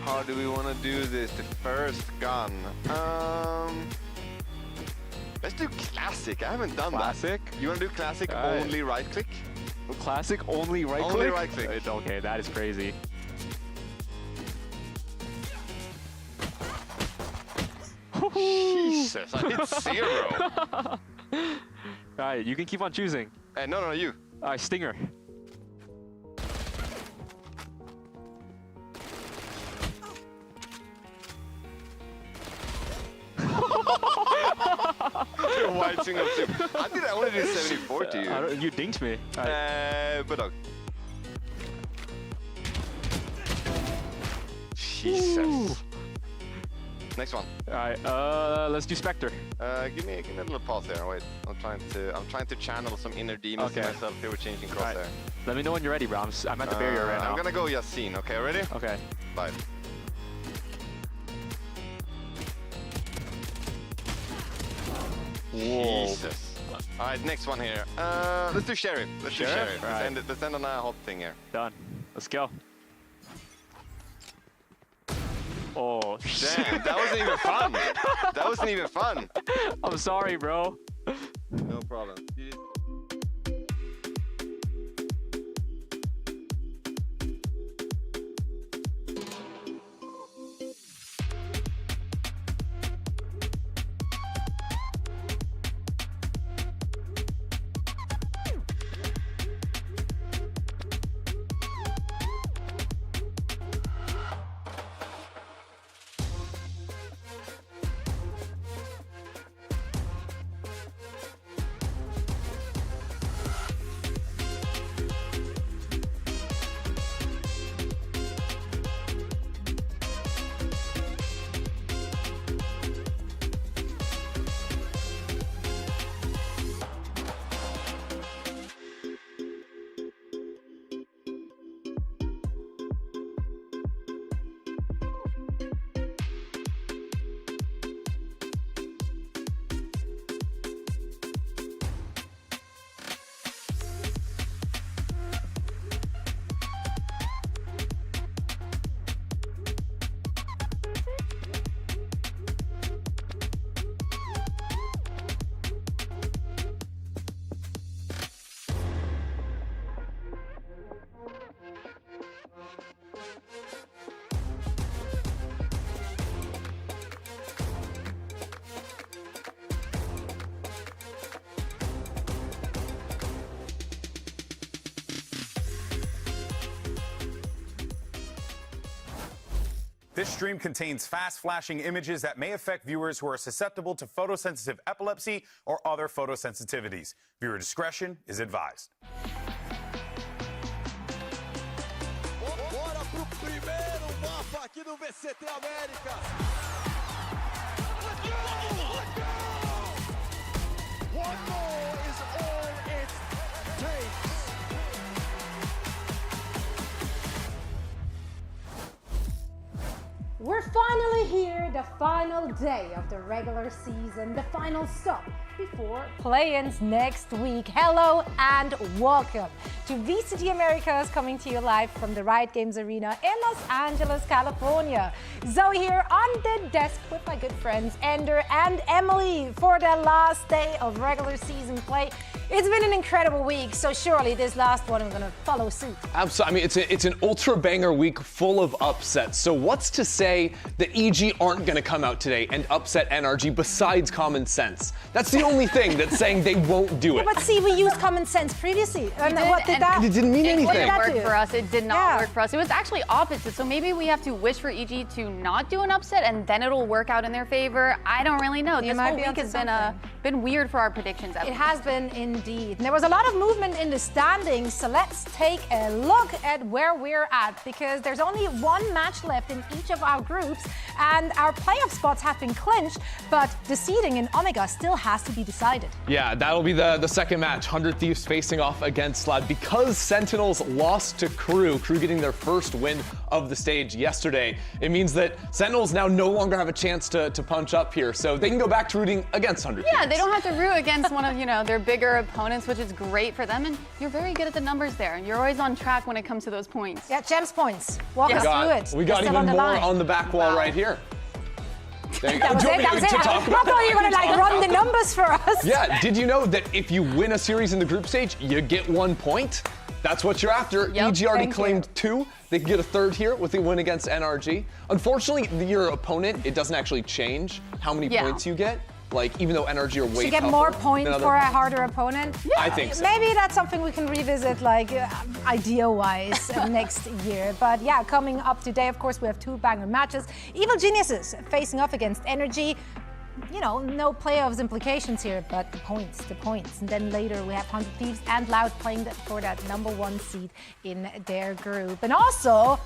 How do we want to do this? The first gun. Let's do classic. I haven't done Classic? that. You want to do classic only right click? Classic only right click? Only right click. Okay, that is crazy. Jesus, I hit 0. Alright, you can keep on choosing. No, you. Alright, Stinger. White single tip. I think I only did 74 to you. You dinked me. But dog. Jesus. Next one. Alright, let's do Spectre. Give me a little pause there. Wait, I'm trying to channel some inner demons in myself here with changing crosshair. Right. Let me know when you're ready, bro. I'm at the barrier right now. I'm gonna go Yasin. Okay, ready? Okay. Bye. Jesus. All right, next one here. Let's do Sheriff. Let's do Sheriff. Right. Let's end on a hot thing here. Done. Let's go. Oh, damn, that wasn't even fun. That wasn't even fun. I'm sorry, bro. No problem. This stream contains fast flashing images that may affect viewers who are susceptible to photosensitive epilepsy or other photosensitivities. Viewer discretion is advised. Bora pro primeiro mapa aqui no VCT Americas. Let's go! One more is all it takes. We're finally here, the final day of the regular season, the final stop before play-ins next week. Hello and welcome to VCT Americas, coming to you live from the Riot Games Arena in Los Angeles, California. Zoe here on the desk with my good friends Ender and Emily for the last day of regular season play. It's been an incredible week, so surely this last one is going to follow suit. Absolutely. I mean, it's an ultra banger week full of upsets. So what's to say that EG aren't going to come out today and upset NRG besides common sense? That's the only thing that's saying they won't do it. But see, we used common sense previously. And what did that? It didn't mean anything. It didn't work for us. It did not work for us. It was actually opposite. So maybe we have to wish for EG to not do an upset, and then it'll work out in their favor. I don't really know. This whole week has been weird for our predictions. It has been indeed. There was a lot of movement in the standings, so let's take a look at where we're at, because there's only one match left in each of our groups, and our playoff spots have been clinched, but the seeding in Omega still has to be decided. Yeah, that'll be the second match. 100 Thieves facing off against Slad. Because Sentinels lost to Crew getting their first win of the stage yesterday, it means that Sentinels now no longer have a chance to punch up here, so they can go back to rooting against 100 Yeah, Thieves. they don't have to root against one of their bigger opponents, which is great for them, and you're very good at the numbers there, and you're always on track when it comes to those points. Yeah, Gems points. Walk us through it. We got Still even on more on the back wall right here. That was it. I thought you were going to run the numbers for us. Yeah, did you know that if you win a series in the group stage, you get 1 point? That's what you're after. Yep. EG already claimed 2. They can get a third here with a win against NRG. Unfortunately, your opponent, it doesn't actually change how many points you get. Like, even though NRG are way to get tougher more points for a harder opponent? Yeah. I think so. Maybe that's something we can revisit, like, idea-wise next year. But yeah, coming up today, of course, we have 2 banger matches. Evil Geniuses facing off against Energy. You know, no playoffs implications here, but the points. And then later we have 100 Thieves and Loud playing for that #1 seed in their group. And also,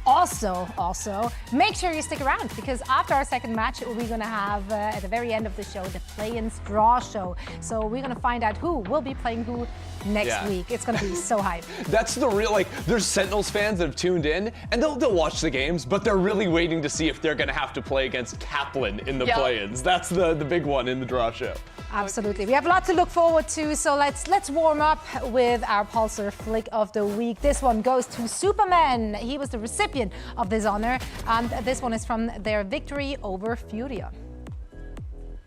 Also, make sure you stick around because after our second match, we're going to have at the very end of the show the play-ins draw show. So we're going to find out who will be playing who next week. It's going to be so hype. That's the real, like, there's Sentinels fans that have tuned in and they'll watch the games, but they're really waiting to see if they're going to have to play against Kaplan in the play-ins. That's the big one in the draw show. Absolutely. We have a lot to look forward to, so let's warm up with our Pulsar Flick of the Week. This one goes to Superman. He was the recipient of this honor, and this one is from their victory over Furia.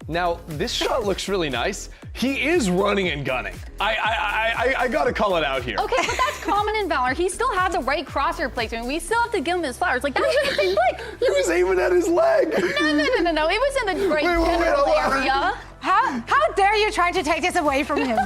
Now, this shot looks really nice. He is running and gunning. I gotta call it out here. Okay, but that's common in Valor. He still had the right crosshair placement. We still have to give him his flowers. Like, that's a big flick. He was aiming at his leg. No. It was in the right general area. How dare you try to take this away from him?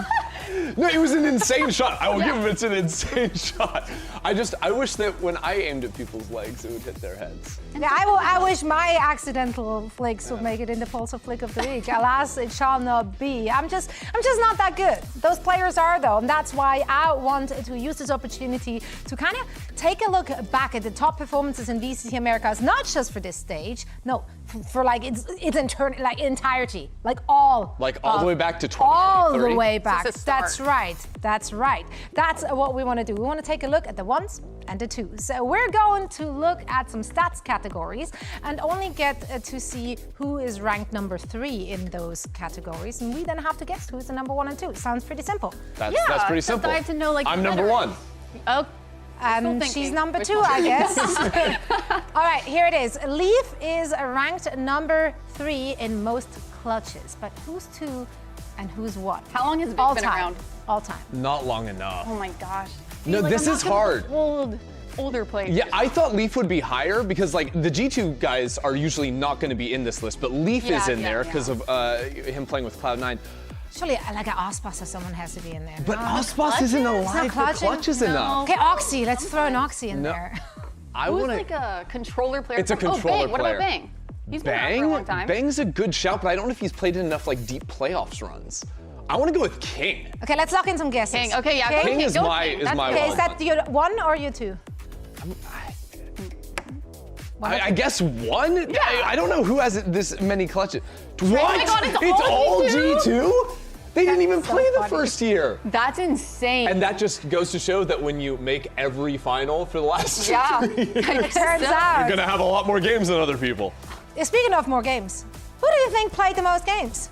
No, it was an insane shot. I will give him it's an insane shot. I wish that when I aimed at people's legs, it would hit their heads. Yeah, I wish my accidental flicks would make it in the Pulsar Flick of the Week. Alas, it shall not be. I'm just not that good. Those players are though, and that's why I want to use this opportunity to kind of take a look back at the top performances in VCT Americas, not just for this stage, no, for like its entirety, like all the way back to 2030. all the way back. That's right. That's what we want to do. We want to take a look at the ones and the twos. So we're going to look at some stats categories and only get to see who is ranked number 3 in those categories, and we then have to guess who's the number 1 and 2. Sounds pretty simple. That's pretty simple. I have to know, like, I'm number 1. Oh. And she's number 2, I guess. All right, here it is. Leaf is ranked number 3 in most clutches, but who's 2 and who's 1? How long has Vic been around? All time. Not long enough. Oh my gosh. No, Like, this I'm is not hard. Older players. Yeah, I thought Leaf would be higher because like the G2 guys are usually not going to be in this list, but Leaf is in there because of him playing with Cloud9. Surely like an Ospas or someone has to be in there. But Ospas isn't alive for clutches enough. Okay, Oxy, let's throw an Oxy in there. Who's like a controller player? It's a controller Bang. What player. about Bang? He's been around for a long time. Bang's a good shout, but I don't know if he's played in enough like deep playoffs runs. I want to go with King. Okay, let's lock in some guesses. King, okay, yeah. King is my Okay, is that your 1 or your 2? I guess 1? Yeah. I don't know who has this many clutches. What? Oh my God, it's all all G2? They didn't even so play the funny. first year. That's insane. And that just goes to show that when you make every final for the last 3 years, It turns out. you're gonna have a lot more games than other people. Speaking of more games, who do you think played the most games?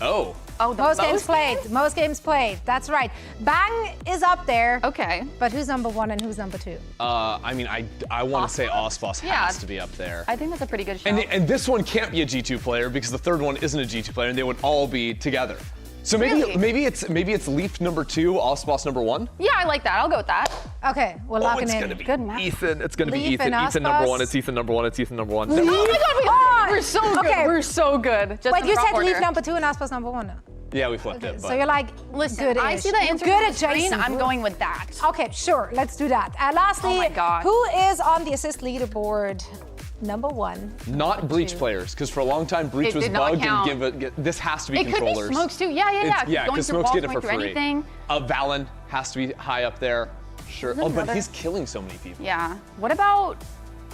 Oh. Oh, the Most games played. Most games played. That's right. Bang is up there. Okay. But who's number 1 and who's number 2? I mean, I want to say Osfos Yeah. has to be up there. I think that's a pretty good show. And this one can't be a G2 player because the third one isn't a G2 player, and they would all be together. So maybe it's Leaf number 2, Osfos number 1. Yeah, I like that. I'll go with that. Okay, we're locking it's in. gonna be Good match. Ethan. It's gonna be Leaf Ethan. and Ethan number 1. Osfos. It's Ethan number 1. It's Ethan number 1. Leaf. Oh my God, we're so good. Okay. We're so good. Just Wait, in you prop said Leaf order. number 2 and Ospas number 1. Yeah, we flipped it. So But you're like, Listen, good-ish. I see that You're answer good on the at screen. Jason. I'm going with that. Okay, sure. Let's do that. Lastly, Oh my God. who is on the assist leaderboard? Number 1. not Breach players, because for a long time Breach It was did not bugged count. and this has to be It could be controllers. Smokes too. Yeah. Yeah, Going because through Smokes walls, get it going for through free. anything. Valen has to be high up there. Sure. Oh, but another- he's killing so many people. Yeah. What about?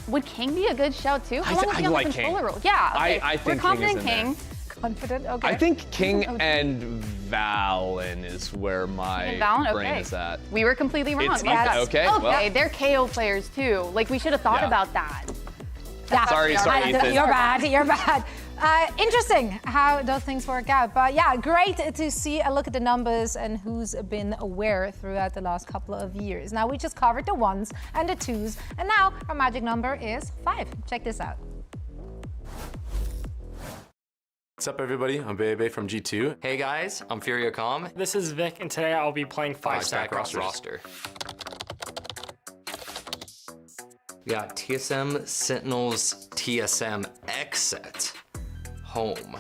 Would King be a good shout too? How long was he on the like King. controller role? Yeah. Okay. I think we're King confident is in there. King. Confident? Okay. I think King and Valen is where my Valen? brain Okay. is at. We were completely wrong. It's Love that. okay, well. Okay. They're KO players too. Like we should have thought Yeah. about that. Yeah. Sorry, Ethan. You're bad. Interesting how those things work out. But yeah, great to see a look at the numbers and who's been where throughout the last couple of years. Now, we just covered the 1s and the 2s, and now our magic number is 5. Check this out. What's up, everybody? I'm Bebe from G2. Hey guys, I'm Furia.com. This is Vic, and today I'll be playing 5-stack roster. We got TSM Sentinels TSM X set. Home.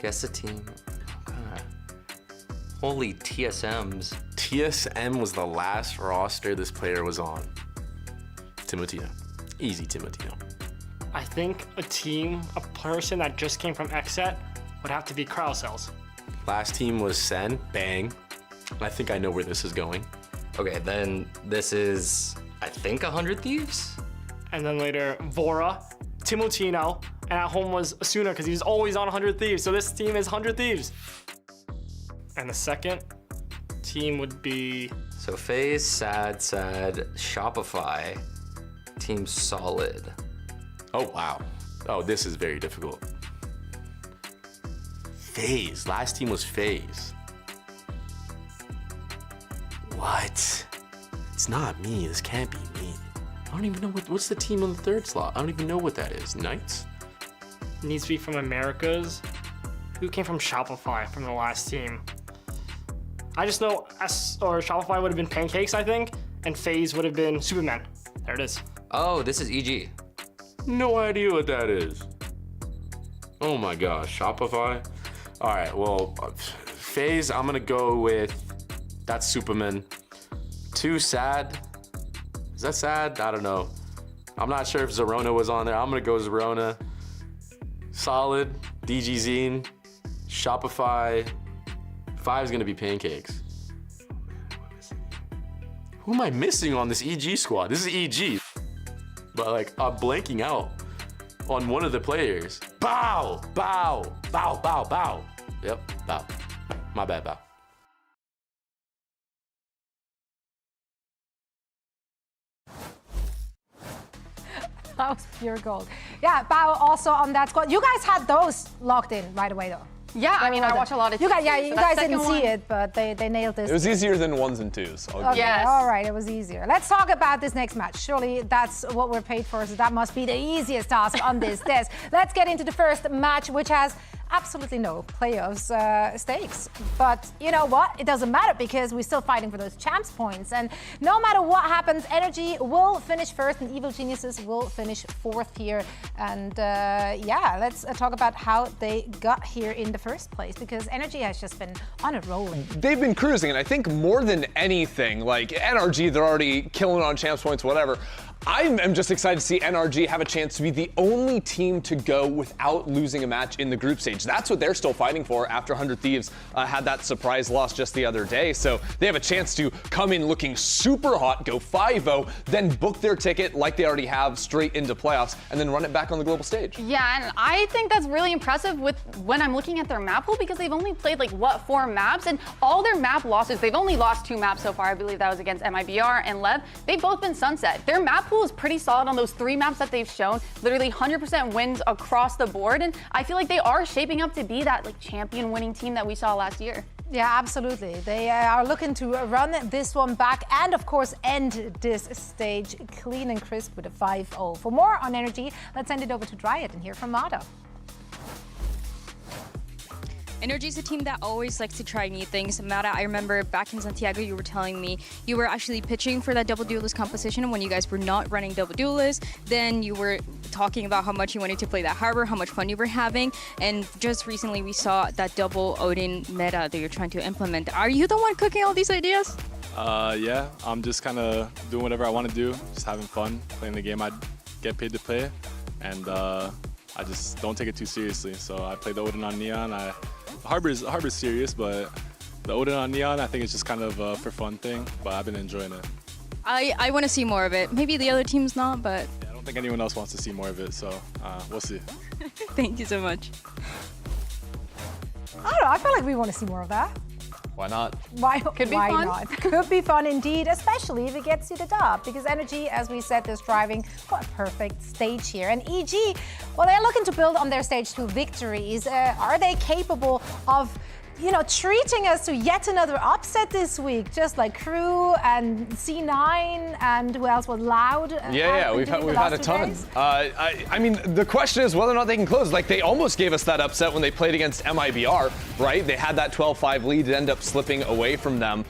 Guess the team. Holy TSMs. TSM was the last roster this player was on. Timoteo. Easy Timoteo. I think a person that just came from Xset would have to be Cryocells. Last team was Sen, Bang. I think I know where this is going. Okay, then this is, I think 100 Thieves? and then later Vora, Timotino, and at home was Asuna because he was always on 100 Thieves. So this team is 100 Thieves. And the second team would be... So FaZe, Sad, Shopify, Team Solid. Oh, wow. Oh, this is very difficult. FaZe. Last team was FaZe. What? It's not me. This can't be me. I don't even know what's the team on the third slot. I don't even know what that is. Knights? Needs to be from Americas. Who came from Shopify from the last team? I just know Shopify would have been Pancakes, I think, and FaZe would have been Superman. There it is. Oh, this is EG. No idea what that is. Oh my gosh, Shopify. All right, well, FaZe, I'm gonna go with, that's Superman. 2 Sad. Is that Sad? I don't know. I'm not sure if Zerona was on there. I'm gonna go Zerona. Solid, DGZine, Shopify. 5 is gonna be Pancakes. Who am I missing on this EG squad? This is EG. But like, I'm blanking out on one of the players. Bow, bow, bow, bow, bow. Yep, bow. My bad, bow. That was pure gold. Yeah, Bao also on that squad. You guys had those locked in right away, though. Yeah, I mean, I watch a lot of you guys, TV, you so guys that didn't second see one- it, but they nailed this. It was easier than 1s and 2s. Okay, Yes. all right, it was easier. Let's talk about this next match. Surely that's what we're paid for, so that must be the easiest task on this desk. Let's get into the first match, which has absolutely no playoffs stakes. But you know what? It doesn't matter because we're still fighting for those champs points. And no matter what happens, Energy will finish first and Evil Geniuses will finish 4th here. And yeah, let's talk about how they got here in the first place, because Energy has just been on a roll. They've been cruising, and I think more than anything, like NRG, they're already killing on champs points, whatever. I am just excited to see NRG have a chance to be the only team to go without losing a match in the group stage. That's what they're still fighting for after 100 Thieves had that surprise loss just the other day. So they have a chance to come in looking super hot, go 5-0, then book their ticket like they already have straight into playoffs, and then run it back on the global stage. Yeah, and I think that's really impressive with when I'm looking at their map pool, because they've only played like, what, 4 maps? And all their map losses, they've only lost 2 maps so far. I believe that was against MIBR and Lev. They've both been sunset. Their map pool is pretty solid on those 3 maps that they've shown. Literally 100% wins across the board, and I feel like they are shaping up to be that like champion winning team that we saw last year. Yeah, absolutely. They are looking to run this one back and, of course, end this stage clean and crisp with a 5-0. For more on Energy, let's send it over to Dryad and hear from Mado. Energy is a team that always likes to try new things. Mara, I remember back in Santiago, you were telling me you were actually pitching for that double duelist composition when you guys were not running double duelist. Then you were talking about how much you wanted to play that Harbor, how much fun you were having. And just recently we saw that double Odin meta that you're trying to implement. Are you the one cooking all these ideas? Yeah, I'm just kind of doing whatever I want to do, just having fun, playing the game I get paid to play. And I just don't take it too seriously. So I play the Odin on Neon. Harbor's serious, but the Odin on Neon, I think it's just kind of a for fun thing, but I've been enjoying it. I want to see more of it. Maybe the other team's not, but... Yeah, I don't think anyone else wants to see more of it, so we'll see. Thank you so much. I don't know, I feel like we want to see more of that. Why not? Why Could be fun. not? Could be fun indeed, especially if it gets you the dub, because Energy, as we said, is driving for a perfect stage here. And EG, well, they're looking to build on their stage 2 victories. Are they capable of, you know, treating us to yet another upset this week, just like Crew and C9 and who else was Loud? Yeah, we've had a ton. I mean, the question is whether or not they can close. Like, they almost gave us that upset when they played against MIBR, right? They had that 12-5 lead, it ended up slipping away from them.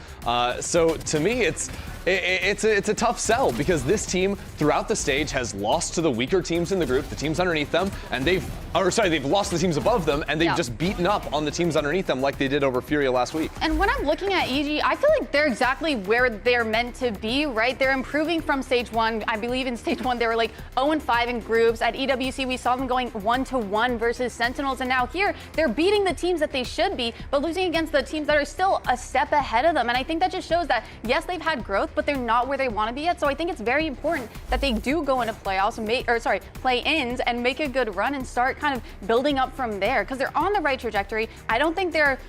So to me, it's a tough sell, because this team throughout the stage has lost to the weaker teams in the group, the teams underneath them, and they've lost to the teams above them, and they've just beaten up on the teams underneath them like they did over Furia last week. And when I'm looking at EG, I feel like they're exactly where they're meant to be, right? They're improving from stage 1. I believe in stage 1 they were like 0-5 in groups. At EWC we saw them going 1-1 versus Sentinels, and now here they're beating the teams that they should be, but losing against the teams that are still a step ahead of them. And I think that just shows that yes, they've had growth, but they're not where they want to be yet. So I think it's very important that they do go into playoffs and play-ins and make a good run and start kind of building up from there, because they're on the right trajectory. I don't think they're,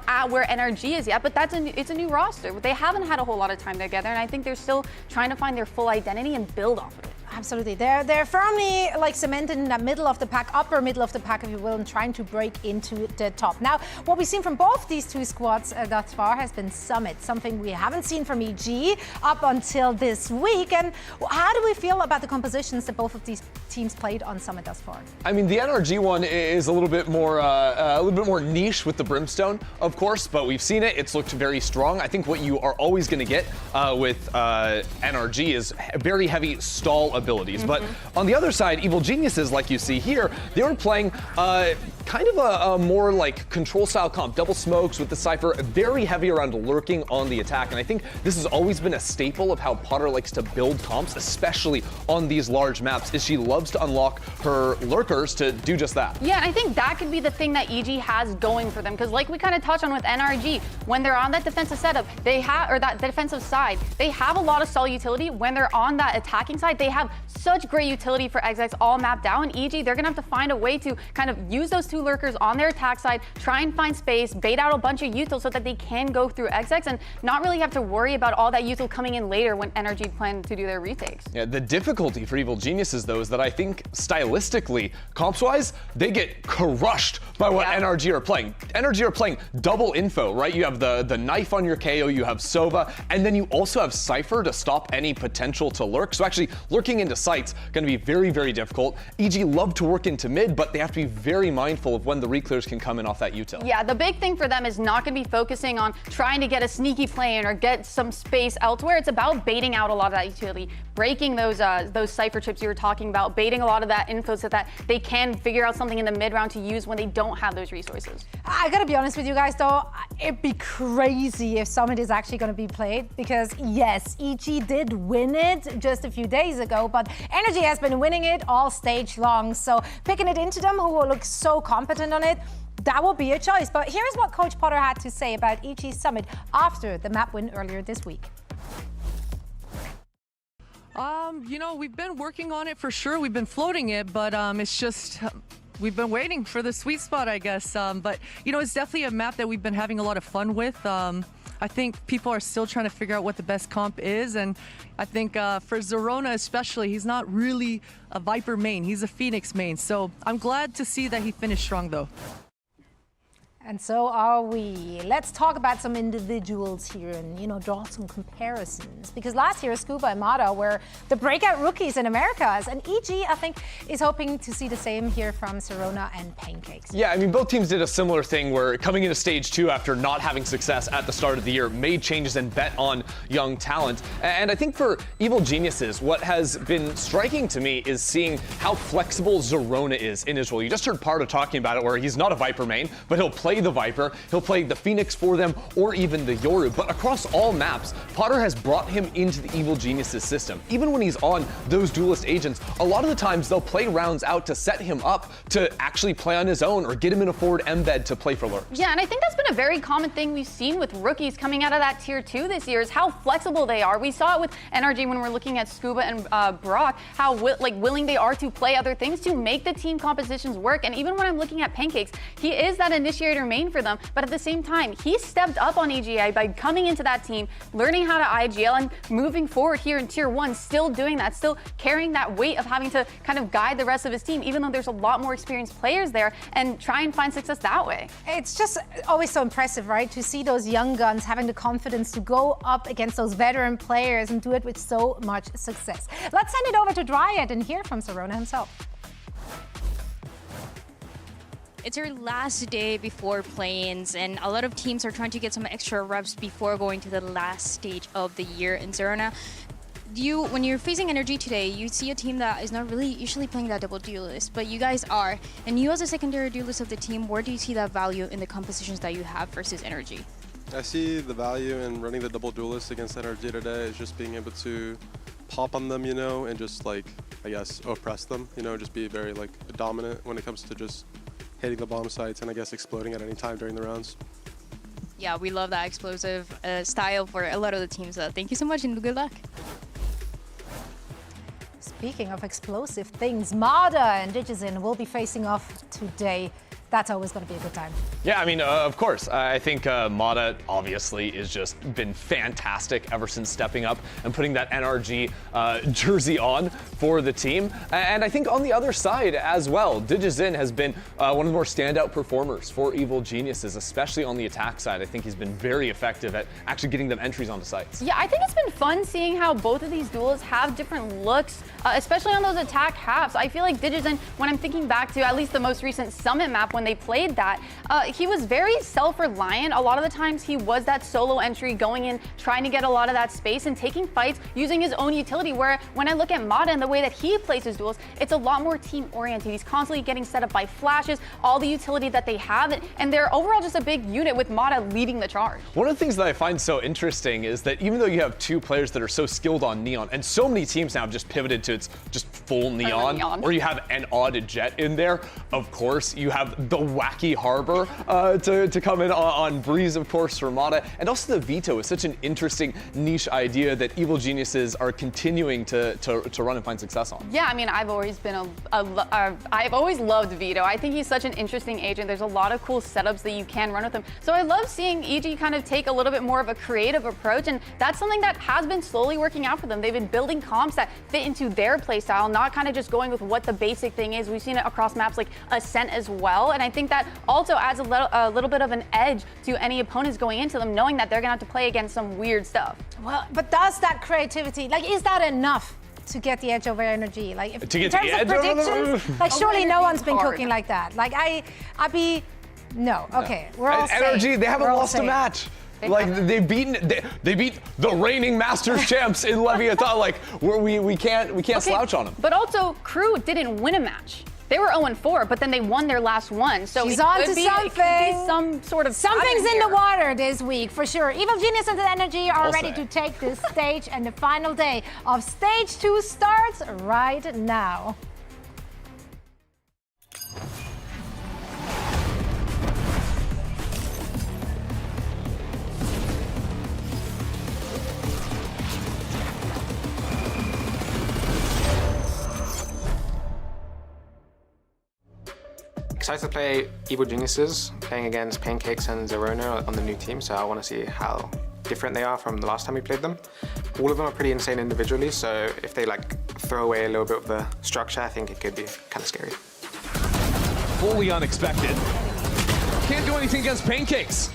at where NRG is yet, but it's a new roster. They haven't had a whole lot of time together, and I think they're still trying to find their full identity and build off of it. Absolutely. They're firmly cemented in the middle of the pack, upper middle of the pack, if you will, and trying to break into the top. Now, what we've seen from both these two squads thus far has been Summit, something we haven't seen from EG up until this week. And how do we feel about the compositions that both of these teams played on Summit thus far? I mean, the NRG one is a little bit more niche with the Brimstone, of course, but we've seen it. It's looked very strong. I think what you are always going to get with NRG is very heavy stall abilities. But on the other side, Evil Geniuses, like you see here, they were playing kind of a more like control style comp, double smokes with the Cypher, very heavy around lurking on the attack. And I think this has always been a staple of how Potter likes to build comps, especially on these large maps, is she loves to unlock her lurkers to do just that. Yeah, and I think that could be the thing that EG has going for them, because like we kind of touched on with NRG, when they're on that defensive setup, they have, or that defensive side, they have a lot of stall utility. When they're on that attacking side, they have such great utility for XX all mapped out. And EG, they're gonna have to find a way to kind of use those two lurkers on their attack side, try and find space, bait out a bunch of util so that they can go through XX and not really have to worry about all that util coming in later when NRG plan to do their retakes. Yeah, the difficulty for Evil Geniuses, though, is that I think stylistically, comps-wise, they get crushed by what NRG are playing. NRG are playing double info, right? You have the knife on your KO, you have Sova, and then you also have Cypher to stop any potential to lurk. So actually, lurking into sites going to be very, very difficult. EG love to work into mid, but they have to be very mindful of when the reclears can come in off that util. Yeah, the big thing for them is not going to be focusing on trying to get a sneaky play in or get some space elsewhere. It's about baiting out a lot of that utility, breaking those Cypher chips you were talking about, baiting a lot of that info so that they can figure out something in the mid round to use when they don't have those resources. I gotta be honest with you guys though, it'd be crazy if Summit is actually gonna be played, because yes, EG did win it just a few days ago, but Energy has been winning it all stage long, so picking it into them, who will look so competent on it, that will be a choice. But here's what Coach Potter had to say about EG Summit after the map win earlier this week. We've been working on it for sure. We've been floating it, but it's just we've been waiting for the sweet spot, I guess. But it's definitely a map that we've been having a lot of fun with. I think people are still trying to figure out what the best comp is, and I think for Zerona especially, he's not really a Viper main. He's a Phoenix main. So I'm glad to see that he finished strong, though. And so are we. Let's talk about some individuals here and, draw some comparisons. Because last year, Scuba and Mata were the breakout rookies in Americas. And EG, I think, is hoping to see the same here from Serona and Pancakes. Yeah, I mean, both teams did a similar thing where coming into stage 2 after not having success at the start of the year, made changes and bet on young talent. And I think for Evil Geniuses, what has been striking to me is seeing how flexible Zerona is in his role. You just heard Pardo talking about it, where he's not a Viper main, but he'll play the Viper, he'll play the Phoenix for them, or even the Yoru. But across all maps, Potter has brought him into the Evil Geniuses system. Even when he's on those duelist agents, a lot of the times they'll play rounds out to set him up to actually play on his own or get him in a forward embed to play for lurks. Yeah, and I think that's been a very common thing we've seen with rookies coming out of that tier 2 this year, is how flexible they are. We saw it with NRG when we're looking at Scuba and Brock, how willing they are to play other things to make the team compositions work. And even when I'm looking at Pancakes, he is that initiator main for them, but at the same time, he stepped up on EGI by coming into that team, learning how to IGL, and moving forward here in tier 1, still doing that, still carrying that weight of having to kind of guide the rest of his team, even though there's a lot more experienced players there, and try and find success that way. It's just always so impressive, right, to see those young guns having the confidence to go up against those veteran players and do it with so much success. Let's send it over to Dryad and hear from Serona himself. It's our last day before play-ins, and a lot of teams are trying to get some extra reps before going to the last stage of the year in Zerona. When you're facing Energy today, you see a team that is not really usually playing that double duelist, but you guys are. And you as a secondary duelist of the team, where do you see that value in the compositions that you have versus Energy? I see the value in running the double duelist against Energy today is just being able to pop on them, and just I guess oppress them, just be very dominant when it comes to just hitting the bomb sites and I guess exploding at any time during the rounds. Yeah, we love that explosive style for a lot of the teams. Thank you so much and good luck. Speaking of explosive things, Mada and Digizin will be facing off today. That's always going to be a good time. Yeah, I mean, of course. I think Mada obviously is just been fantastic ever since stepping up and putting that NRG jersey on for the team. And I think on the other side as well, Digizin has been one of the more standout performers for Evil Geniuses, especially on the attack side. I think he's been very effective at actually getting them entries onto sites. Yeah, I think it's been fun seeing how both of these duelists have different looks, especially on those attack halves. I feel like Digizin, when I'm thinking back to at least the most recent Summit map when they played that, he was very self-reliant. A lot of the times he was that solo entry going in, trying to get a lot of that space and taking fights using his own utility, where when I look at Mada and the way that he plays his duels, it's a lot more team-oriented. He's constantly getting set up by flashes, all the utility that they have, and they're overall just a big unit with Mada leading the charge. One of the things that I find so interesting is that even though you have two players that are so skilled on Neon, and so many teams now have just pivoted to it's just full Neon, or you have an odd Jet in there, of course, you have the wacky Harbor to come in on Breeze, of course, for Mada, and also the Veto is such an interesting niche idea that Evil Geniuses are continuing to run and find success on. Yeah, I mean, I've always been I've always loved Veto. I think he's such an interesting agent. There's a lot of cool setups that you can run with him. So I love seeing EG kind of take a little bit more of a creative approach, and that's something that has been slowly working out for them. They've been building comps that fit into their playstyle, not kind of just going with what the basic thing is. We've seen it across maps like Ascent as well, and I think that also adds a little bit of an edge to any opponents going into them, knowing that they're gonna have to play against some weird stuff. Well, but does that creativity, like, is that enough to get the edge over energy? Like, if, to get in terms the edge of predictions, like, surely no one's been hard. cooking like that. Like, no. Okay, we're all NRG, safe. they haven't We're all lost a safe. match. Like they beat the reigning Masters champs in Leviatán. Like we can't slouch on them. But also, Crew didn't win a match. They were 0-4, but then they won their last one. So She's it on could to be, something. It could be some sort of Something's pattern in the here. water this week, for sure. Evil Genius and the Energy are I'll ready say. to take this stage, and the final day of Stage 2 starts right now. Excited to play Evil Geniuses, playing against Pancakes and Zerona on the new team, so I want to see how different they are from the last time we played them. All of them are pretty insane individually, so if they like throw away a little bit of the structure, I think it could be kind of scary. Fully unexpected. Can't do anything against Pancakes.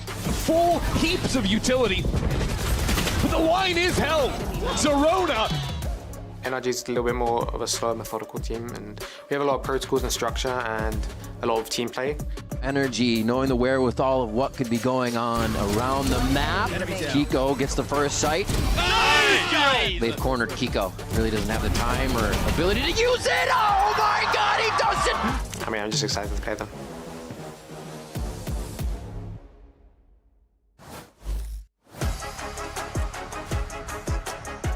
Full heaps of utility. But the line is held. Zerona. NRG is a little bit more of a slow, methodical team, and we have a lot of protocols and structure and a lot of team play. Energy, knowing the wherewithal of what could be going on around the map. Kiko gets the first sight. They've cornered Kiko. Really doesn't have the time or ability to use it. Oh my God, he does it! I mean, I'm just excited to play them.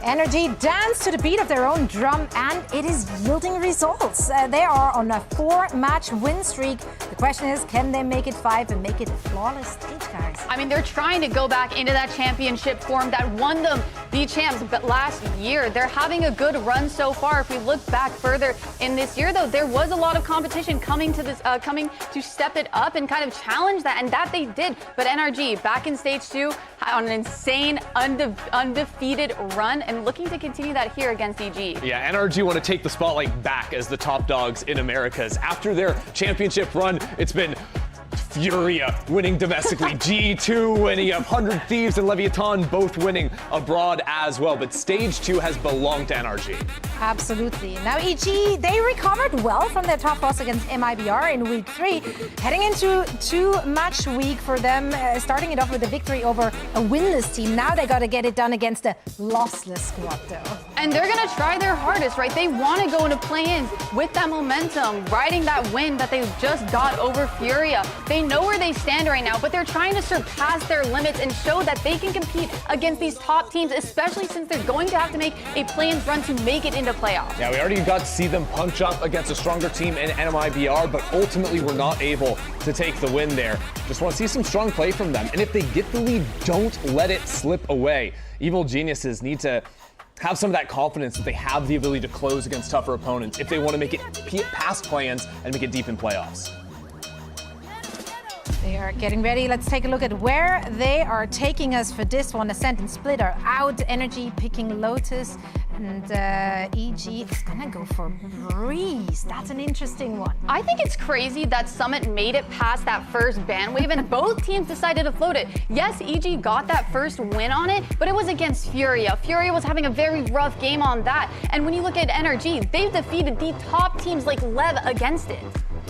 Energy dance to the beat of their own drum, and it is yielding results. They are on a 4-match win streak. The question is, can they make it 5 and make it a flawless stage, guys? I mean, they're trying to go back into that championship form that won them the champs last year. They're having a good run so far. If we look back further in this year, though, there was a lot of competition coming to this, coming to step it up and kind of challenge that, and that they did. But NRG back in stage 2 on an insane undefeated run, and looking to continue that here against EG. Yeah, NRG want to take the spotlight back as the top dogs in Americas. After their championship run, it's been Furia winning domestically, G2 winning, you have 100 Thieves and Leviatán both winning abroad as well, but stage 2 has belonged to NRG. Absolutely. Now EG, they recovered well from their tough loss against MIBR in week 3, heading into 2-match week for them, starting it off with a victory over a winless team. Now they got to get it done against a lossless squad, though. And they're going to try their hardest, right? They want to go into play-ins with that momentum, riding that win that they just got over Furia. They know where they stand right now, but they're trying to surpass their limits and show that they can compete against these top teams, especially since they're going to have to make a play-ins run to make it into into playoffs. Yeah, we already got to see them punch up against a stronger team in NMIBR, but ultimately we're not able to take the win there. Just want to see some strong play from them. And if they get the lead, don't let it slip away. Evil Geniuses need to have some of that confidence that they have the ability to close against tougher opponents if they want to make it past play-ins and make it deep in playoffs. They are getting ready. Let's take a look at where they are taking us for this one. Ascent and Split are out. Energy picking Lotus. And EG is going to go for Breeze. That's an interesting one. I think it's crazy that Summit made it past that first ban wave and both teams decided to float it. Yes, EG got that first win on it, but it was against Furia. Furia was having a very rough game on that. And when you look at NRG, they've defeated the top teams like Lev against it.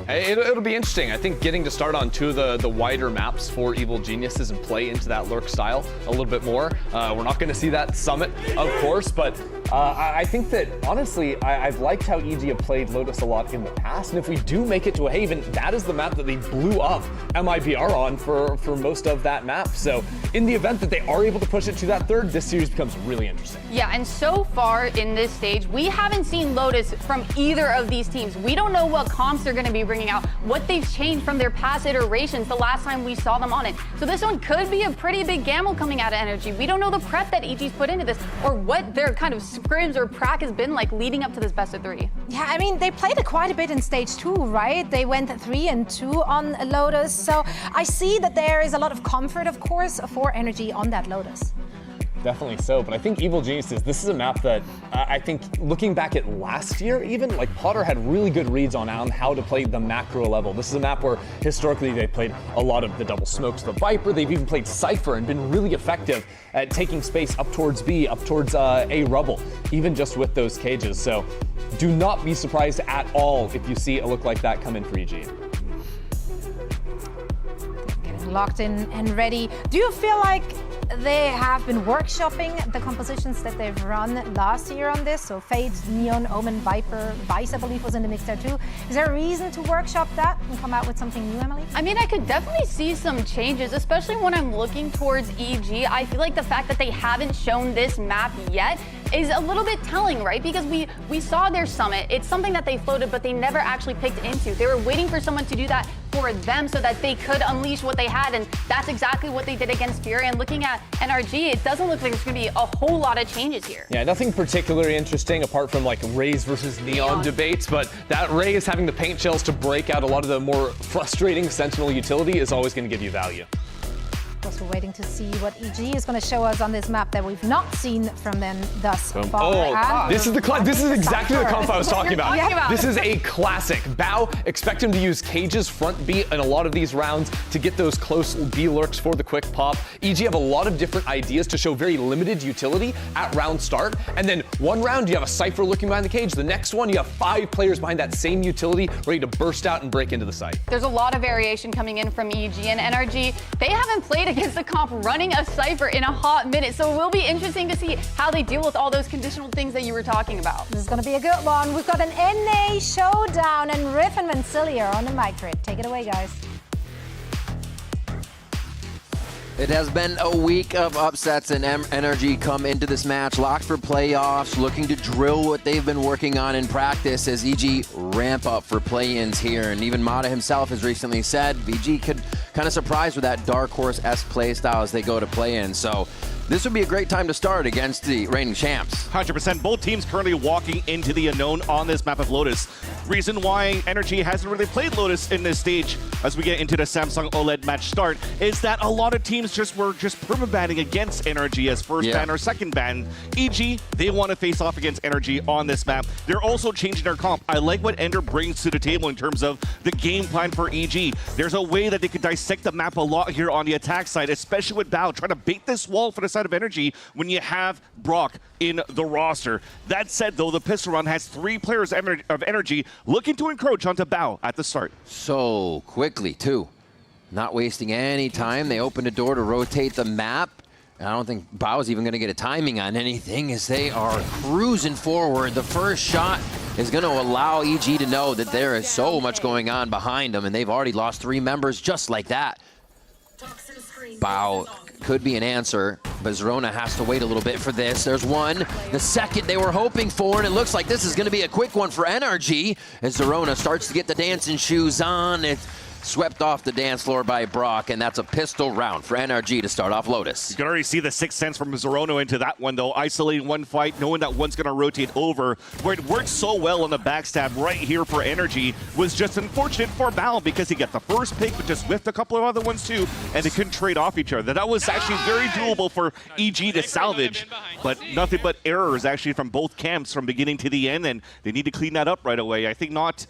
It'll be interesting. I think getting to start on two of the wider maps for Evil Geniuses and play into that lurk style a little bit more. We're not going to see that Summit, of course, but I think that, honestly, I've liked how EG have played Lotus a lot in the past, and if we do make it to a Haven, that is the map that they blew up MIBR on for most of that map. So in the event that they are able to push it to that third, this series becomes really interesting. Yeah, and so far in this stage, we haven't seen Lotus from either of these teams. We don't know what comps they're going to be bringing out, what they've changed from their past iterations the last time we saw them on it. So this one could be a pretty big gamble coming out of Energy. We don't know the prep that EG's put into this or what their kind of scrims or prac has been like leading up to this best of 3. Yeah, I mean, they played it quite a bit in stage 2, right? They went 3-2 on Lotus. So I see that there is a lot of comfort, of course, for Energy on that Lotus. Definitely so, but I think Evil Geniuses, this is a map that I think looking back at last year even, like Potter had really good reads on how to play the macro level. This is a map where historically they played a lot of the double smokes, the Viper, they've even played Cypher and been really effective at taking space up towards B, up towards A rubble, even just with those cages. So do not be surprised at all if you see a look like that come in for EG. Getting locked in and ready. Do you feel like they have been workshopping the compositions that they've run last year on this? So Fade, Neon, Omen, Viper, Vice, I believe, was in the mix there too. Is there a reason to workshop that and come out with something new, Emily? I mean, I could definitely see some changes, especially when I'm looking towards EG. I feel like the fact that they haven't shown this map yet is a little bit telling, right? Because we saw their Summit. It's something that they floated, but they never actually picked into. They were waiting for someone to do that for them so that they could unleash what they had, and that's exactly what they did against Fury. And looking at NRG, it doesn't look like there's going to be a whole lot of changes here. Yeah, nothing particularly interesting apart from like Raze versus Neon debates, but that Raze having the paint shells to break out a lot of the more frustrating Sentinel utility is always going to give you value. Of course, we're waiting to see what EG is going to show us on this map that we've not seen from them thus far. Oh, this is exactly the comp I was talking about. This is a classic. Bao, expect him to use cages front B in a lot of these rounds to get those close B lurks for the quick pop. EG have a lot of different ideas to show very limited utility at round start. And then one round, you have a Cypher looking behind the cage. The next one, you have 5 players behind that same utility ready to burst out and break into the site. There's a lot of variation coming in from EG and NRG. They haven't played against the comp running a Cypher in a hot minute, so it will be interesting to see how they deal with all those conditional things that you were talking about. This is going to be a good one. We've got an NA showdown, and Riff and Vancilia are on the mic grid. Take it away, guys. It has been a week of upsets, and Energy come into this match locked for playoffs, looking to drill what they've been working on in practice as EG ramp up for play-ins here. And even Mata himself has recently said VG could kind of surprise with that Dark Horse-esque play style as they go to play-in. So this would be a great time to start against the reigning champs. 100%. Both teams currently walking into the unknown on this map of Lotus. Reason why Energy hasn't really played Lotus in this stage as we get into the Samsung OLED match start is that a lot of teams were permabanning against Energy as first ban or second ban. EG, they want to face off against Energy on this map. They're also changing their comp. I like what Ender brings to the table in terms of the game plan for EG. There's a way that they could dissect the map a lot here on the attack side, especially with Bao trying to bait this wall for the side of Energy when you have Brock in the roster. That said, though, the pistol run has 3 players of Energy looking to encroach onto Bao at the start. So quickly, too. Not wasting any time. They open the door to rotate the map. I don't think Bao's even going to get a timing on anything as they are cruising forward. The first shot is going to allow EG to know that there is so much going on behind them, and they've already lost 3 members just like that. Bao could be an answer, but Zerona has to wait a little bit for this. There's one, the second they were hoping for, and it looks like this is going to be a quick one for NRG as Zerona starts to get the dancing shoes on. It's swept off the dance floor by Brock, and that's a pistol round for NRG to start off Lotus. You can already see the sixth sense from Zorono into that one, though. Isolating one fight, knowing that one's going to rotate over. Where it worked so well on the backstab right here for Energy was just unfortunate for Bao because he got the first pick, but just whiffed a couple of other ones too, and they couldn't trade off each other. That was actually very doable for EG to salvage, but nothing but errors actually from both camps from beginning to the end, and they need to clean that up right away. I think not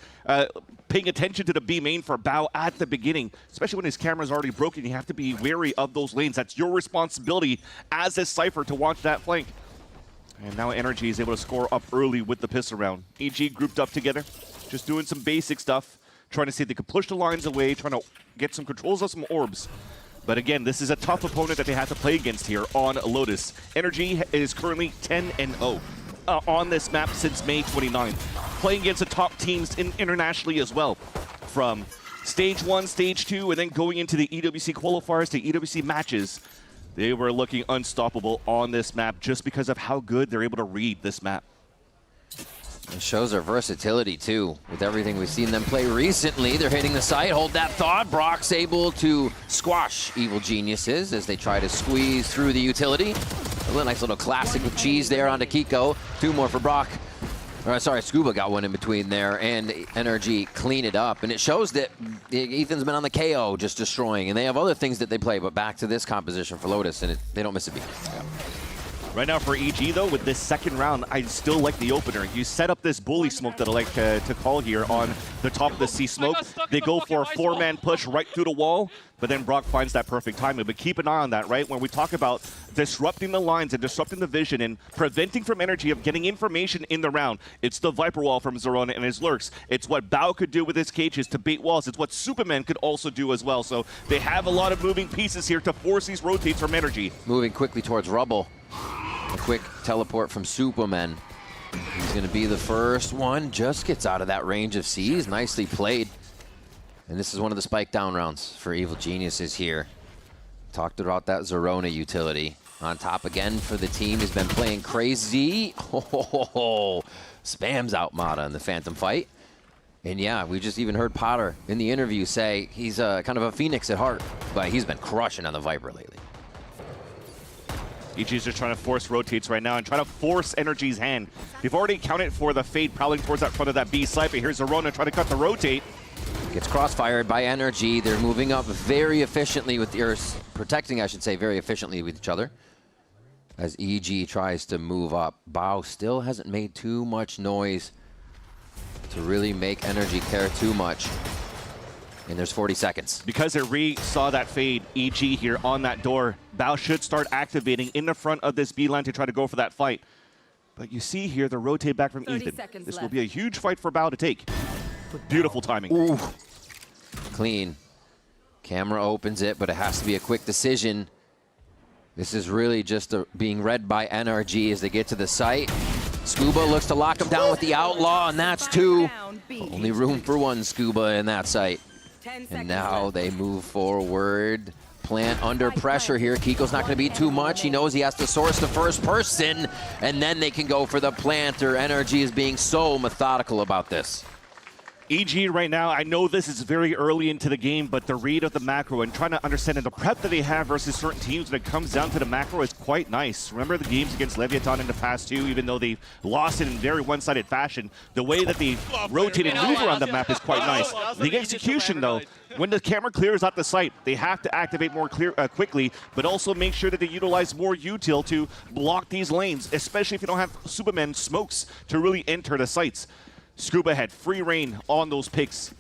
paying attention to the B main for Bao at the beginning, especially when his camera's already broken. You have to be wary of those lanes. That's your responsibility as a Cypher to watch that flank. And now Energy is able to score up early with the pistol round. EG grouped up together, just doing some basic stuff, trying to see if they could push the lines away, trying to get some controls of some orbs. But again, this is a tough opponent that they have to play against here on Lotus. Energy is currently 10-0 on this map since May 29th. Playing against the top teams internationally as well. From Stage 1, Stage 2, and then going into the EWC qualifiers to EWC matches. They were looking unstoppable on this map just because of how good they're able to read this map. It shows their versatility, too, with everything we've seen them play recently. They're hitting the site. Hold that thought. Brock's able to squash Evil Geniuses as they try to squeeze through the utility. A nice little classic with cheese there onto Kiko. Two more for Brock. Sorry, Scuba got one in between there, and Energy clean it up. And it shows that Ethan's been on the KO just destroying, and they have other things that they play, but back to this composition for Lotus, and they don't miss a beat. Yeah. Right now for EG, though, with this second round, I still like the opener. You set up this bully smoke that I like to call here on the top of the C smoke. They go for a four-man push right through the wall, but then Brock finds that perfect timing. But keep an eye on that, right? When we talk about disrupting the lines and disrupting the vision and preventing from Energy of getting information in the round, it's the Viper Wall from Zerona and his lurks. It's what Bao could do with his cages to bait walls. It's what Superman could also do as well. So they have a lot of moving pieces here to force these rotates from Energy. Moving quickly towards Rubble. A quick teleport from Superman. He's going to be the first one. Just gets out of that range of C's. Nicely played. And this is one of the spike down rounds for Evil Geniuses here. Talked about that Zerona utility. On top again for the team. He's been playing crazy. Spams out Mata in the Phantom fight. And yeah, we just even heard Potter in the interview say he's kind of a Phoenix at heart. But he's been crushing on the Viper lately. EG's just trying to force rotates right now and trying to force Energy's hand. They've already accounted for the Fade prowling towards that front of that B site, but here's Zerona trying to cut the rotate. Gets crossfired by Energy. They're moving up very efficiently with protecting, I should say, very efficiently with each other. As EG tries to move up. Bao still hasn't made too much noise to really make Energy care too much. And there's 40 seconds. Because they saw that Fade, EG here on that door, Bao should start activating in the front of this B line to try to go for that fight. But you see here the rotate back from Ethan. This will be a huge fight for Bao to take. Beautiful timing. Ooh. Clean. Camera opens it, but it has to be a quick decision. This is really just being read by NRG as they get to the site. Scuba looks to lock him down with the Outlaw, and that's two. Only room for one Scuba in that site. And now they move forward. Plant under pressure here. Kiko's not going to be too much. He knows he has to source the first person, and then they can go for the planter. Energy is being so methodical about this. EG right now, I know this is very early into the game, but the read of the macro and trying to understand the prep that they have versus certain teams when it comes down to the macro is quite nice. Remember the games against Leviatán in the past too, even though they lost it in very one-sided fashion. The way that they rotate and move around the map is quite nice. The execution though, when the camera clears out the site, they have to activate more quickly, but also make sure that they utilize more util to block these lanes, especially if you don't have Superman smokes to really enter the sites. Scuba had free reign on those picks.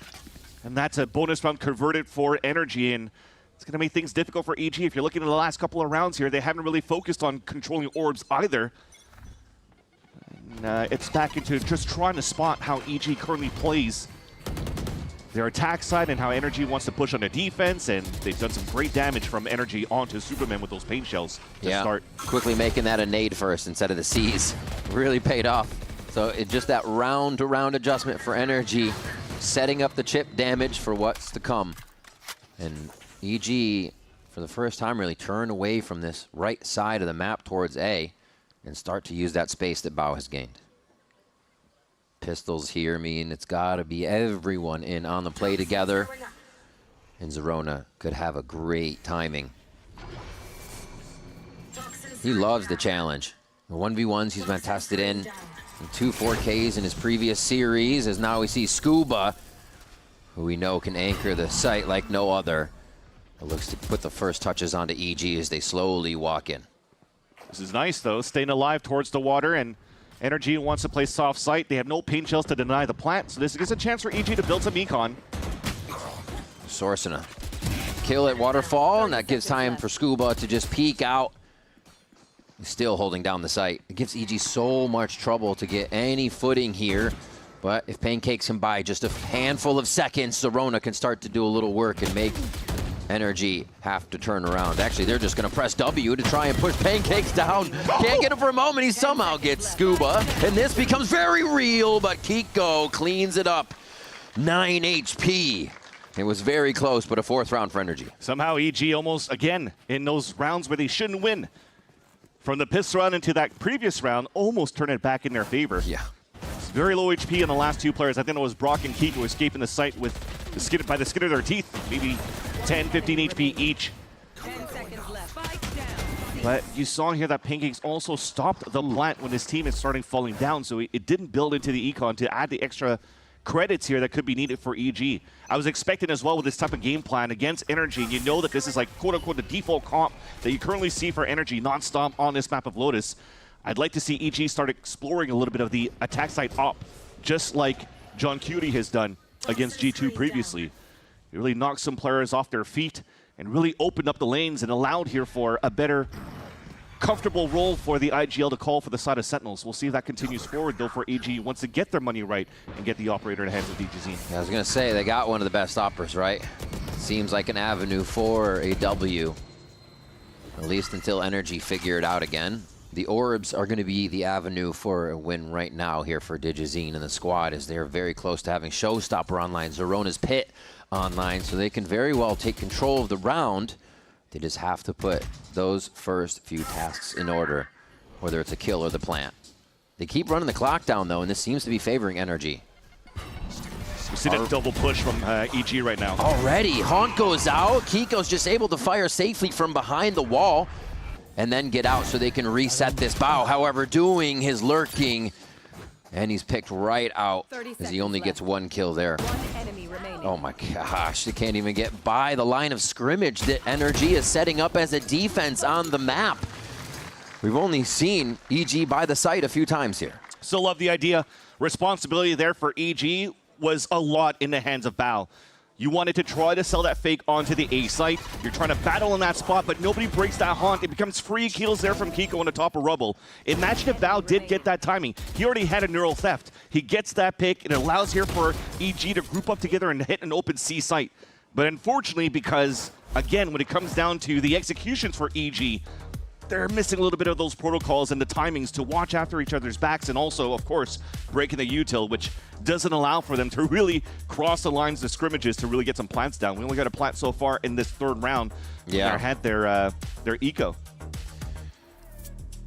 And that's a bonus round converted for Energy, and it's going to make things difficult for EG. If you're looking at the last couple of rounds here, they haven't really focused on controlling orbs either. And, it's back into just trying to spot how EG currently plays their attack side and how Energy wants to push on the defense, and they've done some great damage from Energy onto Superman with those paint shells to start. Quickly making that a nade first instead of the C's. Really paid off. So it's just that round-to-round adjustment for Energy, setting up the chip damage for what's to come. And EG, for for the first time, really turn away from this right side of the map towards A and start to use that space that Bao has gained. Pistols here mean it's got to be everyone in on the play together. And Zerona could have a great timing. He loves the challenge. The 1v1s he's been tested in. And 2 4Ks in his previous series, as now we see Scuba, who we know can anchor the site like no other. It looks to put the first touches onto EG as they slowly walk in. This is nice, though, staying alive towards the water, and Energy wants to play soft site. They have no paint shells to deny the plant, so this gives a chance for EG to build some econ. Sorsina kill at Waterfall, and that gives time for Scuba to just peek out. He's still holding down the site. It gives EG so much trouble to get any footing here, but if Pancakes can buy just a handful of seconds, Zerona can start to do a little work and make Energy have to turn around. Actually, they're just going to press W to try and push Pancakes down. Can't get him for a moment. He somehow gets Scuba, and this becomes very real, but Kiko cleans it up. 9 HP. It was very close, but a 4th round for Energy. Somehow EG almost, again, in those rounds where they shouldn't win. From the pistol round into that previous round, almost turn it back in their favor. Yeah. It's very low HP in the last 2 players. I think it was Brock and Kiko escaping the site with the skin, by the skin of their teeth. Maybe 10, 15 HP each. 10 seconds left. But you saw here that Pancakes also stopped the plant when his team is starting falling down, so it didn't build into the econ to add the extra credits here that could be needed for EG. I was expecting as well with this type of game plan against Energy, and you know that this is like quote-unquote the default comp that you currently see for Energy non-stop on this map of Lotus. I'd like to see EG start exploring a little bit of the attack side op, just like John Cutie has done against G2 previously. He really knocked some players off their feet and really opened up the lanes and allowed here for a better comfortable role for the IGL to call for the side of Sentinels. We'll see if that continues forward, though, for AG wants to get their money right and get the operator in the hands of DJZ. Yeah, I was going to say, they got one of the best operas, right? Seems like an avenue for a W, at least until Energy figure it out again. The Orbs are going to be the avenue for a win right now here for Digizine and the squad, as they're very close to having Showstopper online, Zerona's Pit online, so they can very well take control of the round. They just have to put those first few tasks in order, whether it's a kill or the plant. They keep running the clock down, though, and this seems to be favoring Energy. We see that double push from EG right now. Already, Haunt goes out. Kiko's just able to fire safely from behind the wall and then get out so they can reset this bow. However, doing his lurking, and he's picked right out as he only gets 1 kill there. Oh my gosh, they can't even get by the line of scrimmage that Energy is setting up as a defense on the map. We've only seen EG by the site a few times here. Still love the idea. Responsibility there for EG was a lot in the hands of Bao. You wanted to try to sell that fake onto the A site. You're trying to battle in that spot, but nobody breaks that haunt. It becomes free kills there from Kiko on the top of Rubble. Imagine if Bao did get that timing. He already had a neural theft. He gets that pick, and it allows here for EG to group up together and hit an open C site. But unfortunately, because, again, when it comes down to the executions for EG, they're missing a little bit of those protocols and the timings to watch after each other's backs, and also, of course, breaking the util, which doesn't allow for them to really cross the lines of scrimmages to really get some plants down. We only got a plant so far in this 3rd round. Yeah. They had their eco.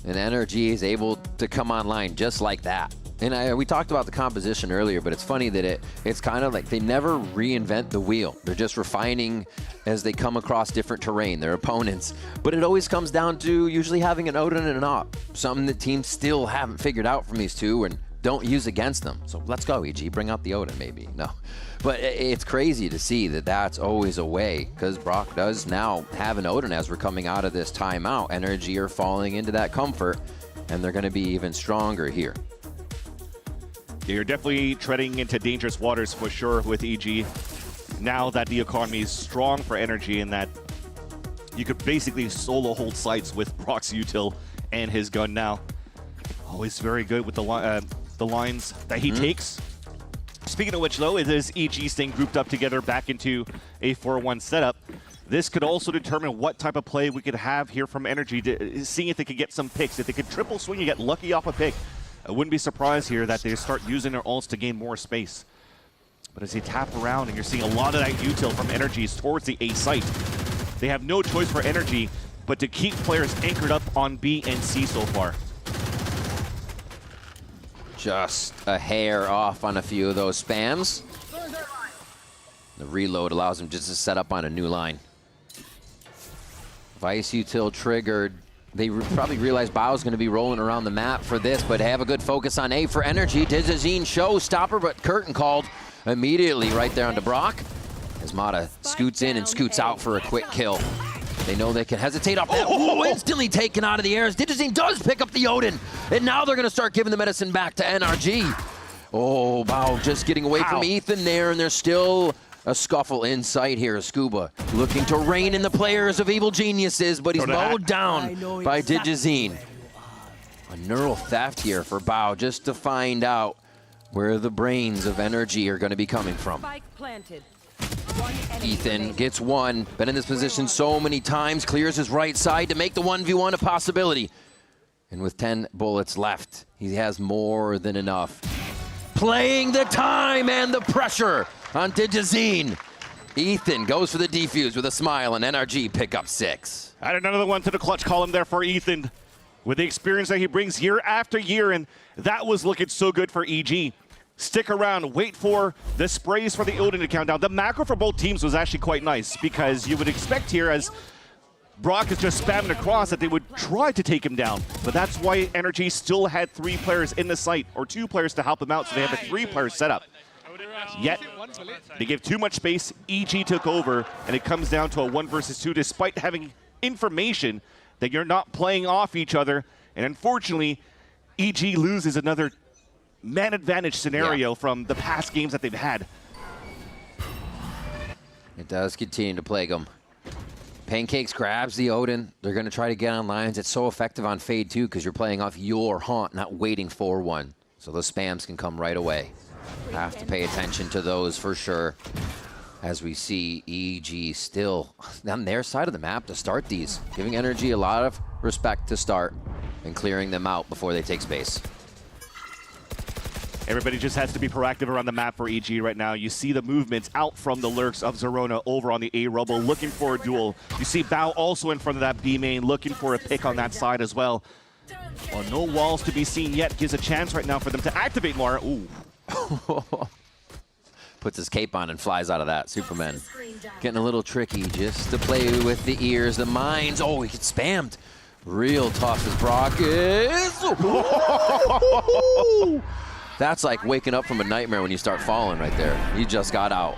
And Energy is able to come online just like that. And we talked about the composition earlier, but it's funny that it's kind of like they never reinvent the wheel. They're just refining as they come across different terrain, their opponents. But it always comes down to usually having an Odin and an Op, something that teams still haven't figured out from these two and don't use against them. So let's go, EG, bring out the Odin maybe. No. But it's crazy to see that that's always a way, because Brock does now have an Odin as we're coming out of this timeout. Energy are falling into that comfort, and they're going to be even stronger here. Yeah, you're definitely treading into dangerous waters for sure with EG. Now that the economy is strong for Energy and that you could basically solo hold sites with Brock's util and his gun now. Always very good with the lines that he takes. Speaking of which, though, it is EG staying grouped up together back into a 4-1 setup. This could also determine what type of play we could have here from Energy, seeing if they could get some picks. If they could triple swing and get lucky off a pick, I wouldn't be surprised here that they start using their ults to gain more space. But as they tap around and you're seeing a lot of that util from Energies towards the A site, they have no choice for Energy but to keep players anchored up on B and C so far. Just a hair off on a few of those spams. The reload allows him just to set up on a new line. Vice Util triggered. They probably realized Bao's going to be rolling around the map for this, but have a good focus on A for Energy. Dizazine showstopper, but curtain called immediately right there onto Brock. As Mata scoots in and scoots out for a quick kill. They know they can hesitate off that. Ooh, instantly taken out of the air as Dizazine does pick up the Odin. And now they're going to start giving the medicine back to NRG. Oh, Bao just getting away from Ethan there, and there's still a scuffle in sight here. Scuba looking to rein in the players of Evil Geniuses, but he's mowed down by Dizazine. A neural theft here for Bao just to find out where the brains of Energy are going to be coming from. Ethan gets one, been in this position so many times, clears his right side to make the 1v1 a possibility. And with 10 bullets left, he has more than enough. Playing the time and the pressure on Dizazine. Ethan goes for the defuse with a smile, and NRG pick up 6. Add another one to the clutch column there for Ethan with the experience that he brings year after year, and that was looking so good for EG. Stick around, wait for the sprays for the Odin to count down. The macro for both teams was actually quite nice because you would expect here as Brock is just spamming across that they would try to take him down. But that's why Energy still had 3 players in the site, or 2 players to help them out, so they have a 3-player setup. Yet, they gave too much space, EG took over, and it comes down to a 1 versus 2 despite having information that you're not playing off each other. And unfortunately, EG loses another man advantage scenario from the past games that they've had. It does continue to plague them. Pancakes grabs the Odin. They're going to try to get on lines. It's so effective on Fade too because you're playing off your haunt, not waiting for one. So those spams can come right away. Have to pay attention to those for sure. As we see EG still on their side of the map to start these, giving Energy a lot of respect to start and clearing them out before they take space. Everybody just has to be proactive around the map for EG right now. You see the movements out from the lurks of Zerona over on the A rubble, looking for a duel. You see Bao also in front of that B main, looking for a pick on that side as well. Well, no walls to be seen yet. Gives a chance right now for them to activate Mara. Ooh. Puts his cape on and flies out of that. Superman getting a little tricky just to play with the ears, the minds. Oh, he gets spammed. Real tough as Brock is. That's like waking up from a nightmare when you start falling right there. You just got out.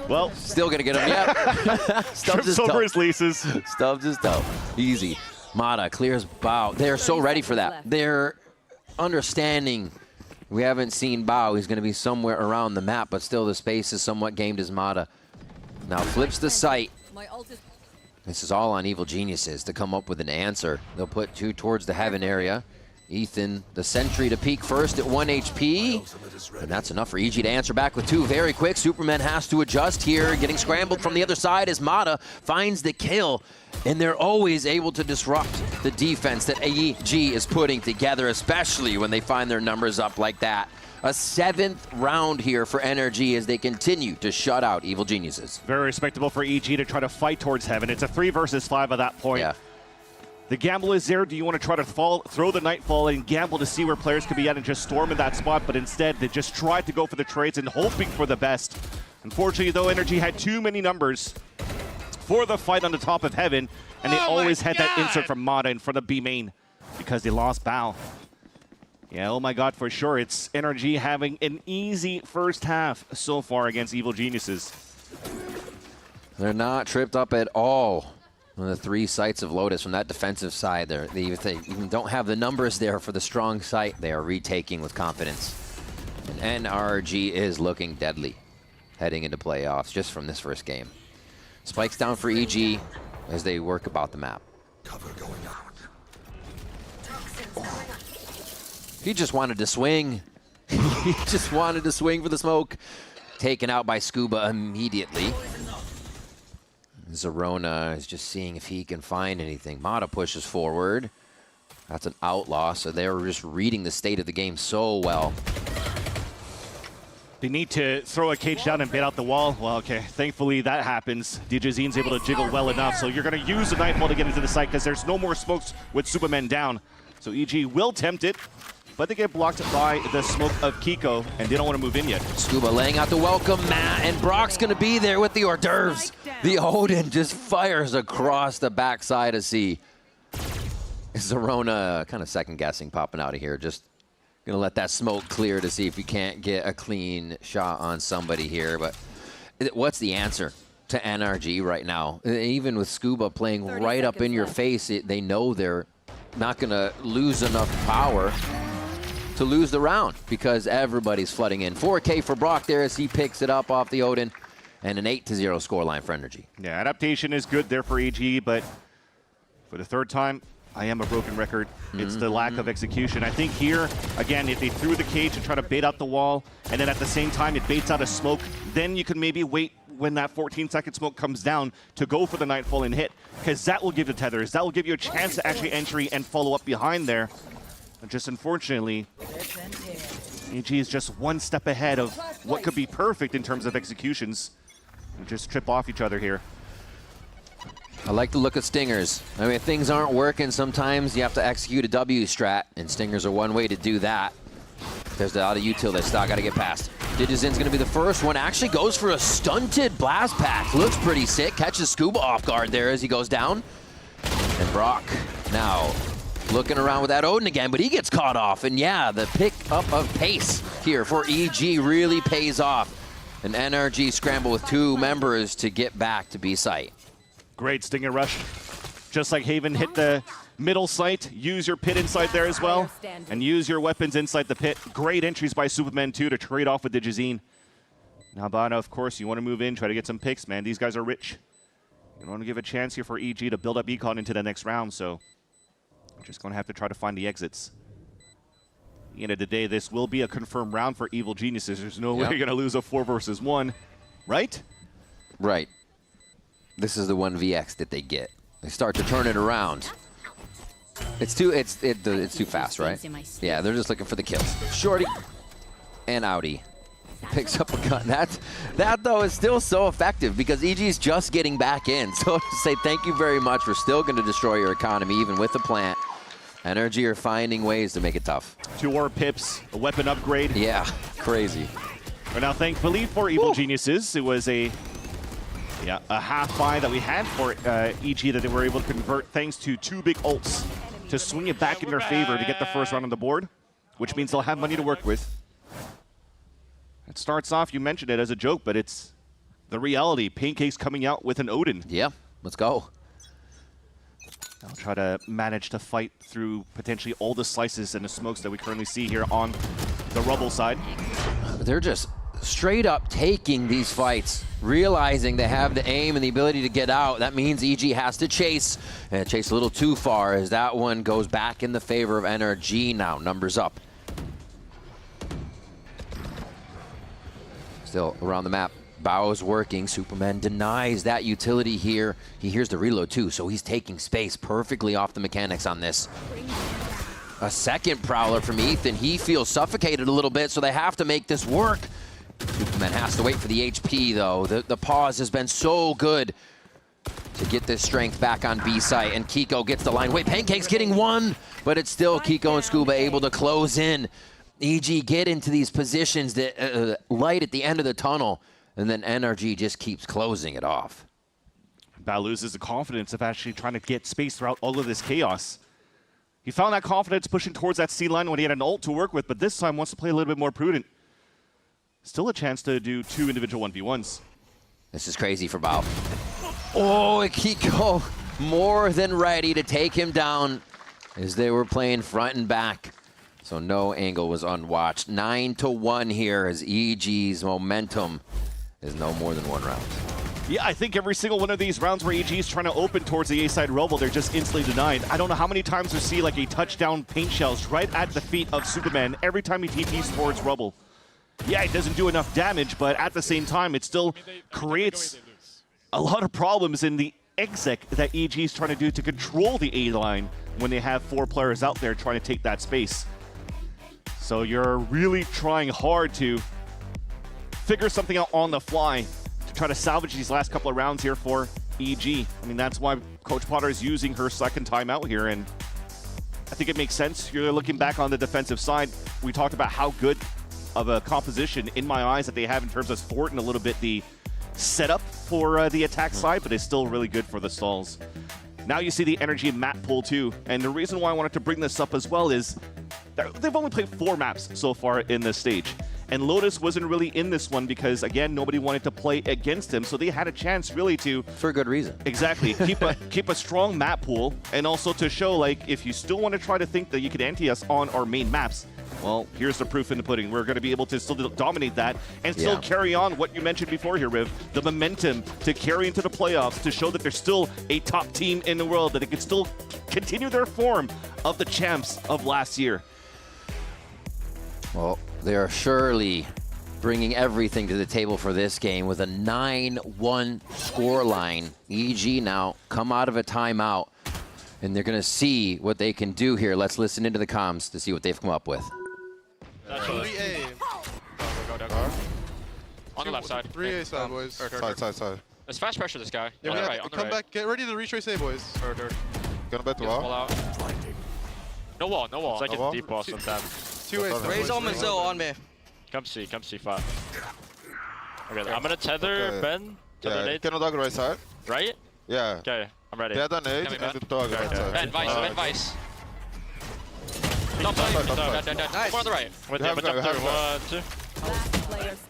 Well, still gonna get him. Yep. Trips over his laces. Stubbs his toe. Easy. Mata clears Bao. They're so ready for that. They're understanding. We haven't seen Bao. He's going to be somewhere around the map, but still the space is somewhat gamed as Mata. Now flips the site. This is all on Evil Geniuses to come up with an answer. They'll put 2 towards the Heaven area. Ethan, the sentry to peek first at 1 HP. And that's enough for EG to answer back with 2 very quick. Superman has to adjust here, getting scrambled from the other side as Mata finds the kill. And they're always able to disrupt the defense that EG is putting together, especially when they find their numbers up like that. A 7th round here for Energy as they continue to shut out Evil Geniuses. Very respectable for EG to try to fight towards Heaven. It's a 3 versus 5 at that point. Yeah. The gamble is there. Do you want to try to throw the Nightfall and gamble to see where players could be at and just storm in that spot? But instead, they just tried to go for the trades and hoping for the best. Unfortunately, though, Energy had too many numbers for the fight on the top of Heaven, and they always had that insert from Mata in front of B main because they lost Bao. Yeah, oh my god, for sure. It's Energy having an easy first half so far against Evil Geniuses. They're not tripped up at all. On the 3 sites of Lotus from that defensive side, they even don't have the numbers there for the strong site. They are retaking with confidence. And NRG is looking deadly heading into playoffs just from this first game. Spikes down for EG as they work about the map. Cover going out. He just wanted to swing. He just wanted to swing for the smoke. Taken out by Scuba immediately. Zerona is just seeing if he can find anything. Mata pushes forward. That's an outlaw, so they're just reading the state of the game so well. They need to throw a cage down and bait out the wall. Well, okay, thankfully that happens. DJZ's able to jiggle well enough, so you're going to use the Nightfall to get into the site because there's no more smokes with Superman down. So EG will tempt it, but they get blocked by the smoke of Kiko, and they don't want to move in yet. Scuba laying out the welcome mat, and Brock's going to be there with the hors d'oeuvres. The Odin just fires across the backside of C. Zerona kind of second-guessing popping out of here, just gonna let that smoke clear to see if you can't get a clean shot on somebody here. But what's the answer to NRG right now? Even with Scuba playing right up in your face, they know they're not gonna lose enough power to lose the round because everybody's flooding in. 4K for Brock there as he picks it up off the Odin, and an 8-0 scoreline for Energy. Yeah, adaptation is good there for EG, but for the third time, I am a broken record. It's the lack of execution. I think here, again, if they threw the cage to try to bait out the wall, and then at the same time it baits out a smoke, then you can maybe wait when that 14-second smoke comes down to go for the Nightfall and hit, because that will give the tethers. That will give you a chance to actually entry and follow up behind there. And just unfortunately, EG is just one step ahead of what could be perfect in terms of executions. They just trip off each other here. I like the look of Stingers. I mean, if things aren't working, sometimes you have to execute a W strat, and Stingers are one way to do that. There's the out of util they still got to get past. Digizin's going to be the first one. Actually goes for a stunted blast pack. Looks pretty sick. Catches Scuba off guard there as he goes down. And Brock now looking around with that Odin again, but he gets caught off. And yeah, the pick up of pace here for EG really pays off. An NRG scramble with 2 members to get back to B site. Great Stinger rush. Just like Haven hit the middle site, use your pit inside there as well, and use your weapons inside the pit. Great entries by Superman too to trade off with Digizine. Now Bana, of course, you want to move in, try to get some picks, man. These guys are rich. You want to give a chance here for EG to build up Econ into the next round, so we're just going to have to try to find the exits. At the end of the day, this will be a confirmed round for Evil Geniuses. There's no way you're going to lose a 4 versus 1, right? Right. This is the 1vx that they get. They start to turn it around. It's too fast, right? Yeah, they're just looking for the kills. Shorty and Audi picks up a gun. That though is still so effective because EG's just getting back in. So to say thank you very much. We're still going to destroy your economy even with the plant. Energy are finding ways to make it tough. 2 more pips, a weapon upgrade. Yeah, crazy. But now thankfully for Evil Geniuses, it was a half buy that we had for EG that they were able to convert thanks to 2 big ults to swing it back in their favor to get the first round on the board, which means they'll have money to work with. It starts off, you mentioned it as a joke, but it's the reality. Pancake's coming out with an Odin. Yeah, let's go. I'll try to manage to fight through potentially all the slices and the smokes that we currently see here on the Rubble side. They're just straight up taking these fights, realizing they have the aim and the ability to get out. That means EG has to chase, and chase a little too far as that one goes back in the favor of NRG now. Numbers up. Still around the map. Bao's working. Superman denies that utility here. He hears the reload too, so he's taking space perfectly off the mechanics on this. A second Prowler from Ethan. He feels suffocated a little bit, so they have to make this work. Superman has to wait for the HP, though. The pause has been so good to get this strength back on B site, and Kiko gets the line. Wait, Pancake's getting one, but it's still Kiko and Scuba able to close in. EG get into these positions that light at the end of the tunnel, and then NRG just keeps closing it off. Bao loses the confidence of actually trying to get space throughout all of this chaos. He found that confidence pushing towards that C line when he had an ult to work with, but this time wants to play a little bit more prudent. Still a chance to do 2 individual 1v1s. This is crazy for Bao. Oh, Kiko more than ready to take him down as they were playing front and back. So no angle was unwatched. 9-1 here as EG's momentum is no more than 1 round. Yeah, I think every single one of these rounds where EG is trying to open towards the A-side Rubble, they're just instantly denied. I don't know how many times we see like a touchdown paint shells right at the feet of Superman every time he TPs towards Rubble. Yeah, it doesn't do enough damage, but at the same time, it still creates a lot of problems in the exec that EG is trying to do to control the A line when they have 4 players out there trying to take that space. So you're really trying hard to figure something out on the fly to try to salvage these last couple of rounds here for EG. I mean, that's why Coach Potter is using her second timeout here, and I think it makes sense. You're looking back on the defensive side. We talked about how good of a composition, in my eyes, that they have in terms of sport and a little bit the setup for the attack side, but it's still really good for the stalls. Now you see the energy map pool too, and the reason why I wanted to bring this up as well is that they've only played 4 maps so far in this stage. And Lotus wasn't really in this one because, again, nobody wanted to play against him, so they had a chance really to... For a good reason. Exactly. keep a strong map pool, and also to show, like, if you still want to try to think that you could anti us on our main maps, well, here's the proof in the pudding. We're going to be able to still dominate that and still carry on what you mentioned before here, Riv, the momentum to carry into the playoffs, to show that they're still a top team in the world, that they can still continue their form of the champs of last year. Well, they are surely bringing everything to the table for this game with a 9-1 scoreline. EG now come out of a timeout, and they're going to see what they can do here. Let's listen into the comms to see what they've come up with. 3A. On the left side. 3A side, boys. Side. Let's fast pressure this guy. Yeah, On the right, on the come right. back. Get ready to retrace A, boys. Gonna bet the wall. No wall. It's like a deep wall sometimes. 2A. Raise on me. Come see 5. Okay, I'm gonna tether Ben. Yeah, can dog right side. Right? Yeah. Okay, I'm ready. Tether nade and the dog right side. Ben Vice. Top side. Nice. More on the right. With You him, have with guy, 1, 2.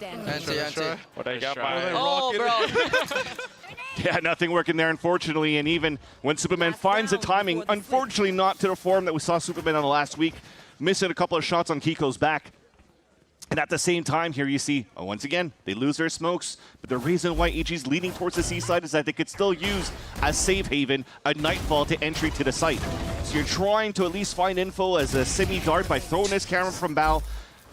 Anti. What I got by. Oh, bro. Yeah, nothing working there, unfortunately. And even when Superman finds the timing, unfortunately not to the form that we saw Superman on the last week, missing a couple of shots on Kiko's back. And at the same time here you see, once again, they lose their smokes. But the reason why EG's leading towards the seaside is that they could still use as safe haven a Nightfall to entry to the site. So you're trying to at least find info as a semi-dart by throwing this camera from Bao.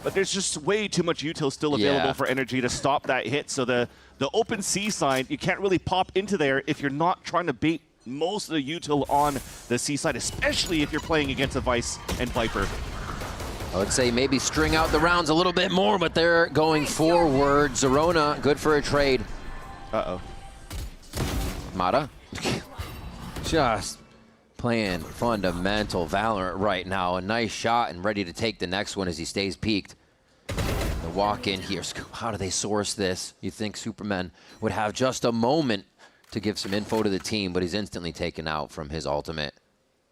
But there's just way too much util still available for energy to stop that hit. So the open seaside, you can't really pop into there if you're not trying to bait most of the util on the seaside, especially if you're playing against a Vice and Viper. I would say maybe string out the rounds a little bit more, but they're going forward. Zerona, good for a trade. Uh-oh. Mata. Just playing fundamental Valorant right now. A nice shot and ready to take the next one as he stays peaked. The walk in here. How do they source this? You think Superman would have just a moment to give some info to the team, but he's instantly taken out from his ultimate.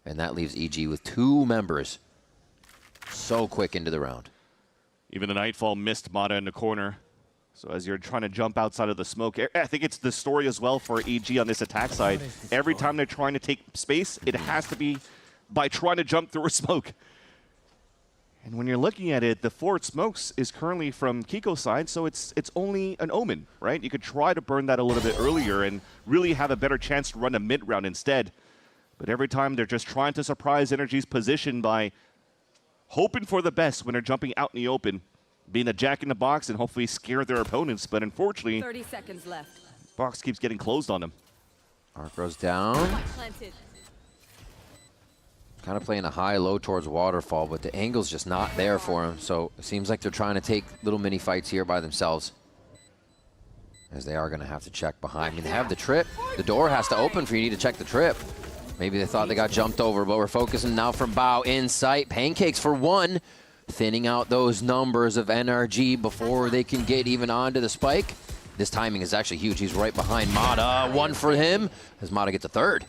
And that leaves EG with 2 members. So quick into the round. Even the Nightfall missed Mata in the corner. So as you're trying to jump outside of the smoke, I think it's the story as well for EG on this attack side. Every time they're trying to take space, it has to be by trying to jump through a smoke. And when you're looking at it, the forward smokes is currently from Kiko's side, so it's only an omen, right? You could try to burn that a little bit earlier and really have a better chance to run a mid round instead. But every time they're just trying to surprise Energy's position by hoping for the best when they're jumping out in the open, being a jack in the box and hopefully scare their opponents. But unfortunately, 30 seconds left. box keeps getting closed on them. Arc goes down. Kind of playing a high-low towards Waterfall, but the angle's just not there for him. So it seems like they're trying to take little mini fights here by themselves, as they are going to have to check behind. I mean, they have the trip. The door has to open for you to check the trip. Maybe they thought they got jumped over, but we're focusing now from Bao in sight. Pancakes for 1, thinning out those numbers of NRG before they can get even onto the spike. This timing is actually huge. He's right behind Mata. 1 for him as Mata gets a 3rd.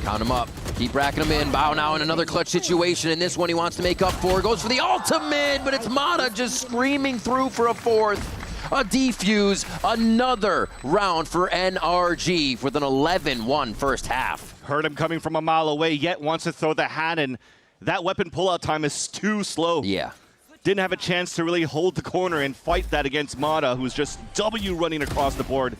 Count him up. Keep racking him in. Bao now in another clutch situation. In this one, he wants to make up for. Goes for the ultimate, but it's Mata just screaming through for a 4th. A defuse, another round for NRG with an 11-1 first half. Heard him coming from a mile away, yet wants to throw the hat, and that weapon pullout time is too slow. Yeah. Didn't have a chance to really hold the corner and fight that against Mata, who's just W running across the board.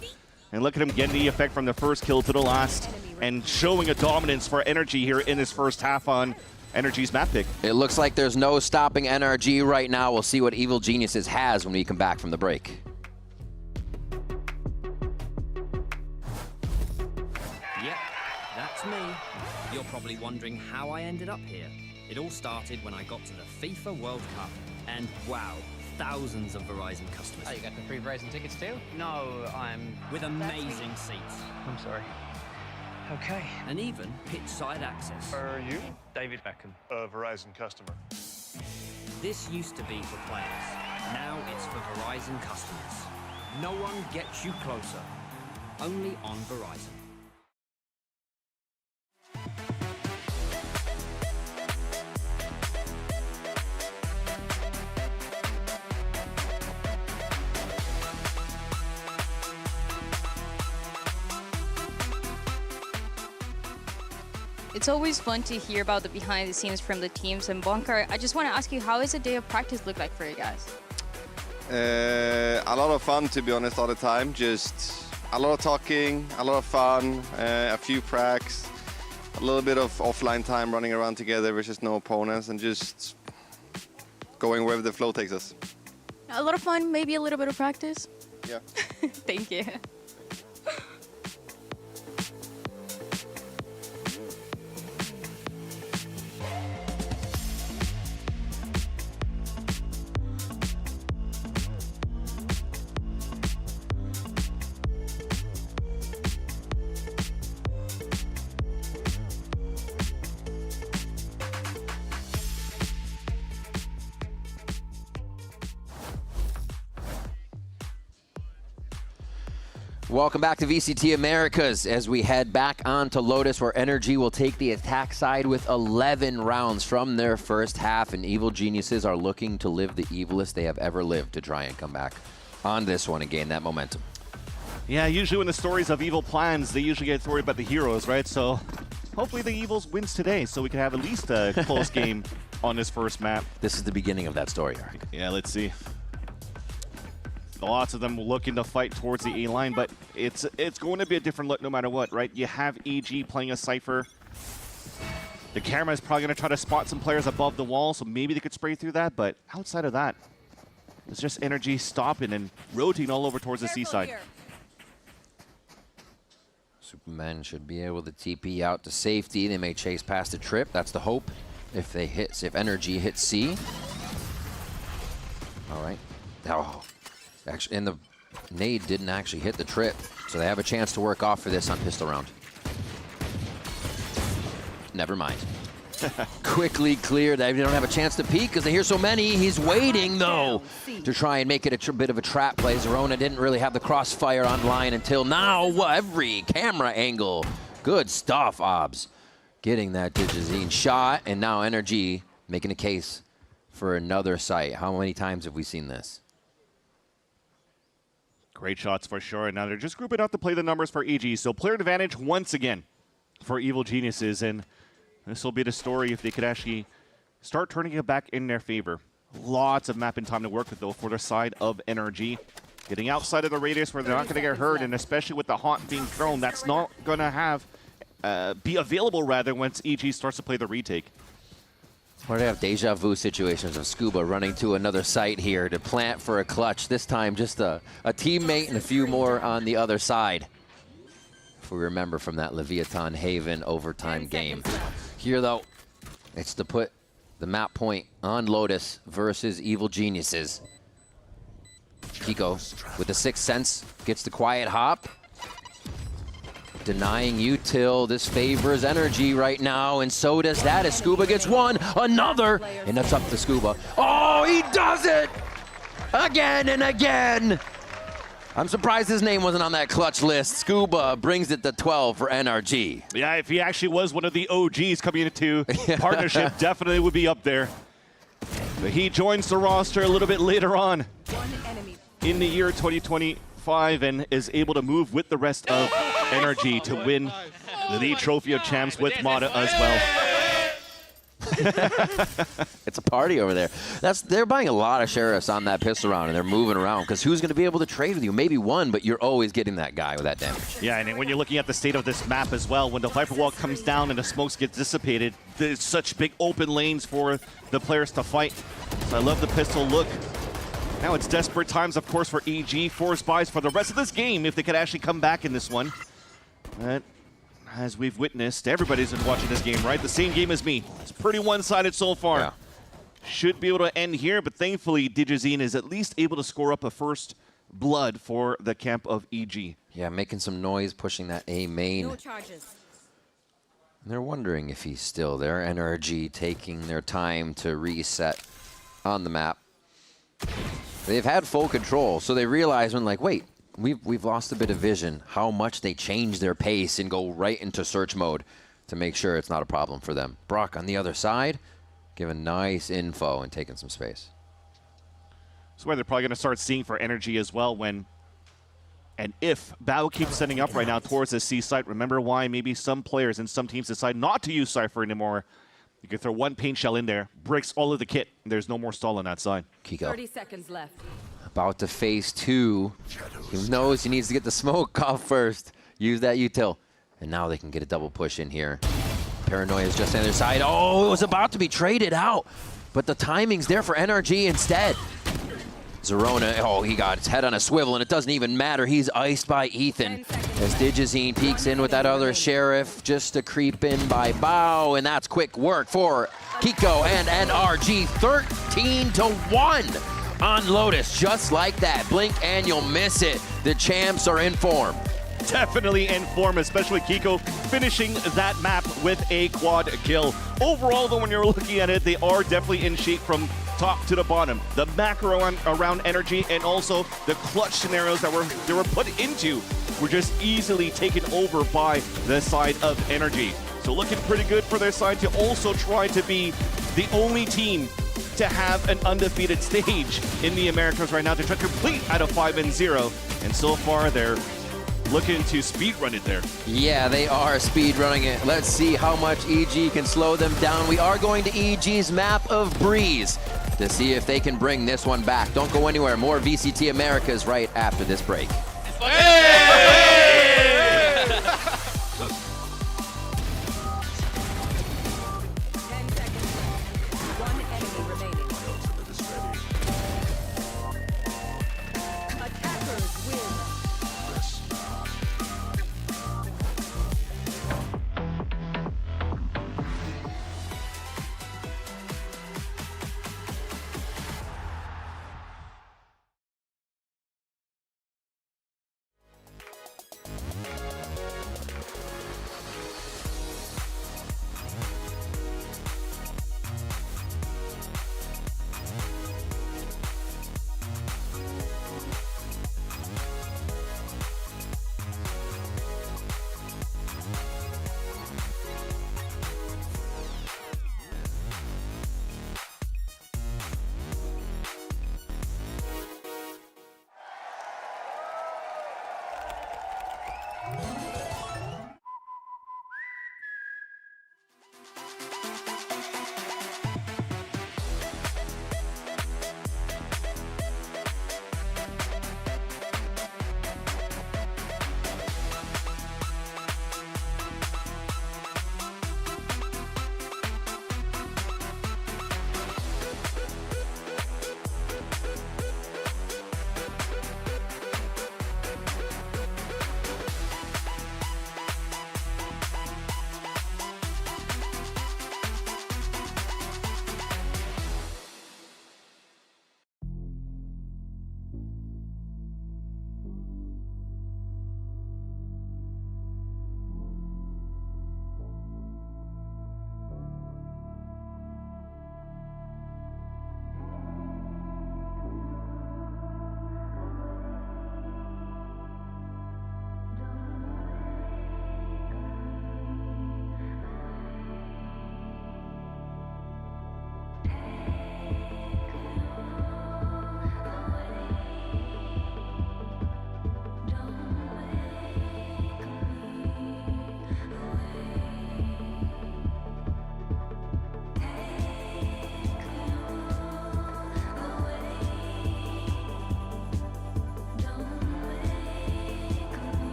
And look at him getting the effect from the first kill to the last and showing a dominance for Energy here in his first half on Energy's map pick. It looks like there's no stopping NRG right now. We'll see what Evil Geniuses has when we come back from the break. Yep, that's me. You're probably wondering how I ended up here. It all started when I got to the FIFA World Cup. And wow, thousands of Verizon customers. Oh, you got the free Verizon tickets too? No, I'm with amazing seats. I'm sorry. Okay. And even pitch side access. Are you? David Beckham, a Verizon customer. This used to be for players. Now it's for Verizon customers. No one gets you closer. Only on Verizon. It's always fun to hear about the behind the scenes from the teams. And Bonkar, I just want to ask you, how is a day of practice look like for you guys? A lot of fun, to be honest, all the time. Just a lot of talking, a lot of fun, a few pracs, a little bit of offline time running around together versus no opponents, and just going wherever the flow takes us. A lot of fun, maybe a little bit of practice? Yeah. Thank you. Welcome back to VCT Americas as we head back on to Lotus, where Energy will take the attack side with 11 rounds from their first half, and Evil Geniuses are looking to live the evilest they have ever lived to try and come back on this one and gain that momentum. Yeah, usually when the stories of evil plans, they usually get worried about the heroes, right? So hopefully the evils wins today so we can have at least a close game on this first map. This is the beginning of that story arc. Yeah, let's see. Lots of them looking to fight towards the A line, but it's going to be a different look no matter what, right? You have EG playing a Cypher. The camera is probably going to try to spot some players above the wall, so maybe they could spray through that, but outside of that, it's just Energy stopping and rotating all over towards the seaside. Supermen should be able to TP out to safety. They may chase past the trip. That's the hope. If Energy hits C. All right. Oh. Actually, and the nade didn't actually hit the trip, so they have a chance to work off for this on pistol round. Never mind. Quickly cleared. They don't have a chance to peek because they hear so many. He's waiting, though, to try and make it a bit of a trap play. Zerona didn't really have the crossfire online until now. Every camera angle. Good stuff, Obs. Getting that Digizine shot, and now Energy making a case for another site. How many times have we seen this? Great shots for sure. Now they're just grouping up to play the numbers for EG. So player advantage once again for Evil Geniuses. And this will be the story if they could actually start turning it back in their favor. Lots of mapping time to work with, though, for the side of Energy. Getting outside of the radius where they're not going to get hurt. And especially with the haunt being thrown, that's not going to have be available, rather, once EG starts to play the retake. Where they have deja vu situations of Scuba running to another site here to plant for a clutch. This time just a teammate and a few more on the other side. If we remember from that Leviatán Haven overtime game. Here, though, it's to put the map point on Lotus versus Evil Geniuses. Kiko with the Sixth Sense gets the quiet hop. Denying util. This favors Energy right now, and so does that as Scuba gets one, another, and that's up to Scuba. Oh, he does it! Again and again! I'm surprised his name wasn't on that clutch list. Scuba brings it to 12 for NRG. Yeah, if he actually was one of the OGs coming into partnership, definitely would be up there. But he joins the roster a little bit later on in the year 2025 and is able to move with the rest of Energy to win the league trophy of champs with Mata as well. It's a party over there. They're buying a lot of sheriffs on that pistol round, and they're moving around because who's going to be able to trade with you? Maybe one, but you're always getting that guy with that damage. Yeah, and when you're looking at the state of this map as well, when the Viper Wall comes down and the smokes get dissipated, there's such big open lanes for the players to fight. So I love the pistol look. Now it's desperate times, of course, for EG. 4 spies for the rest of this game if they could actually come back in this one. But as we've witnessed, everybody's been watching this game, right? The same game as me. It's pretty one-sided so far. Yeah. should be able to end here, but thankfully Digizine is at least able to score up a first blood for the camp of EG. Yeah, making some noise, pushing that A main. No charges. And they're wondering if he's still there. NRG taking their time to reset on the map. They've had full control, so they realize when, like, wait, we've lost a bit of vision, how much they change their pace and go right into search mode to make sure it's not a problem for them. Brock on the other side, giving nice info and taking some space. That's why they're probably going to start seeing for energy as well when and if Battle keeps setting up right now towards the C site. Remember why maybe some players and some teams decide not to use Cypher anymore. You can throw one paint shell in there, breaks all of the kit, and there's no more stall on that side. Kiko 30 seconds left. about to face 2. He knows he needs to get the smoke off first. Use that util. And now they can get a double push in here. Paranoia is just on their side. Oh, it was about to be traded out. But the timing's there for NRG instead. Zerona, oh, he got his head on a swivel, and it doesn't even matter. He's iced by Ethan. As Digizine peeks in with that other Sheriff just to creep in by Bao, and that's quick work for Kiko and NRG. 13-1 on Lotus, just like that. Blink and you'll miss it. The champs are in form. Definitely in form, especially Kiko finishing that map with a quad kill. Overall, though, when you're looking at it, they are definitely in shape from top to the bottom. The macro around energy and also the clutch scenarios that they were put into were just easily taken over by the side of energy. So looking pretty good for their side to also try to be the only team to have an undefeated stage in the Americas right now. They're trying to complete out of 5-0, and so far they're looking to speedrun it there. Yeah, they are speedrunning it. Let's see how much EG can slow them down. We are going to EG's map of Breeze to see if they can bring this one back. Don't go anywhere. More VCT Americas right after this break.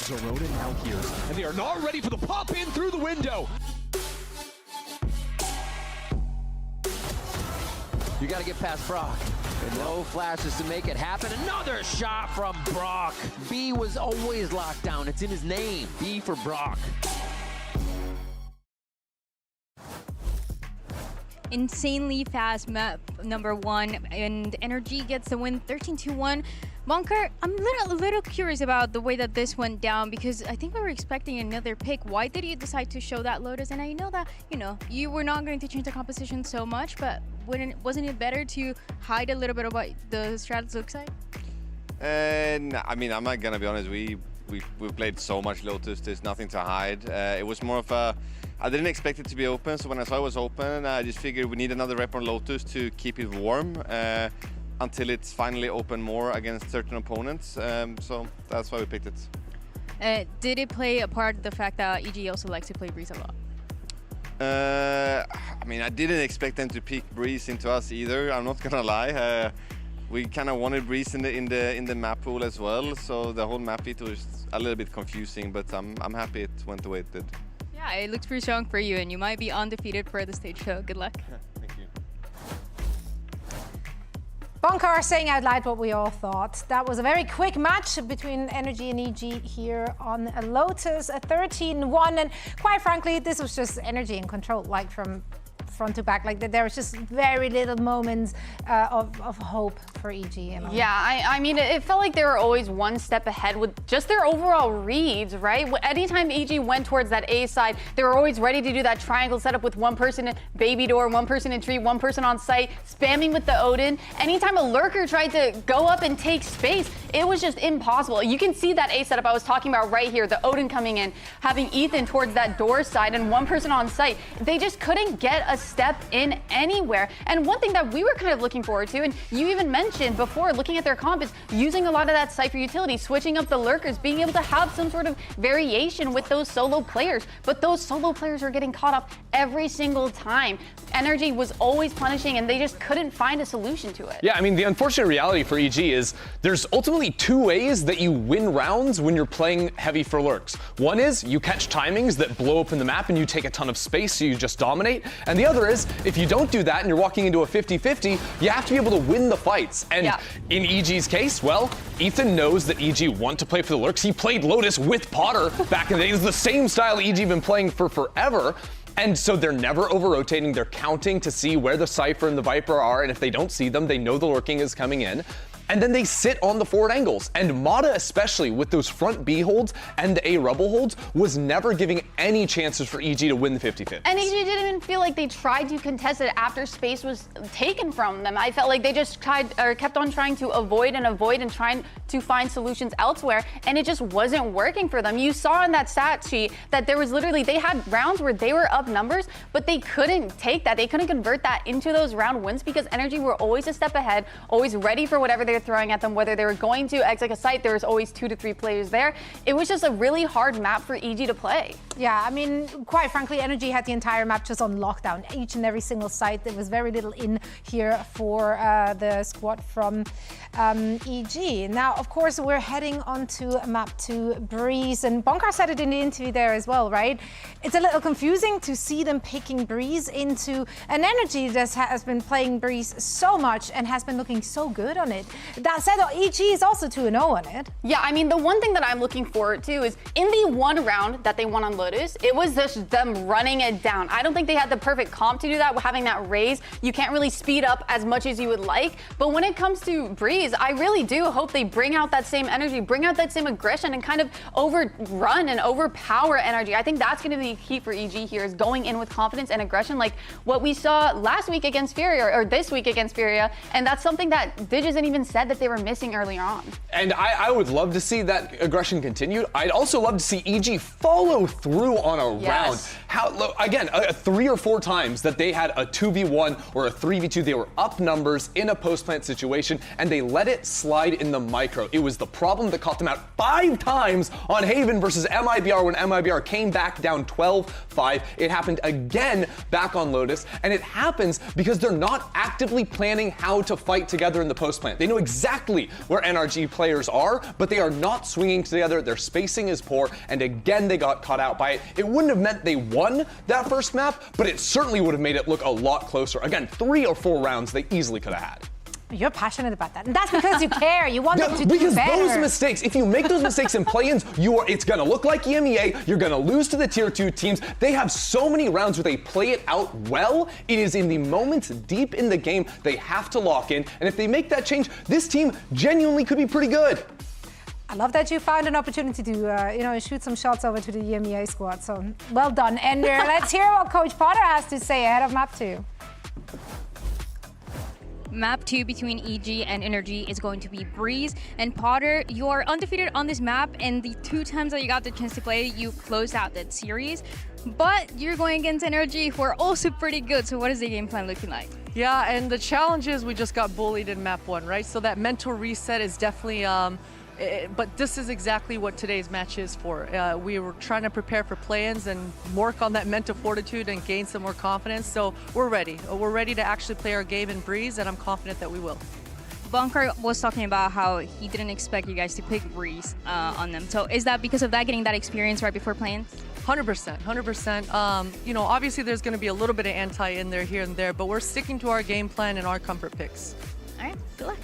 Zerona now here, and they are not ready for the pop in through the window. You got to get past Brock. And no flashes to make it happen. Another shot from Brock. B was always locked down. It's in his name. B for Brock. Insanely fast map number 1, and Energy gets the win 13-1. Bunker, I'm a little curious about the way that this went down, because I think we were expecting another pick. Why did you decide to show that Lotus? And I know that, you were not going to change the composition so much, but wasn't it better to hide a little bit of what the strategy looks like? I mean, I'm not gonna be honest. We played so much Lotus. There's nothing to hide. It was more of a. I didn't expect it to be open, so when I saw it was open, I just figured we need another rep on Lotus to keep it warm until it's finally open more against certain opponents. So that's why we picked it. Did it play a part of the fact that EG also likes to play Breeze a lot? I mean, I didn't expect them to pick Breeze into us either. I'm not gonna lie. We kind of wanted Breeze in the map pool as well, so the whole map it was a little bit confusing. But I'm happy it went the way it did. Yeah, it looks pretty strong for you, and you might be undefeated for the stage show. Good luck. Thank you. Bonkar saying out loud what we all thought. That was a very quick match between Energy and EG here on Lotus, a 13-1, and quite frankly, this was just Energy in control, like from front to back. Like there was just very little moments of hope for EG. Yeah, I mean, it felt like they were always one step ahead with just their overall reads, right? Anytime EG went towards that A side, they were always ready to do that triangle setup with one person in baby door, one person in tree, one person on site, spamming with the Odin. Anytime a lurker tried to go up and take space, it was just impossible. You can see that A setup I was talking about right here, the Odin coming in, having Ethan towards that door side and one person on site. They just couldn't get a step in anywhere. And one thing that we were kind of looking forward to, and you even mentioned before looking at their comp, is using a lot of that Cypher utility, switching up the lurkers, being able to have some sort of variation with those solo players. But those solo players are getting caught up every single time. Energy was always punishing, and they just couldn't find a solution to it. Yeah, I mean, the unfortunate reality for EG is there's ultimately two ways that you win rounds when you're playing heavy for lurks. One is you catch timings that blow open the map and you take a ton of space, so you just dominate. And the other is, if you don't do that and you're walking into a 50-50, you have to be able to win the fights. And in EG's case, well, Ethan knows that EG want to play for the lurks. He played Lotus with Potter back in the day. It's the same style EG been playing for forever. And so they're never over-rotating. They're counting to see where the Cypher and the Viper are, and if they don't see them, they know the lurking is coming in. And then they sit on the forward angles. And Mata, especially with those front B holds and the A rubble holds, was never giving any chances for EG to win the 50-50. And EG didn't even feel like they tried to contest it after space was taken from them. I felt like they just kept on trying to avoid and trying to find solutions elsewhere, and it just wasn't working for them. You saw in that stat sheet that there was literally, they had rounds where they were up numbers, but they couldn't take that. They couldn't convert that into those round wins because Energy were always a step ahead, always ready for whatever they were throwing at them, whether they were going to exit a site, there was always 2 to 3 players there. It was just a really hard map for EG to play. Yeah, I mean, quite frankly, Energy had the entire map just on lockdown, each and every single site. There was very little in here for the squad from EG. Now, of course, we're heading onto map 2, Breeze, and Bonkar said it in the interview there as well, right? It's a little confusing to see them picking Breeze into an Energy that has been playing Breeze so much and has been looking so good on it. That said, EG is also 2-0 on it. Yeah, I mean, the one thing that I'm looking forward to is in the one round that they won on Lotus, it was just them running it down. I don't think they had the perfect comp to do that, having that raise. You can't really speed up as much as you would like. But when it comes to Breeze, I really do hope they bring out that same energy, bring out that same aggression, and kind of overrun and overpower Energy. I think that's going to be key for EG here, is going in with confidence and aggression, like what we saw last week against Furia, or this week against Furia. And that's something that Digis even said that they were missing earlier on. And I would love to see that aggression continued. I'd also love to see EG follow through on a round. Again, 3 or 4 times that they had a 2v1 or a 3v2, they were up numbers in a post-plant situation, and they let it slide in the mic micro. It was the problem that caught them out 5 times on Haven versus MIBR when MIBR came back down 12-5. It happened again back on Lotus, and it happens because they're not actively planning how to fight together in the post plant. They know exactly where NRG players are, but they are not swinging together. Their spacing is poor, and again they got caught out by it. It wouldn't have meant they won that first map, but it certainly would have made it look a lot closer. Again, 3 or 4 rounds they easily could have had. You're passionate about that, and that's because you care. You want them to do because better. those mistakes, if you make those mistakes in play-ins, it's gonna look like EMEA. You're gonna lose to the tier 2 teams. They have so many rounds where they play it out well. It is in the moments deep in the game they have to lock in, and if they make that change, this team genuinely could be pretty good. I love that you found an opportunity to, shoot some shots over to the EMEA squad. So well done, Ender. Let's hear what Coach Potter has to say ahead of Map 2. Map 2 between EG and Energy is going to be Breeze. And Potter, you're undefeated on this map, and the 2 times that you got the chance to play, you closed out that series. But you're going against Energy, who are also pretty good. So what is the game plan looking like? Yeah, and the challenge is we just got bullied in Map 1, right? So that mental reset is definitely... but this is exactly what today's match is for. We were trying to prepare for play-ins and work on that mental fortitude and gain some more confidence. So we're ready. We're ready to actually play our game in Breeze, and I'm confident that we will. Bunker was talking about how he didn't expect you guys to pick Breeze on them. So is that because of that, getting that experience right before playing? 100%, 100%. Obviously there's going to be a little bit of anti in there here and there, but we're sticking to our game plan and our comfort picks. All right, good luck.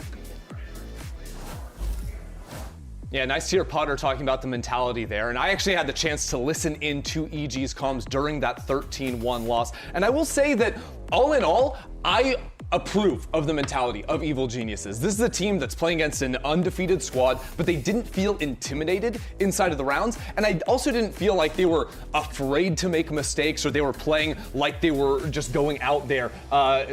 Yeah, nice to hear Potter talking about the mentality there. And I actually had the chance to listen into EG's comms during that 13-1 loss. And I will say that all in all, I approve of the mentality of Evil Geniuses. This is a team that's playing against an undefeated squad, but they didn't feel intimidated inside of the rounds. And I also didn't feel like they were afraid to make mistakes or they were playing like they were just going out there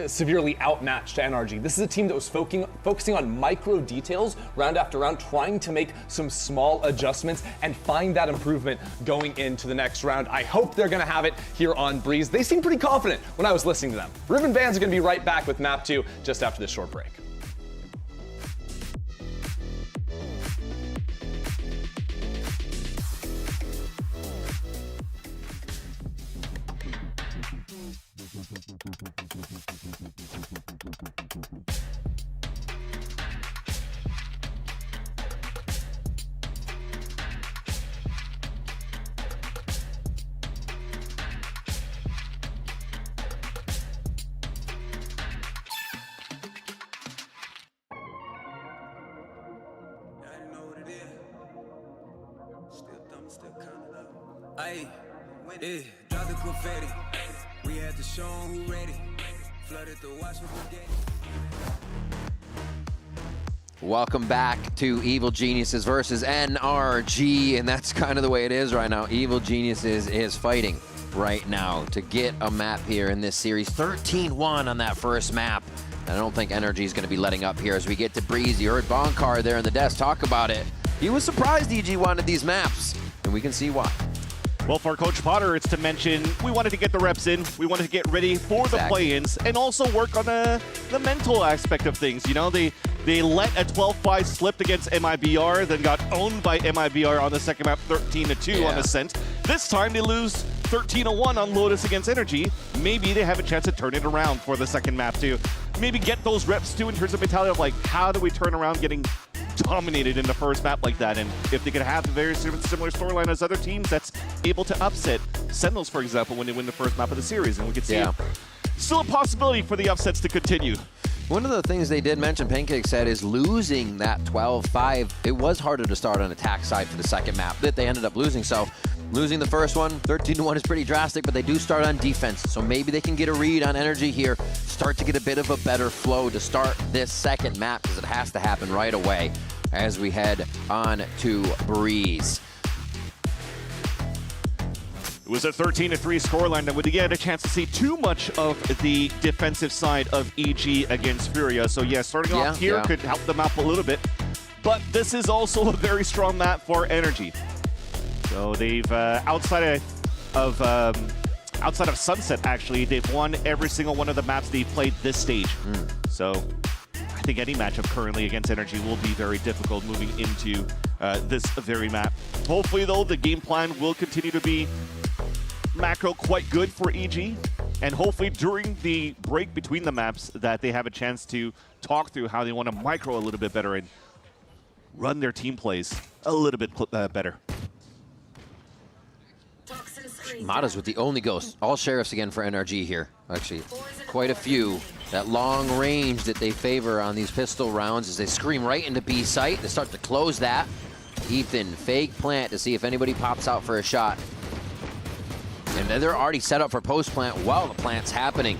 severely outmatched to NRG. This is a team that was focusing on micro details round after round, trying to make some small adjustments and find that improvement going into the next round. I hope they're gonna have it here on Breeze. They seem pretty confident when I was listening to them. Ribbon Bands are gonna be right back with Map 2 just after this short break. Aye, yeah, drop the confetti. We had to show 'em who ready. Flooded the watch with spaghetti. Welcome back to Evil Geniuses versus NRG, and that's kind of the way it is right now. Evil Geniuses is fighting right now to get a map here in this series. 13-1 on that first map. I don't think NRG is going to be letting up here as we get to Breeze. You heard Bonkar there in the desk talk about it. He was surprised EG wanted these maps, and we can see why. Well, for Coach Potter, it's to mention we wanted to get the reps in, we wanted to get ready for the play-ins, and also work on the mental aspect of things. You know, they let a 12-5 slip against MIBR, then got owned by MIBR on the second map, 13-2 on Ascent. This time they lose 13-1 on Lotus against Energy. Maybe they have a chance to turn it around for the second map too. Maybe get those reps too in terms of mentality of like, how do we turn around getting dominated in the first map like that? And if they could have a very similar storyline as other teams that's able to upset Sentinels, for example, when they win the first map of the series. And we could see still a possibility for the upsets to continue. One of the things they did mention, Pancake said, is losing that 12-5. It was harder to start on attack side for the second map that they ended up losing. So losing the first one, 13-1 is pretty drastic, but they do start on defense. So maybe they can get a read on Energy here, start to get a bit of a better flow to start this second map, because it has to happen right away as we head on to Breeze. It was a 13-3 scoreline that would get a chance to see too much of the defensive side of EG against Furia. So yeah, starting off here could help them out a little bit. But this is also a very strong map for Energy. So they've, outside of Sunset, actually, they've won every single one of the maps they've played this stage. So I think any matchup currently against Energy will be very difficult moving into this very map. Hopefully, though, the game plan will continue to be macro quite good for EG. And hopefully during the break between the maps that they have a chance to talk through how they want to micro a little bit better and run their team plays a little bit better. Mata's with the only ghost. All sheriffs again for NRG here. Actually, quite a few. That long range that they favor on these pistol rounds as they scream right into B site. They start to close that. Ethan, fake plant to see if anybody pops out for a shot. And then they're already set up for post plant while the plant's happening.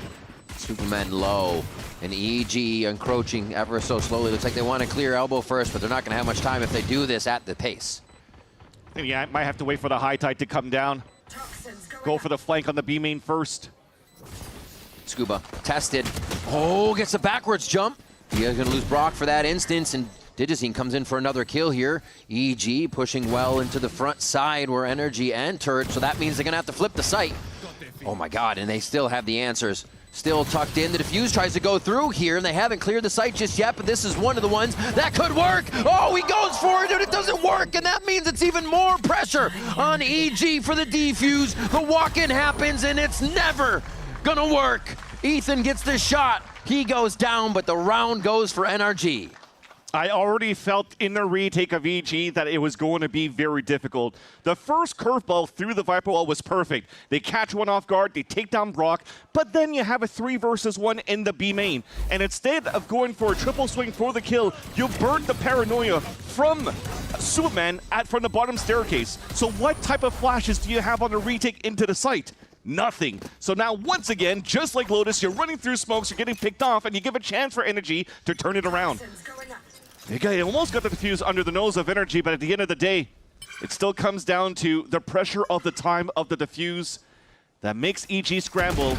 Superman low. And EG encroaching ever so slowly. Looks like they want to clear elbow first, but they're not going to have much time if they do this at the pace. Yeah, might have to wait for the high tide to come down. Go for the flank on the B main first. Scuba tested. Oh, gets a backwards jump. He is going to lose Brock for that instance, and Digicine comes in for another kill here. EG pushing well into the front side where Energy entered, so that means they're going to have to flip the site. Oh my God, and they still have the answers. Still tucked in. The defuse tries to go through here, and they haven't cleared the site just yet, but this is one of the ones that could work. Oh, he goes for it, and it doesn't work, and that means it's even more pressure on EG for the defuse. The walk-in happens, and it's never gonna work. Ethan gets the shot. He goes down, but the round goes for NRG. I already felt in the retake of EG that it was going to be very difficult. The first curveball through the Viper wall was perfect. They catch one off guard, they take down Brock, but then you have a 3 versus 1 in the B main. And instead of going for a triple swing for the kill, you burnt the paranoia from Superman from the bottom staircase. So what type of flashes do you have on the retake into the site? Nothing. So now, once again, just like Lotus, you're running through smokes, you're getting picked off, and you give a chance for Energy to turn it around. They almost got the defuse under the nose of Energy, but at the end of the day, it still comes down to the pressure of the time of the defuse that makes EG scramble,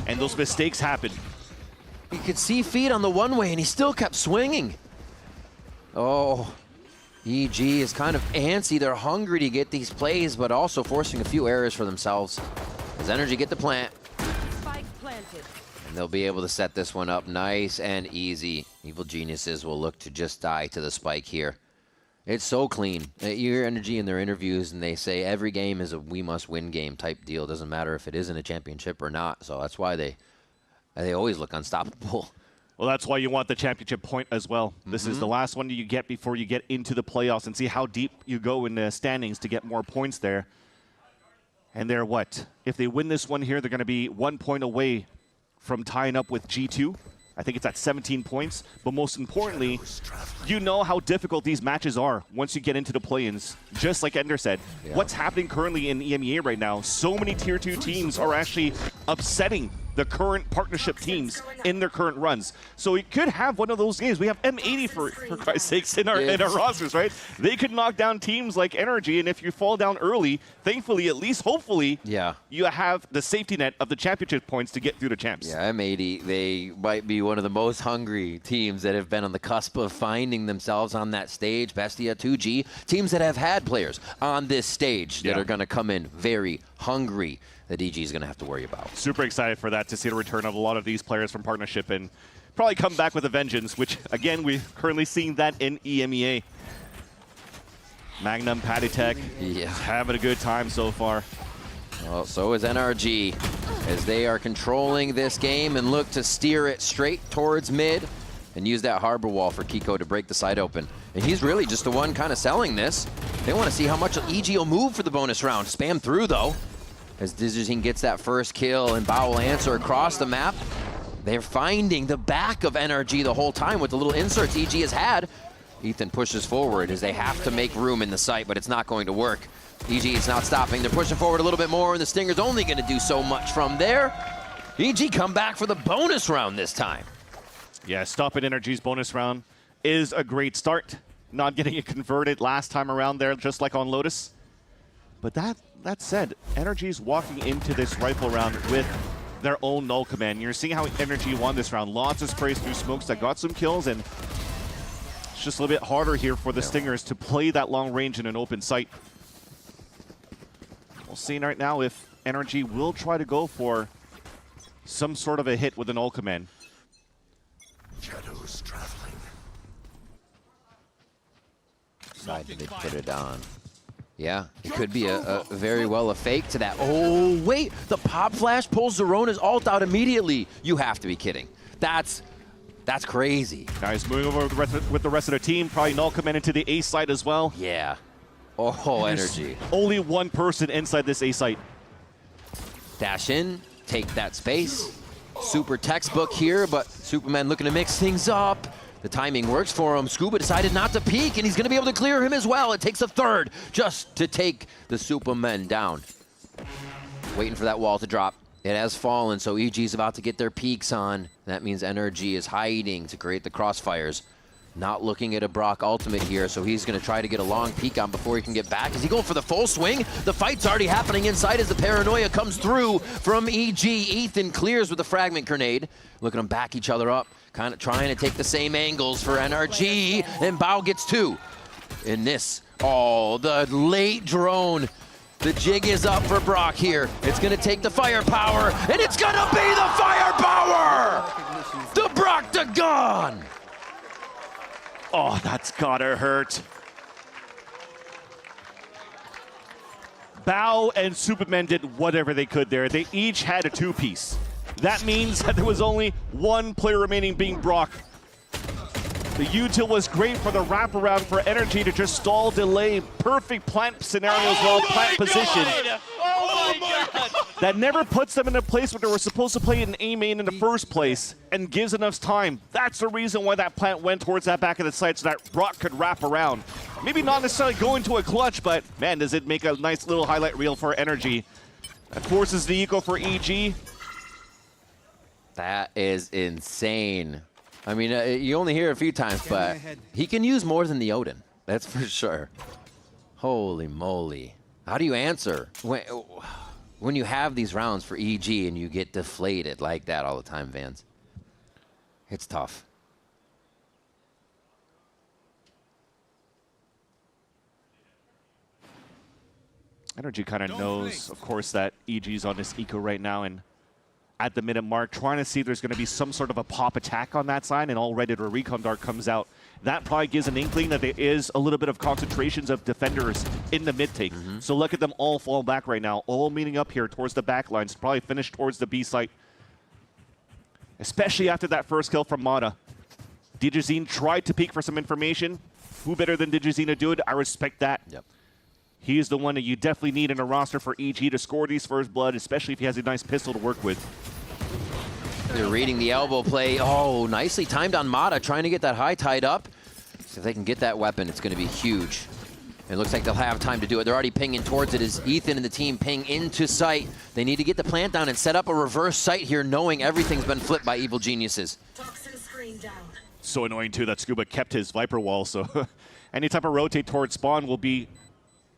and those mistakes happen. You could see feet on the one-way, and he still kept swinging. Oh, EG is kind of antsy. They're hungry to get these plays, but also forcing a few errors for themselves. As Energy get the plant. And they'll be able to set this one up nice and easy. Evil Geniuses will look to just die to the spike here. It's so clean. You hear Energy in their interviews, and they say every game is a we-must-win game type deal. Doesn't matter if it is in a championship or not. So that's why they always look unstoppable. Well, that's why you want the championship point as well. This is the last one you get before you get into the playoffs and see how deep you go in the standings to get more points there. And they're what? If they win this one here, they're going to be 1 point away from tying up with G2. I think it's at 17 points. But most importantly, you know how difficult these matches are once you get into the play-ins. Just like Ender said, what's happening currently in EMEA right now, so many Tier 2 teams are actually upsetting the current partnership teams in their current runs. So we could have one of those games. We have M80 for Christ's sakes in our rosters, right? They could knock down teams like Energy, and if you fall down early, thankfully, at least hopefully, you have the safety net of the championship points to get through the champs. Yeah, M80, they might be one of the most hungry teams that have been on the cusp of finding themselves on that stage. Bestia, 2G, teams that have had players on this stage that are going to come in very hungry that EG is going to have to worry about. Super excited for that, to see the return of a lot of these players from partnership and probably come back with a vengeance, which, again, we're currently seeing that in EMEA. Magnum, Patty Tech, having a good time so far. Well, so is NRG, as they are controlling this game and look to steer it straight towards mid and use that harbor wall for Kiko to break the side open. And he's really just the one kind of selling this. They want to see how much EG will move for the bonus round. Spam through, though, as Digicine gets that first kill and Bao will answer across the map. They're finding the back of NRG the whole time with the little inserts EG has had. Ethan pushes forward as they have to make room in the site, but it's not going to work. EG is not stopping. They're pushing forward a little bit more, and the Stinger's only going to do so much from there. EG come back for the bonus round this time. Yeah, stopping Energy's bonus round is a great start. Not getting it converted last time around there, just like on Lotus. But that said, Energy's walking into this rifle round with their own null command. You're seeing how Energy won this round. Lots of sprays through smokes that got some kills, and it's just a little bit harder here for the Stingers to play that long range in an open site. We'll see right now if Energy will try to go for some sort of a hit with an null command. Shadows traveling. side did they put it on? Yeah, it could be a very well a fake to that. Oh, wait, the pop flash pulls Zerona's ult out immediately. You have to be kidding. That's crazy. Guys, moving over with the rest of the team. Probably Null coming into the A site as well. Yeah. Oh, There's energy. only one person inside this A site. Dash in, take that space. Super textbook here, but Superman looking to mix things up. The timing works for him. Scuba decided not to peek, and he's going to be able to clear him as well. It takes a third just to take the Superman down. Waiting for that wall to drop. It has fallen, so EG's about to get their peaks on. That means Energy is hiding to create the crossfires. Not looking at a Brock ultimate here, so he's going to try to get a long peek on before he can get back. Is he going for the full swing? The fight's already happening inside as the paranoia comes through from EG. Ethan clears with a fragment grenade. Looking to back each other up, kind of trying to take the same angles for NRG, and Bao gets two. In this, the late drone. The jig is up for Brock here. It's going to take the firepower, and it's going to be the firepower! The Brock to gone! Oh, that's gotta hurt. Bao and Superman did whatever they could there. They each had a two-piece. That means that there was only one player remaining, being Brock. The util was great for the wraparound for Energy to just stall, delay, perfect plant scenario as well, plant position. Oh my God! That never puts them in a place where they were supposed to play an A main in the first place and gives enough time. That's the reason why that plant went towards that back of the site, so that Brock could wrap around. Maybe not necessarily go into a clutch, but man, does it make a nice little highlight reel for Energy. That forces the eco for EG. That is insane. I mean, you only hear it a few times, but he can use more than the Odin. That's for sure. Holy moly. How do you answer when you have these rounds for EG and you get deflated like that all the time, Vans? It's tough. Energy kind of knows, of course, that EG's on this eco right now, and at the minute mark, trying to see if there's going to be some sort of a pop attack on that side, and already the recon dart comes out. That probably gives an inkling that there is a little bit of concentrations of defenders in the mid take. So look at them all fall back right now, all meeting up here towards the back lines, probably finish towards the B site. Especially after that first kill from Mata. Digizine tried to peek for some information. Who better than Digizine to do it? I respect that. Yep. He's the one that you definitely need in a roster for EG to score these first blood, especially if he has a nice pistol to work with. They're reading the elbow play. Oh, nicely timed on Mata, trying to get that high tied up. So if they can get that weapon, it's going to be huge. It looks like they'll have time to do it. They're already pinging towards it as Ethan and the team ping into sight. They need to get the plant down and set up a reverse site here, knowing everything's been flipped by evil geniuses. So annoying, too, that Scuba kept his Viper wall, so any type of rotate towards spawn will be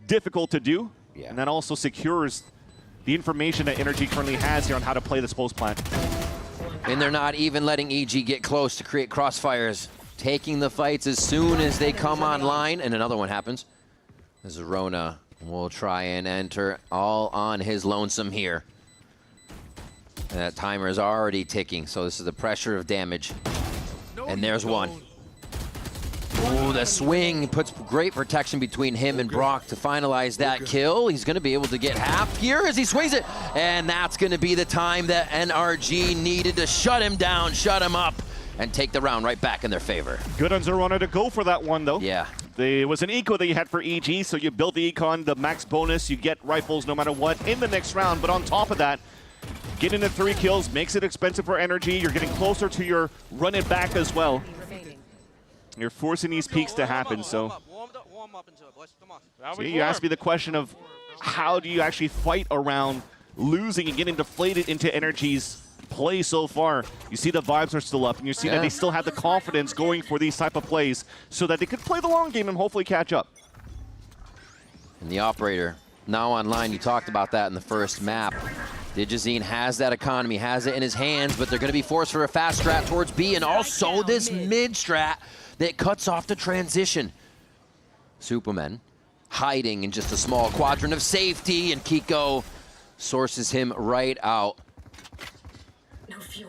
difficult to do. Yeah. And that also secures the information that Energy currently has here on how to play this post plant. And they're not even letting EG get close to create crossfires. Taking the fights as soon as they come online, and another one happens. Zerona will try and enter all on his lonesome here. And that timer is already ticking, so this is the pressure of damage. And there's one. Ooh, the swing puts great protection between him and Brock to finalize that kill. He's going to be able to get half here as he swings it. And that's going to be the time that NRG needed to shut him down, shut him up, and take the round right back in their favor. Good on Zerona to go for that one, though. Yeah. There was an eco that you had for EG, so you build the econ, the max bonus, you get rifles no matter what in the next round. But on top of that, getting the 3 kills makes it expensive for Energy. You're getting closer to your run it back as well. You're forcing these peaks to happen, so. See, you asked me the question of how do you actually fight around losing and getting deflated into Energy's play so far. You see the vibes are still up, and you see that they still have the confidence going for these type of plays so that they could play the long game and hopefully catch up. And the operator now online, you talked about that in the first map. Digizine has that economy, has it in his hands, but they're going to be forced for a fast strat towards B, and also this mid strat that cuts off the transition. Superman hiding in just a small quadrant of safety, and Kiko sources him right out.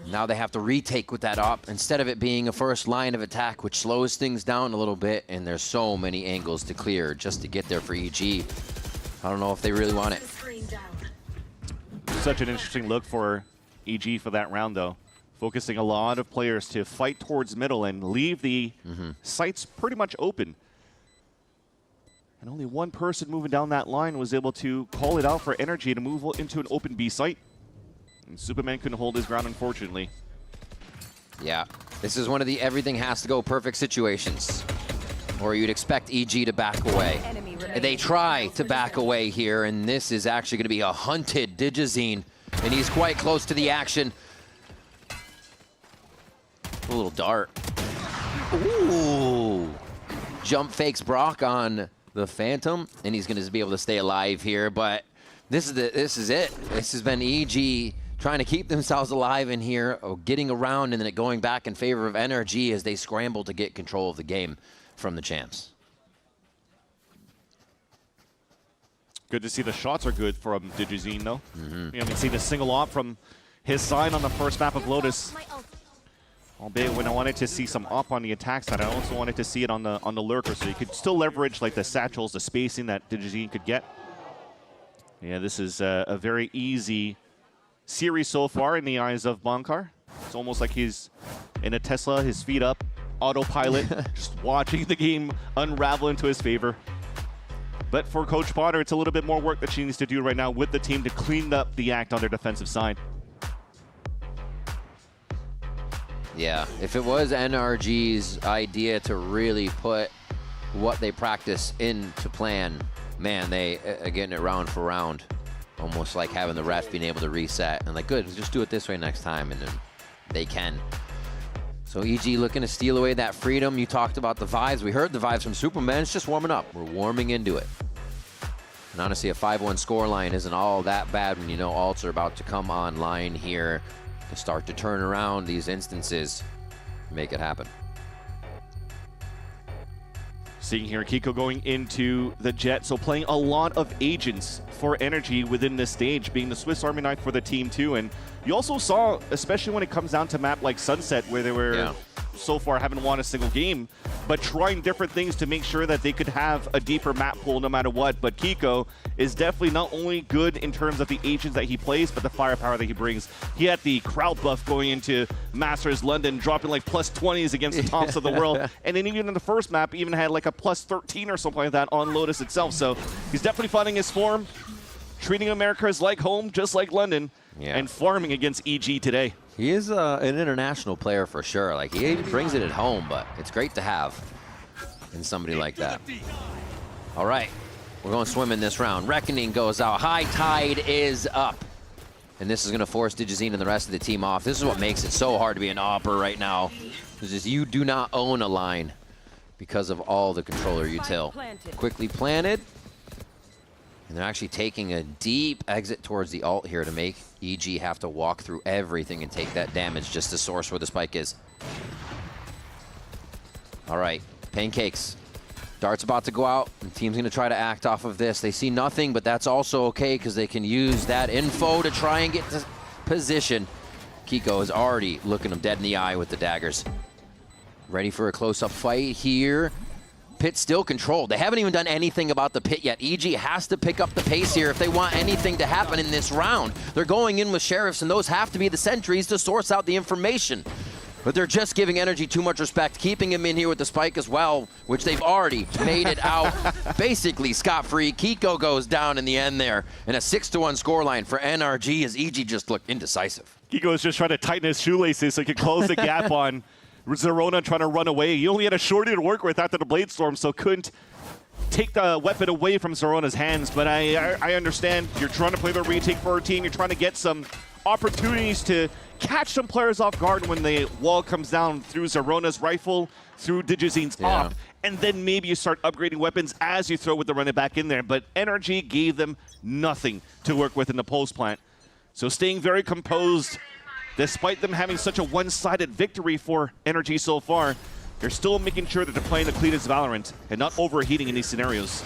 Now they have to retake with that op instead of it being a first line of attack, which slows things down a little bit, and there's so many angles to clear just to get there for EG. I don't know if they really want it. Such an interesting look for EG for that round, though. Focusing a lot of players to fight towards middle and leave the sites pretty much open. And only one person moving down that line was able to call it out for Energy to move into an open B site. And Superman couldn't hold his ground, unfortunately. Yeah, this is one of the everything has to go perfect situations. Or you'd expect EG to back away. They try to back away here, and this is actually going to be a hunted Digizine. And he's quite close to the action. A little dart. Ooh! Jump fakes Brock on the Phantom, and he's going to be able to stay alive here. But this is it. This has been EG trying to keep themselves alive in here, getting around, and then going back in favor of NRG as they scramble to get control of the game from the champs. Good to see the shots are good from Digizine, though. We haven't seen a single op from his side on the first map of Lotus. Albeit when I wanted to see some op on the attack side, I also wanted to see it on the lurker, so you could still leverage like the satchels, the spacing that Digizine could get. Yeah, this is a very easy series so far in the eyes of Bankar. It's almost like he's in a Tesla, his feet up, autopilot, just watching the game unravel into his favor. But for Coach Potter, it's a little bit more work that she needs to do right now with the team to clean up the act on their defensive side. Yeah, if it was NRG's idea to really put what they practice into plan, man, they are getting it round for round. Almost like having the ref being able to reset and like, good, just do it this way next time, and then they can. So EG looking to steal away that freedom. You talked about the vibes. We heard the vibes from Superman. It's just warming up. We're warming into it. And honestly, a 5-1 scoreline isn't all that bad when you know alts are about to come online here to start to turn around these instances, make it happen. Seeing here, Kiko going into the Jet, so playing a lot of agents for Energy within this stage, being the Swiss Army knife for the team too. And you also saw, especially when it comes down to map like Sunset, where they were so far haven't won a single game, but trying different things to make sure that they could have a deeper map pool no matter what. But Kiko is definitely not only good in terms of the agents that he plays, but the firepower that he brings. He had the crowd buff going into Masters London, dropping like +20s against the tops of the world. And then even in the first map, even had like a +13 or something like that on Lotus itself. So he's definitely finding his form, treating Americas like home, just like London, and farming against EG today. He is an international player for sure. Like, he brings it at home, but it's great to have in somebody like that. All right, we're going swimming this round. Reckoning goes out. High tide is up. And this is going to force Digizine and the rest of the team off. This is what makes it so hard to be an opper right now. This is you do not own a line because of all the controller util. Quickly planted. And they're actually taking a deep exit towards the ult here to make EG have to walk through everything and take that damage just to source where the spike is. All right, Pancakes. Dart's about to go out, and the team's gonna try to act off of this. They see nothing, but that's also okay because they can use that info to try and get to position. Kiko is already looking him dead in the eye with the daggers. Ready for a close-up fight here. Pit still controlled. They haven't even done anything about the pit yet. EG has to pick up the pace here if they want anything to happen in this round. They're going in with sheriffs, and those have to be the sentries to source out the information. But they're just giving Energy too much respect, keeping him in here with the spike as well, which they've already made it out basically scot-free. Kiko goes down in the end there, and a 6-1 scoreline for NRG as EG just looked indecisive. Kiko is just trying to tighten his shoelaces so he could close the gap on Zerona trying to run away. He only had a shorty to work with after the Blade Storm, so couldn't take the weapon away from Zerona's hands. But I understand you're trying to play the retake for our team. You're trying to get some opportunities to catch some players off guard when the wall comes down through Zerona's rifle, through Digizine's op, and then maybe you start upgrading weapons as you throw with the running back in there. But Energy gave them nothing to work with in the post plant. So staying very composed, despite them having such a one-sided victory for Energy so far, they're still making sure that they're playing the cleanest Valorant and not overheating in these scenarios.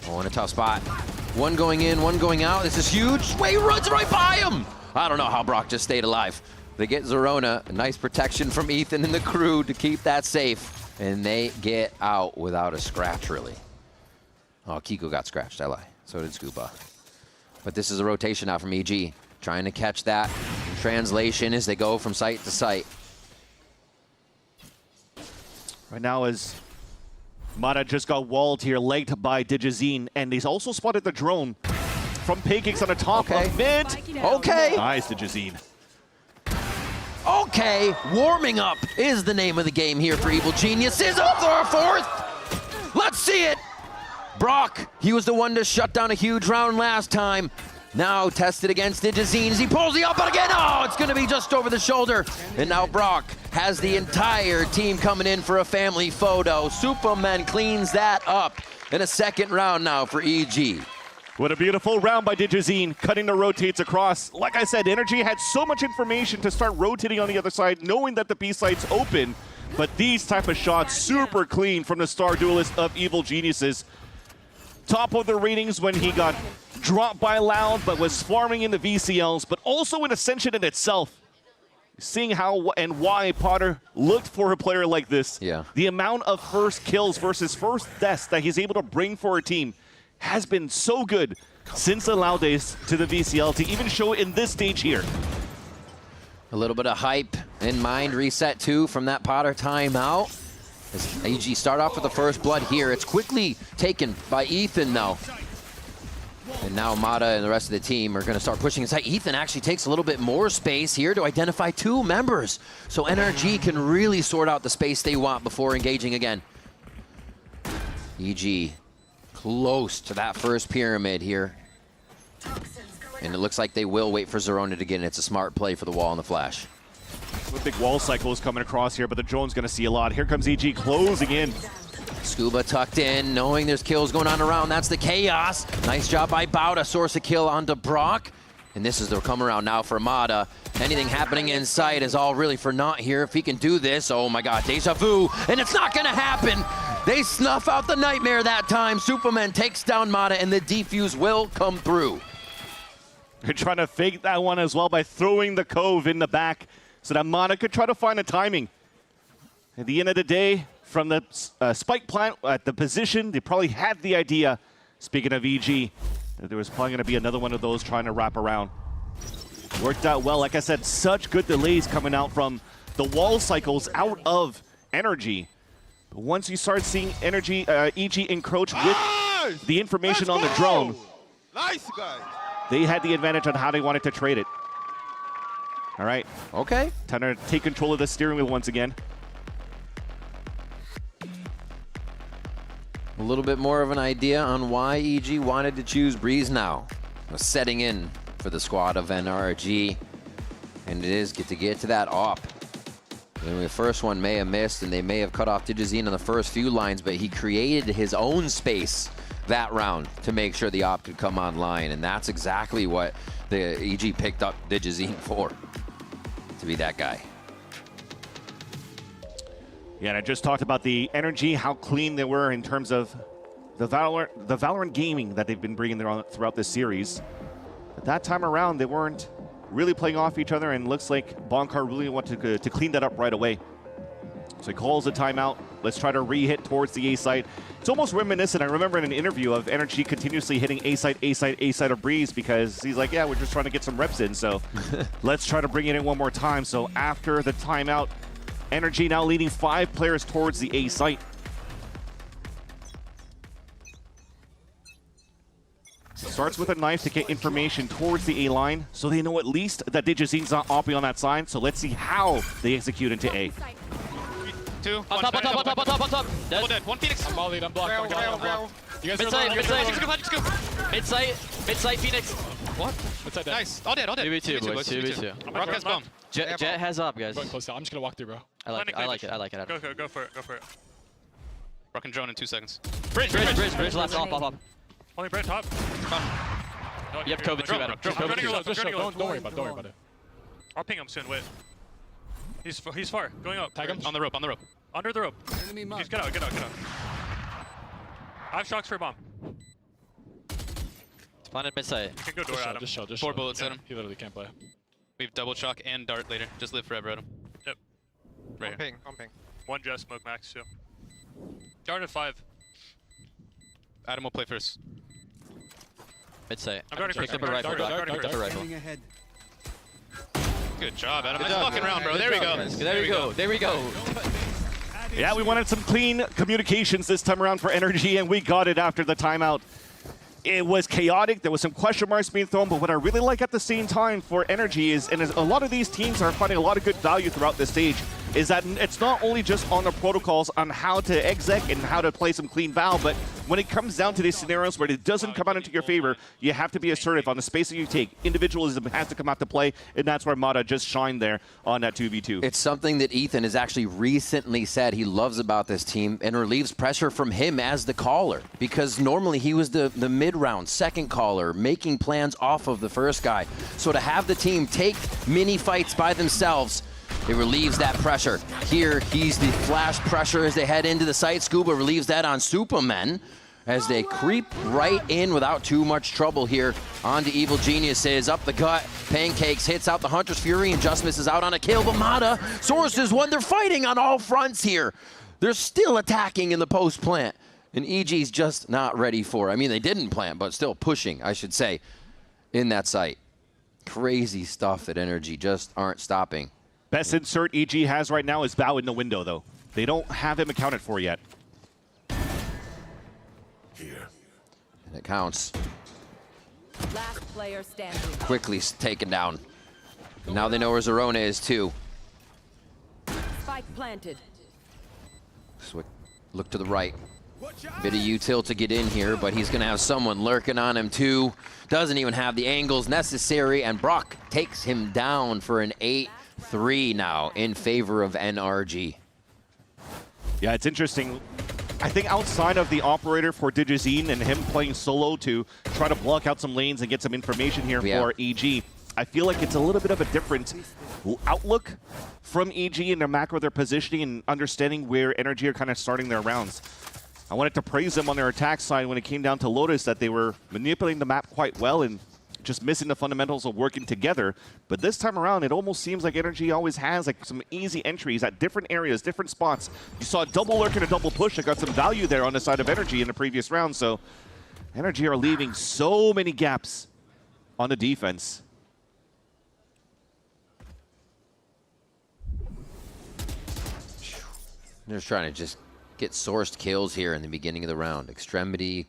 Oh, in a tough spot. One going in, one going out. This is huge. Wait, runs right by him! I don't know how Brock just stayed alive. They get Zerona, a nice protection from Ethan and the crew to keep that safe, and they get out without a scratch, really. Oh, Kiko got scratched, I lie. So did Scuba. But this is a rotation now from EG, trying to catch that in translation as they go from site to site. Right now, as Mata just got walled here, legged by Digizine, and he's also spotted the drone from Pancakes on the top of mid. Okay. Nice, Digizine. Okay, warming up is the name of the game here for Evil Geniuses. Oh, for a fourth. Let's see it. Brock, he was the one to shut down a huge round last time. Now tested against Digizine as he pulls the up, but again, oh, it's gonna be just over the shoulder. And now Brock has the entire team coming in for a family photo. Superman cleans that up in a second round now for EG. What a beautiful round by Digizine, cutting the rotates across. Like I said, Energy had so much information to start rotating on the other side, knowing that the B site's open. But these type of shots, super clean from the star duelist of Evil Geniuses. Top of the ratings when he got dropped by Loud, but was farming in the VCLs, but also in Ascension in itself. Seeing how and why Potter looked for a player like this. Yeah. The amount of first kills versus first deaths that he's able to bring for a team has been so good since the Loud days to the VCL to even show it in this stage here. A little bit of hype in mind, reset too from that Potter timeout. As AG start off with the first blood here, it's quickly taken by Ethan though. And now Mata and the rest of the team are gonna start pushing inside. Ethan actually takes a little bit more space here to identify two members. So NRG can really sort out the space they want before engaging again. EG close to that first pyramid here. And it looks like they will wait for Zerona to get in. It's a smart play for the wall and the flash. With big wall cycles coming across here, but the drone's gonna see a lot. Here comes EG closing in. Scuba tucked in, knowing there's kills going on around. That's the chaos. Nice job by Bao to source a kill onto Brock. And this is the come around now for Mata. Anything happening in sight is all really for naught here. If he can do this, oh my God, deja vu, and it's not gonna happen. They snuff out the nightmare that time. Superman takes down Mata, and the defuse will come through. They're trying to fake that one as well by throwing the cove in the back so that Mata could try to find the timing. At the end of the day, from the spike plant at the position, they probably had the idea, speaking of EG, that there was probably going to be another one of those trying to wrap around. Worked out well. Like I said, such good delays coming out from the wall cycles out of Energy. But once you start seeing Energy, EG encroach with the information on the drone, Nice, guys. they had the advantage on how they wanted to trade it. All right. Okay. Time to take control of the steering wheel once again. A little bit more of an idea on why EG wanted to choose Breeze now. Setting in for the squad of NRG. And it is get to that op. And the first one may have missed, and they may have cut off Digizine on the first few lines, but he created his own space that round to make sure the op could come online. And that's exactly what the EG picked up Digizine for, to be that guy. Yeah, and I just talked about the Energy, how clean they were in terms of the Valorant gaming that they've been bringing throughout this series. But that time around, they weren't really playing off each other, and looks like Bonkar really wanted to clean that up right away. So he calls a timeout. Let's try to re-hit towards the A site. It's almost reminiscent. I remember in an interview of Energy continuously hitting A site, A site, A site of Breeze, because he's like, yeah, we're just trying to get some reps in, so let's try to bring it in one more time. So after the timeout, Energy now leading 5 players towards the A site. Starts with a knife to get information towards the A line, so they know at least that Digizine's not opping on that side. So let's see how they execute into A. 2, on top. Dead. One Phoenix. I'm all lead, I'm blocked. You guys Mid-site, Phoenix. What? Mid-side dead. Nice. All dead. 2v2, boys. 2v2. Rock has bomb. Jet has up, guys. I'm just gonna walk through, bro. I like it. Go for it. Rock and drone in 2 seconds. Bridge left, off. Only Brent top. No, you have COVID too, Adam. Don't worry about it. I'll ping him soon, wait. He's far, going up. Tag him. On the rope. Under the rope. He's get out. I have shocks for a bomb. Planted mid-side. You can go door at him. Just show. 4 bullets in him. He literally can't play. We have double chalk and dart later. Just live forever, Adam. Yep. Right here. On ping. One jet smoke max too. Dart at 5. Adam will play first. I'd say. I'm guarding Pick first. up a rifle. Guarding Pick up a first. rifle. Good job, Adam. Good Nice job, fucking man. round, bro. Good There we job, go. guys. There we go. There we go. Yeah, we wanted some clean communications this time around for Energy, and we got it after the timeout. It was chaotic. There was some question marks being thrown, but what I really like at the same time for Energy is, and a lot of these teams are finding a lot of good value throughout this stage, is that it's not only just on the protocols on how to exec and how to play some clean Val, but when it comes down to these scenarios where it doesn't come out into your favor, you have to be assertive on the space that you take. Individualism has to come out to play, and that's where Mata just shined there on that 2v2. It's something that Ethan has actually recently said he loves about this team and relieves pressure from him as the caller, because normally he was the mid-round second caller, making plans off of the first guy. So to have the team take mini fights by themselves, it relieves that pressure. Here, he's the flash pressure as they head into the site. Scuba relieves that on Supermen as they creep right in without too much trouble here. On to Evil Geniuses, up the gut. Pancakes hits out the Hunter's Fury and just misses out on a kill. But Mata sources one. They're fighting on all fronts here. They're still attacking in the post plant. And EG's just not ready for it. I mean, they didn't plant, but still pushing, I should say, in that site. Crazy stuff that Energy just aren't stopping. Best insert EG has right now is Bow in the window, though. They don't have him accounted for yet. And it counts. Last player standing. Quickly taken down. And now they know where Zerona is, too. Spike planted. Look to the right. Bit of util to get in here, but he's going to have someone lurking on him, too. Doesn't even have the angles necessary, and Brock takes him down for an 8-3 now in favor of NRG. Yeah, it's interesting. I think outside of the operator for Digizine and him playing solo to try to block out some lanes and get some information here for EG, I feel like it's a little bit of a different outlook from EG in their macro, their positioning, and understanding where Energy are kind of starting their rounds. I wanted to praise them on their attack side when it came down to Lotus, that they were manipulating the map quite well and just missing the fundamentals of working together. But this time around, it almost seems like Energy always has like some easy entries at different areas, different spots. You saw a double lurk and a double push that got some value there on the side of Energy in the previous round. So Energy are leaving so many gaps on the defense. They're just trying to just get sourced kills here in the beginning of the round. Extremity,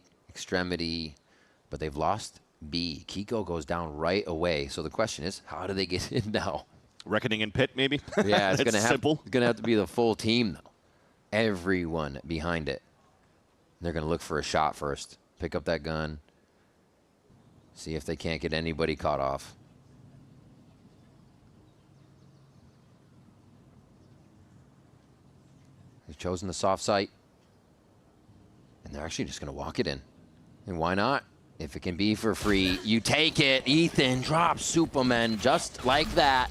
but they've lost B. Kiko goes down right away. So the question is, how do they get in now? Reckoning in pit, maybe? Yeah, it's simple. It's gonna have to be the full team, though. Everyone behind it. They're gonna look for a shot first. Pick up that gun. See if they can't get anybody caught off. They've chosen the soft site. And they're actually just going to walk it in. And why not? If it can be for free, you take it. Ethan drops Superman just like that.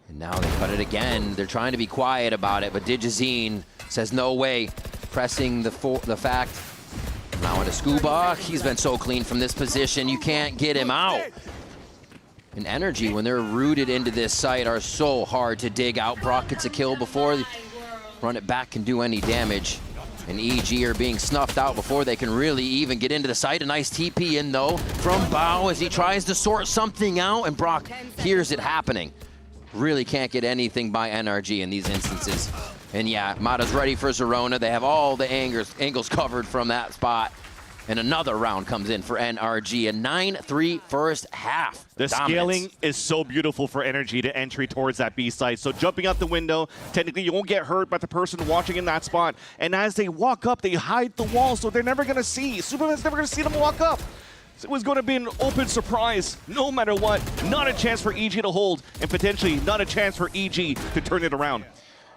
And now they cut it again. They're trying to be quiet about it, but Digizine says no way. Pressing the fact. Now into Scuba. He's been so clean from this position. You can't get him out. And Energy, when they're rooted into this site, are so hard to dig out. Brock gets a kill before run it back can do any damage. And EG are being snuffed out before they can really even get into the site. A nice TP in, though, from Bao as he tries to sort something out, and Brock hears it happening. Really can't get anything by NRG in these instances. And yeah, Mata's ready for Zerona. They have all the angles covered from that spot. And another round comes in for NRG, a 9-3 first half. The scaling is so beautiful for Energy to entry towards that B site. So jumping out the window, technically you won't get hurt by the person watching in that spot. And as they walk up, they hide the wall, so they're never going to see. Superman's never going to see them walk up. It was going to be an open surprise, no matter what. Not a chance for EG to hold, and potentially not a chance for EG to turn it around.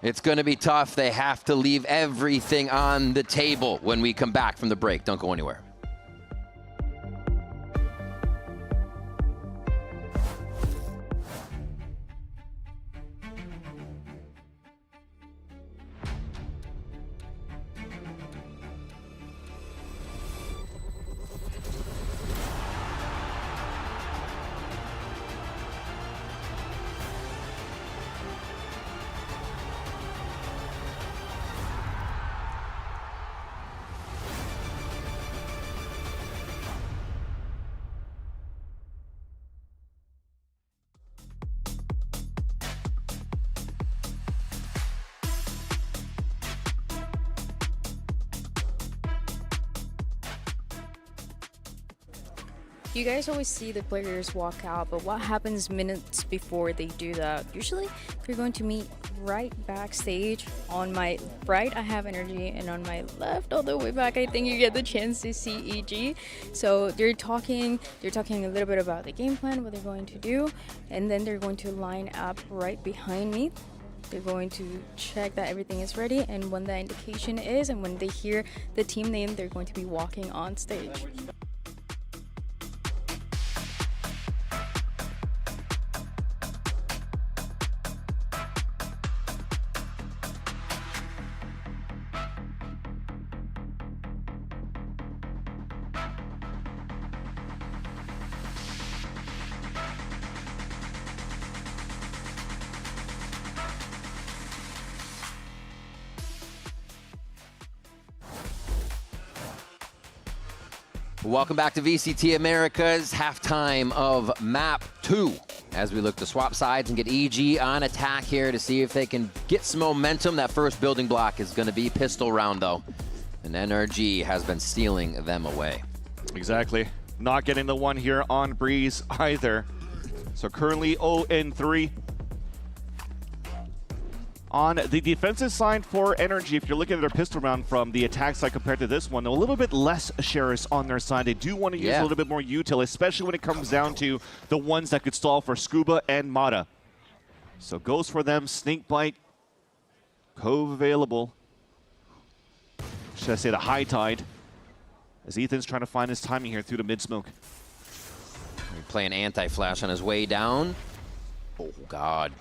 It's going to be tough. They have to leave everything on the table when we come back from the break. Don't go anywhere. You guys always see the players walk out, but what happens minutes before they do that? Usually they're going to meet right backstage. On my right, I have Energy, and on my left, all the way back, I think you get the chance to see EG. So they're talking a little bit about the game plan, what they're going to do, and then they're going to line up right behind me. They're going to check that everything is ready, and when the indication is, and when they hear the team name, they're going to be walking on stage. Welcome back to VCT Americas, halftime of map 2. As we look to swap sides and get EG on attack here to see if they can get some momentum. That first building block is going to be pistol round though. And NRG has been stealing them away. Exactly. Not getting the one here on Breeze either. So currently 0-3. On the defensive side for Energy, if you're looking at their pistol round from the attack side compared to this one, they're a little bit less shares on their side. They do want to use a little bit more util, especially when it comes down to the ones that could stall for Scuba and Mata. So goes for them, Snake Bite, Cove available. Should I say the High Tide, as Ethan's trying to find his timing here through the mid-smoke. Playing anti-flash on his way down. Oh, God.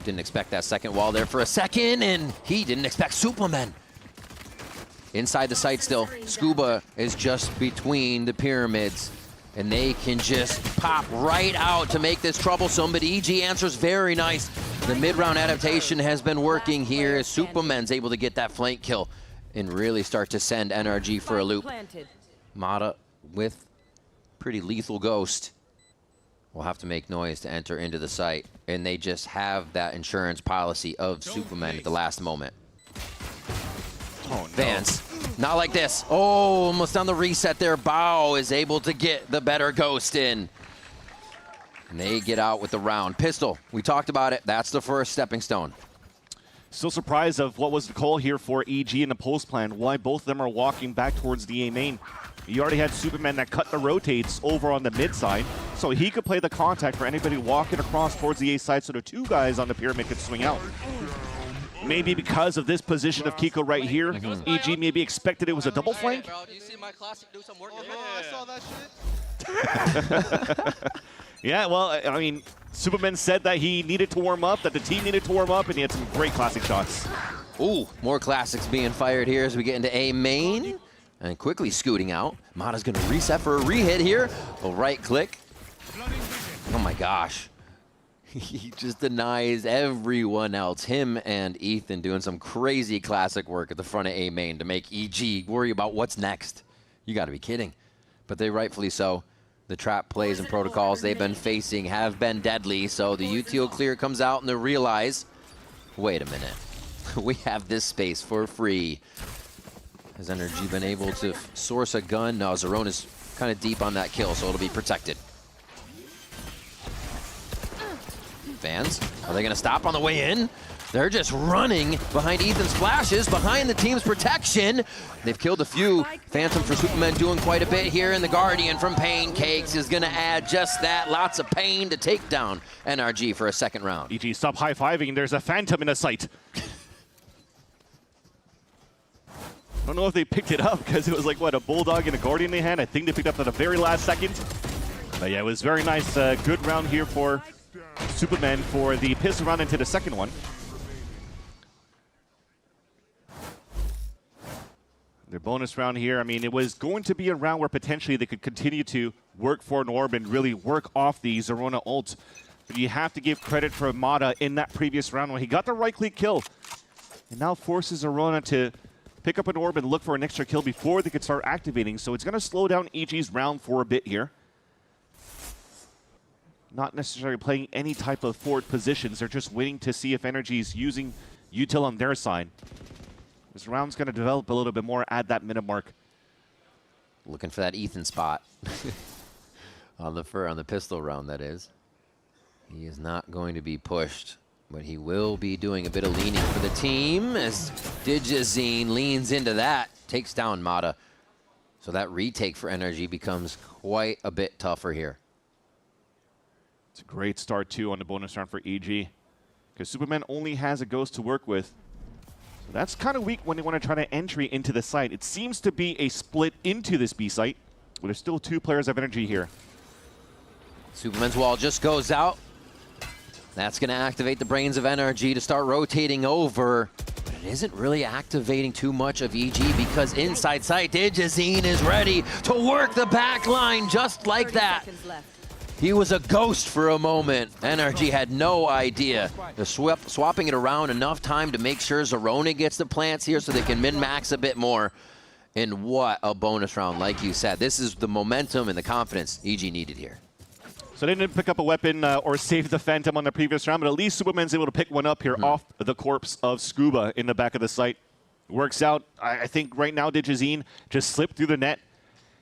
Didn't expect that second wall there for a second, and he didn't expect Superman. Inside the site still. Scuba is just between the pyramids, and they can just pop right out to make this troublesome, but EG answers very nice. The mid-round adaptation has been working here as Superman's able to get that flank kill and really start to send NRG for a loop. Mata with pretty lethal ghost will have to make noise to enter into the site, and they just have that insurance policy of Superman at the last moment. Oh, no. Vance, not like this. Oh, almost on the reset there. Bao is able to get the better ghost in. And they get out with the round. Pistol, we talked about it. That's the first stepping stone. Still surprised of what was the call here for EG in the post plan, why both of them are walking back towards the A main. You already had Superman that cut the rotates over on the mid side, so he could play the contact for anybody walking across towards the A side, so the two guys on the pyramid could swing out. Maybe because of this position of Kiko right here, EG maybe expected it was a double flank. Yeah, well, I mean, Superman said that he needed to warm up, that the team needed to warm up, and he had some great classic shots. Ooh, more classics being fired here as we get into A main. And quickly scooting out. Mata's going to reset for a re-hit here. A right click. Oh my gosh. He just denies everyone else. Him and Ethan doing some crazy classic work at the front of A main to make EG worry about what's next. You got to be kidding. But they rightfully so. The trap plays and protocols they've been facing have been deadly. So the UTO clear comes out and they realize, wait a minute. We have this space for free. Has Energy been able to source a gun? No, Zerone is kind of deep on that kill, so it'll be protected. Fans, are they going to stop on the way in? They're just running behind Ethan's flashes, behind the team's protection. They've killed a few. Phantom for Superman doing quite a bit here, and the Guardian from Pancakes is going to add just that. Lots of pain to take down NRG for a second round. EG, stop high-fiving. There's a Phantom in the sight. I don't know if they picked it up because it was like, what, a Bulldog and a Guardian they had? I think they picked up at the very last second. But yeah, it was very nice. Good round here for Superman for the pistol round into the second one. Their bonus round here, I mean, it was going to be a round where potentially they could continue to work for an orb and really work off the Zerona ult. But you have to give credit for Mata in that previous round when he got the right-click kill. And now forces Zerona to pick up an orb and look for an extra kill before they could start activating. So it's going to slow down EG's round for a bit here. Not necessarily playing any type of forward positions. They're just waiting to see if Energy's using util on their side. This round's going to develop a little bit more at that minute mark. Looking for that Ethan spot. On the pistol round, that is. He is not going to be pushed, but he will be doing a bit of leaning for the team as Digizine leans into that, takes down Mata. So that retake for Energy becomes quite a bit tougher here. It's a great start, too, on the bonus round for EG, because Superman only has a Ghost to work with. So that's kind of weak when they want to try to entry into the site. It seems to be a split into this B site, but there's still 2 players of Energy here. Superman's wall just goes out. That's going to activate the brains of Energy to start rotating over. But it isn't really activating too much of EG because inside sight, Digizine is ready to work the back line just like that. He was a ghost for a moment. Energy had no idea. They're swapping it around enough time to make sure Zerona gets the plants here so they can min-max a bit more. And what a bonus round, like you said. This is the momentum and the confidence EG needed here. So they didn't pick up a weapon or save the Phantom on the previous round, but at least Superman's able to pick one up here off the corpse of Scuba in the back of the site. Works out. I think right now Digizine just slipped through the net.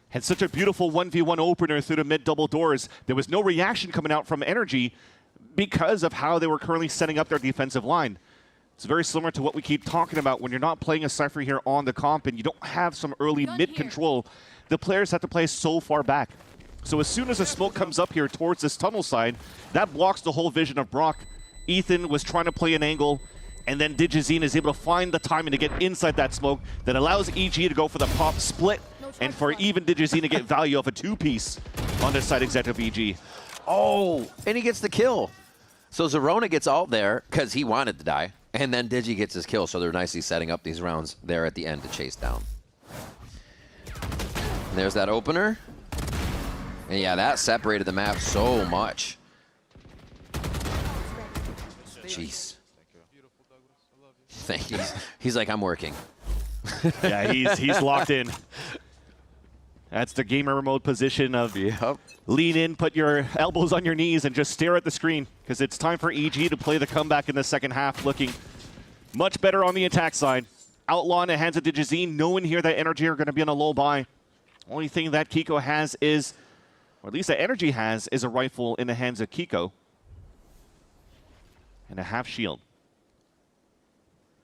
Had such a beautiful 1v1 opener through the mid double doors. There was no reaction coming out from Energy because of how they were currently setting up their defensive line. It's very similar to what we keep talking about when you're not playing a Cypher here on the comp and you don't have some early mid control. The players have to play so far back. So as soon as the smoke comes up here towards this tunnel side, that blocks the whole vision of Brock. Ethan was trying to play an angle, and then Digizine is able to find the timing to get inside that smoke that allows EG to go for the pop split, and for even Digizine to get value of a 2-piece on this side exec of EG. Oh, and he gets the kill. So Zerona gets ult there because he wanted to die, and then Digi gets his kill, so they're nicely setting up these rounds there at the end to chase down. And there's that opener. And yeah, that separated the map so much. Jeez. Thank you. He's like, I'm working. Yeah, he's locked in. That's the gamer mode position of lean in, put your elbows on your knees, and just stare at the screen, because it's time for EG to play the comeback in the second half, looking much better on the attack side. Outlaw in the hands of Digizine, knowing here that Energy are going to be on a low buy. Only thing that Kiko has is, or at least that Energy has, is a rifle in the hands of Kiko. And a half shield.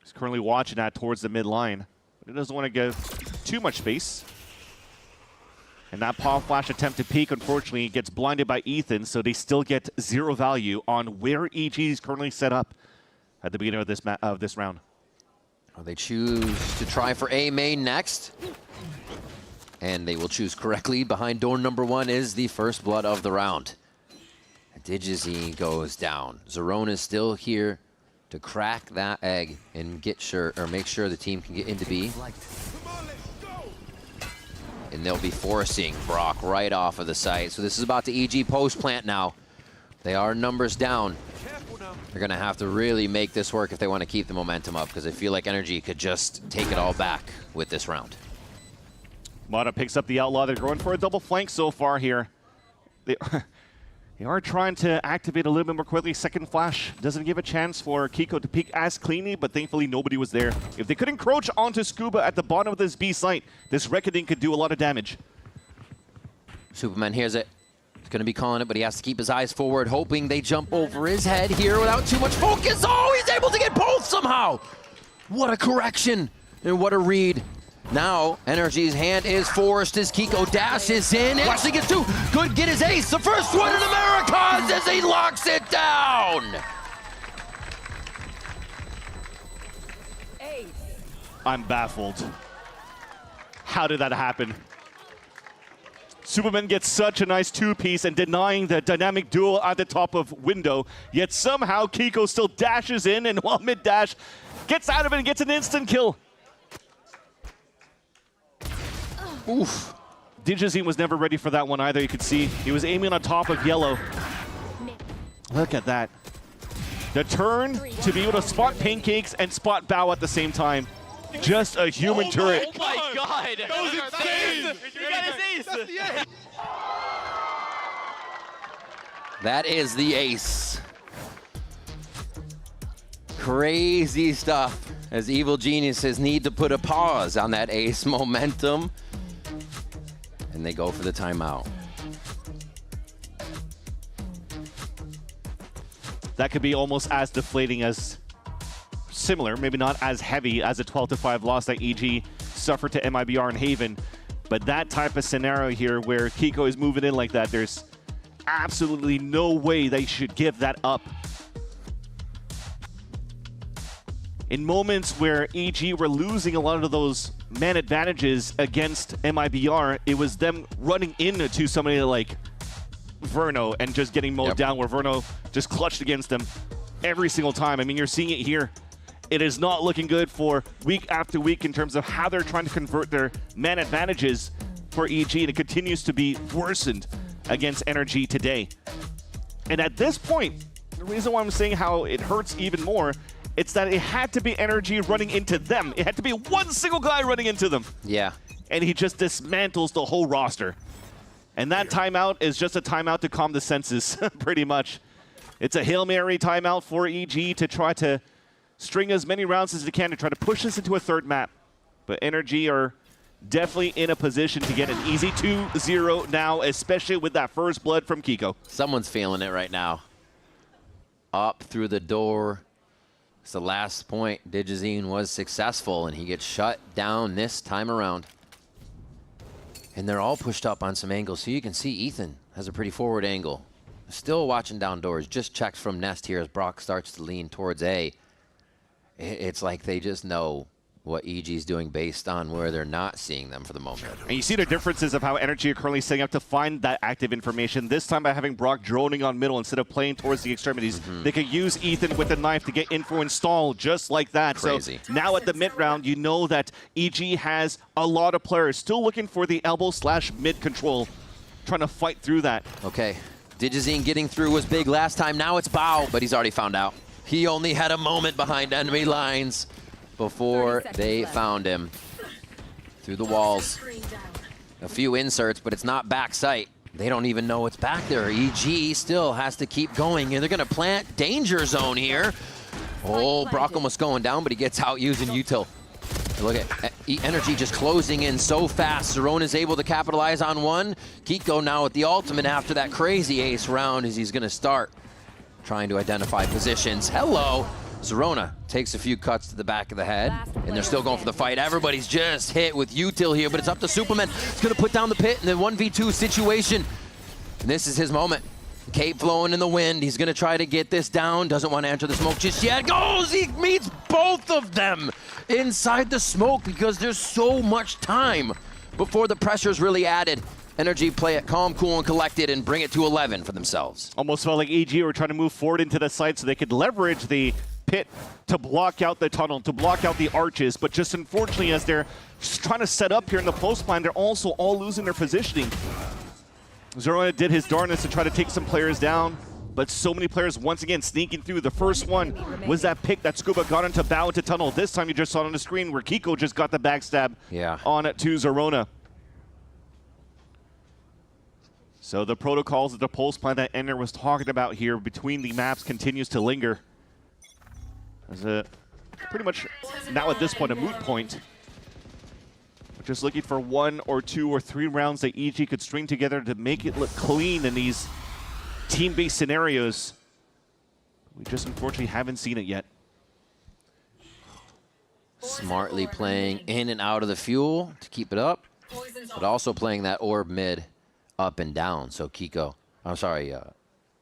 He's currently watching that towards the mid line, but he doesn't want to give too much space. And that paw flash attempt to peek, unfortunately, gets blinded by Ethan, so they still get 0 value on where EG is currently set up at the beginning of this round. Well, they choose to try for A main next. And they will choose correctly. Behind door number 1 is the first blood of the round. Digizine goes down. Zerona is still here to crack that egg and make sure the team can get into B. And they'll be forcing Brock right off of the site. So this is about the EG post plant now. They are numbers down. They're going to have to really make this work if they want to keep the momentum up, because I feel like Energy could just take it all back with this round. Mata picks up the Outlaw. They're going for a double flank so far here. They are trying to activate a little bit more quickly. Second flash doesn't give a chance for Kiko to peek as cleanly, but thankfully nobody was there. If they could encroach onto Scuba at the bottom of this B site, this Reckoning could do a lot of damage. Superman hears it. He's going to be calling it, but he has to keep his eyes forward, hoping they jump over his head here without too much focus. Oh, he's able to get both somehow. What a correction and what a read. Now, Energy's hand is forced as Kiko dashes in. Actually gets 2. Could get his ace. The first one in Americas as he locks it down. I'm baffled. How did that happen? Superman gets such a nice 2-piece and denying the dynamic duo at the top of window, yet somehow Kiko still dashes in, and while mid-dash, gets out of it and gets an instant kill. Oof. Digizine was never ready for that one either, you could see. He was aiming on top of yellow. Look at that. The turn to be able to spot pancakes and spot bow at the same time. Just a human turret. Oh my god! That was insane! You got his ace! That is the ace. Crazy stuff as Evil Geniuses need to put a pause on that ace momentum. And they go for the timeout. that could be almost as deflating as similar, maybe not as heavy as a 12-5 loss that EG suffered to MIBR and Haven. But that type of scenario here where Kiko is moving in like that, there's absolutely no way they should give that up. In moments where EG were losing a lot of those man advantages against MIBR, it was them running into somebody like Verno and just getting mowed down, where Verno just clutched against them every single time. I mean, you're seeing it here. It is not looking good for week after week in terms of how they're trying to convert their man advantages for EG, and it continues to be worsened against Energy today. And at this point, the reason why I'm saying how it hurts even more, it's that it had to be Energy running into them. It had to be one single guy running into them. Yeah. And he just dismantles the whole roster. And that timeout is just a timeout to calm the senses, pretty much. It's a Hail Mary timeout for EG to try to string as many rounds as they can to try to push this into a third map. But Energy are definitely in a position to get an easy 2-0 now, especially with that first blood from Kiko. Someone's feeling it right now. Up through the door. It's the last point. Digizine was successful, and he gets shut down this time around. And they're all pushed up on some angles, so you can see Ethan has a pretty forward angle. Still watching down doors. Just checks from Nest here as Brock starts to lean towards A. It's like they just know what EG's doing based on where they're not seeing them for the moment. And you see the differences of how Energy are currently setting up to find that active information. This time by having Brock droning on middle instead of playing towards the extremities. They could use Ethan with a knife to get info installed just like that. Crazy. So now at the mid round, you know that EG has a lot of players still looking for the elbow/mid control, trying to fight through that. Okay, Digizine getting through was big last time. Now it's Bao, but he's already found out. He only had a moment behind enemy lines before they found him through the walls. A few inserts, but it's not back sight. They don't even know it's back there. EG still has to keep going, and they're going to plant danger zone here. Oh, Brock almost going down, but he gets out using util. Look at Energy just closing in so fast. Zerona's able to capitalize on one. Kiko now with the ultimate after that crazy ace round as he's going to start trying to identify positions. Hello. Zerona takes a few cuts to the back of the head, and they're still going for the fight. Everybody's just hit with util here, but it's up to Superman. He's going to put down the pit in the 1v2 situation. And this is his moment. Cape flowing in the wind. He's going to try to get this down. Doesn't want to enter the smoke just yet. Goes! He meets both of them inside the smoke because there's so much time before the pressure's really added. Energy play it calm, cool, and collected and bring it to 11 for themselves. Almost felt like EG were trying to move forward into the site so they could leverage the pit to block out the tunnel, to block out the arches, but just unfortunately as they're just trying to set up here in the post line, they're also all losing their positioning. Zerona did his darnest to try to take some players down, but so many players once again sneaking through. The first one was that pick that Scuba got into bow into tunnel. This time you just saw it on the screen where Kiko just got the backstab on it to Zerona. So the protocols of the pulse plan that Ender was talking about here between the maps continues to linger. As a pretty much now at this point a moot point. We're just looking for 1 or 2 or 3 rounds that EG could string together to make it look clean in these team-based scenarios. We just unfortunately haven't seen it yet. Smartly playing in and out of the fuel to keep it up, but also playing that orb mid up and down. So Kiko, I'm sorry,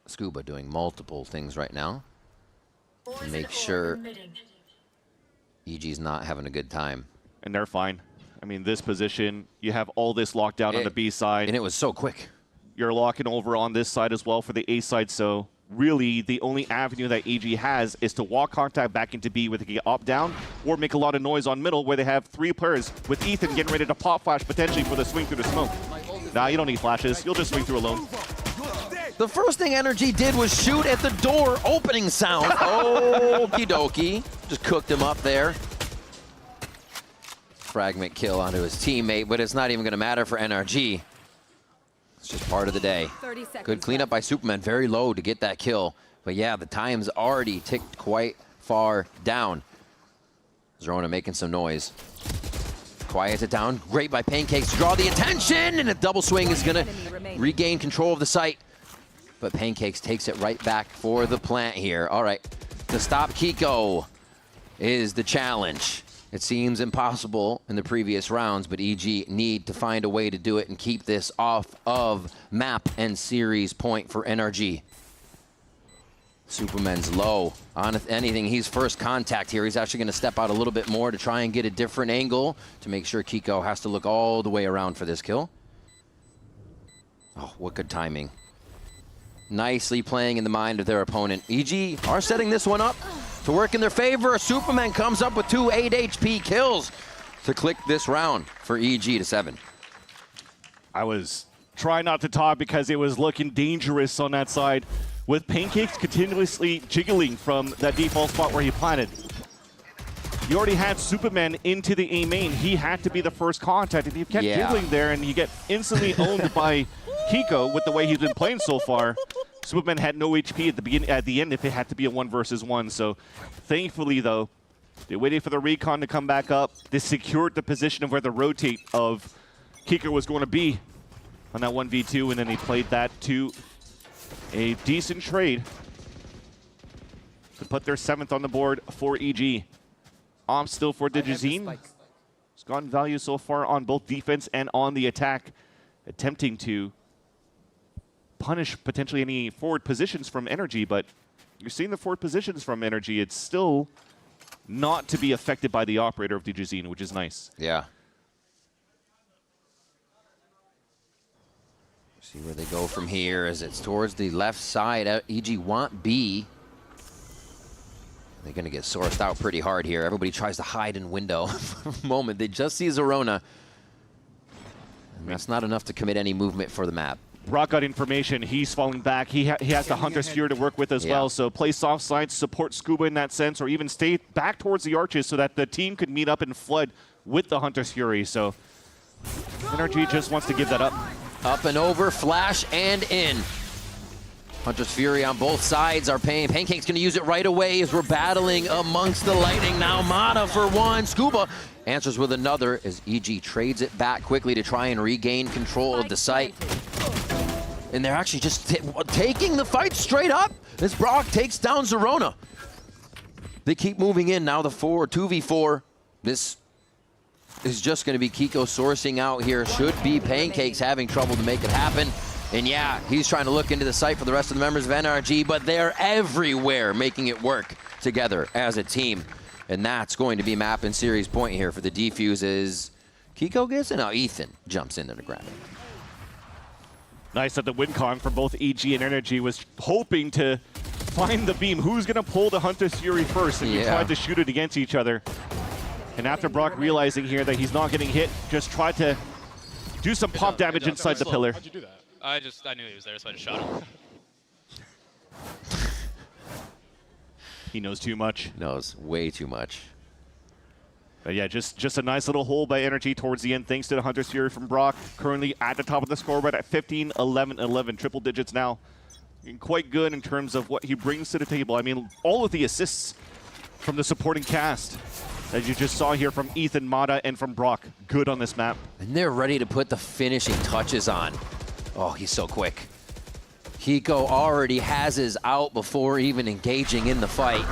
Scuba doing multiple things right now to make sure EG's not having a good time. And they're fine. I mean, this position, you have all this locked down on the B side. And it was so quick. You're locking over on this side as well for the A side, so really the only avenue that EG has is to walk contact back into B where they can get up down or make a lot of noise on middle where they have 3 players with Ethan getting ready to pop flash potentially for the swing through the smoke. Nah, you don't need flashes. You'll just swing through alone. The first thing Energy did was shoot at the door opening sound. Okie dokie. Just cooked him up there. Fragment kill onto his teammate, but it's not even going to matter for NRG. It's just part of the day. Good cleanup by Superman. Very low to get that kill. But yeah, the time's already ticked quite far down. Zerona making some noise. Quiets it down. Great by Pancakes to draw the attention, and a double swing is going to regain control of the site. but Pancakes takes it right back for the plant here. All right, to stop Kiko is the challenge. It seems impossible in the previous rounds, but EG need to find a way to do it and keep this off of map and series point for NRG. Superman's low. On anything, he's first contact here. He's actually going to step out a little bit more to try and get a different angle to make sure Kiko has to look all the way around for this kill. Oh, what good timing. Nicely playing in the mind of their opponent. EG are setting this one up to work in their favor. Superman comes up with 2 8 HP kills to click this round for EG to 7. I was trying not to talk because it was looking dangerous on that side, with Pancakes continuously jiggling from that default spot where he planted. You already had Superman into the A main. He had to be the first contact. If you kept jiggling there and you get instantly owned by Kiko with the way he's been playing so far, Superman had no HP at the end if it had to be a 1 versus 1. So thankfully, though, they waited for the recon to come back up. They secured the position of where the rotate of Kiko was going to be on that 1v2, and then they played that to a decent trade to put their 7th on the board for EG. Still for Digizine. It's gotten value so far on both defense and on the attack, attempting to punish potentially any forward positions from Energy, but you're seeing the forward positions from Energy. It's still not to be affected by the operator of Digizine, which is nice. Yeah. See where they go from here as it's towards the left side. EG want B. They're going to get sourced out pretty hard here. Everybody tries to hide in window for a moment. They just see Zerona. And that's not enough to commit any movement for the map. Brock got information. He's falling back. He has the Hunter's Fury to work with as well. So play soft side, support Scuba in that sense, or even stay back towards the arches so that the team could meet up and flood with the Hunter's Fury. So NRG just wants to give that up. Up and over, flash and in. Hunter's Fury on both sides are paying. Pancake's going to use it right away as we're battling amongst the lightning. Now Mata for one. Scuba answers with another as EG trades it back quickly to try and regain control of the site. And they're actually just taking the fight straight up as Brock takes down Zerona. They keep moving in now, the 2v4. This is just going to be Kiko sourcing out here. Should be Pancakes having trouble to make it happen. And yeah, he's trying to look into the site for the rest of the members of NRG, but they're everywhere making it work together as a team. And that's going to be map and series point here for the defuses. Kiko gets it, now Ethan jumps in there to grab it. Nice that the win con for both EG and NRG was hoping to find the beam. Who's going to pull the Hunter's Fury first? And we tried to shoot it against each other. And after Brock realizing here that he's not getting hit, just tried to do some pop damage inside the pillar. How'd you do that? I knew he was there, so I just shot him. He knows too much. Knows way too much. But yeah, just a nice little hole by NRG towards the end, thanks to the Hunter's Fury from Brock. Currently at the top of the scoreboard at 15, 11, 11, triple digits now. And quite good in terms of what he brings to the table. I mean, all of the assists from the supporting cast, as you just saw here from Ethan, Mata, and from Brock. Good on this map. And they're ready to put the finishing touches on. Oh, he's so quick. Kiko already has his out before even engaging in the fight.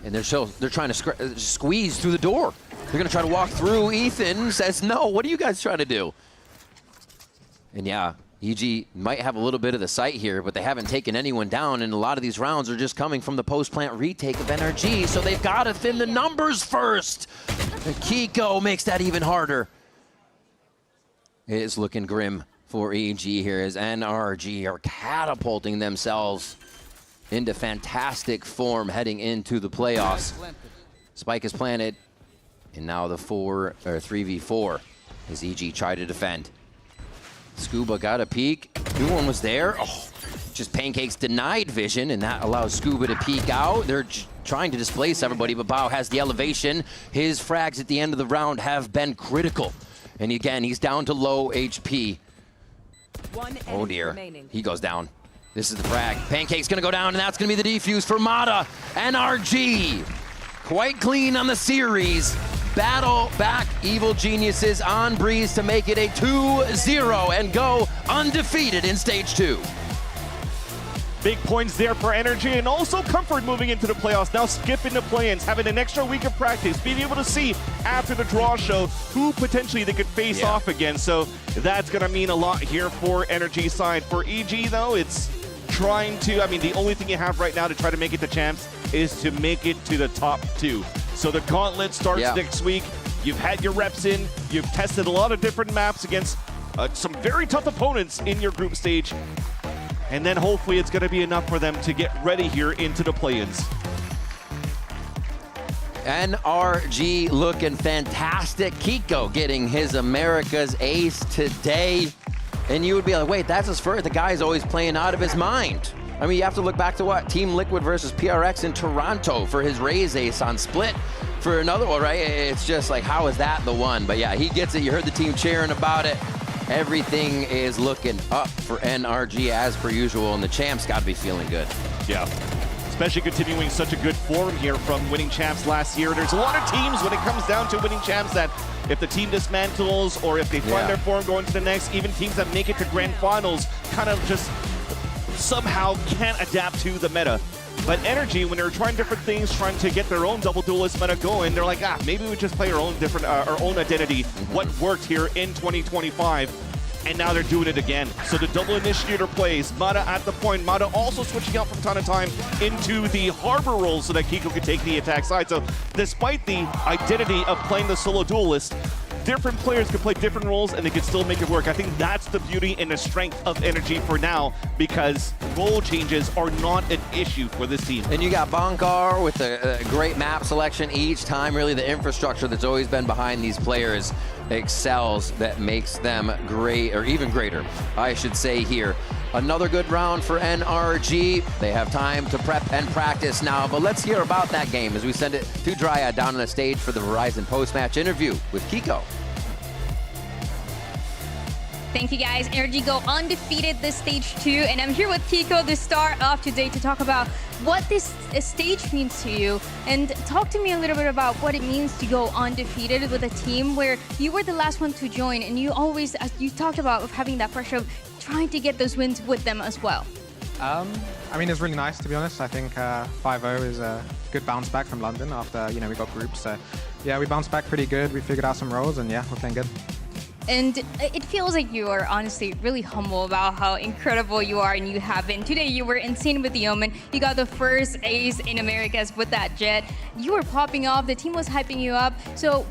And they're trying to squeeze through the door. They're going to try to walk through. Ethan says, no, what are you guys trying to do? And yeah, EG might have a little bit of the sight here, but they haven't taken anyone down, and a lot of these rounds are just coming from the post-plant retake of NRG, so they've got to thin the numbers first. And Kiko makes that even harder. It is looking grim for EG here as NRG are catapulting themselves into fantastic form heading into the playoffs. Spike is planted, and now the 3v4 as EG try to defend. Scuba got a peek. New one was there. Oh, just Pancakes denied vision, and that allows Scuba to peek out. They're trying to displace everybody, but Bao has the elevation. His frags at the end of the round have been critical. And again, he's down to low HP. Oh dear, he goes down. This is the frag. Pancake's gonna go down, and that's gonna be the defuse for Mata. NRG, quite clean on the series. Battle back Evil Geniuses on Breeze to make it a 2-0 and go undefeated in stage 2. Big points there for Energy, and also comfort moving into the playoffs. Now skipping the play-ins, having an extra week of practice, being able to see after the draw show who potentially they could face off against. So that's going to mean a lot here for Energy side. For EG, though, it's trying to, I mean, the only thing you have right now to try to make it to champs is to make it to the top 2. So the gauntlet starts next week. You've had your reps in. You've tested a lot of different maps against some very tough opponents in your group stage. And then hopefully it's going to be enough for them to get ready here into the play-ins. NRG looking fantastic. Kiko getting his America's ace today. And you would be like, wait, that's his first. The guy's always playing out of his mind. I mean, you have to look back to what? Team Liquid versus PRX in Toronto for his Raze ace on Split. For another one, right? It's just like, how is that the one? But yeah, he gets it. You heard the team cheering about it. Everything is looking up for NRG as per usual, and the champs got to be feeling good. Yeah, especially continuing such a good form here from winning champs last year. There's a lot of teams when it comes down to winning champs that if the team dismantles or if they find their form going to the next, even teams that make it to grand finals kind of just somehow can't adapt to the meta. But Energy, when they're trying different things, trying to get their own double duelist meta going, they're like, maybe we just play our own different, our own identity. What worked here in 2025, and now they're doing it again. So the double initiator plays, Mata at the point, Mata also switching out from time to time into the harbor role so that Kiko can take the attack side. So despite the identity of playing the solo duelist, different players can play different roles and they can still make it work. I think that's the beauty and the strength of Energy for now, because role changes are not an issue for this team. And you got Bankar with a great map selection each time. Really the infrastructure that's always been behind these players excels, that makes them great, or even greater, I should say here. Another good round for NRG. They have time to prep and practice now, but let's hear about that game as we send it to Dryad down on the stage for the Verizon post-match interview with Kiko. Thank you guys. Energy go undefeated this stage 2, and I'm here with Kiko to start off today to talk about what this stage means to you, and talk to me a little bit about what it means to go undefeated with a team where you were the last one to join, and you always, as you talked about, of having that pressure of trying to get those wins with them as well. I mean, it's really nice, to be honest. I think 5-0 is a good bounce back from London after, you know, we got groups. So yeah, we bounced back pretty good. We figured out some roles, and yeah, we're playing good. And it feels like you are honestly really humble about how incredible you are and you have been. Today you were insane with the Omen. You got the first ace in Americas with that Jet. You were popping off. The team was hyping you up. So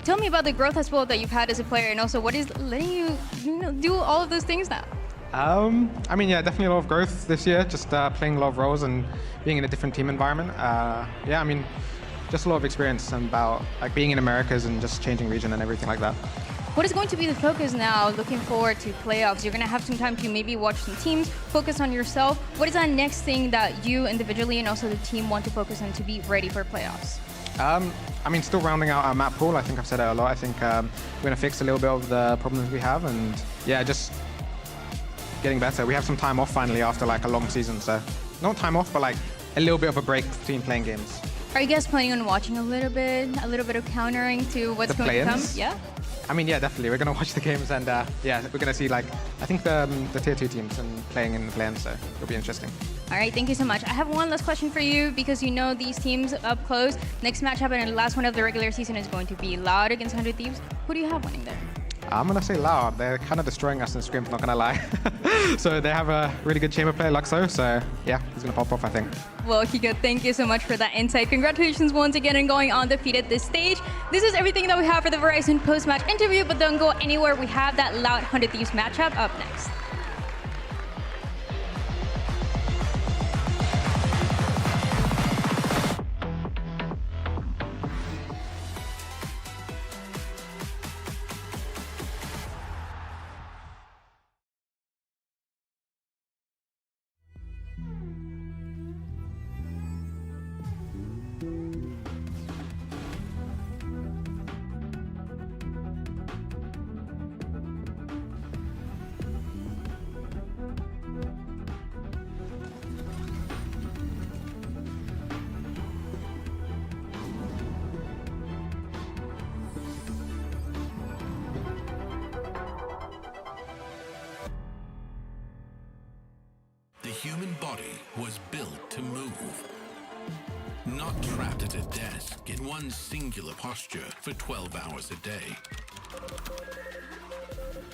tell me about the growth as well that you've had as a player, and also what is letting you, do all of those things now? I mean, yeah, definitely a lot of growth this year. Just playing a lot of roles and being in a different team environment. Yeah, I mean, just a lot of experience about like being in Americas and just changing region and everything like that. What is going to be the focus now looking forward to playoffs? You're going to have some time to maybe watch some teams, focus on yourself. What is that next thing that you individually and also the team want to focus on to be ready for playoffs? I mean, still rounding out our map pool. I think I've said it a lot. I think we're going to fix a little bit of the problems we have, and yeah, just getting better. We have some time off finally after like a long season, so not time off, but like a little bit of a break between playing games. Are you guys planning on watching a little bit of countering to what's going to come? Yeah. I mean, yeah, definitely. We're going to watch the games, and yeah, we're going to see, like, I think the tier 2 teams and playing in the play-ins, so it'll be interesting. All right, thank you so much. I have one last question for you, because you know these teams up close. Next matchup and the last one of the regular season is going to be Loud against 100 Thieves. Who do you have winning there? I'm going to say Loud. They're kind of destroying us in scrims, not going to lie. So they have a really good chamber player, Luxo, so yeah, he's going to pop off, I think. Well, Kiko, thank you so much for that insight. Congratulations once again on going undefeated this stage. This is everything that we have for the Verizon post-match interview, but don't go anywhere. We have that Loud 100 Thieves matchup up next. human body was built to move. Not trapped at a desk in one singular posture for 12 hours a day.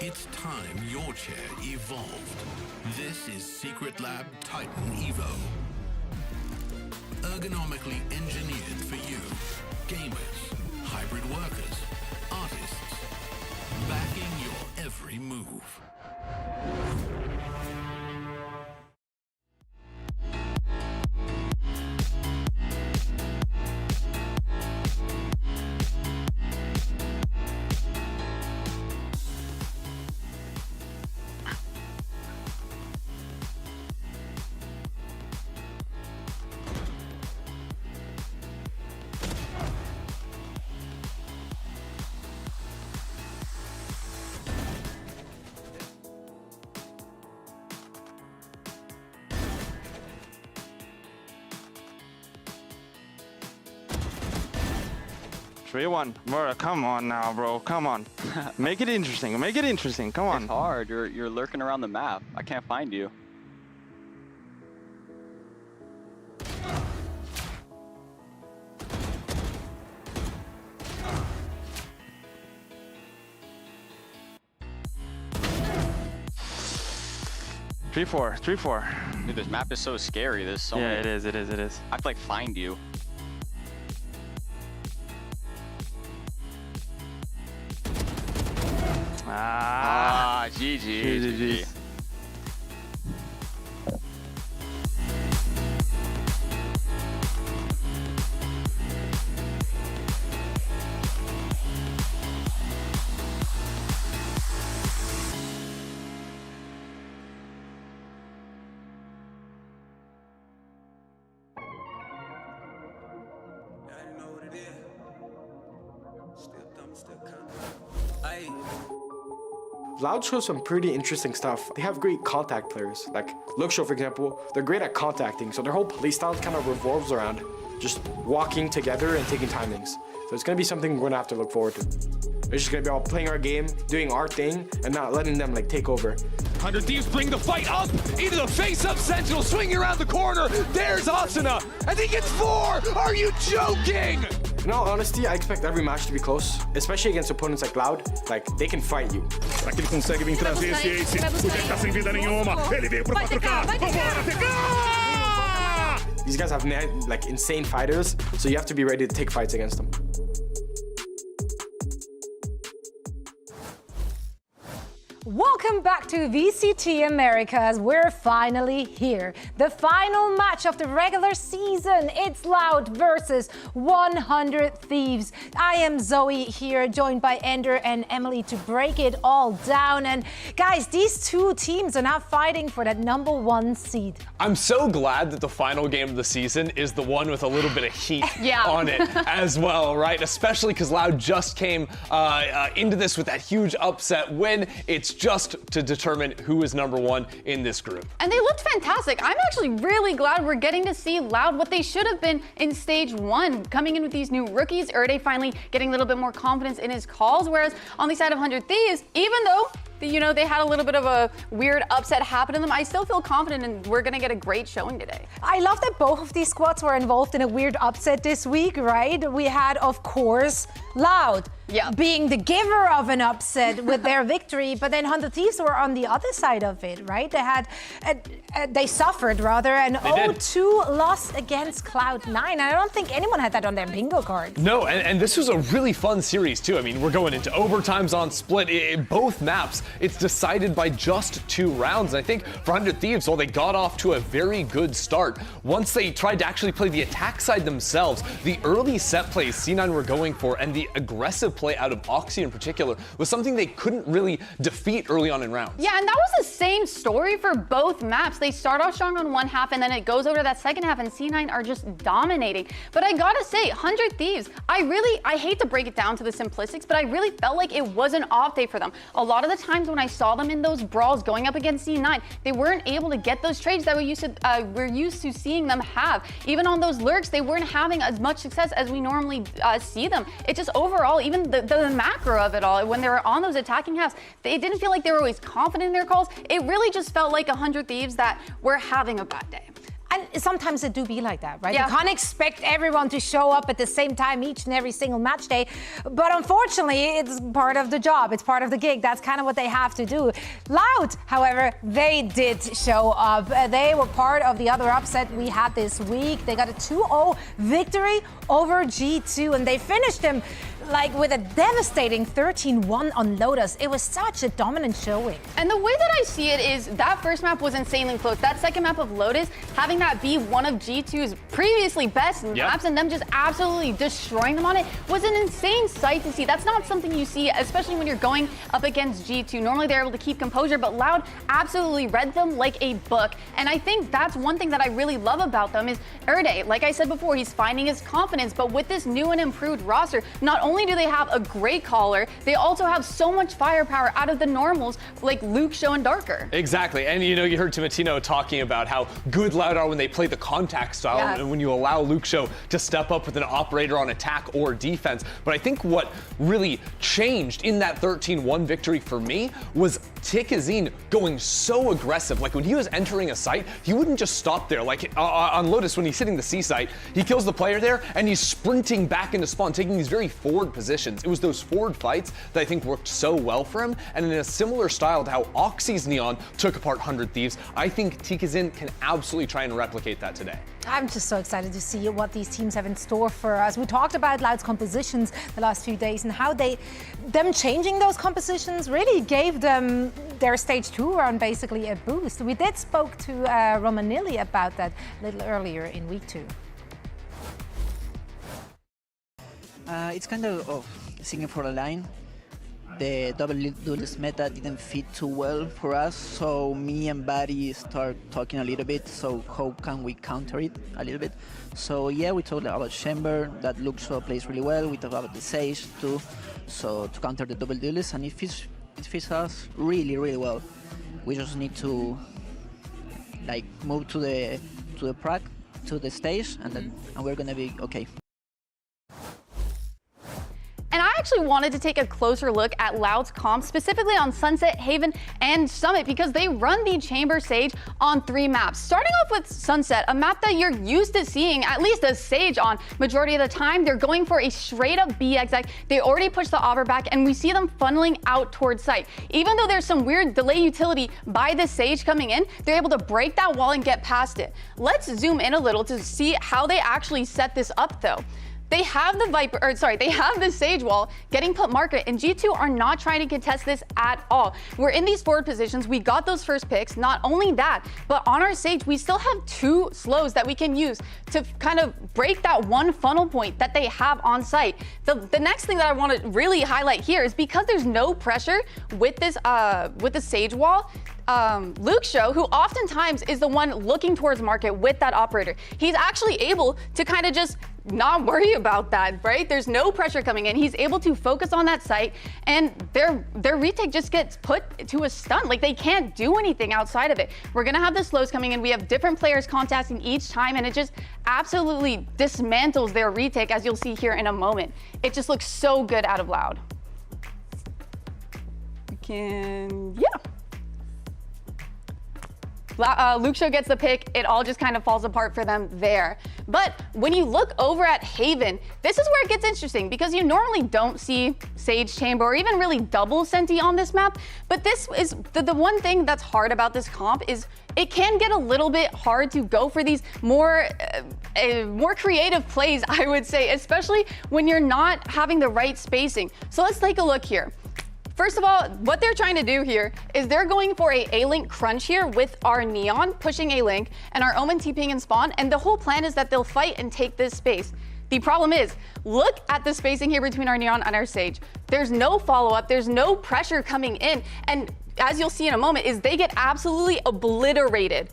It's time your chair evolved. This is Secretlab Titan Evo. Ergonomically engineered for you, gamers, hybrid workers, artists, backing your every move. Mura, come on now, bro. Come on. Make it interesting. Make it interesting. Come on. It's hard. You're lurking around the map. I can't find you. Three, four. Dude, this map is so scary. There's so many. It is. I have to like find you. GG. Loud shows some pretty interesting stuff. They have great contact players. Like Luxio, for example, they're great at contacting, so their whole playstyle kind of revolves around just walking together and taking timings. So it's gonna be something we're gonna have to look forward to. We're just gonna be all playing our game, doing our thing, and not letting them like take over. 100 Thieves bring the fight up into the face-up Sentinel, swinging around the corner. There's Asuna, and he gets 4! Are you joking? In all honesty, I expect every match to be close, especially against opponents like Loud. Like, they can fight you. Será que ele consegue vir trazer esse ace? O Jack tá sem vida nenhuma. Ele veio pro 4K. Vambora, TK! These guys have like insane fighters, so you have to be ready to take fights against them. Welcome back to VCT Americas. We're finally here. The final match of the regular season. It's Loud versus 100 Thieves. I am Zoe here, joined by Ender and Emily to break it all down. And guys, these two teams are now fighting for that #1 seed. I'm so glad that the final game of the season is the one with a little bit of heat on it as well, right? Especially because Loud just came into this with that huge upset win. It's just to determine who is #1 in this group. And they looked fantastic. I'm actually really glad we're getting to see Loud what they should have been in stage 1, coming in with these new rookies. Erde finally getting a little bit more confidence in his calls, whereas on the side of 100 Thieves, even though they had a little bit of a weird upset happen to them, I still feel confident and we're gonna get a great showing today. I love that both of these squads were involved in a weird upset this week, right? We had, of course, Loud being the giver of an upset with their victory, but then 100 Thieves were on the other side of it, right? They had, they suffered rather, an 0-2 loss against Cloud9. I don't think anyone had that on their bingo card. No, and this was a really fun series too. I mean, we're going into overtimes on split. Both maps, it's decided by just 2 rounds. And I think for 100 Thieves, while they got off to a very good start, once they tried to actually play the attack side themselves, the early set plays C9 were going for, and the aggressive play out of Oxy in particular, was something they couldn't really defeat early on in rounds. Yeah, and that was the same story for both maps. They start off strong on one half, and then it goes over to that second half, and C9 are just dominating. But I gotta say, 100 Thieves, I hate to break it down to the simplistics, but I really felt like it was an off day for them. A lot of the times when I saw them in those brawls going up against C9, they weren't able to get those trades that we're used to seeing them have. Even on those lurks, they weren't having as much success as we normally see them. It just just overall, even the macro of it all, when they were on those attacking halves, they didn't feel like they were always confident in their calls. It really just felt like 100 Thieves that were having a bad day. And sometimes it do be like that, right? Yeah. You can't expect everyone to show up at the same time each and every single match day. But unfortunately, it's part of the job. It's part of the gig. That's kind of what they have to do. Loud, however, they did show up. They were part of the other upset we had this week. They got a 2-0 victory over G2, and they finished them like with a devastating 13-1 on Lotus. It was such a dominant showing. And the way that I see it is that first map was insanely close. That second map of Lotus, having that be one of G2's previously best maps and them just absolutely destroying them on it was an insane sight to see. That's not something you see, especially when you're going up against G2. Normally they're able to keep composure, but Loud absolutely read them like a book. And I think that's one thing that I really love about them is Erde. Like I said before, he's finding his confidence, but with this new and improved roster, not only do they have a great caller, they also have so much firepower out of the normals like Luke, Show, and Darker. Exactly, and you know, you heard Timatino talking about how good Loud are when they play the contact style and when you allow Luke Show to step up with an operator on attack or defense. But I think what really changed in that 13-1 victory for me was Tikazine going so aggressive. Like when he was entering a site, he wouldn't just stop there. Like on Lotus, when he's hitting the C site, he kills the player there and he's sprinting back into spawn, taking these very forward positions. It was those forward fights that I think worked so well for him. And in a similar style to how Oxy's Neon took apart 100 Thieves, I think Tikazine can absolutely try and replicate that today. I'm just so excited to see what these teams have in store for us. We talked about Loud's compositions the last few days and how them changing those compositions really gave them their stage 2 round basically a boost. We did spoke to Romanilli about that a little earlier in week 2. It's kind of singing for a line. The double duelist meta didn't fit too well for us, so me and Barry start talking a little bit, so how can we counter it a little bit. So yeah, we talked about Chamber, that Luke Show plays really well, we talked about the Sage too, so to counter the double duelist, and it fits us really, really well. We just need to like move to the stage, and we're gonna be okay. And I actually wanted to take a closer look at Loud's comp, specifically on Sunset, Haven, and Summit, because they run the Chamber Sage on 3 maps. Starting off with Sunset, a map that you're used to seeing at least a Sage on majority of the time. They're going for a straight up B exec. They already pushed the offer back, and we see them funneling out towards site. Even though there's some weird delay utility by the Sage coming in, they're able to break that wall and get past it. Let's zoom in a little to see how they actually set this up though. They have they have the Sage wall getting put market, and G2 are not trying to contest this at all. We're in these forward positions, we got those first picks. Not only that, but on our Sage, we still have 2 slows that we can use to kind of break that one funnel point that they have on site. The next thing that I want to really highlight here is because there's no pressure with this with the Sage wall, Luke Show, who oftentimes is the one looking towards market with that operator, he's actually able to kind of just not worry about that, right? There's no pressure coming in. He's able to focus on that site, and their retake just gets put to a stun. Like they can't do anything outside of it. We're gonna have the slows coming in. We have different players contesting each time, and it just absolutely dismantles their retake, as you'll see here in a moment. It just looks so good out of Loud. Luke Show gets the pick. It all just kind of falls apart for them there. But when you look over at Haven, this is where it gets interesting because you normally don't see Sage Chamber or even really double Senti on this map. But this is the one thing that's hard about this comp is it can get a little bit hard to go for these more creative plays, I would say, especially when you're not having the right spacing. So let's take a look here. First of all, what they're trying to do here is they're going for a A-Link crunch here with our Neon pushing A-Link and our Omen TPing in spawn, and the whole plan is that they'll fight and take this space. The problem is, look at the spacing here between our Neon and our Sage. There's no follow-up, there's no pressure coming in, and as you'll see in a moment, is they get absolutely obliterated.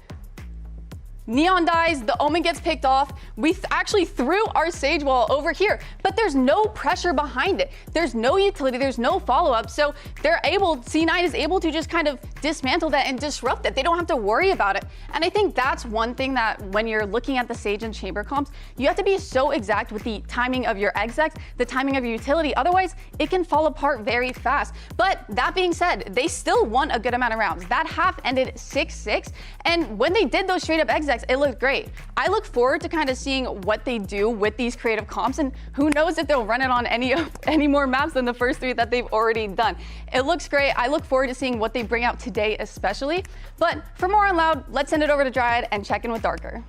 Neon dies, the Omen gets picked off. We actually threw our Sage wall over here, but there's no pressure behind it. There's no utility, there's no follow-up. So C9 is able to just kind of dismantle that and disrupt it. They don't have to worry about it. And I think that's one thing that when you're looking at the Sage and Chamber comps, you have to be so exact with the timing of your execs, the timing of your utility. Otherwise, it can fall apart very fast. But that being said, they still won a good amount of rounds. That half ended 6-6. And when they did those straight up execs, it looked great. I look forward to kind of seeing what they do with these creative comps, and who knows if they'll run it on any more maps than the first 3 that they've already done. It looks great. I look forward to seeing what they bring out today especially. But for more on Loud, let's send it over to Dryad and check in with Darker.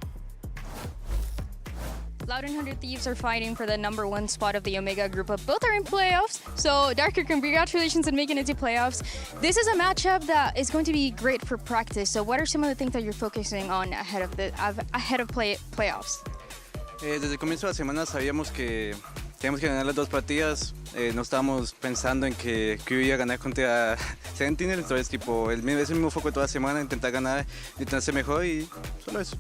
Loud and 100 Thieves are fighting for the #1 spot of the Omega group, but both are in playoffs. So Darker, congratulations on making it to playoffs. This is a matchup that is going to be great for practice. So what are some of the things that you're focusing on ahead of playoffs? Desde el comienzo de la semana sabíamos que teníamos que ganar las 2 partidas. No estábamos pensando en que Crew iba a ganar contra Sentinel. Entonces, es el mismo foco toda la semana, intentar ganar, intentar ser mejor y solo eso.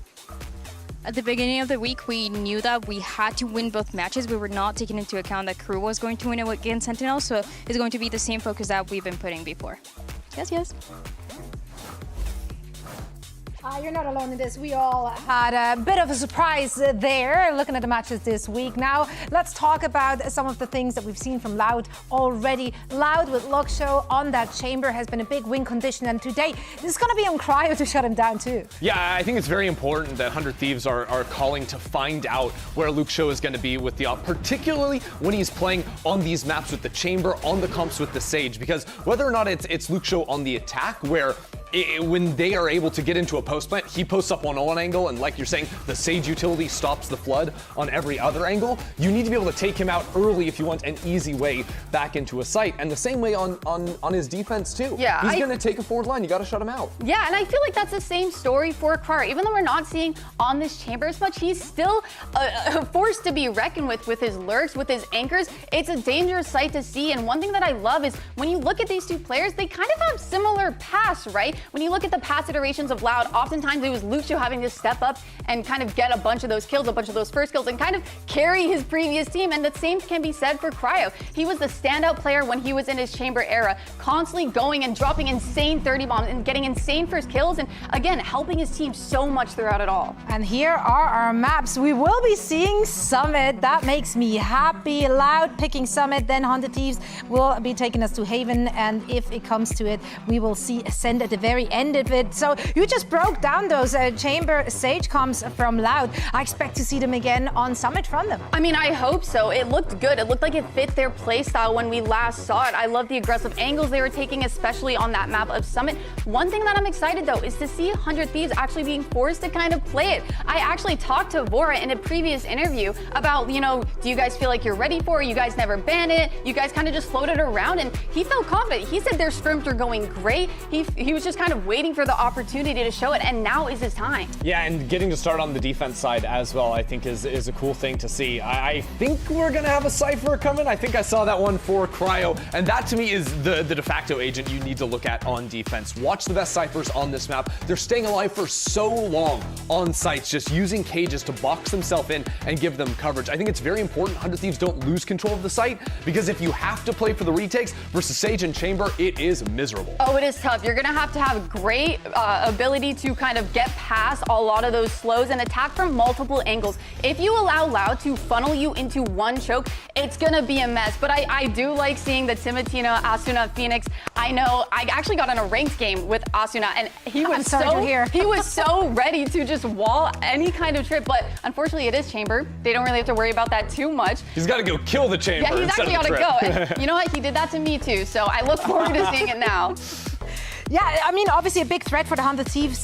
At the beginning of the week, we knew that we had to win both matches. We were not taking into account that Crew was going to win against Sentinel, so it's going to be the same focus that we've been putting before. Yes. You're not alone in this. We all had a bit of a surprise there, looking at the matches this week. Now, let's talk about some of the things that we've seen from Loud already. Loud with Luxo on that chamber has been a big win condition, and today, this is going to be on Cryo to shut him down too. Yeah, I think it's very important that 100 Thieves are calling to find out where Luxo is going to be with the op, particularly when he's playing on these maps with the chamber, on the comps with the Sage, because whether or not it's Luxo on the attack, where when they are able to get into a post plant, he posts up on one angle, and like you're saying, the Sage utility stops the flood on every other angle. You need to be able to take him out early if you want an easy way back into a site. And the same way on his defense too. Yeah, he's going to take a forward line. You got to shut him out. Yeah, and I feel like that's the same story for Cryer. Even though we're not seeing on this chamber as much, he's still a force to be reckoned with his lurks, with his anchors. It's a dangerous sight to see. And one thing that I love is when you look at these two players, they kind of have similar paths, right? When you look at the past iterations of Loud, oftentimes it was Luxo having to step up and kind of get a bunch of those kills, a bunch of those first kills, and kind of carry his previous team. And the same can be said for Cryo. He was the standout player when he was in his chamber era, constantly going and dropping insane 30 bombs and getting insane first kills, and again, helping his team so much throughout it all. And here are our maps. We will be seeing Summit. That makes me happy. Loud picking Summit, then 100 Thieves will be taking us to Haven, and if it comes to it, we will see Ascend at the very end of it. So you just broke down those chamber Sage comps from Loud. I expect to see them again on Summit from them. I mean, I hope so. It looked good. It looked like it fit their playstyle when we last saw it. I love the aggressive angles they were taking, especially on that map of Summit. One thing that I'm excited though is to see 100 Thieves actually being forced to kind of play it. I actually talked to Vora in a previous interview about, you know, do you guys feel like you're ready for it? You guys never ban it. You guys kind of just floated around, and he felt confident. He said their scrims are going great. He was just kind of waiting for the opportunity to show it, and now is his time. Yeah, and getting to start on the defense side as well, I think is a cool thing to see. I think we're gonna have a Cypher coming. I think I saw that one for Cryo, and that to me is the de facto agent you need to look at on defense. Watch the best Cyphers on this map. They're staying alive for so long on sites, just using cages to box themselves in and give them coverage. I think it's very important 100 Thieves don't lose control of the site, because if you have to play for the retakes versus Sage and Chamber, it is miserable. Oh, it is tough. You're gonna have great ability to kind of get past a lot of those slows and attack from multiple angles. If you allow Loud to funnel you into one choke, it's gonna be a mess. But I do like seeing the Timotina, Asuna, Phoenix. I know I actually got in a ranked game with Asuna, and he was so ready to just wall any kind of trip. But unfortunately, it is Chamber. They don't really have to worry about that too much. He's got to go kill the Chamber. Yeah, he's actually got to go. And you know what? He did that to me too. So I look forward to seeing it now. Yeah, I mean, obviously a big threat for the 100 Thieves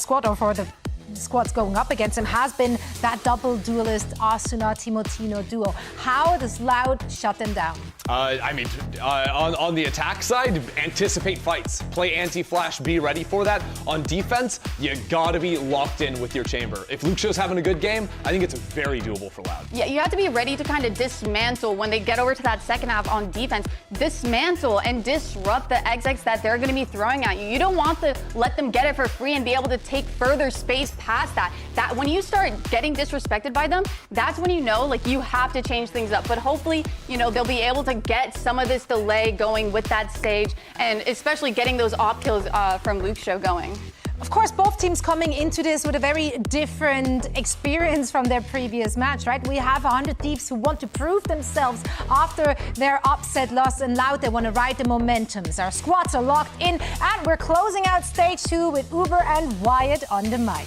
squad, or for the squads going up against him, has been that double duelist Asuna-Timotino duo. How does Loud shut them down? I mean, on the attack side, anticipate fights. Play anti-flash, be ready for that. On defense, you gotta be locked in with your chamber. If Luxio's having a good game, I think it's very doable for Loud. Yeah, you have to be ready to kind of dismantle when they get over to that second half on defense. Dismantle and disrupt the exits that they're going to be throwing at you. You don't want to let them get it for free and be able to take further space past that. That when you start getting disrespected by them, that's when you know, like, you have to change things up. But hopefully, you know, they'll be able to get some of this delay going with that stage, and especially getting those op kills from Luxio going. Of course, both teams coming into this with a very different experience from their previous match, right? We have 100 Thieves who want to prove themselves after their upset loss, and Loud, they want to ride the momentums. Our squads are locked in, and we're closing out stage 2 with Uber and Wyatt on the mic.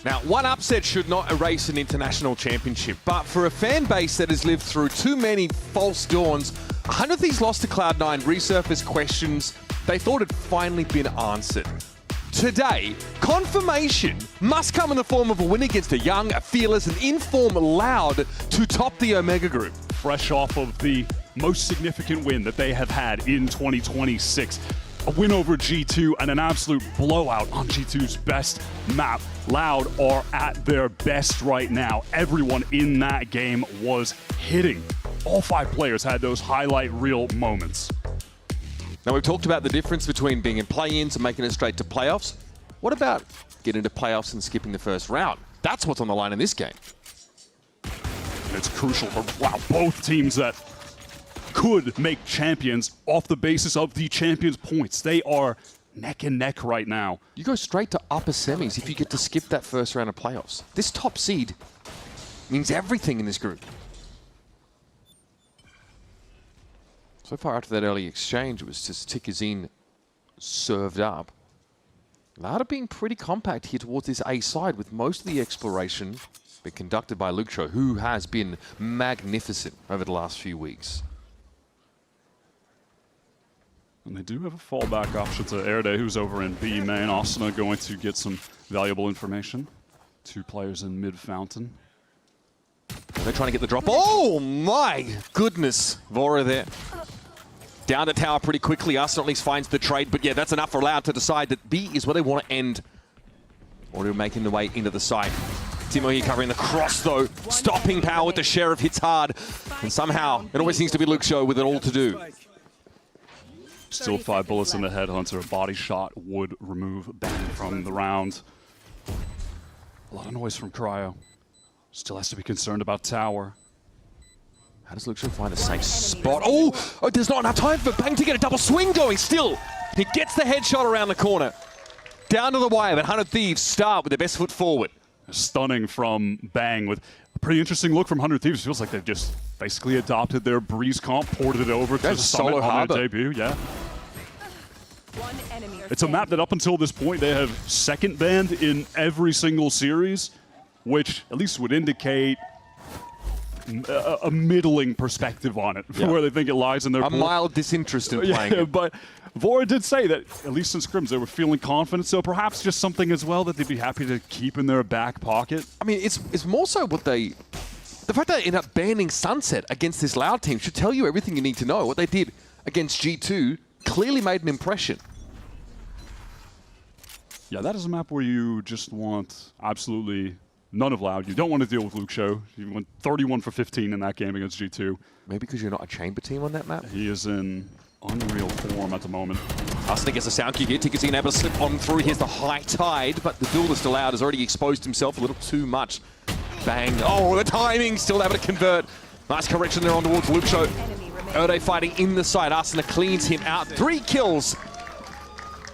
Now, one upset should not erase an international championship, but for a fan base that has lived through too many false dawns, 100 Thieves lost to Cloud9 resurfaced questions they thought had finally been answered. Today, confirmation must come in the form of a win against a young, a fearless, and in-form Loud to top the Omega Group. Fresh off of the most significant win that they have had in 2026. A win over G2 and an absolute blowout on G2's best map. Loud are at their best right now. Everyone in that game was hitting. All 5 players had those highlight reel moments. Now, we've talked about the difference between being in play-ins and making it straight to playoffs. What about getting to playoffs and skipping the first round? That's what's on the line in this game. And it's crucial for both teams that could make champions off the basis of the champions' points. They are neck and neck right now. You go straight to upper semis if you get to skip that first round of playoffs. This top seed means everything in this group. So far after that early exchange, it was just Tikazine served up. Loud are being pretty compact here towards this A side, with most of the exploration being conducted by Luxio, who has been magnificent over the last few weeks. And they do have a fallback option to Airday, who's over in B main. Asuna going to get some valuable information. 2 players in mid fountain. They're trying to get the drop. Oh my goodness. Vora there. Down the tower pretty quickly. Asuna at least finds the trade, but yeah, that's enough for Loud to decide that B is where they want to end. Already making the way into the site. Timo here covering the cross though. Stopping power with the Sheriff, hits hard. And somehow, it always seems to be Luxio with it all to do. Still 5 bullets in the headhunter. A body shot would remove Bang from the round. A lot of noise from Cryo. Still has to be concerned about tower. How does Luxio find a safe spot? Oh, there's not enough time for Bang to get a double swing going still. He gets the headshot around the corner. Down to the wire, but 100 Thieves start with their best foot forward. Stunning from Bang with a pretty interesting look from 100 Thieves. Feels like they've just basically adopted their Breeze comp, ported it over to the Summit on their debut. Yeah. It's a map that up until this point they have second banned in every single series, which at least would indicate a middling perspective on it for where they think it lies in their pool. Mild disinterest in playing it. But Vora did say that, at least in scrims, they were feeling confident, so perhaps just something as well that they'd be happy to keep in their back pocket. I mean, it's more so what they... The fact that they end up banning Sunset against this Loud team should tell you everything you need to know. What they did against G2 clearly made an impression. Yeah, that is a map where you just want absolutely none of Loud. You don't want to deal with Luxio. You went 31 for 15 in that game against G2. Maybe because you're not a chamber team on that map? He is in unreal form at the moment. Asuna gets a sound kick here. Tikazine able to slip on through. Here's the high tide, but the duelist Loud has already exposed himself a little too much. Bang. Oh, the timing still able to convert. Nice correction there on towards Luxio. Ode fighting in the side. Asuna cleans him out. 3 kills.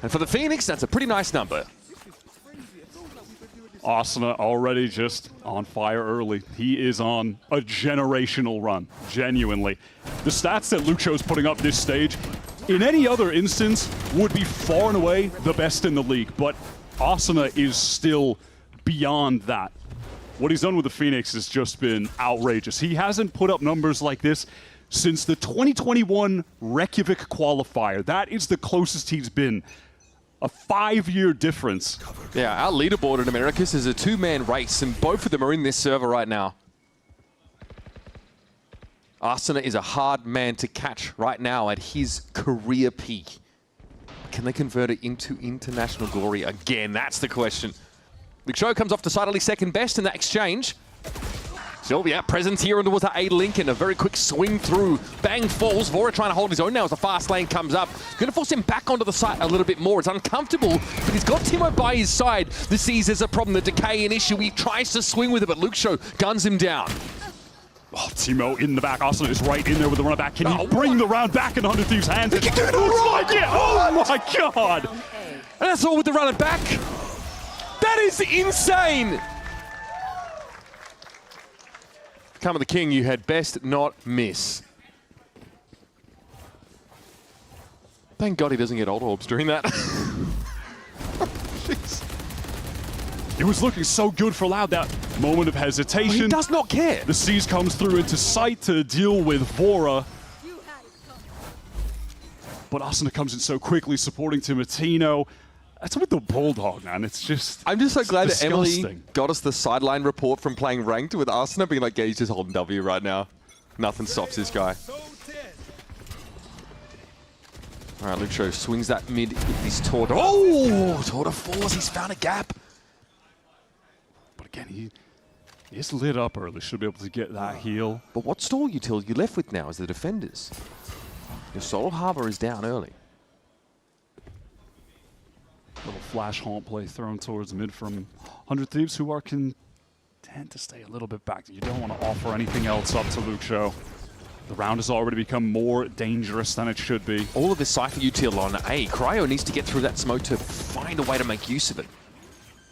And for the Phoenix, that's a pretty nice number. Asuna already just on fire early. He is on a generational run, genuinely. The stats that Luxio's putting up this stage, in any other instance, would be far and away the best in the league, but Asuna is still beyond that. What he's done with the Phoenix has just been outrageous. He hasn't put up numbers like this since the 2021 Reykjavik qualifier. That is the closest he's been. A 5-year difference. Yeah, our leaderboard in Americas is a 2-man race, and both of them are in this server right now. Arsena is a hard man to catch right now at his career peak. Can they convert it into international glory again? That's the question. Luxo comes off decidedly second best in that exchange. Sylvia presence here towards the A link and a very quick swing through. Bang falls. Vora trying to hold his own now as the fast lane comes up. Going to force him back onto the site a little bit more. It's uncomfortable, but he's got Timo by his side. The sees as a problem. The decay an issue. He tries to swing with it, but Luxo guns him down. Oh, Timo in the back. Arsena is right in there with the run back. Can he bring the round back in 100 Thieves' hands? He can do it all right! Oh my god! And that's all with the run back. That is insane! Come of the king, you had best not miss. Thank God he doesn't get old orbs during that. Jeez. It was looking so good for Loud, that moment of hesitation. Well, he does not care. The Seas comes through into sight to deal with Vora. But Arsena comes in so quickly, supporting Timotino. That's with the Bulldog, man. It's just I'm just so glad disgusting. that Emily got us the sideline report from playing ranked with Arsena being like, yeah, he's just holding W right now. Nothing stops this guy. All right, Luxo swings that mid with his Tor. Oh, Tor to Force. He's found a gap. But again, he is lit up early. Should be able to get that heal. But what stall utility you left with now is the defenders. Your Soul Harbor is down early. Little flash haunt play thrown towards mid from 100 Thieves, who are content to stay a little bit back. You don't want to offer anything else up to Luxo. The round has already become more dangerous than it should be. All of this Cypher util on A. Cryo needs to get through that smoke to find a way to make use of it.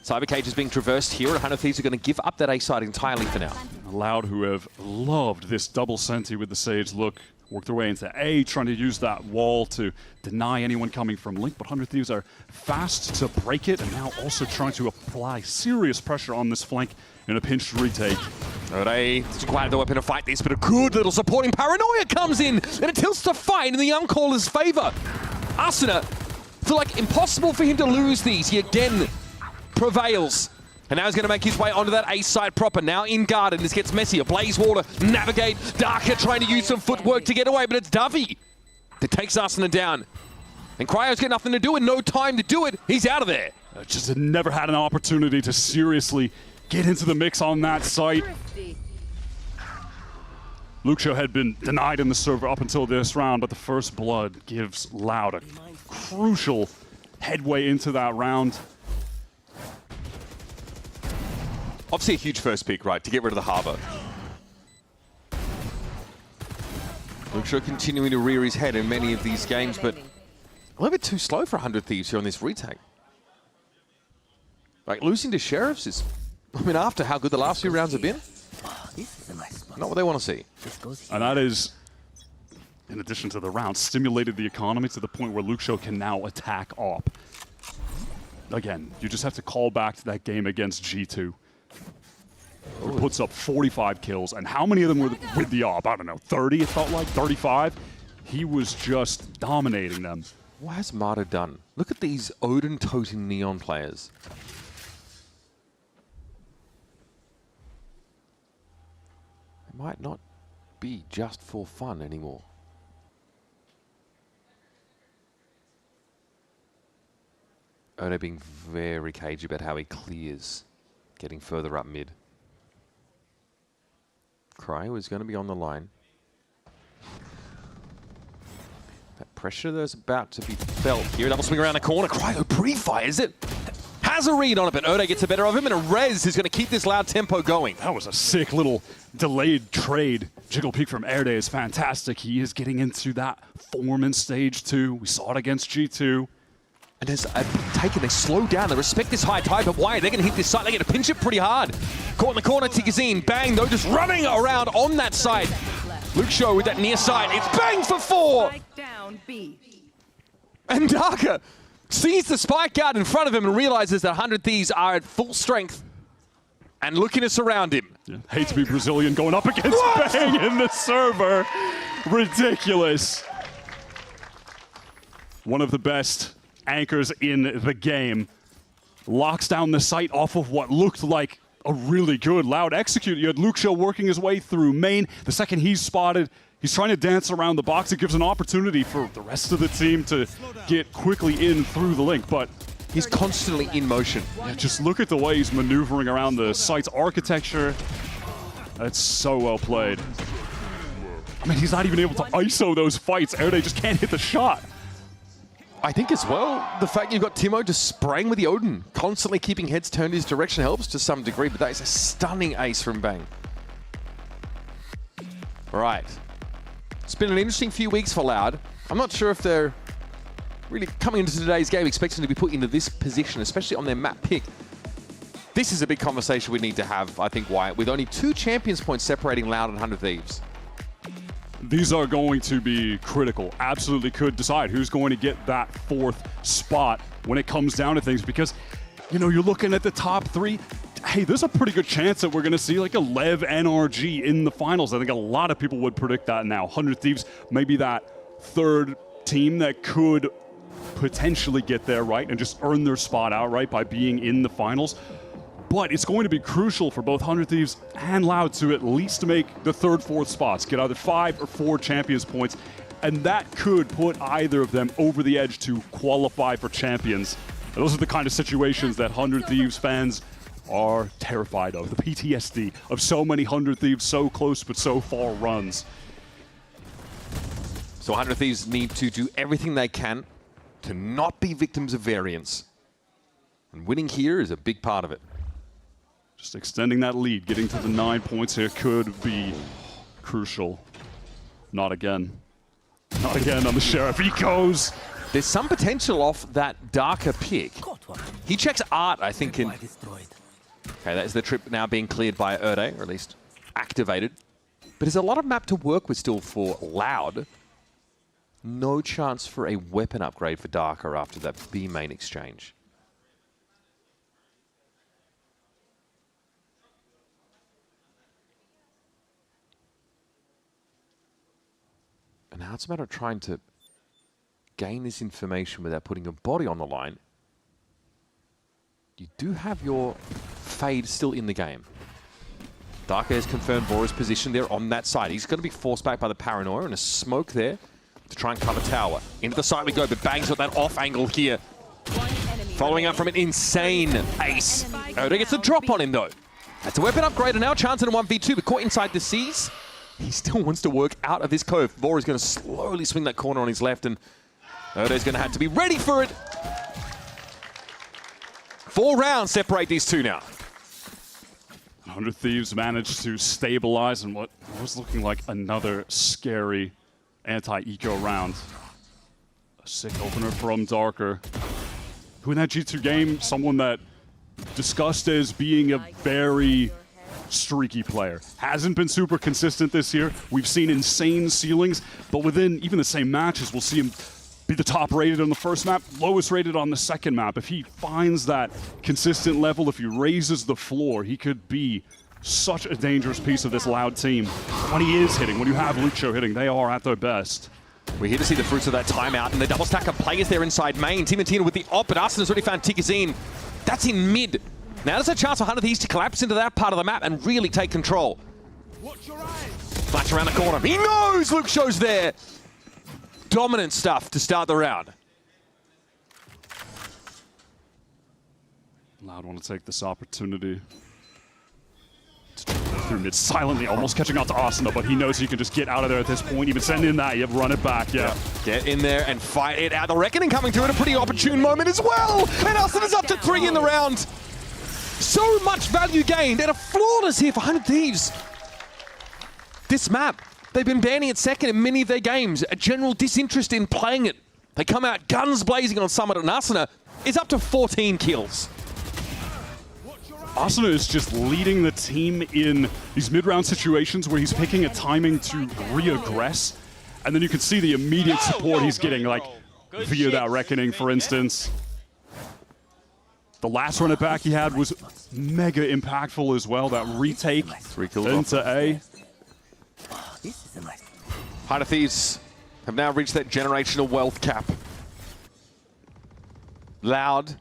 Cyber Cage is being traversed here, and 100 Thieves are going to give up that A side entirely for now. Loud, who have loved this double senti with the Sage look, work their way into A, trying to use that wall to deny anyone coming from Link, but 100 Thieves are fast to break it, and now also trying to apply serious pressure on this flank in a pinched retake. Alright, it's glad the weapon to fight this, but a good little supporting paranoia comes in, and it tilts the fight in the Uncaller's favor. Arsena, feel like impossible for him to lose these. He again prevails. And now he's going to make his way onto that A side proper. Now in garden, this gets messier. Blaze Water, navigate. Darker trying to use some footwork to get away, but it's Dovey that takes Arsena down. And Cryo's got nothing to do and no time to do it. He's out of there. Just never had an opportunity to seriously get into the mix on that site. Luxo had been denied in the server up until this round, but the first blood gives Loud a crucial headway into that round. Obviously a huge first pick, right, to get rid of the Harbor. Luxo continuing to rear his head in many of these games, but a little bit too slow for 100 Thieves here on this retake. Like, losing to Sheriffs is, I mean, after how good the last few rounds have been, not what they want to see. And that is, in addition to the round, stimulated the economy to the point where Luxo can now attack AWP. Again, you just have to call back to that game against G2. Who puts up 45 kills, and how many of them were with the AWP? I don't know, 30 it felt like, 35? He was just dominating them. What has Marta done? Look at these Odin-toting Neon players. It might not be just for fun anymore. Odo being very cagey about how he clears, getting further up mid. Cryo is going to be on the line. That pressure that's about to be felt here. Double swing around the corner. Cryo pre-fires it. Has a read on it, but Odo gets the better of him, and a Rez is going to keep this Loud tempo going. That was a sick little delayed trade. Jiggle peek from Airday is fantastic. He is getting into that form in stage 2. We saw it against G2. And as they slow down, they respect this high tide, but why? They're going to hit this site, they're going to pinch it pretty hard. Caught in the corner, Tigazine, bang, though, just running around on that side. Luxo with that near side, it's bang for 4! Down, B. And Darker sees the spike out in front of him and realizes that 100 Thieves are at full strength and looking to surround him. Yeah. Hate to be Brazilian going up against Bang in the server. Ridiculous. One of the best anchors in the game. Locks down the site off of what looked like a really good Loud execute. You had Luxio working his way through main. The second he's spotted, he's trying to dance around the box. It gives an opportunity for the rest of the team to get quickly in through the link, but he's constantly in motion. Yeah, just look at the way he's maneuvering around the site's architecture. That's so well played. I mean, he's not even able to ISO those fights. Erde just can't hit the shot. I think as well, the fact you've got Timo just spraying with the Odin, constantly keeping heads turned his direction helps to some degree, but that is a stunning ace from Bang. All right. It's been an interesting few weeks for Loud. I'm not sure if they're really coming into today's game expecting to be put into this position, especially on their map pick. This is a big conversation we need to have, I think, Wyatt, with only 2 Champions points separating Loud and 100 Thieves. These are going to be critical. Absolutely could decide who's going to get that 4th spot when it comes down to things, because, you know, you're looking at the top 3. Hey, there's a pretty good chance that we're going to see like a Lev NRG in the finals. I think a lot of people would predict that now. 100 Thieves maybe that 3rd team that could potentially get there, right, and just earn their spot outright by being in the finals. But it's going to be crucial for both 100 Thieves and Loud to at least make the 3rd, 4th spots, get either 5 or 4 Champions points, and that could put either of them over the edge to qualify for Champions. And those are the kind of situations that 100 Thieves fans are terrified of, the PTSD of so many 100 Thieves so close but so far runs. So 100 Thieves need to do everything they can to not be victims of variance. And winning here is a big part of it. Just extending that lead, getting to the 9 points here could be crucial. Not again. Not again on the Sheriff. He goes. There's some potential off that darker pick. He checks Art, I think. Okay, that is the trip now being cleared by Erde, or at least activated. But there's a lot of map to work with still for Loud. No chance for a weapon upgrade for Darker after that B main exchange. And now it's a matter of trying to gain this information without putting your body on the line. You do have your Fade still in the game. Darker has confirmed Vora's position there on that side. He's going to be forced back by the Paranoia and a smoke there to try and cover tower. Into the side we go, but Bang's got that off angle here. Following up from an insane ace. Oda gets a drop on him though. That's a weapon upgrade and now a chance in a 1v2, but caught inside the C's. He still wants to work out of this cove. Vora's going to slowly swing that corner on his left, and Oda's going to have to be ready for it. 4 rounds separate these two now. 100 Thieves managed to stabilize in what was looking like another scary anti-eco round. A sick opener from Darker, who in that G2 game, someone that discussed as being a very streaky player. Hasn't been super consistent this year. We've seen insane ceilings, but within even the same matches, we'll see him be the top rated on the first map, lowest rated on the second map. If he finds that consistent level, if he raises the floor, he could be such a dangerous piece of this Loud team. When he is hitting, when you have Luxio hitting, they are at their best. We're here to see the fruits of that timeout, and the double stack of players there inside main. Timatina with the op, but Arsenal's already found Tikazine. That's in mid. Now there's a chance for 100 Thieves to collapse into that part of the map and really take control. Flash around the corner. He knows Luxio's there. Dominant stuff to start the round. Loud want to take this opportunity to go through mid silently, almost catching out to Asuna, but he knows he can just get out of there at this point. Even send in that, you run it back, yeah. Get in there and fight it out. The Reckoning coming through at a pretty opportune moment as well. And Asuna's up to 3 in the round. So much value gained and a flawless here for 100 Thieves. This map, they've been banning it second in many of their games. A general disinterest in playing it. They come out guns blazing on Summit, and Asuna is up to 14 kills. Asuna is just leading the team in these mid-round situations where he's picking a timing to re-aggress. And then you can see the immediate support he's getting, like via that Reckoning, for instance. The last run it back he had was mega impactful as well. That retake into A. 100 Thieves have now reached that generational wealth cap. Loud,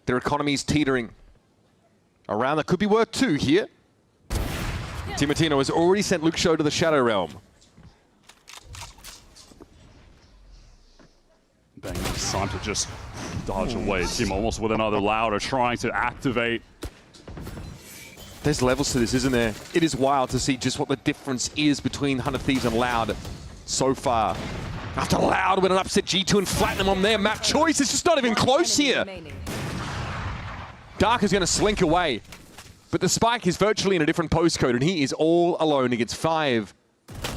their economy's teetering. A round that could be worth 2 here. Timotino has already sent Luke Show to the Shadow Realm. Bang, it's time to just dodge away. Team almost with another Loud are trying to activate. There's levels to this, isn't there? It is wild to see just what the difference is between 100 Thieves and Loud so far. After Loud went and upset G2 and flatten them on their map choice, it's just not even close here. Dark is going to slink away, but the Spike is virtually in a different postcode, and he is all alone against 5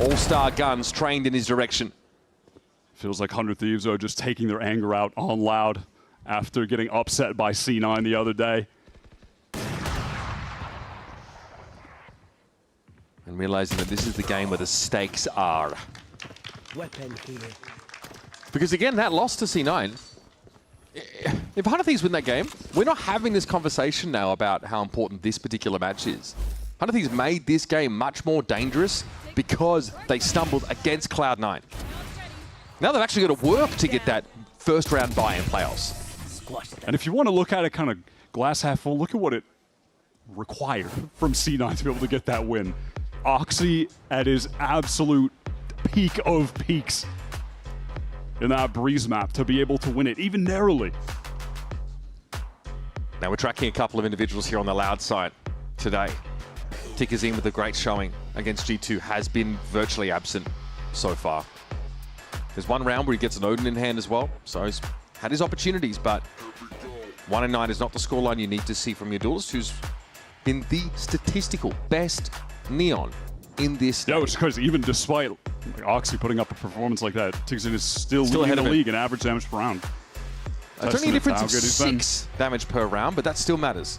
all-star guns trained in his direction. Feels like 100 Thieves are just taking their anger out on Loud after getting upset by C9 the other day. And realizing that this is the game where the stakes are. Weapon here. Because again, that loss to C9, if 100 Thieves win that game, we're not having this conversation now about how important this particular match is. 100 Thieves made this game much more dangerous because they stumbled against Cloud9. Now they've actually got to work to get that first round bye in playoffs. And if you want to look at it kind of glass half full, look at what it required from C9 to be able to get that win. Oxy at his absolute peak of peaks in that Breeze map to be able to win it, even narrowly. Now we're tracking a couple of individuals here on the Loud side today. Tikazine with a great showing against G2 has been virtually absent so far. There's one round where he gets an Odin in hand as well, so he's had his opportunities, but 1-9 is not the scoreline you need to see from your duelist, who's been the statistical best Neon in this stage. Yeah, which is crazy. Even despite Oxy putting up a performance like that, Tikazine is still leading the league in average damage per round. It's only a difference of 6 damage per round, but that still matters.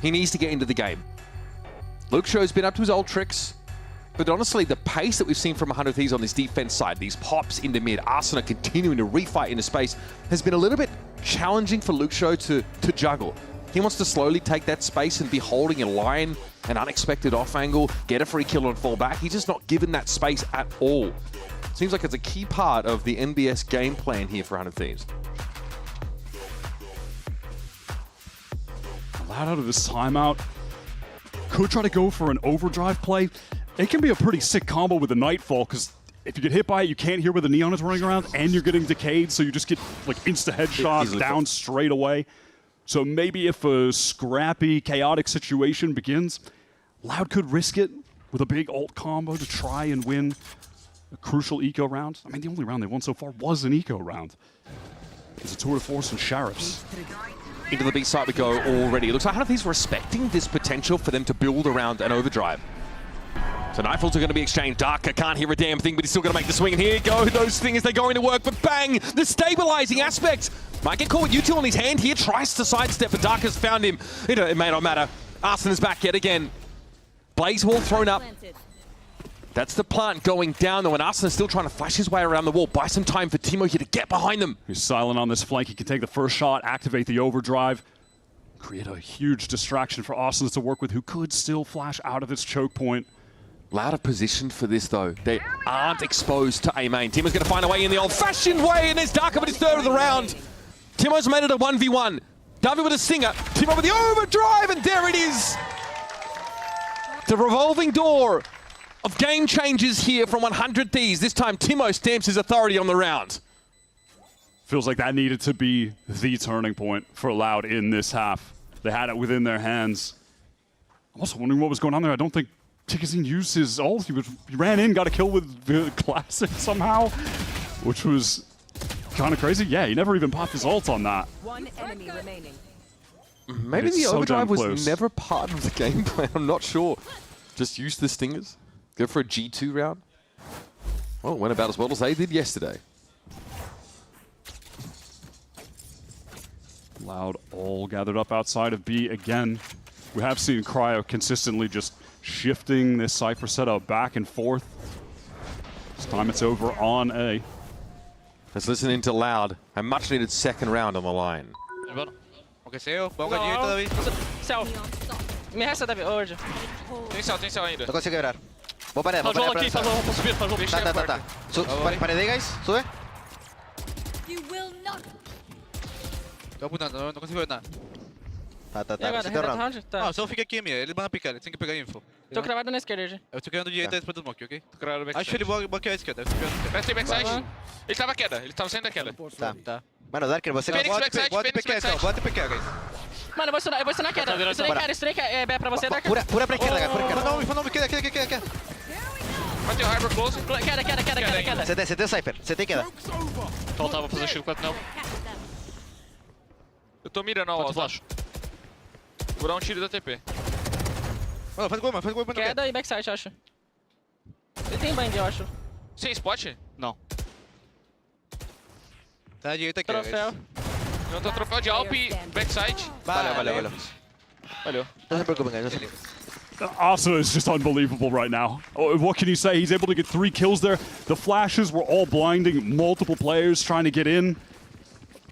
He needs to get into the game. Luke Show's been up to his old tricks, but honestly, the pace that we've seen from 100 Thieves on this defense side, these pops into mid, Arsena continuing to refight into space, has been a little bit challenging for Luke Show to juggle. He wants to slowly take that space and be holding a line, an unexpected off angle, get a free kill and fall back. He's just not given that space at all. Seems like it's a key part of the NBS game plan here for 100 Thieves. Allowed out of this timeout. Could try to go for an overdrive play. It can be a pretty sick combo with the Nightfall, because if you get hit by it, you can't hear where the Neon is running around, and you're getting decayed, so you just get like insta-headshot down straight away. So maybe if a scrappy, chaotic situation begins, Loud could risk it with a big ult combo to try and win a crucial eco round. I mean, the only round they won so far was an eco round. It's a tour de force and Sheriffs. Into the B side we go already. It looks like 100 Thieves respecting this potential for them to build around an overdrive. So Nightfalls are going to be exchanged. Darker can't hear a damn thing, but he's still going to make the swing. And here you go. Those things, they're going to work. But bang! The stabilizing aspect. Might get caught with util on his hand here. Tries to sidestep, but Darker's found him. It may not matter. Arsena's back yet again. Blaze Wall thrown up. That's the plant going down, though, and Arsena's still trying to flash his way around the wall. Buy some time for Timo here to get behind them. He's silent on this flank. He can take the first shot, activate the overdrive, create a huge distraction for Arsena to work with, who could still flash out of its choke point. Loud of position for this, though. They aren't exposed to A main. Timo's going to find a way in the old-fashioned way, and there's Darker with his third of the round. Timo's made it a 1v1. Davi with a stinger. Timo with the overdrive, and there it is. The revolving door of game changes here from 100 Thieves. This time, Timo stamps his authority on the round. Feels like that needed to be the turning point for Loud in this half. They had it within their hands. I'm also wondering what was going on there. I don't think Tikazine used his ult. He ran in, got a kill with the Classic somehow, which was kind of crazy. Yeah, he never even popped his ult on that. One enemy remaining. Maybe the overdrive was never part of the game plan. I'm not sure. Just use the stingers. Go for a G2 round. Well, it went about as well as they did yesterday. Loud all gathered up outside of B again. We have seen Cryo consistently just shifting this Cypher setup back and forth. This time it's over on A. Let's listen into Loud. A much needed second round on the line. Ok, seu. Bom gadinho, Davi. Céu. Me resta, Davi. Hoje. Tem céu ainda. Não consigo quebrar. Vou parar, vou parar. Aqui, faz vou subir, faz Tá. Paredei, guys. Sube. Tô apontando, não consigo ver nada. Tá, E agora, round? Tá. Não, só fica aqui, minha. Ele vai picar, ele tem que pegar info. Tô cravado na esquerda já. Eu tô criando direita depois do smoke, ok? Tô cravado backside. Acho que ele bloqueou a esquerda. Presta backside. Ele tava queda, ele tava saindo da queda. Tá. Mano, Darker, você... Fênix backside, Bota PQ, bota PQ, guys. Mano, eu vou estar na queda. Strike é pra você, Darker. Pura pra esquerda, pura pra esquerda. Não, queda. Vai ter o Harbor close. Queda. CT Cypher, CT queda. Faltava vou fazer shield 4 não. Eu tô mirando a flash. Vou dar um tiro da TP. Mano, faz gol, mano. Queda e backside, acho. Ele tem bang, eu acho. Sem spot? Não. Tá na direita aqui, Troféu. Não tô troféu de Alp e backside. Valeu. Não se preocupe, guys. Não se preocupe. Asuna is just unbelievable right now. What can you say? He's able to get 3 kills there. The flashes were all blinding multiple players trying to get in.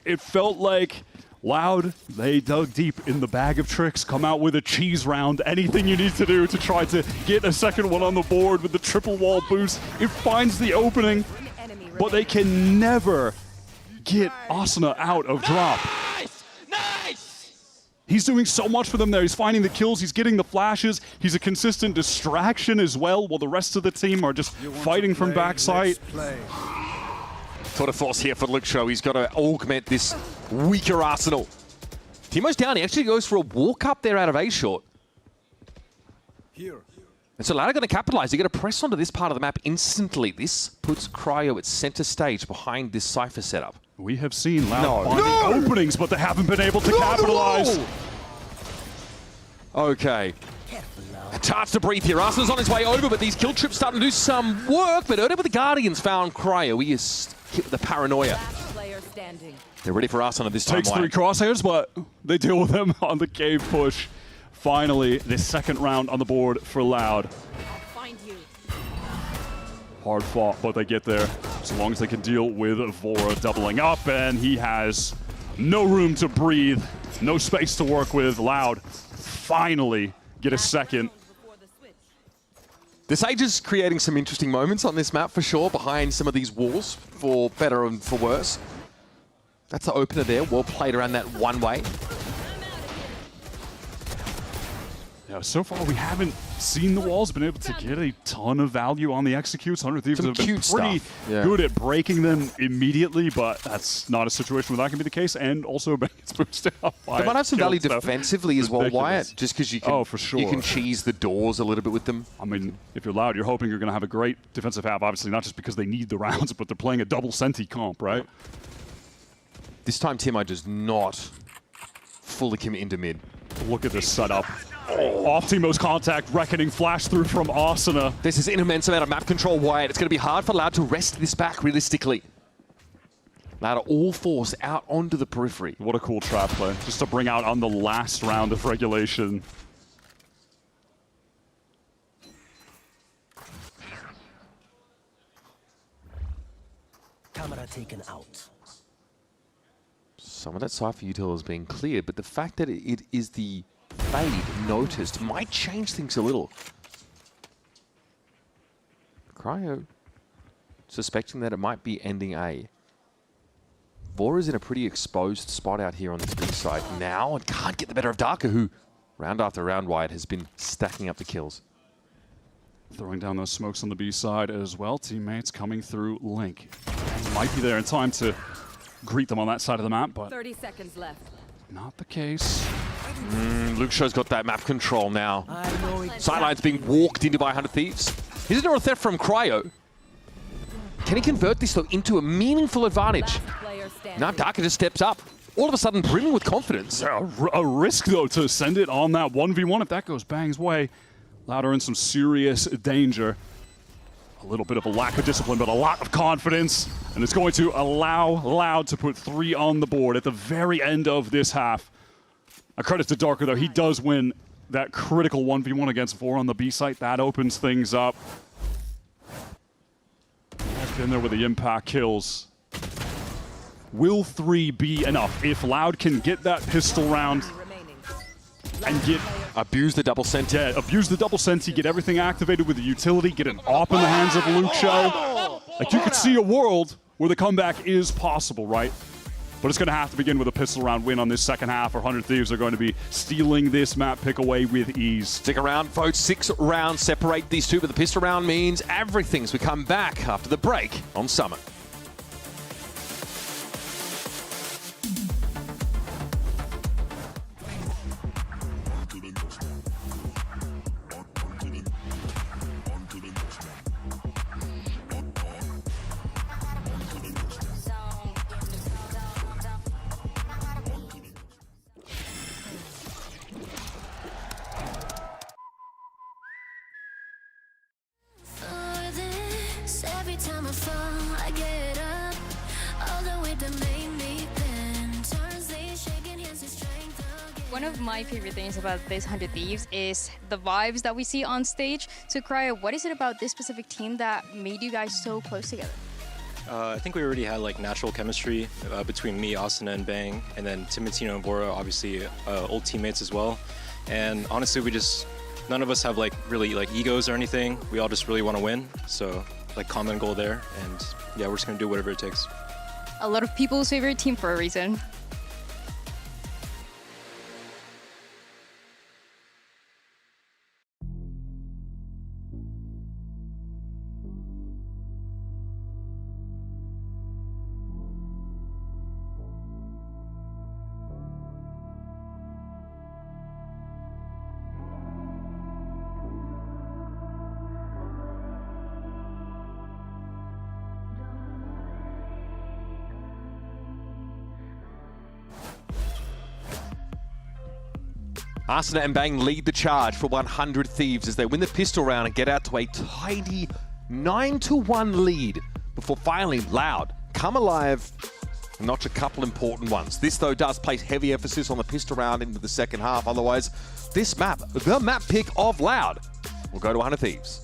It felt like Loud, they dug deep in the bag of tricks, come out with a cheese round, anything you need to do to try to get a second one on the board with the triple wall boost. It finds the opening, but they can never get Asuna out of drop. He's doing so much for them there. He's finding the kills, he's getting the flashes, he's a consistent distraction as well, while the rest of the team are just fighting from backside. Tour de force here for Luxo. He's got to augment this weaker Arsenal. Timo's down. He actually goes for a walk up there out of A short. And so Loud are going to capitalize. They're going to press onto this part of the map instantly. This puts Cryo at center stage behind this Cypher setup. We have seen Loud finding openings, but they haven't been able to capitalize. Okay. A chance to breathe here. Arsenal's on his way over, but these kill trips starting to do some work. But earlier with the Guardians found Cryo. He is hit with the paranoia. They're ready for Arsenal this time. Takes 3 crosshairs, but they deal with him on the cave push. Finally, this second round on the board for Loud. Hard fought, but they get there. As long as they can deal with Vora doubling up, and he has no room to breathe, no space to work with. Loud finally get a second. The Sage is creating some interesting moments on this map for sure, behind some of these walls, for better and for worse. That's the opener there, well played around that one way. Yeah, so far we haven't seen the walls, been able to get a ton of value on the executes. 100 Thieves have been pretty good at breaking them immediately, but that's not a situation where that can be the case, and also gets boosted up by They might have some value defensively as well, Wyatt, just because you can, for sure. you can cheese the doors a little bit with them. I mean, if you're Loud, you're hoping you're going to have a great defensive half, obviously not just because they need the rounds, but they're playing a double Senti comp, right? This time Timo does not fully commit into mid. Look at this setup. Off Timo's contact, Reckoning flash through from Asuna. This is an immense amount of map control, Wyatt. It's going to be hard for Loud to wrest this back realistically. Loud are all forced out onto the periphery. What a cool trap play, just to bring out on the last round of regulation. Camera taken out. Some of that Cypher util is being cleared, but the fact that it is the fade noticed might change things a little. Cryo suspecting that it might be ending A. Vora's in a pretty exposed spot out here on this B side now and can't get the better of Darker, who round after round wide has been stacking up the kills. Throwing down those smokes on the B side as well. Teammates coming through Link. Might be there in time to greet them on that side of the map, but 30 seconds left. Not the case. Luxo's got that map control now. Sideline's being walked into by 100 Thieves. Here's a theft from Cryo. Can he convert this though into a meaningful advantage? Now Darker just steps up. All of a sudden brimming with confidence. A risk though to send it on that 1v1. If that goes Bang's way, Loud are in some serious danger. A little bit of a lack of discipline, but a lot of confidence. And it's going to allow Loud to put 3 on the board at the very end of this half. A credit to Darker, though. He does win that critical 1v1 against 4 on the B site. That opens things up. Has been there with the impact kills. Will 3 be enough? If Loud can get that pistol round and get... Abuse the double Senti. Yeah, abuse the double Senti, get everything activated with the utility, get an op in the hands of Luxo. Like, you could see a world where the comeback is possible, right? but it's going to have to begin with a pistol round win on this second half, or 100 Thieves are going to be stealing this map pick away with ease. Stick around, folks. 6 rounds separate these two, but the pistol round means everything as we come back after the break on Summit. Every time I fall, I get up. All the way to make me bend. Turns these shaking hands to strength again. One of my favorite things about this 100 Thieves is the vibes that we see on stage. So, Cryo, what is it about this specific team that made you guys so close together? I think we already had like natural chemistry between me, Asuna, and Bang, and then Timotino and Bora, obviously old teammates as well. And honestly, none of us have like really like egos or anything. We all just really want to win. So like common goal there, and yeah, we're just gonna do whatever it takes. A lot of people's favorite team for a reason. Asuna and Bang lead the charge for 100 Thieves as they win the pistol round and get out to a tidy 9-1 lead before finally Loud come alive and notch a couple important ones. This, though, does place heavy emphasis on the pistol round into the second half. Otherwise, this map, the map pick of Loud, will go to 100 Thieves.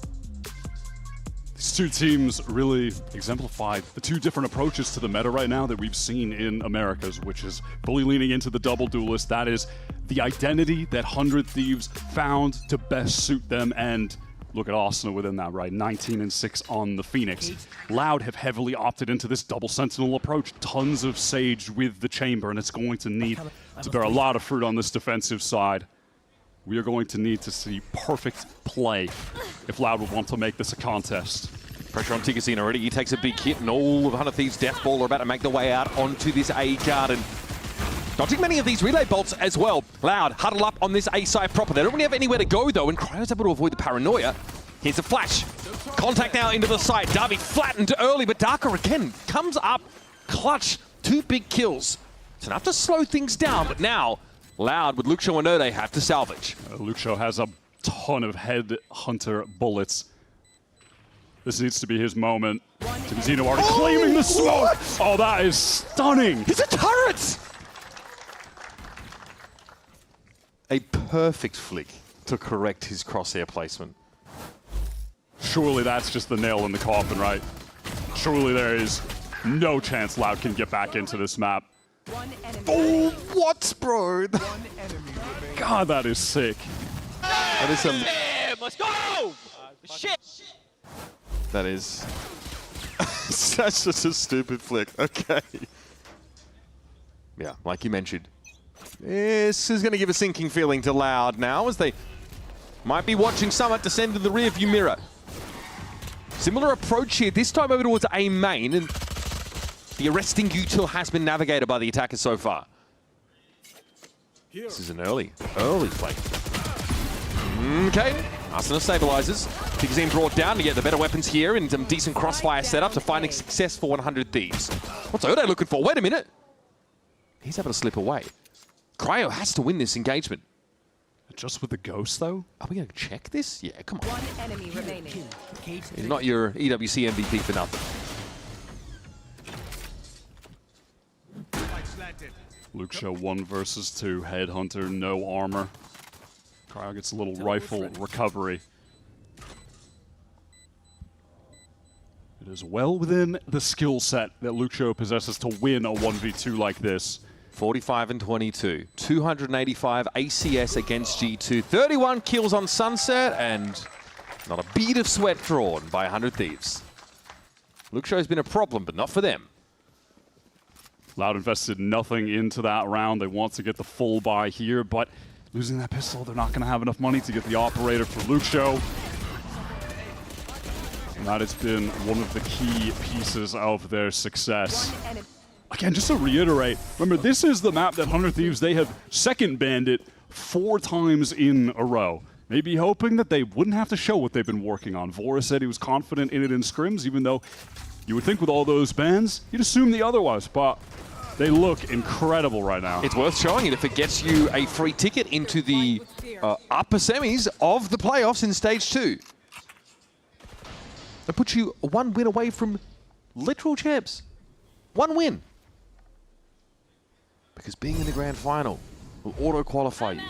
These two teams really exemplified the two different approaches to the meta right now that we've seen in Americas, which is fully leaning into the double duelist. That is the identity that 100 Thieves found to best suit them, and look at Arsenal within that, right? 19-6 on the Phoenix. Loud have heavily opted into this double sentinel approach. Tons of Sage with the chamber, and it's going to need to bear a lot of fruit on this defensive side. We are going to need to see perfect play if Loud would want to make this a contest. Pressure on Tigazine already. He takes a big hit, and all of 100 Thieves' Death Ball are about to make their way out onto this A garden. Dodging many of these relay bolts as well. Loud huddle up on this A side proper. They don't really have anywhere to go, though, and Cryo's able to avoid the paranoia. Here's a flash. Contact now into the site. Darby flattened early, but Darker again comes up clutch. 2 big kills. It's enough to slow things down, but now Loud with Luxo and Ode have to salvage. Luxo has a ton of headhunter bullets. This needs to be his moment. Timzino already claiming the smoke. What? Oh, that is stunning. It's a turret! A perfect flick to correct his crosshair placement. Surely that's just the nail in the coffin, right? Surely there is no chance Loud can get back into this map. Oh, what, bro? God, that is sick. That is some... Let's go! Shit! That is... That's just a stupid flick. Okay. Yeah, like you mentioned. This is going to give a sinking feeling to Loud now, as they might be watching Summit descend to the rearview mirror. Similar approach here, this time over towards A main, and the arresting util has been navigated by the attackers so far. This is an early play. Okay, Asuna stabilizes. Tigazine brought down to get the better weapons here and some decent crossfire setup to finding success for 100 Thieves. What's Ode looking for? Wait a minute. He's able to slip away. Cryo has to win this engagement. Just with the ghost, though? Are we going to check this? Yeah, come on. One enemy remaining. He's not your EWC MVP for nothing. Luxo 1 versus 2. Headhunter, no armor. Cryo gets a little rifle recovery. It is well within the skill set that Luxo possesses to win a 1v2 like this. 45 and 22. 285 ACS against G2. 31 kills on Sunset, and not a bead of sweat drawn by 100 Thieves. Luxo's been a problem, but not for them. Loud invested nothing into that round. They want to get the full buy here, but losing that pistol, they're not going to have enough money to get the operator for Luxo. And that has been one of the key pieces of their success. Again, just to reiterate, remember, this is the map that 100 Thieves, they have second banned it 4 times in a row. Maybe hoping that they wouldn't have to show what they've been working on. Vora said he was confident in it in scrims, even though you would think with all those bans, you'd assume the otherwise, but they look incredible right now. It's worth showing it if it gets you a free ticket into the upper semis of the playoffs in Stage 2. That puts you 1 win away from literal champs. 1 win. Because being in the grand final will auto-qualify you.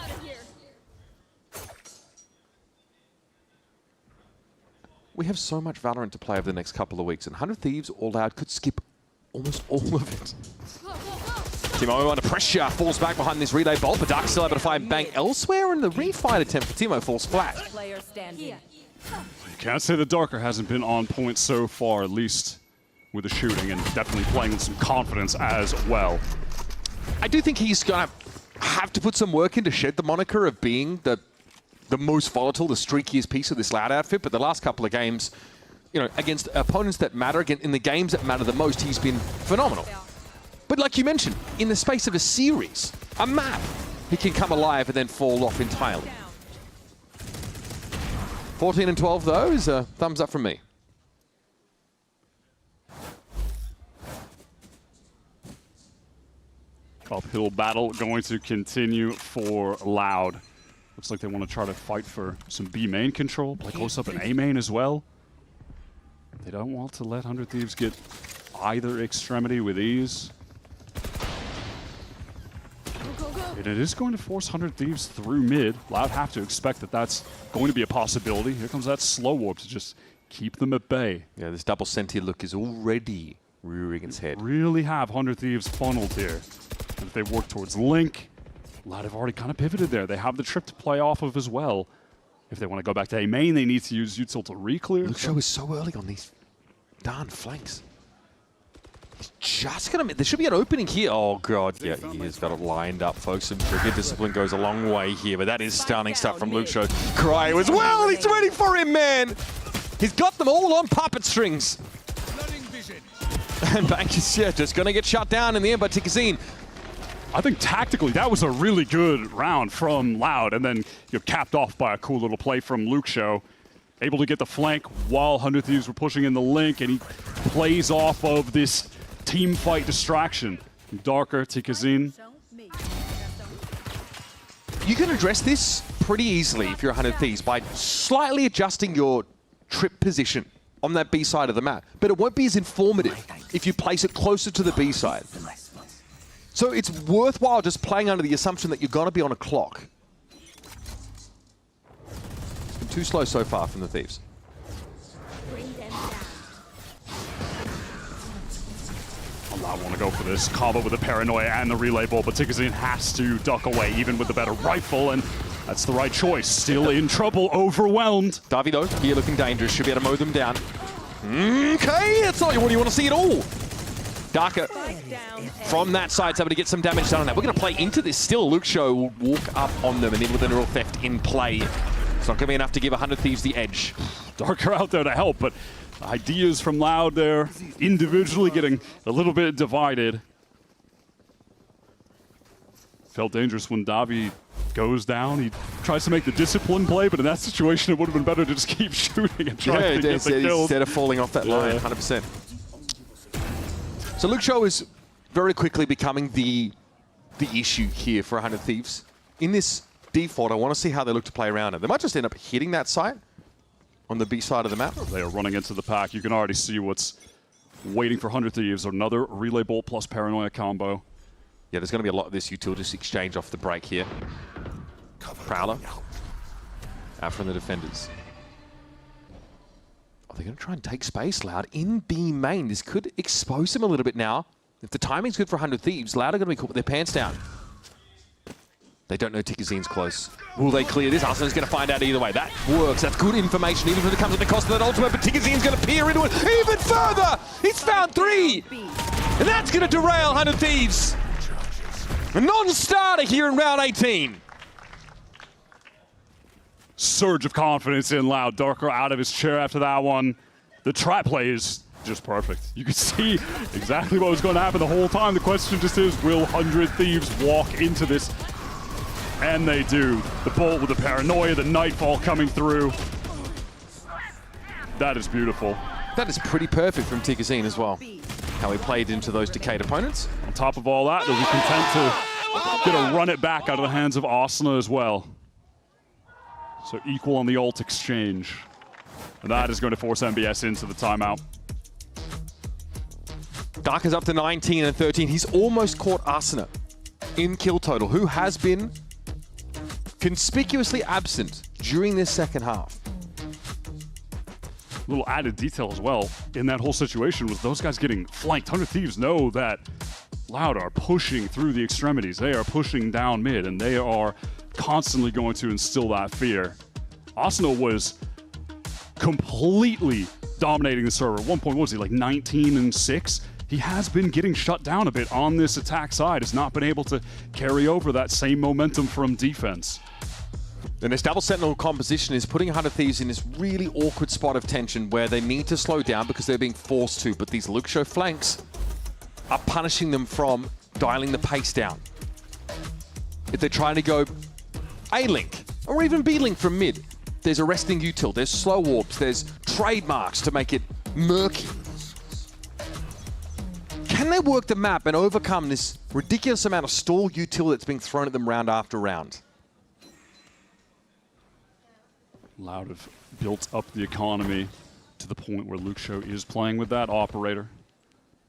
We have so much Valorant to play over the next couple of weeks, and 100 Thieves All Out could skip almost all of it. Timo under pressure, falls back behind this relay bolt, but Dark still able to find Bang elsewhere, and the refight attempt for Timo falls flat. You can't say the Darker hasn't been on point so far, at least with the shooting, and definitely playing with some confidence as well. I do think he's going to have to put some work in to shed the moniker of being the most volatile, the streakiest piece of this Loud outfit, but the last couple of games, you know, against opponents that matter, again, in the games that matter the most, he's been phenomenal. But like you mentioned, in the space of a series, a map, he can come alive and then fall off entirely. 14 and 12, though, is a thumbs up from me. Uphill battle going to continue for Loud. Looks like they want to try to fight for some B main control, play close up in A main as well. They don't want to let 100 Thieves get either extremity with ease. And it is going to force 100 Thieves through mid. Loud have to expect that that's going to be a possibility. Here comes that slow warp to just keep them at bay. Yeah, this double sentient look is already rearing its head. Really have 100 Thieves funneled here. And if they work towards Link, Loud have already kind of pivoted there. They have the trip to play off of as well. If they want to go back to A main, they need to use Util to re-clear. Luxo is so early on these darn flanks. He's just going to... There should be an opening here. Oh, God. Yeah, he has got it lined up, folks. And trigger discipline goes a long way here. But that is stunning stuff from Luxo. Cryo as well. He's ready for him, man. He's got them all on puppet strings. And Bank is just going to get shut down in the end by Tikazine. I think tactically, that was a really good round from Loud, and then you're capped off by a cool little play from Luxo. Able to get the flank while 100 Thieves were pushing in the Link, and he plays off of this team fight distraction. Darker, Tikazine. You can address this pretty easily if you're 100 Thieves by slightly adjusting your trip position on that B side of the map. But it won't be as informative if you place it closer to the B side. So it's worthwhile just playing under the assumption that you're going to be on a clock. It's been too slow so far from the Thieves. I want to go for this combo with the Paranoia and the Relay Ball, but Tikazine has to duck away, even with the better rifle, and that's the right choice. Still in trouble, overwhelmed. Davi, though, here looking dangerous. Should be able to mow them down. Okay, that's not what you want to see at all. Darker from that side is able to get some damage done on that. We're going to play into this still. Luxo will walk up on them, and then with the neural theft in play, it's not going to be enough to give 100 Thieves the edge. Darker out there to help, but ideas from Loud there, individually getting a little bit divided. Felt dangerous when Davi goes down. He tries to make the discipline play, but in that situation, it would have been better to just keep shooting and try to get the kills. Instead of falling off that line, 100%. So Luxo is very quickly becoming the issue here for 100 Thieves. In this default, I want to see how they look to play around it. They might just end up hitting that site on the B side of the map. They are running into the pack. You can already see what's waiting for 100 Thieves. Another Relay Bolt plus Paranoia combo. Yeah, there's going to be a lot of this Utility exchange off the break here. Prowler out from the defenders. Are they going to try and take space? Loud in B main. This could expose them a little bit now. If the timing's good for 100 Thieves, Loud are going to be caught with their pants down. They don't know Tikazine's close. Will they clear this? Arsenal's going to find out either way. That works. That's good information, even if it comes at the cost of that ultimate. But Tikazine's going to peer into it even further. He's found 3. And that's going to derail 100 Thieves. A non-starter here in round 18. Surge of confidence in Loud. Darker out of his chair after that one. The trap play is just perfect. You could see exactly what was going to happen the whole time. The question just is, will 100 Thieves walk into this? And they do. The bolt with the paranoia, the nightfall coming through. That is beautiful. That is pretty perfect from Tikazine as well. How he played into those decayed opponents. On top of all that, they'll be content to get a run it back out of the hands of Asuna as well. So equal on the ult exchange. And that is going to force MBS into the timeout. Dark is up to 19 and 13. He's almost caught Asuna in kill total, who has been conspicuously absent during this second half. Little added detail as well in that whole situation was those guys getting flanked. 100 Thieves know that Loud are pushing through the extremities. They are pushing down mid, and they are constantly going to instill that fear. Asuna was completely dominating the server. At one point, what was he, like 19 and 6? He has been getting shut down a bit on this attack side. Has not been able to carry over that same momentum from defense. And this double sentinel composition is putting 100 Thieves in this really awkward spot of tension where they need to slow down because they're being forced to, but these Luxo flanks are punishing them from dialing the pace down. If they're trying to go A-Link or even B-Link from mid, there's arresting util, there's slow warps, there's trademarks to make it murky. Can they work the map and overcome this ridiculous amount of stall util that's being thrown at them round after round? Loud have built up the economy to the point where Luxo is playing with that operator.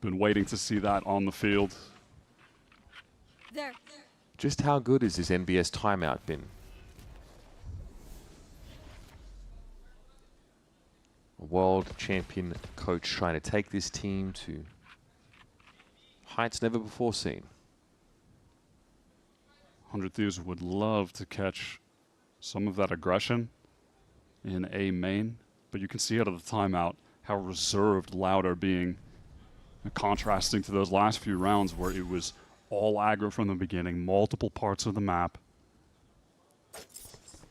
Been waiting to see that on the field. There. Just how good has this NBS timeout been? A world champion coach trying to take this team to heights never before seen. 100 Thieves would love to catch some of that aggression in A main, but you can see out of the timeout how reserved Loud are being, contrasting to those last few rounds where it was all aggro from the beginning, multiple parts of the map.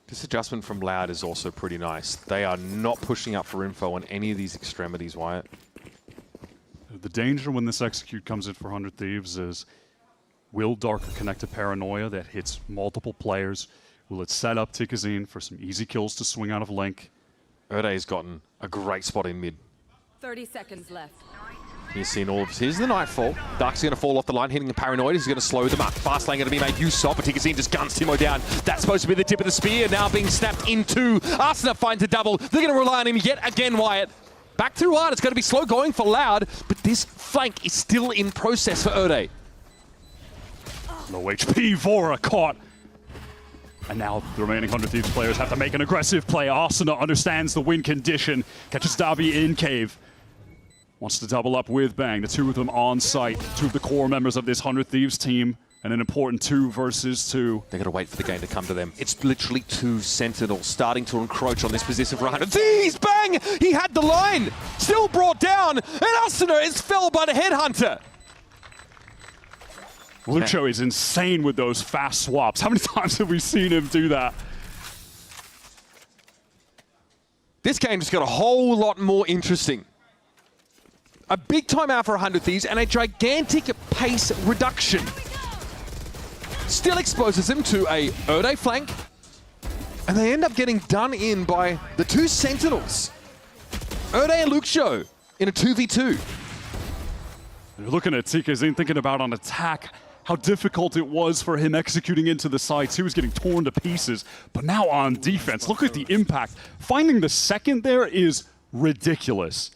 This adjustment from Loud is also pretty nice. They are not pushing up for info on any of these extremities, Wyatt. The danger when this execute comes in for 100 Thieves is, will Darker connect to Paranoia that hits multiple players? Will it set up Tikazine for some easy kills to swing out of Link? Erde's gotten a great spot in mid. 30 seconds left. He's seen all of... Here's the Nightfall. Dark's going to fall off the line, hitting the Paranoid. He's going to slow them up. Fast lane going to be made use of, but Tikazine just guns Timo down. That's supposed to be the tip of the spear, now being snapped into. Asuna finds a double. They're going to rely on him yet again, Wyatt. Back through hard. It's going to be slow going for Loud, but this flank is still in process for Erde. Low HP, Vora caught. And now the remaining 100 Thieves players have to make an aggressive play. Asuna understands the win condition. Catches Davi in cave. Wants to double up with Bang. The two of them on site. Two of the core members of this 100 Thieves team. And an important 2 versus 2. They're going to wait for the game to come to them. It's literally 2 Sentinels starting to encroach on this position for 100 Thieves. Bang! He had the line. Still brought down. And Asuna is felled by the Headhunter. Luxo is insane with those fast swaps. How many times have we seen him do that? This game just got a whole lot more interesting. A big timeout for 100 Thieves and a gigantic pace reduction. Still exposes them to a Erde flank. And they end up getting done in by the 2 Sentinels. Erde and Luxo in a 2v2. You're looking at Tikazine thinking about on attack how difficult it was for him executing into the sites. He was getting torn to pieces. But now on defense, look at the impact. Finding the second there is ridiculous.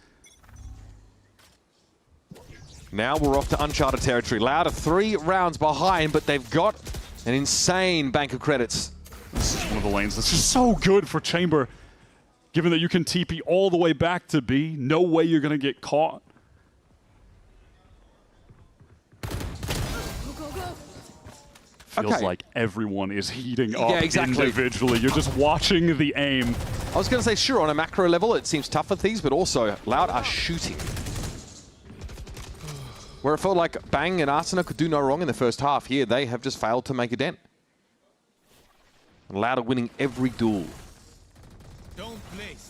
Now we're off to uncharted territory. Loud are 3 rounds behind, but they've got an insane bank of credits. This is one of the lanes that's just so good for Chamber. Given that you can TP all the way back to B, no way you're going to get caught. Feels like everyone is heating up individually. You're just watching the aim. I was going to say, sure, on a macro level, it seems tough for Thieves, but also Loud are shooting. Where it felt like Bang and Arsenal could do no wrong in the first half, here they have just failed to make a dent. And Loud are winning every duel. Don't place.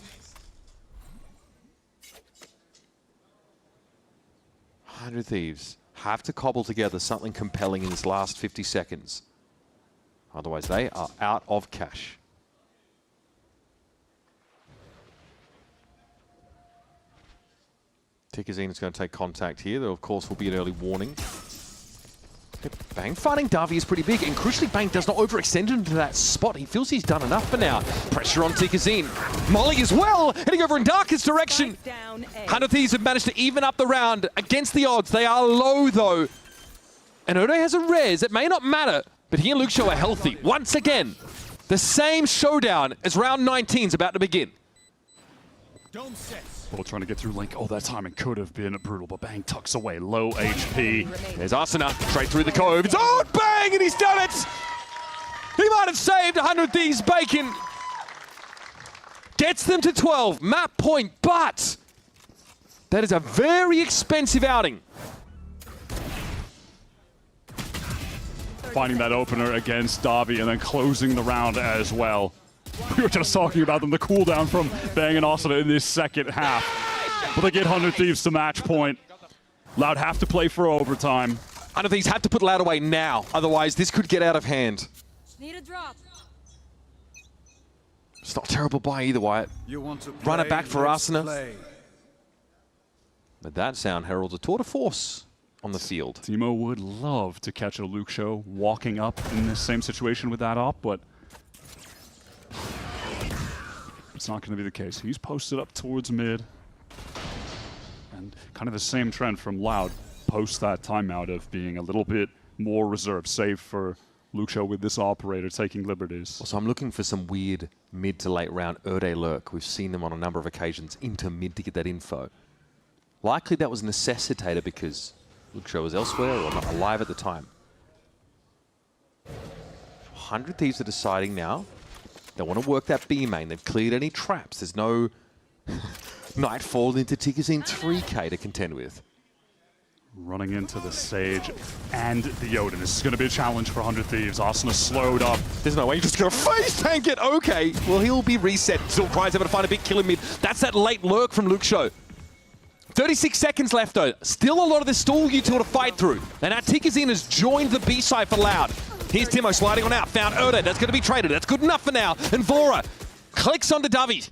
100 Thieves have to cobble together something compelling in this last 50 seconds. Otherwise, they are out of cash. Tikazine is going to take contact here. There, of course, will be an early warning. Bang finding Davi is pretty big, and crucially, Bang does not overextend into that spot. He feels he's done enough for now. Pressure on Tikazine. Molly as well, heading over in Darker's direction. 100 Thieves have managed to even up the round against the odds. They are low, though. And Odo has a res. It may not matter, but he and Luke Show are healthy. Once again, the same showdown as round 19 is about to begin. Don't set. Both trying to get through Link. Oh, that timing could have been brutal, but Bang tucks away. Low HP. There's Asuna, straight through the cove. It's on Bang, and he's done it! He might have saved 100 Thieves Bacon. Gets them to 12, map point, but that is a very expensive outing. Finding that opener against Davi and then closing the round as well. We were just talking about them, the cooldown from Bang and Asuna in this second half. But they get 100 Thieves to match point. Loud have to play for overtime. 100 Thieves have to put Loud away now, otherwise this could get out of hand. Need a drop. It's not a terrible buy either, Wyatt. You want to Run it back for let's Asuna. play. But that sound heralds a tour de force on the field. Timo would love to catch a Luke Show walking up in the same situation with that op, but it's not going to be the case. He's posted up towards mid. And kind of the same trend from Loud post that timeout of being a little bit more reserved, save for Luke Show with this operator taking liberties. So I'm looking for some weird mid to late round Erde lurk. We've seen them on a number of occasions into mid to get that info. Likely that was a necessitator because Luke Show was elsewhere or not alive at the time. 100 Thieves are deciding now. They want to work that B main. They've cleared any traps. There's no Nightfall into Tikazine 3K to contend with. Running into the Sage and the Odin. This is going to be a challenge for 100 Thieves. Asuna slowed up. There's no way he's just going to face tank it. Okay, well, he'll be reset. Still tries able to find a big kill in mid. That's that late lurk from Luke Show. 36 seconds left, though. Still a lot of this stall util to fight through. And now Tikazine has joined the B side for Loud. Here's Timo sliding on out. Found Erda. That's going to be traded. That's good enough for now. And Vora clicks onto Davi.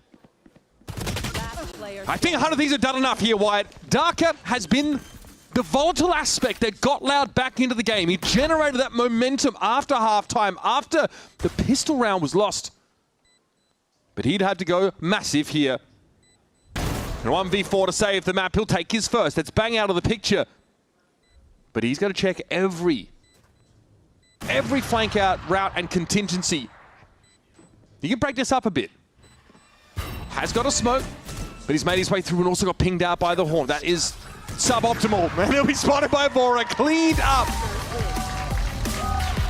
I think 100 Thieves have done enough here, Wyatt. Darker has been the volatile aspect that got Loud back into the game. He generated that momentum after halftime, after the pistol round was lost. But he'd have to go massive here. And 1v4 to save the map. He'll take his first. That's Bang out of the picture. But he's going to check every flank out route and contingency. He can break this up a bit. Has got a smoke, but he's made his way through and also got pinged out by the Horn. That is suboptimal. And he'll be spotted by Vora, cleaned up.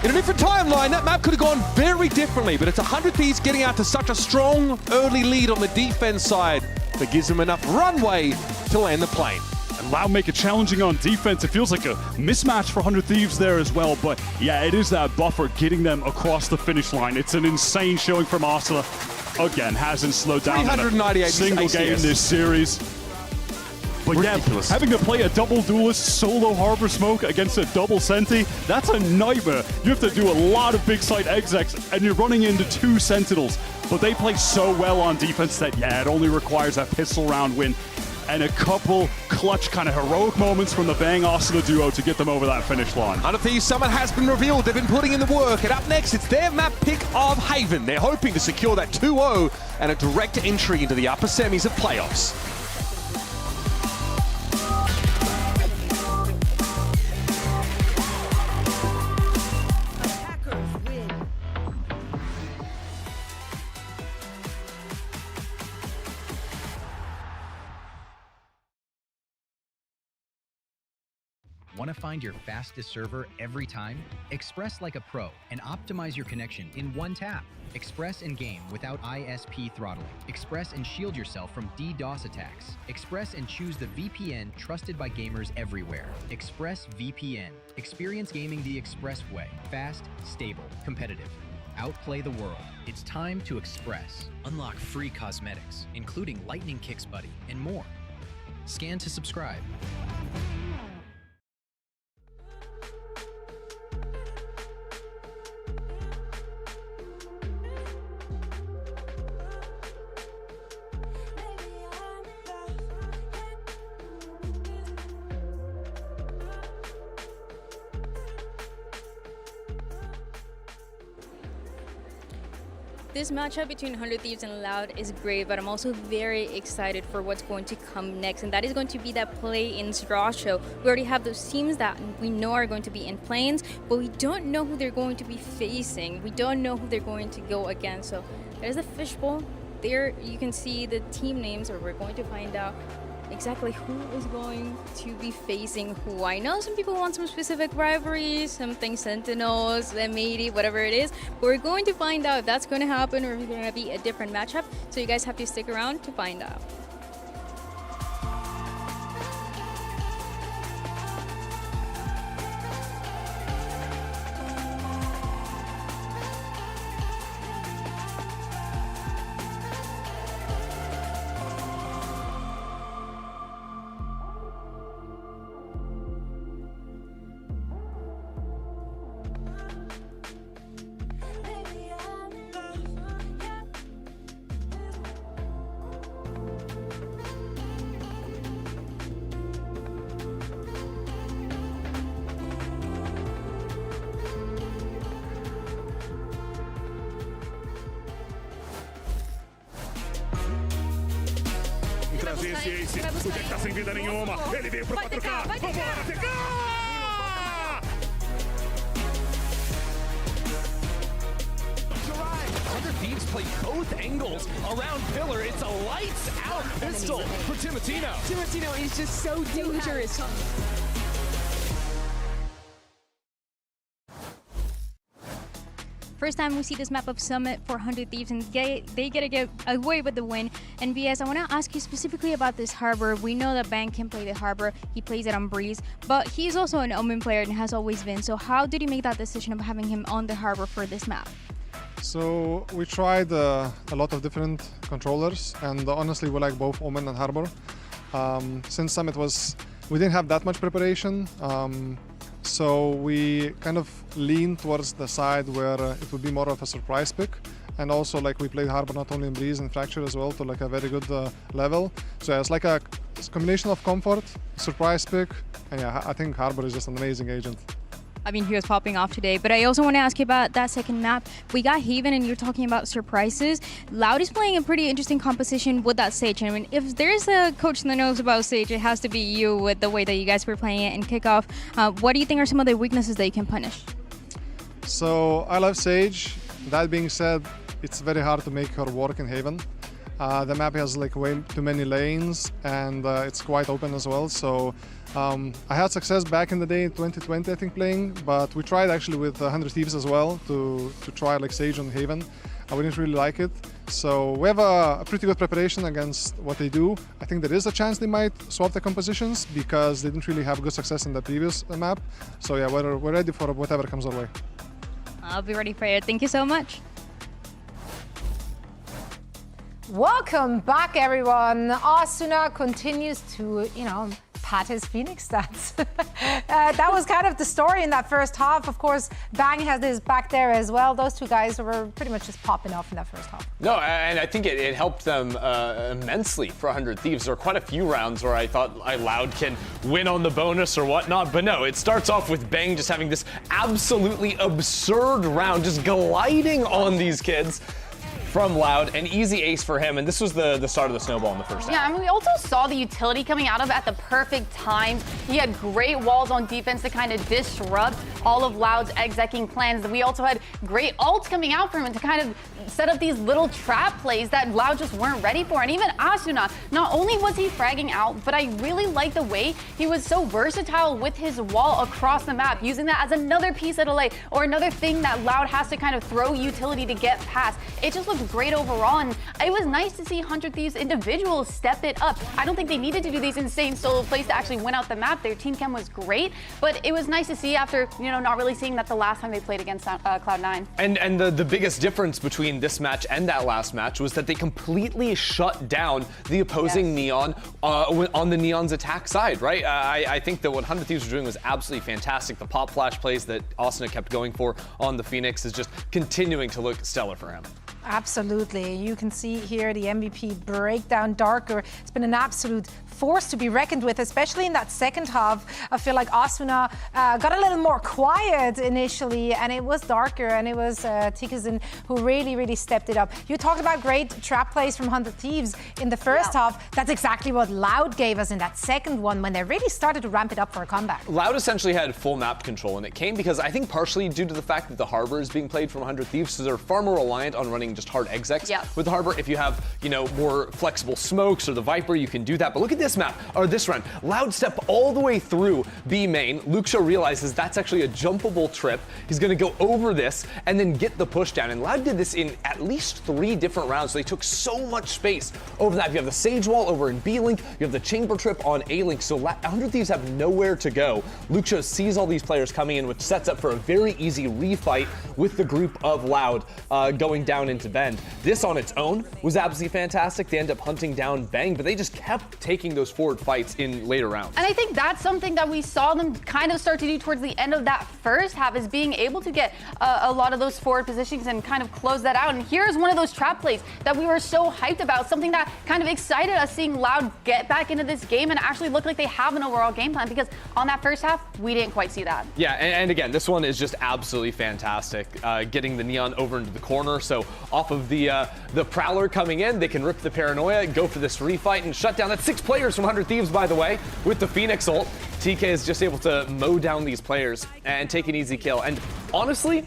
In a different timeline, that map could have gone very differently, but it's 100 Thieves getting out to such a strong early lead on the defense side that gives them enough runway to land the plane. And Loud make it challenging on defense. It feels like a mismatch for 100 Thieves there as well, but yeah, it is that buffer getting them across the finish line. It's an insane showing from Asuna. Again, hasn't slowed down in a single game in this series. But ridiculous. Yeah, having to play a double duelist solo Harbor Smoke against a double Senti, that's a nightmare. You have to do a lot of big site execs, and you're running into 2 Sentinels. But they play so well on defense that, yeah, it only requires that pistol round win and a couple clutch kind of heroic moments from the Bang Asuna duo to get them over that finish line. 100 Thieves summon has been revealed. They've been putting in the work. And up next, it's their map pick of Haven. They're hoping to secure that 2-0 and a direct entry into the upper semis of playoffs. Want to find your fastest server every time? Express like a pro and optimize your connection in one tap. Express and game without ISP throttling. Express and shield yourself from DDoS attacks. Express and choose the VPN trusted by gamers everywhere. ExpressVPN. Experience gaming the Express way. Fast, stable, competitive. Outplay the world. It's time to Express. Unlock free cosmetics, including Lightning Kicks Buddy and more. Scan to subscribe. This matchup between 100 Thieves and Loud is great, but I'm also very excited for what's going to come next, and that is going to be that play-in draw show. We already have those teams that we know are going to be in play-ins, but we don't know who they're going to be facing. We don't know who they're going to go against. So there's a fishbowl. There you can see the team names, or we're going to find out exactly who is going to be facing who. I know some people want some specific rivalries, something Sentinels, M80, whatever it is, but we're going to find out if that's going to happen or if it's going to be a different matchup. So you guys have to stick around to find out. Trazer esse Ace, o Jack tá sem vida nenhuma, ele veio pro 4K, vambora, TK! 100 Thieves play both angles around Pillar. It's a lights out pistol for Timotino. Timotino is just so dangerous. First time we see this map of Summit for 100 Thieves, and they get to get away with the win. And BS, I want to ask you specifically about this Harbor. We know that Bang can play the Harbor. He plays it on Breeze, but he's also an Omen player and has always been. So how did you make that decision of having him on the Harbor for this map? So we tried a lot of different controllers, and honestly we like both Omen and Harbor. Since Summit we didn't have that much preparation, so we kind of leaned towards the side where it would be more of a surprise pick. And also, like, we played Harbor not only in Breeze and Fracture as well to like a very good level. So yeah, it's like a combination of comfort, surprise pick, and yeah, I think Harbor is just an amazing agent. I mean, he was popping off today, but I also want to ask you about that second map. We got Haven, and you're talking about surprises. Loud is playing a pretty interesting composition with that Sage. I mean, if there's a coach that knows about Sage, it has to be you with the way that you guys were playing it in kickoff. What do you think are some of the weaknesses that you can punish? So I love Sage. That being said, it's very hard to make her work in Haven. The map has like way too many lanes, and it's quite open as well. So I had success back in the day in 2020, I think, playing, but we tried actually with 100 Thieves as well to try like Sage on Haven. We didn't really like it. So we have a pretty good preparation against what they do. I think there is a chance they might swap the compositions because they didn't really have good success in the previous map. So yeah, we're ready for whatever comes our way. I'll be ready for it. Thank you so much. Welcome back, everyone. Asuna continues to, pat his Phoenix stats. That was kind of the story in that first half. Of course, Bang has his back there as well. Those two guys were pretty much just popping off in that first half. No, and I think it helped them immensely for 100 Thieves. There were quite a few rounds where I thought Loud can win on the bonus or whatnot, but no, it starts off with Bang just having this absolutely absurd round, just gliding on these kids. from Loud. An easy ace for him, and this was the start of the snowball in the first half. Yeah, I mean, we also saw the utility coming out of at the perfect time. He had great walls on defense to kind of disrupt all of Loud's execing plans. We also had great ults coming out from him to kind of set up these little trap plays that Loud just weren't ready for. And even Asuna, not only was he fragging out, but I really like the way he was so versatile with his wall across the map, using that as another piece of delay or another thing that Loud has to kind of throw utility to get past. It just looked great overall, and it was nice to see 100 Thieves individuals step it up. I don't think they needed to do these insane solo plays to actually win out the map. Their team chem was great, but it was nice to see after, you know, not really seeing that the last time they played against Cloud9. And the biggest difference between this match and that last match was that they completely shut down the opposing Neon on the Neon's attack side, right? I think that what 100 Thieves were doing was absolutely fantastic. The pop flash plays that Asuna kept going for on the Phoenix is just continuing to look stellar for him. Absolutely. You can see here the MVP breakdown. Darker. It's been an absolute force to be reckoned with, especially in that second half. I feel like Asuna got a little more quiet initially, and it was Darker, and it was Tikazin who really stepped it up. You talked about great trap plays from 100 Thieves in the first half. That's exactly what Loud gave us in that second one when they really started to ramp it up for a comeback. Loud essentially had full map control, and it came because I think partially due to the fact that the Harbor is being played from 100 Thieves, so they're far more reliant on running just hard execs with the Harbor. If you have, you know, more flexible smokes or the Viper, you can do that. But look at this map, or this run. Loud step all the way through B main. Luxo realizes that's actually a jumpable trip. He's gonna go over this and then get the push down. And Loud did this in at least 3 different rounds, so they took so much space over that. You have the Sage Wall over in B Link, you have the Chamber Trip on A Link, so 100 Thieves have nowhere to go. Luxo sees all these players coming in, which sets up for a very easy refight with the group of Loud going down into Bend. This on its own was absolutely fantastic. They end up hunting down Bang, but they just kept taking those forward fights in later rounds. And I think that's something that we saw them kind of start to do towards the end of that first half, is being able to get a lot of those forward positions and kind of close that out. And here's one of those trap plays that we were so hyped about, something that kind of excited us, seeing Loud get back into this game and actually look like they have an overall game plan, because on that first half, we didn't quite see that. Yeah, and again, this one is just absolutely fantastic. Getting the Neon over into the corner, so off of the Prowler coming in, they can rip the Paranoia, go for this refight, and shut down. That's 6 players from 100 Thieves, by the way, with the Phoenix ult. TK is just able to mow down these players and take an easy kill. And honestly,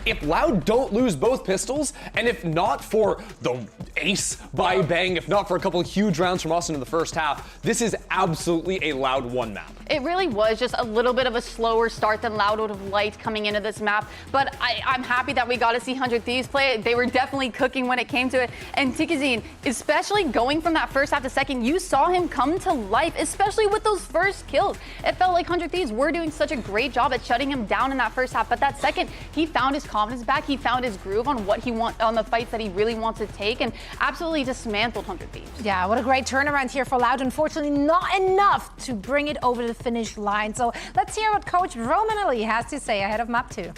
if Loud don't lose both pistols, and if not for the ace by Bang, if not for a couple of huge rounds from Austin in the first half, this is absolutely a Loud 1 map. It really was just a little bit of a slower start than Loud would have liked coming into this map, but I'm happy that we got to see 100 Thieves play it. They were definitely cooking when it came to it, and Tikazin, especially going from that first half to second, you saw him come to life, especially with those first kills. It felt like 100 Thieves were doing such a great job at shutting him down in that first half, but that second, he found his confidence back, he found his groove on what he wants, on the fights that he really wants to take, and absolutely dismantled 100 Thieves. Yeah, what a great turnaround here for Loud. Unfortunately, not enough to bring it over the finish line. So let's hear what Coach Roman Ali has to say ahead of map 2.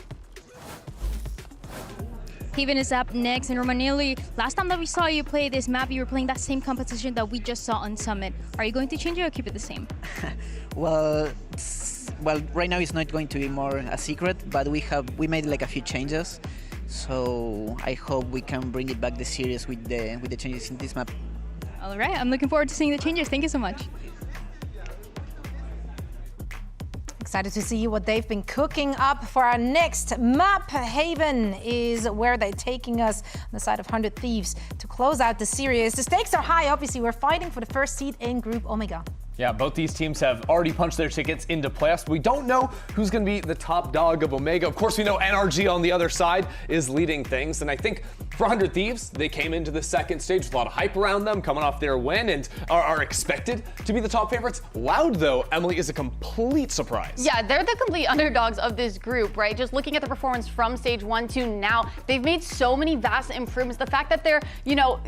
Haven is up next, and Romanelli, last time that we saw you play this map, you were playing that same composition that we just saw on Summit. Are you going to change it or keep it the same? Well, right now it's not going to be more a secret, but we made like a few changes. So I hope we can bring it back the series with the changes in this map. All right, I'm looking forward to seeing the changes. Thank you so much. Excited to see what they've been cooking up for our next map. Haven is where they're taking us on the side of 100 Thieves to close out the series. The stakes are high, obviously. We're fighting for the first seed in Group Omega. Yeah, both these teams have already punched their tickets into playoffs. We don't know who's going to be the top dog of Omega. Of course, we know NRG on the other side is leading things. And I think for 100 Thieves, they came into the second stage with a lot of hype around them, coming off their win, and are expected to be the top favorites. Loud, though, Emily, is a complete surprise. Yeah, they're the complete underdogs of this group, right? Just looking at the performance from stage 1 to now, they've made so many vast improvements. The fact that they're, you know,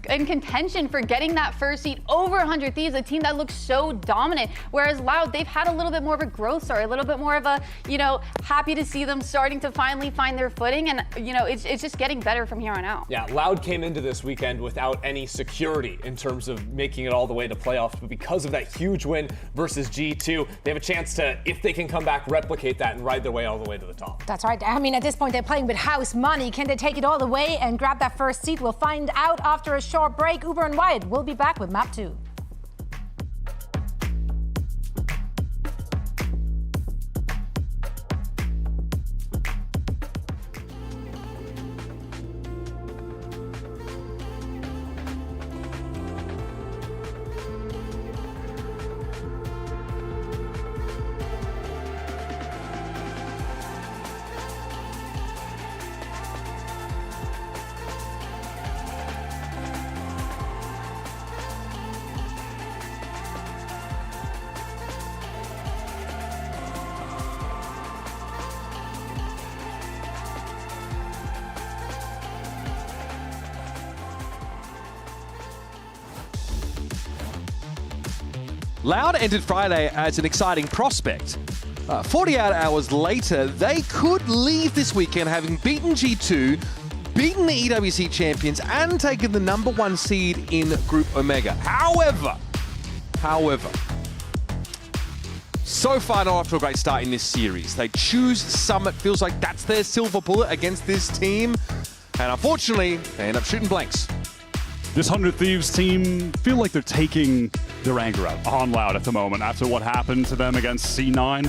in contention for getting that first seed over 100 Thieves, a team that looks so dominant. Whereas Loud, they've had a little bit more of a growth story, a little bit more of a, you know, happy to see them starting to finally find their footing. And, you know, it's just getting better from here on out. Yeah, Loud came into this weekend without any security in terms of making it all the way to playoffs. But because of that huge win versus G2, they have a chance to, if they can come back, replicate that and ride their way all the way to the top. That's right. I mean, at this point, they're playing with house money. Can they take it all the way and grab that first seat? We'll find out after a short break. Uber and Wyatt will be back with Map 2. Loud entered Friday as an exciting prospect. 48 hours later, they could leave this weekend having beaten G2, beaten the EWC champions, and taken the #1 seed in Group Omega. However, so far not off to a great start in this series. They choose Summit, feels like that's their silver bullet against this team, and unfortunately, they end up shooting blanks. This 100 Thieves team feel like they're taking their anger out on Loud at the moment after what happened to them against C9,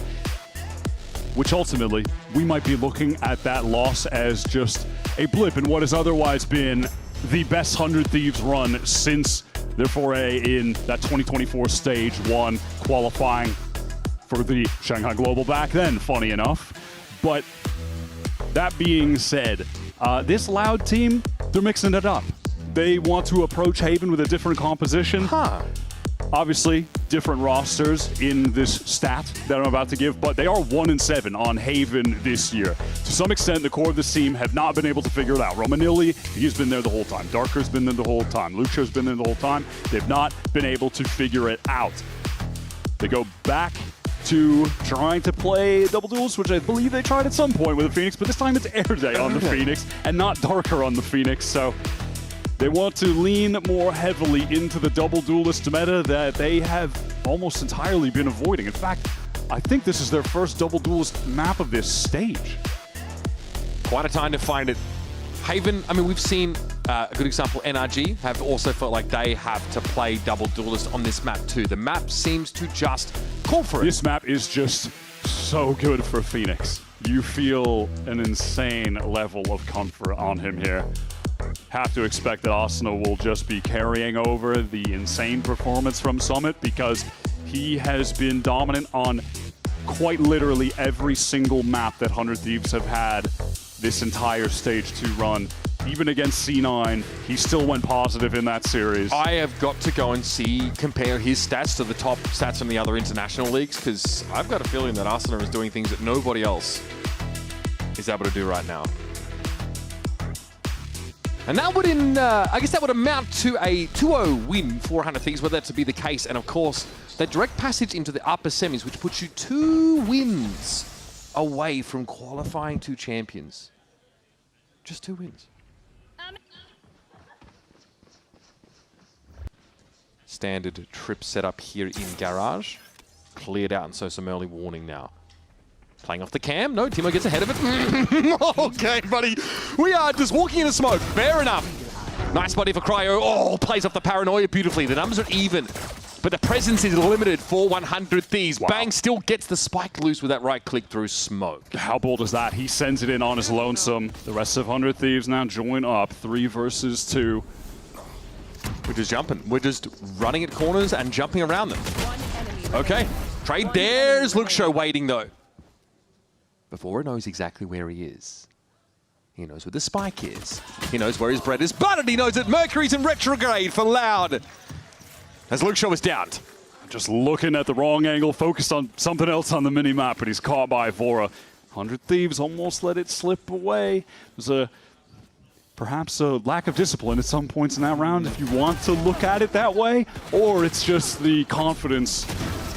which ultimately we might be looking at that loss as just a blip in what has otherwise been the best 100 Thieves run since their foray in that 2024 Stage 1 qualifying for the Shanghai Global back then, funny enough. But that being said, this Loud team, they're mixing it up. They want to approach Haven with a different composition. Obviously, different rosters in this stat that I'm about to give, but they are 1-7 on Haven this year. To some extent, the core of this team have not been able to figure it out. Romanilli, he's been there the whole time. Darker's been there the whole time. Lucho's been there the whole time. They've not been able to figure it out. They go back to trying to play double duels, which I believe they tried at some point with the Phoenix, but this time it's Air Day on the Phoenix and not Darker on the Phoenix, so they want to lean more heavily into the double duelist meta that they have almost entirely been avoiding. In fact, I think this is their first double duelist map of this stage. Quite a time to find it. Haven, I mean, we've seen a good example, NRG, have also felt like they have to play double duelist on this map too. The map seems to just call for it. This map is just so good for Phoenix. You feel an insane level of comfort on him here. Have to expect that Arsenal will just be carrying over the insane performance from Summit because he has been dominant on quite literally every single map that 100 Thieves have had this entire Stage 2 run. Even against C9, he still went positive in that series. I have got to go and compare his stats to the top stats from the other international leagues because I've got a feeling that Arsenal is doing things that nobody else is able to do right now. And that would, I guess that would amount to a 2-0 win for 100 Thieves, were that to be the case. And of course, that direct passage into the upper semis, which puts you 2 wins away from qualifying 2 champions. Just 2 wins. Standard trip setup here in Garage. Cleared out, and so some early warning now. Playing off the cam. No, Timo gets ahead of it. Okay, buddy. We are just walking in the smoke. Fair enough. Nice body for Cryo. Oh, plays off the paranoia beautifully. The numbers are even, but the presence is limited for 100 Thieves. Wow. Bang still gets the spike loose with that right click through smoke. How bold is that? He sends it in on his lonesome. The rest of 100 Thieves now join up. 3 versus 2. We're just jumping. We're just running at corners and jumping around them. Okay. Trade. There's Luke Show waiting, though. Before he knows exactly where he is. He knows where the spike is. He knows where his bread is buttered. He knows that Mercury's in retrograde for Loud. As Luke Shaw is down. Just looking at the wrong angle, focused on something else on the mini-map, but he's caught by Vora. 100 Thieves almost let it slip away. It was a perhaps a lack of discipline at some points in that round, if you want to look at it that way, or it's just the confidence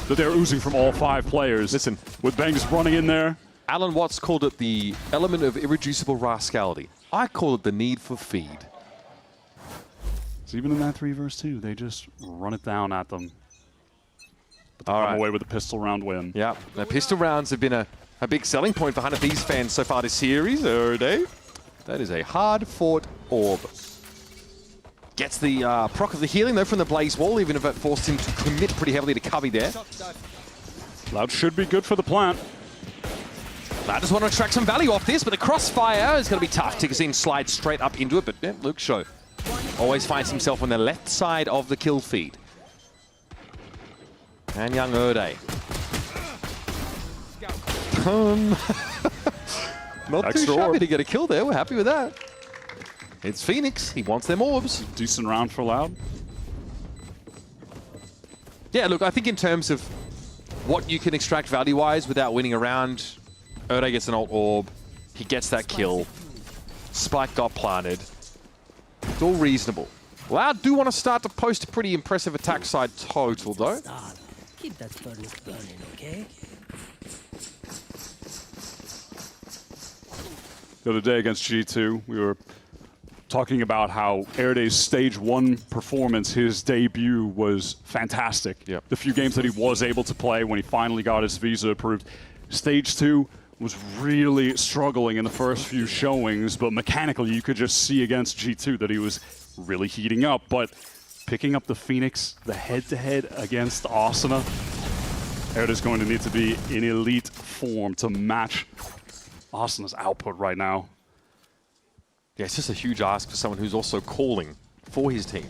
that they're oozing from all 5 players. Listen, with Bang just running in there. Alan Watts called it the element of irreducible rascality. I call it the need for feed. So even in that 3 versus 2, they just run it down at them. But they come away with a pistol round win. Yeah, the pistol rounds have been a big selling point for 100 Thieves fans so far this series. That is a hard-fought orb. Gets the proc of the healing, though, from the Blaze Wall, even if it forced him to commit pretty heavily to Cubby there. Loud should be good for the plant. Loud just want to extract some value off this, but the crossfire is going to be tough. Tickersin slides straight up into it, but yeah, Luke Show always finds himself on the left side of the kill feed. And young Erde. Not too shabby to get a kill there. We're happy with that. It's Phoenix. He wants them orbs. Decent round for Loud. Yeah, look, I think in terms of what you can extract value-wise without winning a round, Erde gets an ult orb. He gets that kill. Spike got planted. It's all reasonable. Loud do want to start to post a pretty impressive attack side total, though. Keep that furnace burning, okay? The other day against G2, we were talking about how Erde's stage 1 performance, his debut, was fantastic. Yep. The few games that he was able to play when he finally got his visa approved. Stage 2 was really struggling in the first few showings, but mechanically you could just see against G2 that he was really heating up. But picking up the Phoenix, the head-to-head against Asuna, Erde's going to need to be in elite form to match Asuna's output right now. Yeah, it's just a huge ask for someone who's also calling for his team.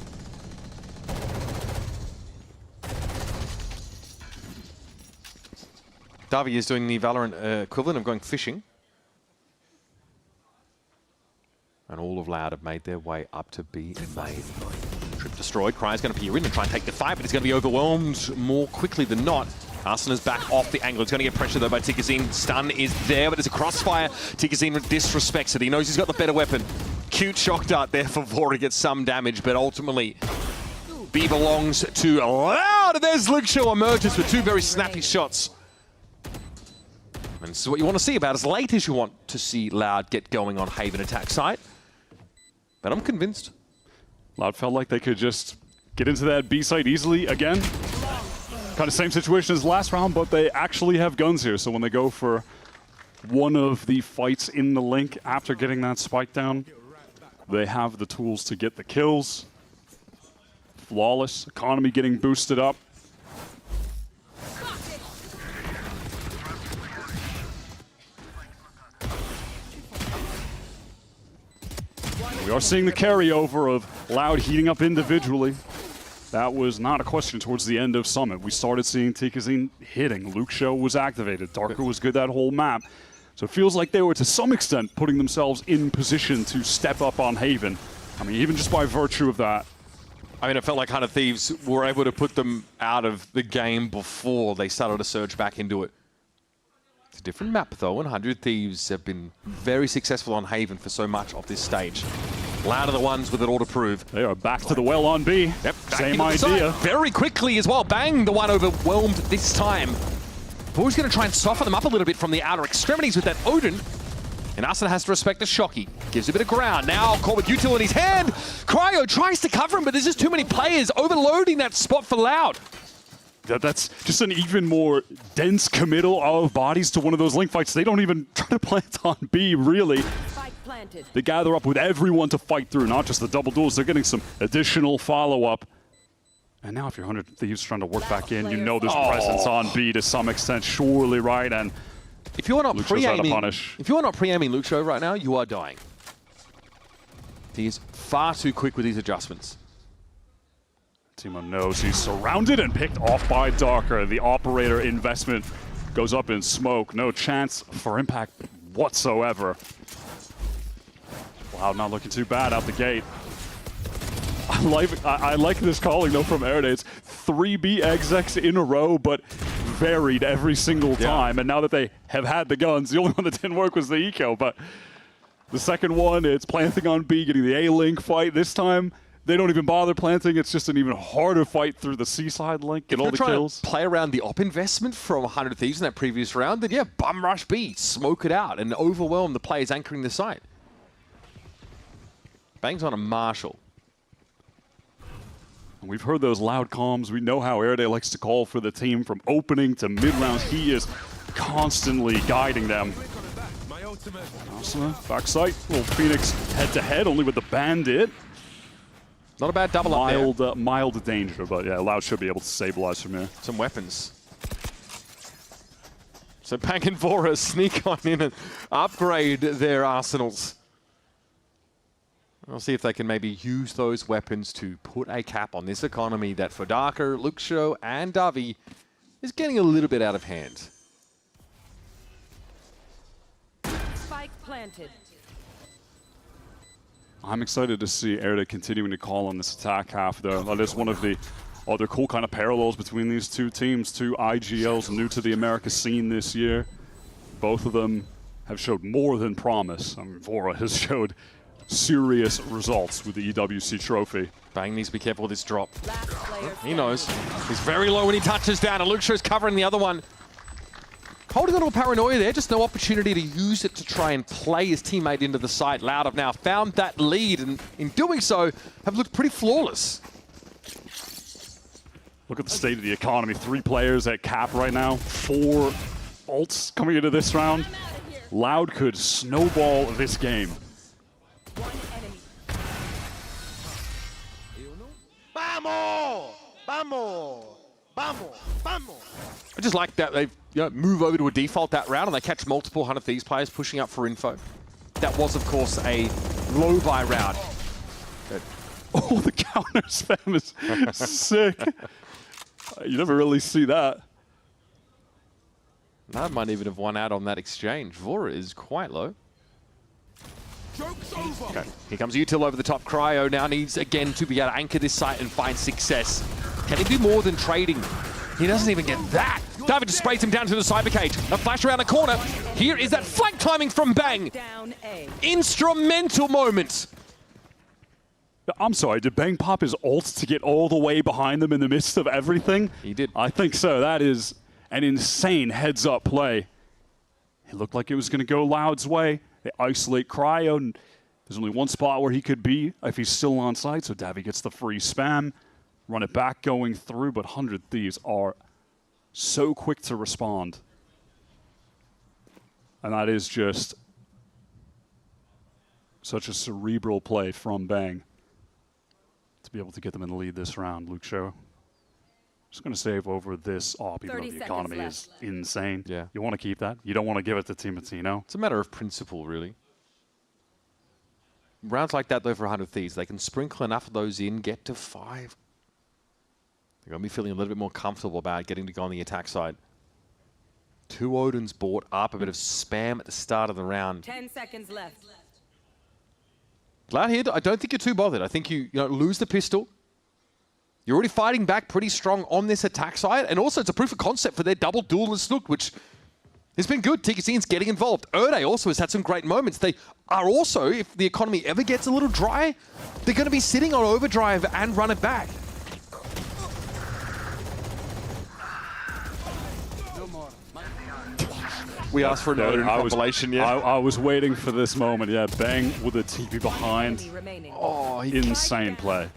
Davi is doing the Valorant equivalent of going fishing. And all of Loud have made their way up to B main. Trip destroyed. Cry's going to peer in and try and take the fight, but he's going to be overwhelmed more quickly than not. Asuna's back off the angle. It's going to get pressure, though, by Tickersin. Stun is there, but there's a crossfire. Tickersin disrespects it. He knows he's got the better weapon. Cute shock dart there for Vor to get some damage, but ultimately, B belongs to Loud. And there's Luke Shaw emerges with 2 very snappy shots. And this is what you want to see about as late as you want to see Loud get going on Haven attack site. But I'm convinced. Loud felt like they could just get into that B site easily again. Kind of same situation as last round, but they actually have guns here. So when they go for one of the fights in the link after getting that spike down, they have the tools to get the kills. Flawless. Economy getting boosted up. We are seeing the carryover of Loud heating up individually. That was not a question towards the end of Summit. We started seeing Tickersin hitting. Luke Show was activated. Darker was good that whole map. So it feels like they were, to some extent, putting themselves in position to step up on Haven. I mean, even just by virtue of that. I mean, it felt like 100 Thieves were able to put them out of the game before they started to surge back into it. It's a different map, though, and 100 Thieves have been very successful on Haven for so much of this stage. Loud are the ones with it all to prove. They are back to the well on B. Yep, same idea. Very quickly as well. Bang, the one overwhelmed this time. Vor's going to try and soften them up a little bit from the outer extremities with that Odin. And Asuna has to respect the Shocky. Gives a bit of ground. Now caught with Util in his hand. Cryo tries to cover him, but there's just too many players overloading that spot for Loud. That's just an even more dense committal of bodies to one of those link fights. They don't even try to plant on B, really. They gather up with everyone to fight through, not just the double duels. They're getting some additional follow-up. And now if you're 100 Thieves trying to work back in, you know there's presence on B to some extent, surely, right? And if you are not pre-aiming Luke Show right now, you are dying. He is far too quick with these adjustments. Timo knows he's surrounded and picked off by Darker. The operator investment goes up in smoke. No chance for impact whatsoever. Wow, not looking too bad out the gate. I like this calling, though, from Erde. It's 3 B execs in a row, but varied every single time. And now that they have had the guns, the only one that didn't work was the eco. But The second one, it's planting on B, getting the A-Link fight. This time, they don't even bother planting. It's just an even harder fight through the C-side link, get all the kills. Play around the op investment from 100 Thieves in that previous round, then yeah, bum rush B, smoke it out, and overwhelm the players anchoring the site. Bang's on a Marshall. We've heard those loud comms. We know how Erede likes to call for the team from opening to mid-rounds. He is constantly guiding them. Asuna, backside. Little Phoenix head-to-head, only with the Bandit. Not a bad double up there. Mild danger, but yeah, Loud should be able to stabilize from here. Some weapons. So Bang and Vora sneak on in and upgrade their arsenals. We'll see if they can maybe use those weapons to put a cap on this economy that for Darker, Luxo, and Davi is getting a little bit out of hand. Spike planted. I'm excited to see Erede continuing to call on this attack half, though. That is one of the other cool kind of parallels between these two teams. Two IGLs new to the Americas scene this year. Both of them have showed more than promise. I mean, Vora has showed serious results with the EWC trophy. Bang needs to be careful with this drop. He knows. He's very low when he touches down, and Luxo's covering the other one. Holding on to a paranoia there, just no opportunity to use it to try and play his teammate into the site. Loud have now found that lead, and in doing so, have looked pretty flawless. Look at the state of the economy. 3 players at cap right now. 4 ults coming into this round. Loud could snowball this game. Vamos! Vamos! Vamos! Vamos! I just like that they move over to a default that round and they catch multiple 100 Thieves players pushing up for info. That was, of course, a low buy round. Oh, the counter spam is sick. You never really see that. That might even have won out on that exchange. Vora is quite low. Okay, here comes Util over the top. Cryo now needs again to be able to anchor this site and find success. Can he do more than trading? He doesn't even get that. David just sprays him down to the cyber cage. A flash around the corner. Here is that flank timing from Bang. Instrumental moment. I'm sorry, did Bang pop his ult to get all the way behind them in the midst of everything? He did. I think so. That is an insane heads-up play. It looked like it was going to go Loud's way. They isolate Cryo, and there's only one spot where he could be if he's still on site, so Davi gets the free spam. Run it back going through, but 100 Thieves are so quick to respond. And that is just such a cerebral play from Bang to be able to get them in the lead this round. Luke Show. Just going to save over this op, even though the economy is insane. Yeah. You want to keep that. You don't want to give it to Timatino. It's a matter of principle, really. Rounds like that, though, for 100 Thieves, they can sprinkle enough of those in, get to 5. They're going to be feeling a little bit more comfortable about getting to go on the attack side. 2 Odins bought up, a bit of spam at the start of the round. 10 seconds left. Glad here, I don't think you're too bothered. I think you lose the pistol. You're already fighting back pretty strong on this attack side, and also it's a proof of concept for their double duelist look, which has been good. TKC's getting involved. Erede also has had some great moments. They are also, if the economy ever gets a little dry, they're going to be sitting on overdrive and run it back. We asked for an Odin compilation, yeah. I was waiting for this moment, yeah. Bang with a TP behind. Oh, insane play.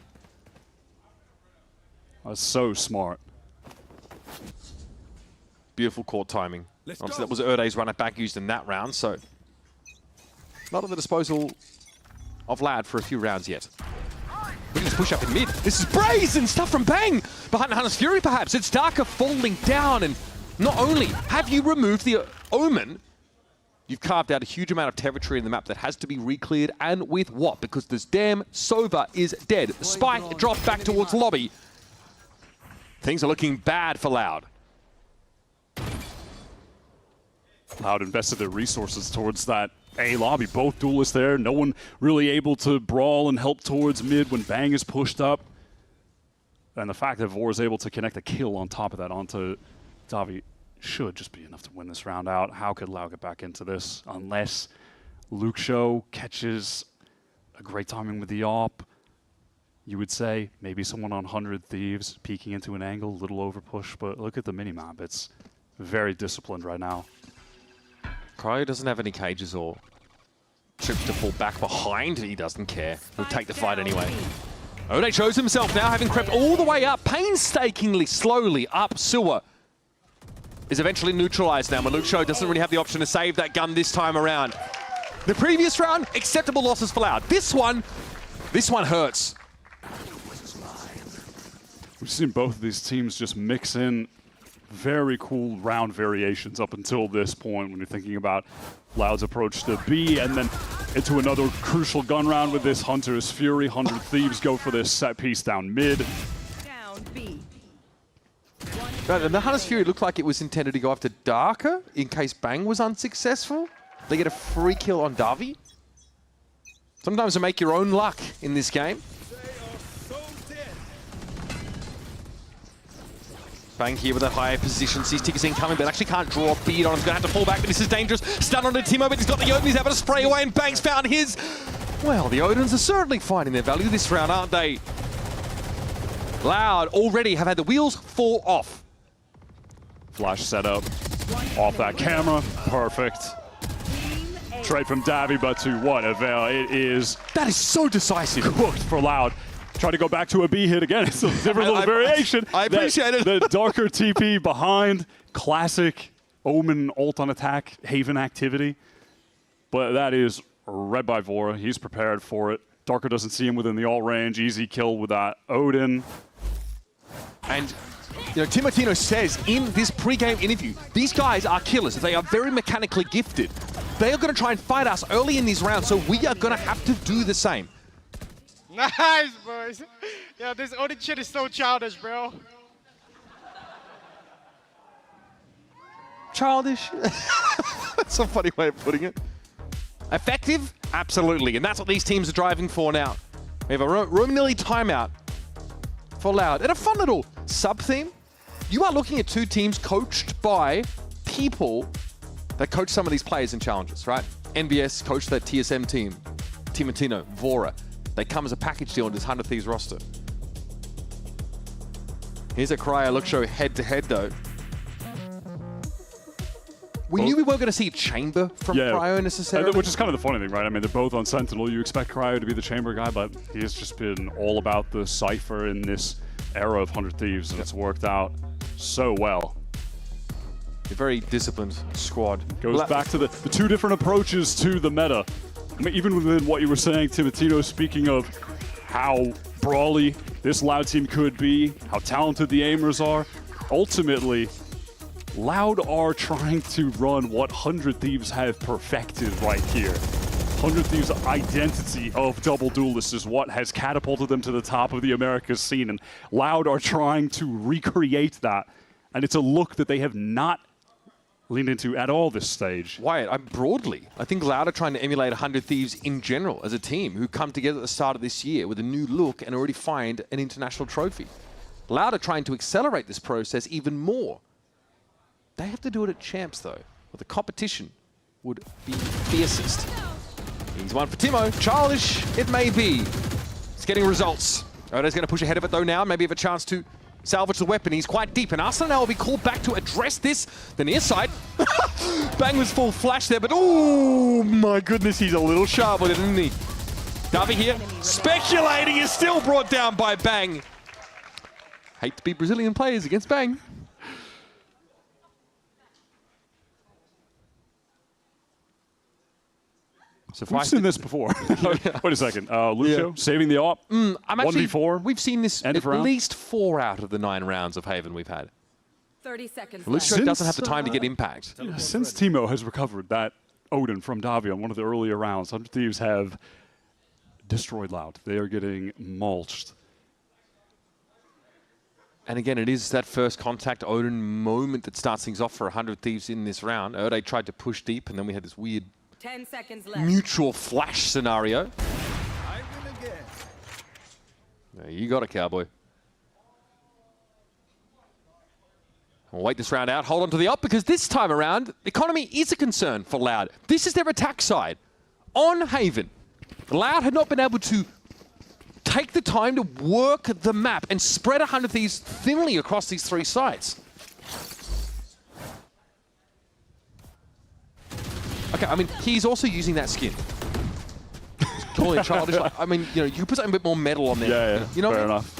That's so smart. Beautiful court timing. Obviously, that was Erde's run it back used in that round, so not at the disposal of Lad for a few rounds yet. We can just push up in mid. This is brazen stuff from Bang! Behind Hunter's Fury, perhaps. It's Darker falling down, and not only have you removed the Omen, you've carved out a huge amount of territory in the map that has to be re-cleared, and with what? Because this damn Sova is dead. Spike dropped back towards lobby. Things are looking bad for Loud. Loud invested their resources towards that A lobby. Both duelists there. No one really able to brawl and help towards mid when Bang is pushed up. And the fact that Vor is able to connect a kill on top of that onto Davi should just be enough to win this round out. How could Loud get back into this unless Luxo catches a great timing with the AWP. You would say maybe someone on 100 Thieves peeking into an angle, a little over push, but look at the minimap. It's very disciplined right now. Cryo doesn't have any cages or trips to fall back behind. He doesn't care. He'll take the fight anyway. Ode shows himself now, having crept all the way up, painstakingly, slowly up. Sewer is eventually neutralized now. Luxo doesn't really have the option to save that gun this time around. The previous round, acceptable losses for Loud. This one hurts. We've seen both of these teams just mix in very cool round variations up until this point when you're thinking about Loud's approach to B and then into another crucial gun round with this Hunter's Fury. 100 Thieves go for this set piece down mid. Down B. Right, and the Hunter's Fury looked like it was intended to go after Darker in case Bang was unsuccessful. They get a free kill on Davi. Sometimes you make your own luck in this game. Bang here with a higher position, sees Tickers incoming, but actually can't draw a bead on him. He's going to have to fall back, but this is dangerous. Stun onto Timo, but he's got the Odin. He's able to spray away, and Bang's found his. Well, the Odins are certainly finding their value this round, aren't they? Loud already have had the wheels fall off. Flash setup off that camera. Perfect. Trade from Davi, but to what avail? It is. That is so decisive. Cooked for Loud. Try to go back to a B hit again. It's a different little variation. I appreciate it. The darker TP behind. Classic Omen ult on attack, Haven activity. But that is read by Vora. He's prepared for it. Darker doesn't see him within the ult range. Easy kill with that Odin. And you know, Timotino says in this pre-game interview, these guys are killers. They are very mechanically gifted. They are going to try and fight us early in these rounds, so we are going to have to do the same. Nice, boys. Yeah, this Odin shit is so childish, bro. Childish? That's a funny way of putting it. Effective? Absolutely. And that's what these teams are driving for now. We have a room nearly timeout for Loud. And a fun little sub-theme. You are looking at two teams coached by people that coach some of these players in challenges, right? NBS coached that TSM team. Timotino, Vora. They come as a package deal in this 100 Thieves roster. Here's a Cryo Luxo head-to-head, though. We knew we weren't going to see a chamber from Cryo necessarily. Which is kind of the funny thing, right? I mean, they're both on Sentinel. You expect Cryo to be the chamber guy, but he's just been all about the Cypher in this era of 100 Thieves, and it's worked out so well. A very disciplined squad. Goes back to the two different approaches to the meta. I mean, even within what you were saying, Timotino, speaking of how brawly this Loud team could be, how talented the aimers are, ultimately, Loud are trying to run what 100 Thieves have perfected right here. 100 Thieves' identity of double duelists is what has catapulted them to the top of the Americas scene, and Loud are trying to recreate that, and it's a look that they have not leaned into at all this stage. Wyatt, broadly, I think Loud are trying to emulate 100 Thieves in general as a team who come together at the start of this year with a new look and already find an international trophy. Loud are trying to accelerate this process even more. They have to do it at Champs, though, where the competition would be fiercest. He's one for Timo. Childish, it may be. It's getting results. Odo's going to push ahead of it, though, now. Maybe have a chance to salvage the weapon. He's quite deep, and Arsenal now will be called back to address this. The near side. Bang was full flash there, but oh my goodness, he's a little sharp with it, isn't he? Davi here, speculating, is still brought down by Bang. Hate to be Brazilian players against Bang. We've seen this before. Wait a second. Lucio saving the AWP. 1v4. We've seen this at least 4 out of the 9 rounds of Haven we've had. 30 seconds Lucio doesn't have the time to get impact. Yeah, since Timo has recovered that Odin from Davi on one of the earlier rounds, 100 Thieves have destroyed Loud. They are getting mulched. And again, it is that first contact Odin moment that starts things off for 100 Thieves in this round. Ode tried to push deep, and then we had this weird 10 seconds left. Mutual flash scenario. There you got it, Cowboy. We'll wait this round out. Hold on to the up, because this time around, economy is a concern for Loud. This is their attack side. on Haven, Loud had not been able to take the time to work the map and spread 100 Thieves thinly across these 3 sites. Okay, I mean, he's also using that skin. Totally childish. I mean, you know, you put something a bit more metal on there. Yeah, you know fair enough.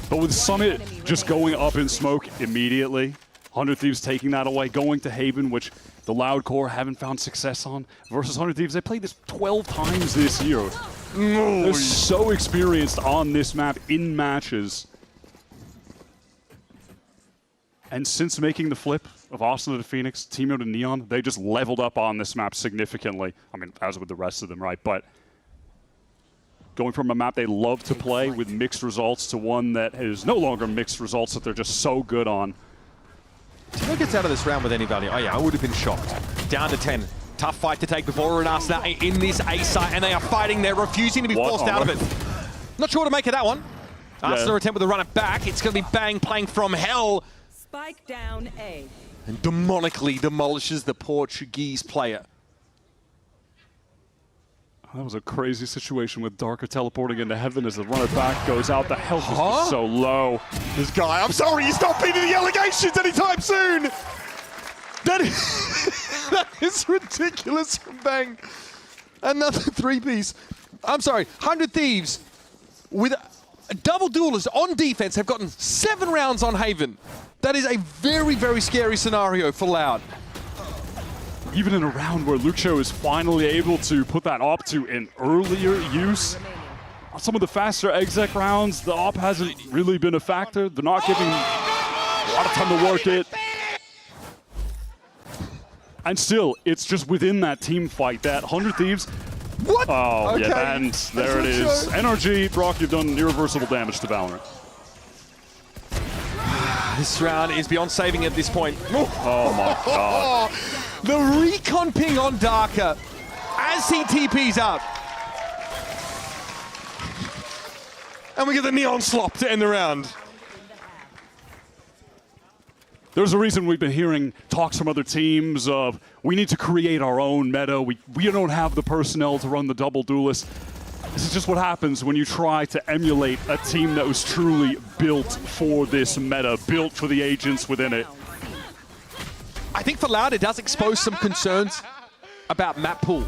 But with Summit just going up in smoke immediately, 100 Thieves taking that away, going to Haven, which the Loud core haven't found success on, versus 100 Thieves. They played this 12 times this year. They're so experienced on this map in matches. And since making the flip of Arsenal to Phoenix, Teemo to Neon, they just leveled up on this map significantly. I mean, as with the rest of them, right? But going from a map they love to play with mixed results to one that is no longer mixed results that they're just so good on. Teemo gets out of this round with any value. Oh yeah, I would have been shocked. Down to 10. Tough fight to take before and Arsenal in this A site, and they are fighting. They're refusing to be forced out of it. Not sure what to make of that one. Arsenal attempt with a run it back. It's going to be Bang playing from hell. Spike down A. And demonically demolishes the Portuguese player. That was a crazy situation with Darker teleporting into heaven as the runner back goes out. The health is just so low. This guy, I'm sorry, he's not beating the allegations anytime soon. That is ridiculous from Bang. Another 3-piece. I'm sorry, 100 Thieves with double duelers on defense have gotten 7 rounds on Haven. That is a very, very scary scenario for Loud. Even in a round where Lucho is finally able to put that op to an earlier use, on some of the faster exec rounds, the op hasn't really been a factor. They're not giving a lot of time to work it. And still, it's just within that team fight that 100 Thieves. What? Oh, okay. yeah, and there it is. NRG, Brock, you've done irreversible damage to VALORANT. This round is beyond saving at this point. Oh my god. The recon ping on Darker as he TPs up. And we get the Neon slop to end the round. There's a reason we've been hearing talks from other teams of we need to create our own meta. We don't have the personnel to run the double duelist. This is just what happens when you try to emulate a team that was truly built for this meta, built for the agents within it. I think for Loud, it does expose some concerns about map pool.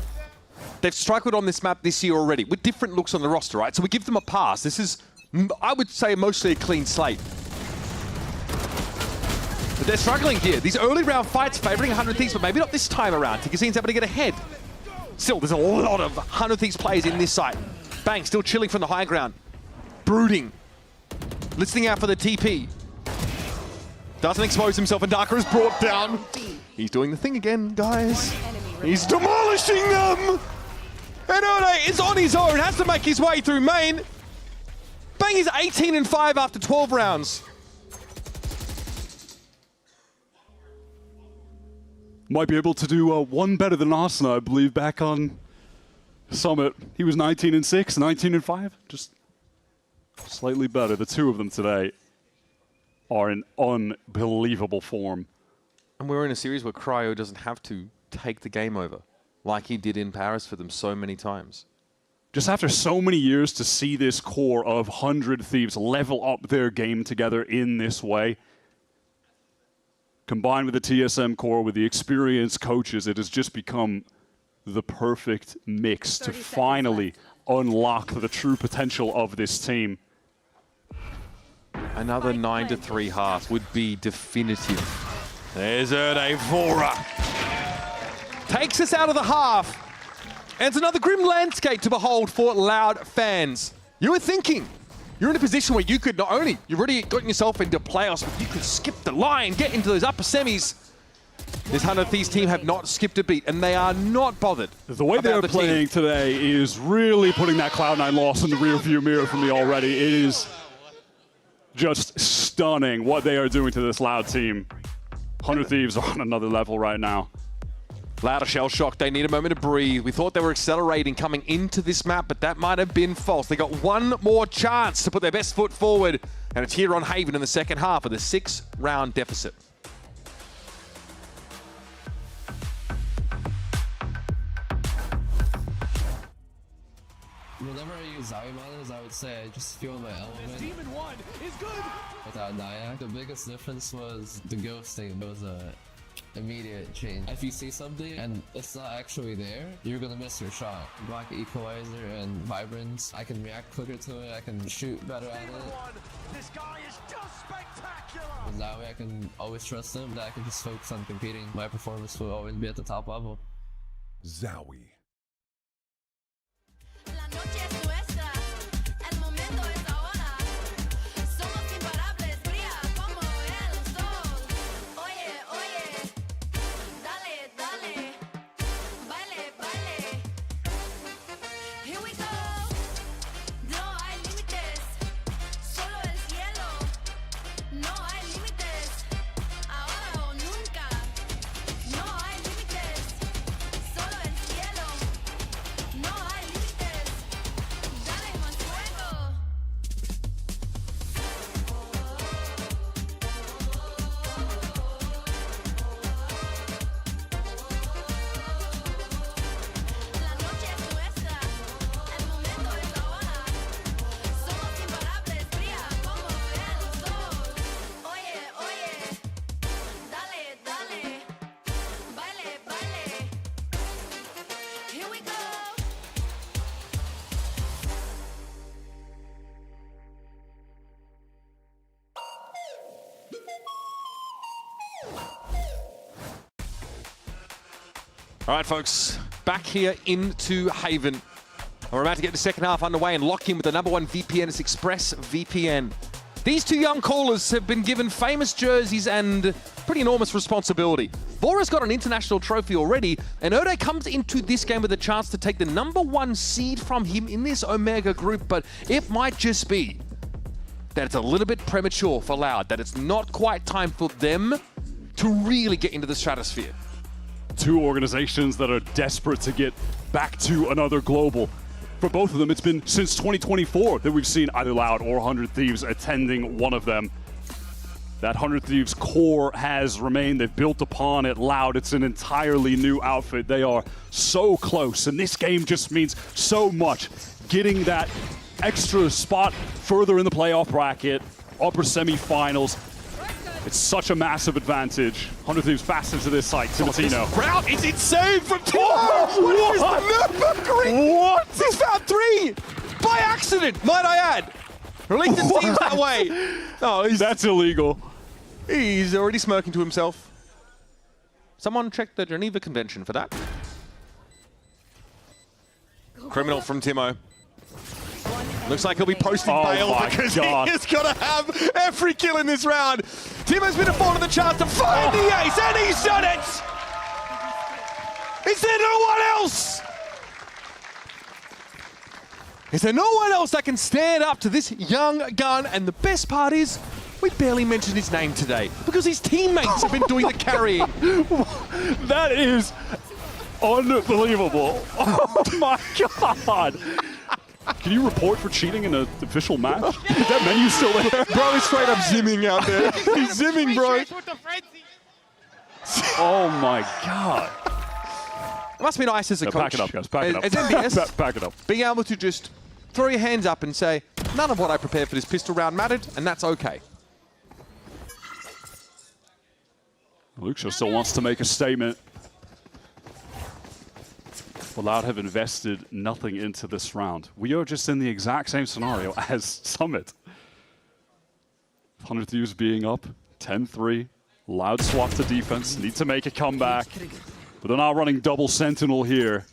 They've struggled on this map this year already with different looks on the roster, right? So we give them a pass. This is, I would say, mostly a clean slate. But they're struggling here. These early round fights favoring 100 Thieves, but maybe not this time around. Tigazine's able to get ahead. Still, there's a lot of 100 Thieves players in this site. Bang, still chilling from the high ground. Brooding. Listening out for the TP. Doesn't expose himself, and Darker is brought down. He's doing the thing again, guys. He's demolishing them! And Ode is on his own, has to make his way through main. Bang is 18-5 after 12 rounds. Might be able to do one better than Arsenal, I believe, back on Summit. He was 19-6, 19-5, just slightly better. The two of them today are in unbelievable form. And we're in a series where Cryo doesn't have to take the game over like he did in Paris for them so many times. Just after so many years to see this core of 100 Thieves level up their game together in this way, combined with the TSM core, with the experienced coaches, it has just become the perfect mix to finally unlock the true potential of this team. Another 9-3 half would be definitive. There's Erde Vora. Takes us out of the half. And it's another grim landscape to behold for Loud fans. You were thinking, you're in a position where you could not only, you've already gotten yourself into playoffs, but you could skip the line, get into those upper semis. This 100 Thieves team have not skipped a beat, and they are not bothered. The way they're playing today is really putting that Cloud9 loss in the rearview mirror for me already. It is just stunning what they are doing to this Loud team. 100 Thieves are on another level right now. Loud are shell shocked. They need a moment to breathe. We thought they were accelerating coming into this map, but that might have been false. They got one more chance to put their best foot forward, and it's here on Haven in the second half of the 6-round deficit. say I just feel my element. Demon 1 is good. Without Nyack, the biggest difference was the ghosting. It was a immediate change. If you see something and it's not actually there, you're gonna miss your shot. Black Equalizer and Vibrance, I can react quicker to it, I can shoot better at it. This guy is just spectacular. And that way I can always trust him, that I can just focus on competing. My performance will always be at the top level. Zowie. La noche es nuestra, el momento es ahora. Somos imparables, brilla como el sol. Oye, oye, dale, dale, baile, baile. Here we go. No hay límites, solo el cielo. No hay límites, ahora o nunca. No hay límites, solo el cielo. No hay límites, dale más fuego. La noche es nuestra, el momento es ahora. Somos imparables, brilla como el sol. Oye, oye, dale, dale, baile, baile. Here we go. All right, folks, back here into Haven. We're about to get the second half underway and lock in with the #1 VPN. It's ExpressVPN. These two young callers have been given famous jerseys and pretty enormous responsibility. Vora's got an international trophy already, and Ode comes into this game with a chance to take the #1 seed from him in this Omega group, but it might just be that it's a little bit premature for Loud, that it's not quite time for them to really get into the stratosphere. Two organizations that are desperate to get back to another global. For both of them, it's been since 2024 that we've seen either Loud or 100 Thieves attending one of them. That 100 Thieves core has remained. They've built upon it. Loud, it's an entirely new outfit. They are so close, and this game just means so much. Getting that extra spot further in the playoff bracket, upper semifinals. It's such a massive advantage. 100 Thieves fast into this site. Timatino. Route is insane from Timo! What? He's found 3! By accident, might I add. Released the teams that way. Oh, that's illegal. He's already smirking to himself. Someone check the Geneva Convention for that. Criminal from Timo. Looks like he'll be posting bail because he is going to have every kill in this round. Timo's been afforded the chance to find the ace, and he's done it! Is there no one else? Is there no one else that can stand up to this young gun? And the best part is, we barely mentioned his name today because his teammates have been doing the carrying. That is unbelievable. Oh my God. Can you report for cheating in an official match? Is that menu still there? Bro, he's straight up zimming out there. He's zimming, bro. Oh my God. It must be nice as a coach. Back it up, guys. Back it up. As MBS, back it up. Being able to just throw your hands up and say, none of what I prepared for this pistol round mattered, and that's okay. Luxo still wants to make a statement. Loud have invested nothing into this round. We are just in the exact same scenario as Summit. 100 Thieves being up, 10-3. Loud swap to defense, need to make a comeback. But they're not running double Sentinel here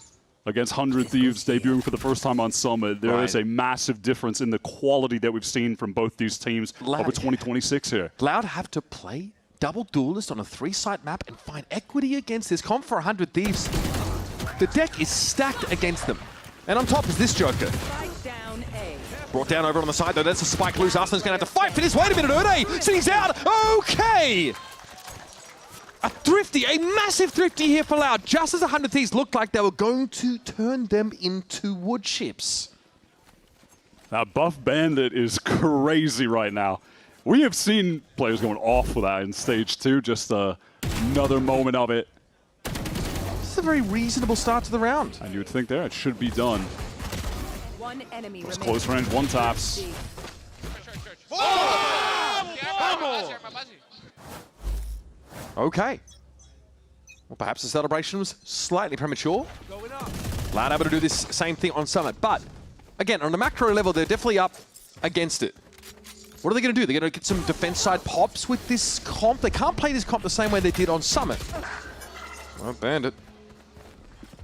against 100 Thieves debuting for the first time on Summit. There is a massive difference in the quality that we've seen from both these teams over 2026 here. Loud have to play double duelist on a 3-site map and find equity against this comp for 100 Thieves. The deck is stacked against them. And on top is this Joker. Brought down over on the side, though. That's a spike loose. Arsenal's going to have to fight for this. Wait a minute, Ode sitting out. Okay! A thrifty, a massive thrifty here for Loud. Just as 100 Thieves looked like they were going to turn them into wood chips. That Buff Bandit is crazy right now. We have seen players going off with that in Stage 2. Just another moment of it. This is a very reasonable start to the round. And you would think there it should be done. One enemy It's remaining. close range, one taps. Okay. Well, perhaps the celebration was slightly premature. Loud able to do this same thing on Summit. But, again, on the macro level, they're definitely up against it. What are they going to do? They're going to get some defense side pops with this comp. They can't play this comp the same way they did on Summit. Well, Bandit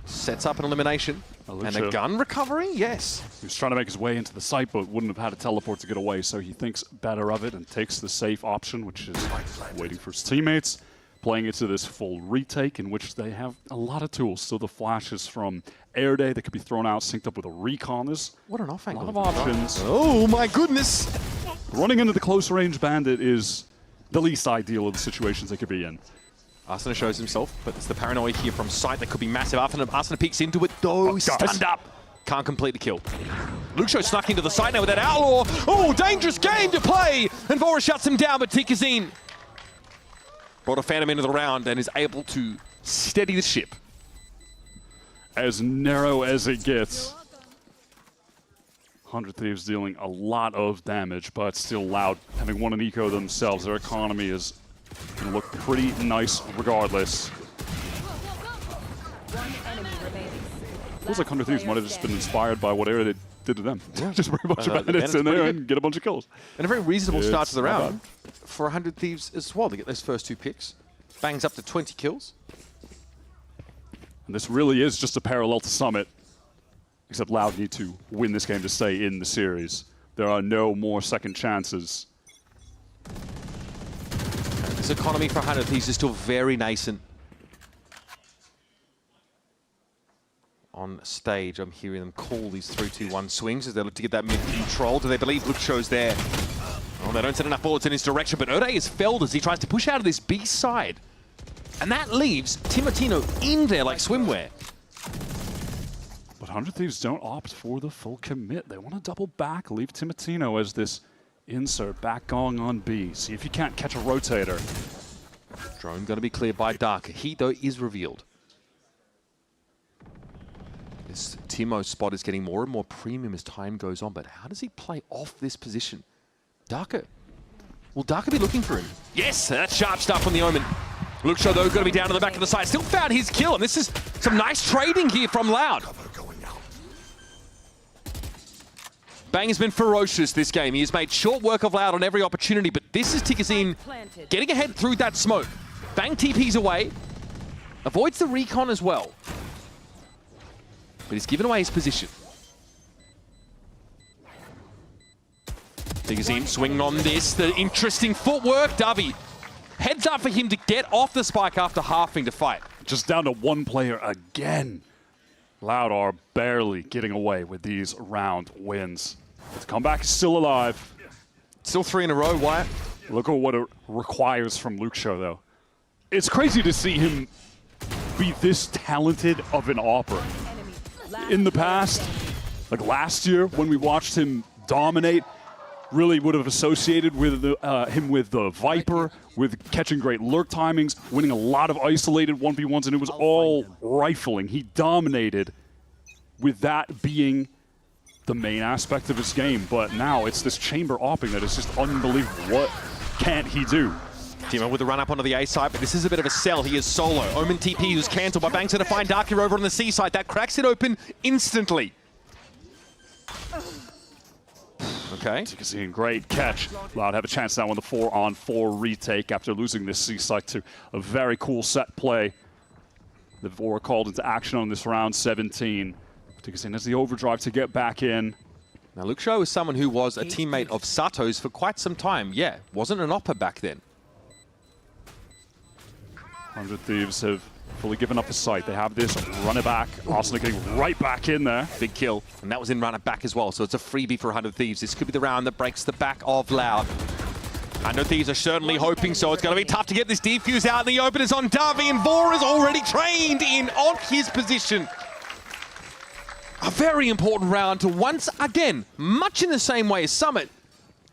sets up an elimination. And a gun recovery? Yes. He was trying to make his way into the site, but wouldn't have had a teleport to get away, so he thinks better of it and takes the safe option, which is waiting for his teammates, playing into this full retake in which they have a lot of tools. So the flashes from Air Day that could be thrown out, synced up with a recon. There's what an off angle. A lot of options. Oh my goodness! Running into the close range Bandit is the least ideal of the situations they could be in. Arsena shows himself, but it's the paranoia here from sight that could be massive. Arsena peeks into it, though he's stunned up. Can't complete the kill. Luxo snuck into the site now with that Outlaw. Oh, dangerous game to play! And Vora shuts him down, but Tikazine brought a Phantom into the round and is able to steady the ship. As narrow as it gets. 100 Thieves dealing a lot of damage, but still Loud having won an eco themselves. Their economy is going to look pretty nice regardless. Feels like 100 Thieves might have just been inspired by what Air they did to them. Yeah. Just bring a bunch of bandits in there and get a bunch of kills. And a very reasonable start to the round for 100 Thieves as well to get those first 2 picks. Bangs up to 20 kills. And this really is just a parallel to Summit, except Loud need to win this game to stay in the series. There are no more second chances. This economy for 100 Thieves is still very nascent. On stage, I'm hearing them call these 3-2-1 swings as they look to get that mid control. Do they believe Luxo's there? Oh, they don't send enough bullets in his direction, but Ode is felled as he tries to push out of this B side. And that leaves Timotino in there like swimwear. But 100 Thieves don't opt for the full commit. They want to double back, leave Timotino as this insert back going on B. See if you can't catch a rotator. Drone going to be cleared by Darker. He, though, is revealed. This Timo spot is getting more and more premium as time goes on, but how does he play off this position? Darker. Will Darker be looking for him? Yes, that's sharp stuff from the Omen. Luxo, though, going to be down to the back of the side. Still found his kill, and this is some nice trading here from Loud. Bang has been ferocious this game. He has made short work of Loud on every opportunity, but this is Tikazine getting ahead through that smoke. Bang TP's away. Avoids the recon as well. But he's given away his position. Tikazine swinging on this. The interesting footwork. Davi. Heads up for him to get off the spike after halving to fight. Just down to one player again. Loud are barely getting away with these round wins. The comeback is still alive. Still 3 in a row, Wyatt. Look at what it requires from Luxo, though. It's crazy to see him be this talented of an AWPer. In the past, like last year when we watched him dominate, really would have associated with him with the Viper, with catching great lurk timings, winning a lot of isolated 1v1s, and it was all rifling. He dominated with that being the main aspect of his game, but now it's this chamber opping that is just unbelievable. What can't he do? Timo with the run up onto the A side, but this is a bit of a sell. He is solo. Omen TP who's cancelled by Banks to find Darker over on the C side. That cracks it open instantly. Okay. Tikazine, great catch. Loud have a chance now on the 4-on-4 retake after losing this C site to a very cool set play. The Vora called into action on this round 17. Tikazine has the overdrive to get back in. Now Luxo is someone who was a teammate of Sato's for quite some time. Yeah, wasn't an AWPer back then. 100 Thieves have fully given up the site. They have this run it back. Arsena getting right back in there. Big kill. And that was in run it back as well. So it's a freebie for 100 Thieves. This could be the round that breaks the back of Loud. 100 Thieves are certainly hoping so. It's going to be tough to get this defuse out in the open. It's on Davi, and Vora is already trained in on his position. A very important round to once again, much in the same way as Summit,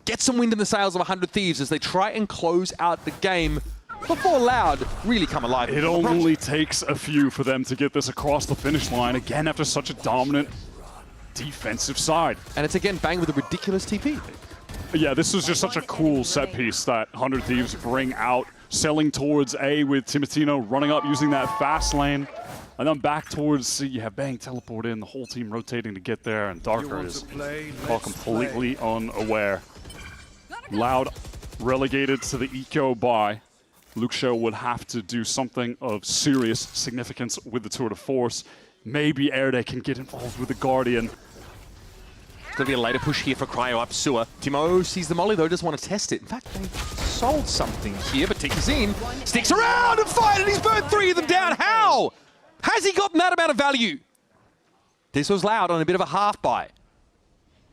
get some wind in the sails of 100 Thieves as they try and close out the game before Loud really come alive. It only takes a few for them to get this across the finish line. Again, after such a dominant defensive side. And it's again Bang with a ridiculous TP. Yeah, this was just such a cool set piece that 100 Thieves bring out, selling towards A with Timotino running up using that fast lane. And then back towards C, you have Bang teleport in, the whole team rotating to get there, and Darker is all completely unaware. Loud relegated to the eco buy. Luxio would have to do something of serious significance with the tour de force. Maybe Erde can get involved with the Guardian. It's going to be a later push here for Cryo up sewer. Timo sees the molly though, doesn't want to test it. In fact, they sold something here, but Tick is in. Sticks around and fired, and he's burned 3 of them down. How? Has he gotten that amount of value? This was Loud on a bit of a half buy.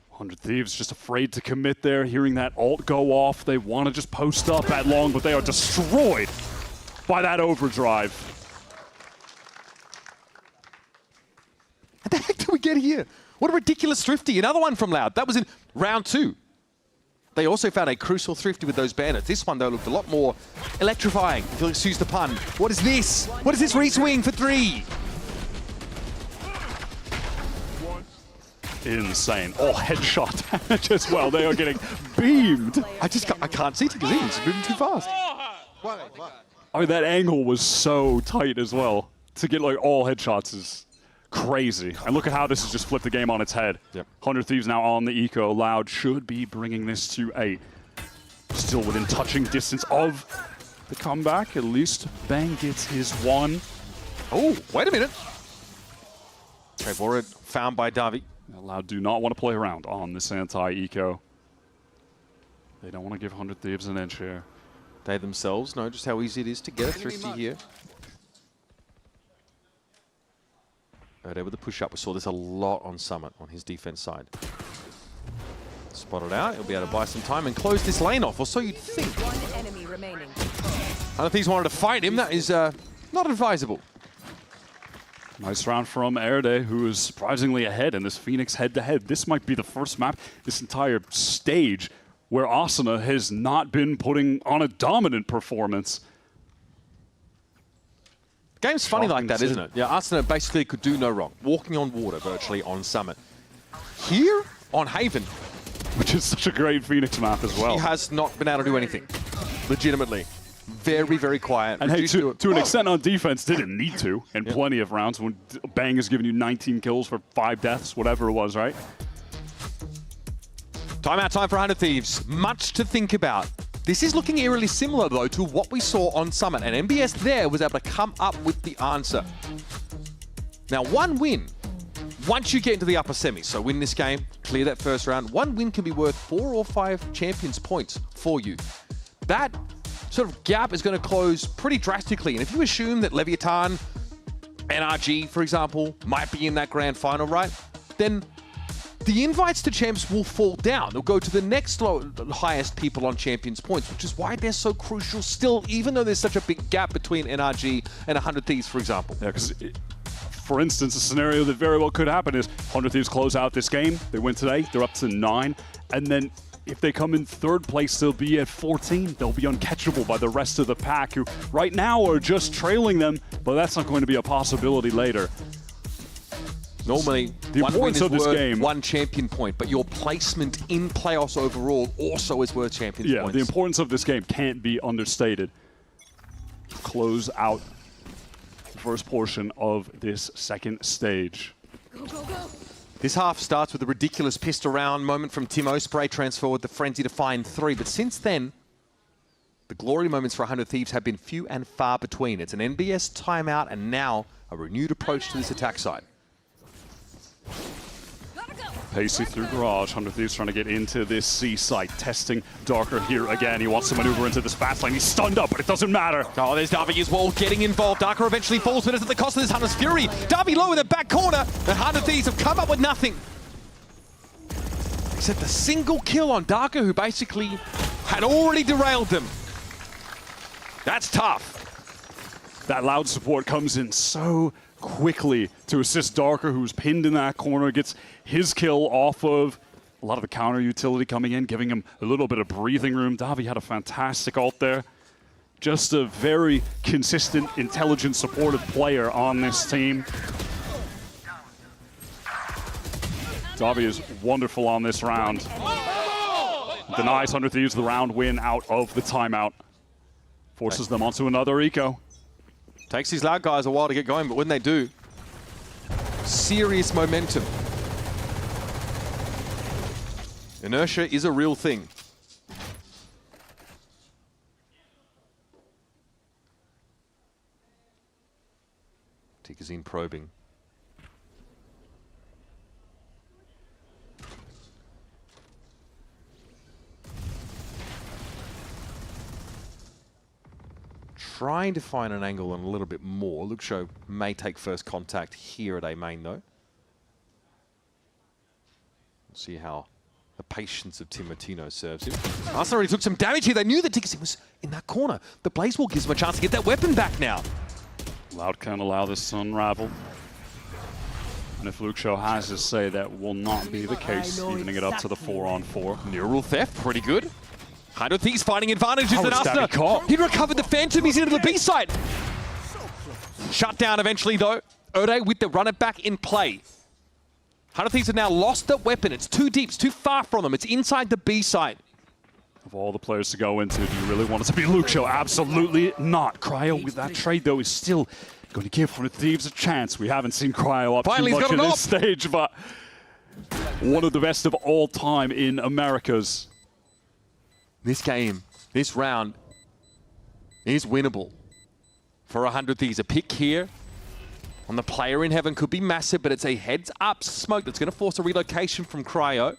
100 Thieves just afraid to commit there, hearing that ult go off. They want to just post up at long, but they are destroyed by that overdrive. What the heck did we get here? What a ridiculous thrifty. Another one from Loud. That was in round 2. They also found a crucial thrifty with those bandits. This one, though, looked a lot more electrifying, if you'll excuse the pun. What is this? What is this re-swing for 3? Insane. All headshot damage as well. They are getting beamed. I can't see Tick. He's moving too fast. I mean, that angle was so tight as well. To get like all headshots is crazy. And look at how this has just flipped the game on its head. Yep. 100 Thieves now on the eco. Loud should be bringing this to 8. Still within touching distance of the comeback. At least Bang gets his 1. Oh, wait a minute. Okay, Vora found by Davi. Loud do not want to play around on this anti-eco. They don't want to give 100 Thieves an inch here. They themselves know just how easy it is to get a thrifty here. Erde with the push-up. We saw this a lot on Summit on his defense side. Spot it out. He'll be able to buy some time and close this lane off, or so you'd think. 1 enemy remaining. 100 Thieves wanted to fight him. That is not advisable. Nice round from Erde, who is surprisingly ahead in this Phoenix head-to-head. This might be the first map this entire stage where Asuna has not been putting on a dominant performance. The game's funny like that, isn't it? Yeah, Asuna basically could do no wrong. Walking on water virtually on Summit. Here on Haven, which is such a great Phoenix map as well. He has not been able to do anything, legitimately. Very, very quiet. And hey, to an extent on defense, didn't need to in plenty of rounds when Bang has given you 19 kills for 5 deaths, whatever it was, right? Timeout time for 100 Thieves. Much to think about. This is looking eerily similar, though, to what we saw on Summit. And MBS there was able to come up with the answer. Now, 1 win, once you get into the upper semis, so win this game, clear that first round, 1 win can be worth 4 or 5 champions points for you. That sort of gap is going to close pretty drastically. And if you assume that Leviatán, NRG, for example, might be in that grand final, right? Then the invites to champs will fall down. They'll go to the next highest people on champions points, which is why they're so crucial still, even though there's such a big gap between NRG and 100 Thieves, for example. Yeah, because for instance, a scenario that very well could happen is 100 Thieves close out this game. They win today. They're up to 9. And then if they come in 3rd place, they'll be at 14. They'll be uncatchable by the rest of the pack, who right now are just trailing them, but that's not going to be a possibility later. Normally, the importance of this game, 1 champion point, but your placement in playoffs overall also is worth champions points. Yeah, the importance of this game can't be understated. Close out the first portion of this second stage. Go, go, go. This half starts with a ridiculous pissed around moment from Timo. Spray transfer with the frenzy to find 3. But since then, the glory moments for 100 Thieves have been few and far between. It's an NBS timeout and now a renewed approach to this attack side. Pacey through Garage. 100 Thieves trying to get into this C site. Testing Darker here again. He wants to maneuver into this fast lane. He's stunned up, but it doesn't matter. Oh, there's Davi as well getting involved. Darker eventually falls, but it's at the cost of this Hunter's Fury. Davi low in the back corner. And 100 Thieves have come up with nothing. Except a single kill on Darker, who basically had already derailed them. That's tough. That Loud support comes in so quickly to assist Darker, who's pinned in that corner, gets his kill off of a lot of the counter utility coming in, giving him a little bit of breathing room. Davi had a fantastic ult there. Just a very consistent, intelligent, supportive player on this team. Zowie is wonderful on this round. Denies 100 Thieves the round win out of the timeout. Forces them onto another eco. Takes these Loud guys a while to get going, but when they do, serious momentum. Inertia is a real thing. Tikazine probing. Trying to find an angle and a little bit more. Luxo may take first contact here at A main though. Let's see how the patience of Timotino serves him. Arsenal already took some damage here. They knew that Tikazine was in that corner. The Blaze Wall gives him a chance to get that weapon back now. Loud can't allow this to unravel. And if Luxo has his say, that will not be the case, evening it up to the 4-on-4. Neural theft, pretty good. 100 Thieves finding advantages How in is that Arsenal. caught? He recovered the Phantom, he's into the B side. Shut down eventually though. Ode with the run it back in play. 100 Thieves have now lost that weapon. It's too deep, it's too far from them. It's inside the B side. Of all the players to go into, do you really want it to be Luxo? Absolutely not. Cryo with that trade though is still going to give 100 Thieves a chance. We haven't seen Cryo up Finally, too he's much got in it this stage, but one of the best of all time in Americas. This game, this round, is winnable for 100 Thieves. A pick here on the player in heaven could be massive, but it's a heads-up smoke that's going to force a relocation from Cryo.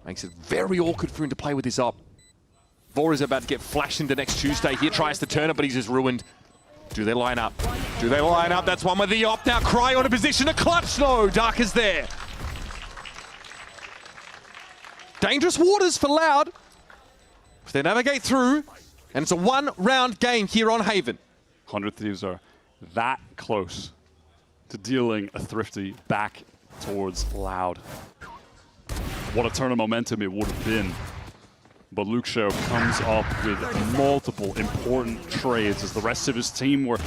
Makes it very awkward for him to play with his op. Vora's about to get flashed into next Tuesday. Here tries to turn it, but he's just ruined. Do they line up? Do they line up? That's one with the op. Now Cryo in a position to clutch. No, Dark is there. Dangerous waters for Loud. If they navigate through, and it's a one-round game here on Haven. 100 Thieves are that close to dealing a Thrifty back towards Loud. What a turn of momentum it would have been. But Luxo comes up with multiple important trades as the rest of his team were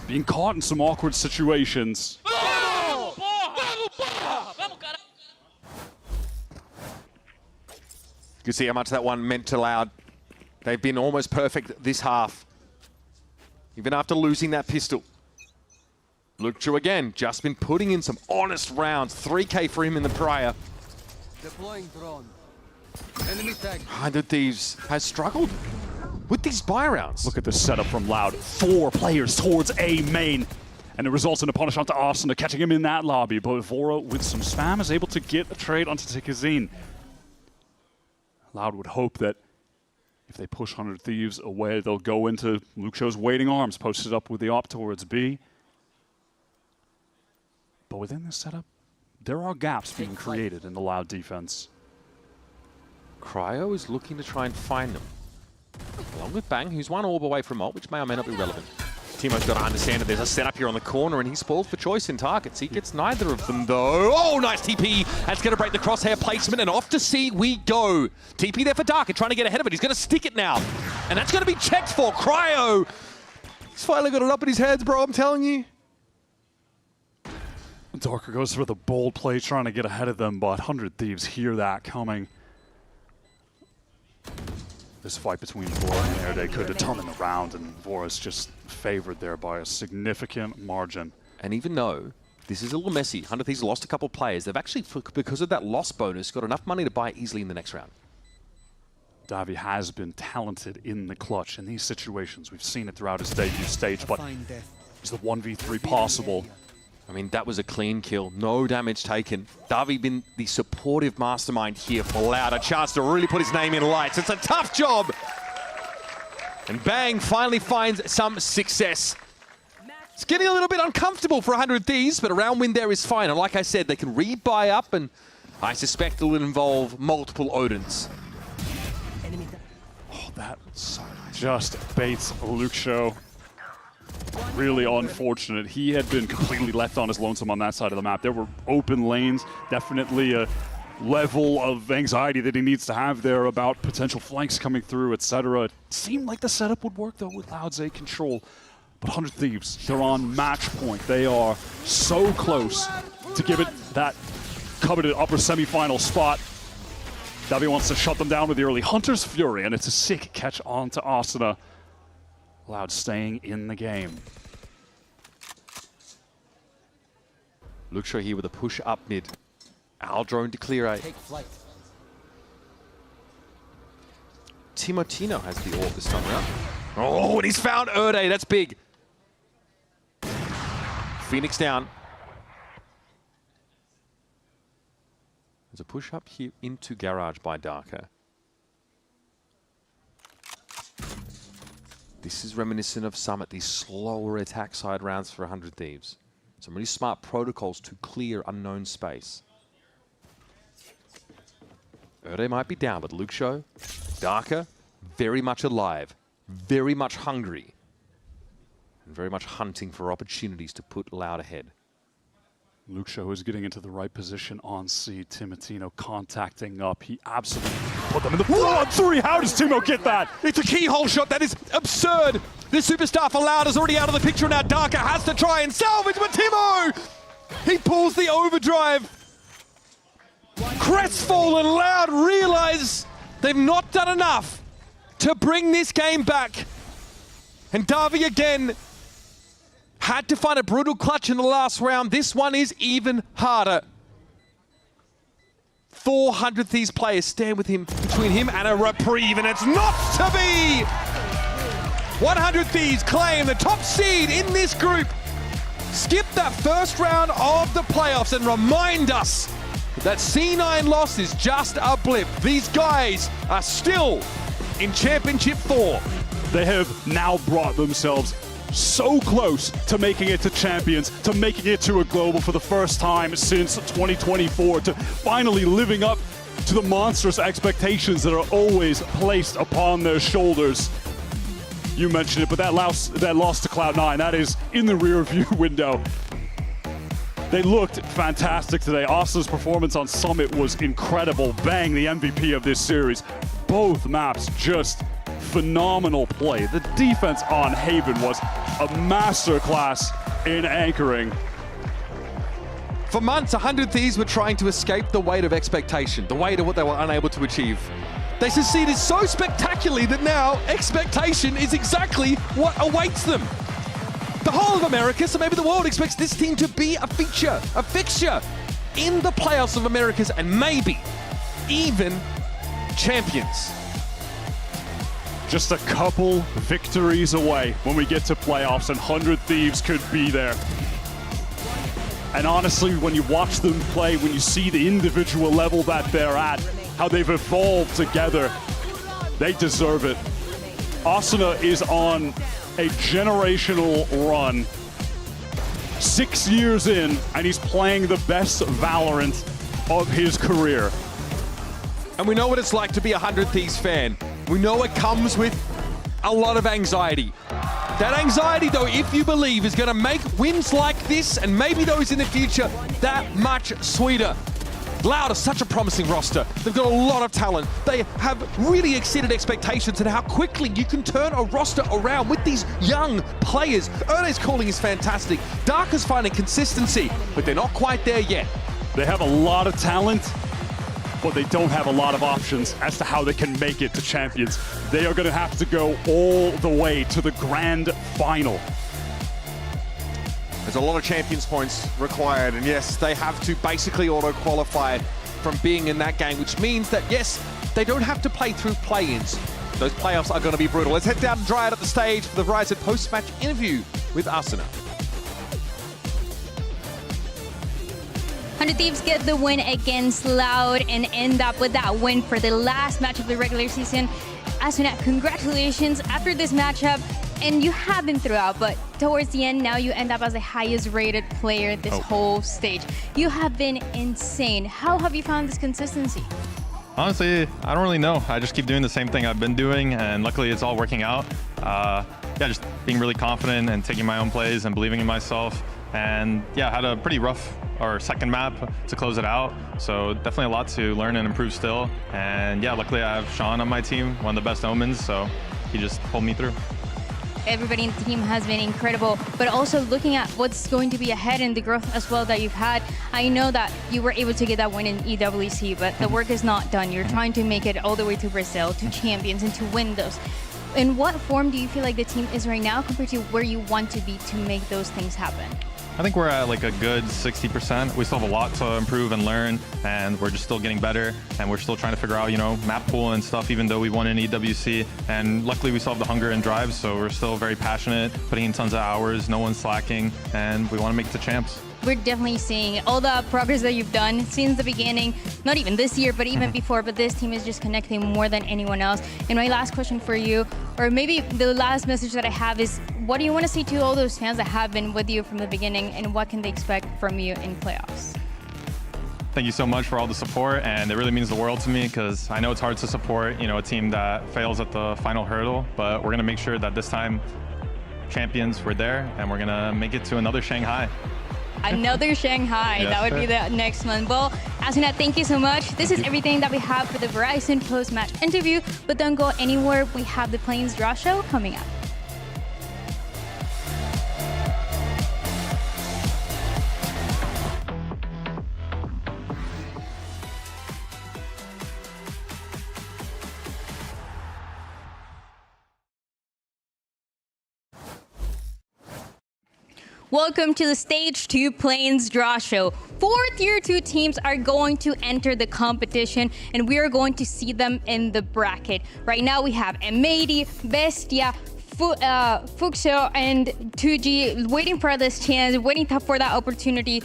being caught in some awkward situations. You can see how much that one meant to Loud. They've been almost perfect this half, even after losing that pistol. Luxo again, just been putting in some honest rounds. 3K for him in the prior. Deploying drone. Enemy tag. 100 Thieves has struggled with these buy rounds. Look at this setup from Loud. 4 players towards A main. And it results in a punish onto Arsenal, catching him in that lobby. But Vora, with some spam, is able to get a trade onto Tikazine. Loud would hope that if they push 100 Thieves away, they'll go into Luxo's waiting arms, posted up with the op towards B. But within this setup, there are gaps being created in the Loud defense. Cryo is looking to try and find them. Along with Bang, who's one orb away from ult, which may or may not be relevant. Timo's got to understand that there's a setup here on the corner, and he's spoiled for choice in targets. He gets neither of them, though. Oh, nice TP. That's going to break the crosshair placement, and off to C we go. TP there for Darker, trying to get ahead of it. He's going to stick it now, and that's going to be checked for. Cryo! He's finally got it up in his heads, bro, I'm telling you. Darker goes for the bold play, trying to get ahead of them, but 100 Thieves hear that coming. This fight between Vora and Erde could determine the round, and Vora's just favored there by a significant margin. And even though this is a little messy, 100 Thieves lost a couple of players, they've actually, because of that loss bonus, got enough money to buy easily in the next round. Davi has been talented in the clutch in these situations. We've seen it throughout his debut stage, but is the 1v3 possible? I mean, that was a clean kill. No damage taken. Davi been the supportive mastermind here for Loud. A chance to really put his name in lights. It's a tough job. And Bang finally finds some success. It's getting a little bit uncomfortable for 100 Thieves, but a round win there is fine. And like I said, they can rebuy up, and I suspect it will involve multiple Odins. Oh, that just baits Luxo. Really unfortunate. He had been completely left on his lonesome on that side of the map. There were open lanes, definitely a level of anxiety that he needs to have there about potential flanks coming through, etc. It seemed like the setup would work though with Loud's A control. But 100 Thieves, they're on match point. They are so close to give it that coveted upper semi-final spot. Davi wants to shut them down with the early Hunter's Fury, and it's a sick catch on to Asuna. Loud staying in the game. Luxo here with a push up mid. Al drone to clear A. Timotino has the orb this time around. Oh, and he's found Erde. That's big. Phoenix down. There's a push up here into Garage by Darker. This is reminiscent of Summit, these slower attack side rounds for 100 Thieves. Some really smart protocols to clear unknown space. Erde might be down, but Luxo, Darker, very much alive, very much hungry, and very much hunting for opportunities to put Loud ahead. Luxo is getting into the right position on C. Timotino contacting up. He absolutely put them in the 1-3. How does Timo get that? It's a keyhole shot. That is absurd. The superstar for Loud is already out of the picture now. Darker has to try and salvage, but Timo! He pulls the overdrive. Crestfallen Loud realize they've not done enough to bring this game back. And Davi again had to find a brutal clutch in the last round. This one is even harder. 400 Thieves players stand with him, between him and a reprieve, and it's not to be! 100 Thieves claim the top seed in this group. Skip that first round of the playoffs and remind us that C9 loss is just a blip. These guys are still in Championship 4. They have now brought themselves so close to making it to Champions, to making it to a Global for the first time since 2024, to finally living up to the monstrous expectations that are always placed upon their shoulders. You mentioned it, but that loss to Cloud9, that is in the rear view window. They looked fantastic today. Asuna's performance on Summit was incredible. Bang, the MVP of this series. Both maps just phenomenal play. The defense on Haven was a masterclass in anchoring. For months, 100 Thieves were trying to escape the weight of expectation, the weight of what they were unable to achieve. They succeeded so spectacularly that now expectation is exactly what awaits them. The whole of America, so maybe the world expects this team to be a fixture in the playoffs of Americas and maybe even champions. Just a couple victories away when we get to playoffs, and 100 Thieves could be there. And honestly, when you watch them play, when you see the individual level that they're at, how they've evolved together, they deserve it. Asuna is on a generational run. 6 years in, and he's playing the best Valorant of his career. And we know what it's like to be a 100 Thieves fan. We know it comes with a lot of anxiety. That anxiety, though, if you believe, is going to make wins like this, and maybe those in the future, that much sweeter. Loud is such a promising roster. They've got a lot of talent. They have really exceeded expectations and how quickly you can turn a roster around with these young players. Erne's calling is fantastic. Darker's finding consistency, but they're not quite there yet. They have a lot of talent, but they don't have a lot of options as to how they can make it to Champions. They are going to have to go all the way to the grand final. There's a lot of Champions points required, and yes, they have to basically auto-qualify from being in that game, which means that, yes, they don't have to play through play-ins. Those playoffs are going to be brutal. Let's head down and dry it at the stage for the Verizon post-match interview with Asuna. 100 Thieves get the win against Loud and end up with that win for the last match of the regular season. Asuna, congratulations after this matchup. And you have been throughout, but towards the end, now you end up as the highest rated player this whole stage. You have been insane. How have you found this consistency? Honestly, I don't really know. I just keep doing the same thing I've been doing, and luckily it's all working out. Yeah, just being really confident and taking my own plays and believing in myself. And yeah, I had a pretty rough second map to close it out. So definitely a lot to learn and improve still. And yeah, luckily I have Sean on my team, one of the best omens, so he just pulled me through. everybody in the team has been incredible, but also looking at what's going to be ahead and the growth as well that you've had. I know that you were able to get that win in EWC, but the work is not done. You're trying to make it all the way to Brazil, to Champions, and to win those. In what form do you feel like the team is right now compared to where you want to be to make those things happen? I think we're at like a good 60%. We still have a lot to improve and learn, and we're just still getting better, and we're still trying to figure out, you know, map pool and stuff, even though we won in EWC. And luckily we still have the hunger and drive, so we're still very passionate, putting in tons of hours, no one's slacking, and we want to make it to champs. We're definitely seeing all the progress that you've done since the beginning, not even this year, but even before, but this team is just connecting more than anyone else. And my last question for you, or maybe the last message that I have is, what do you want to say to all those fans that have been with you from the beginning, and what can they expect from you in playoffs? Thank you so much for all the support, and it really means the world to me because I know it's hard to support, you know, a team that fails at the final hurdle, but we're going to make sure that this time champions, we're there, and we're going to make it to another Shanghai. Another Shanghai. Yes, that would be the next one. Well, Asuna, thank you so much. This is everything that we have for the Verizon post-match interview, but don't go anywhere. We have the Plains Draw Show coming up. Welcome to the Stage 2 Plains Draw Show. 4 Tier 2 teams are going to enter the competition, and we are going to see them in the bracket. Right now we have M80, Bestia, Fuxio, and 2G waiting for this chance, waiting for that opportunity.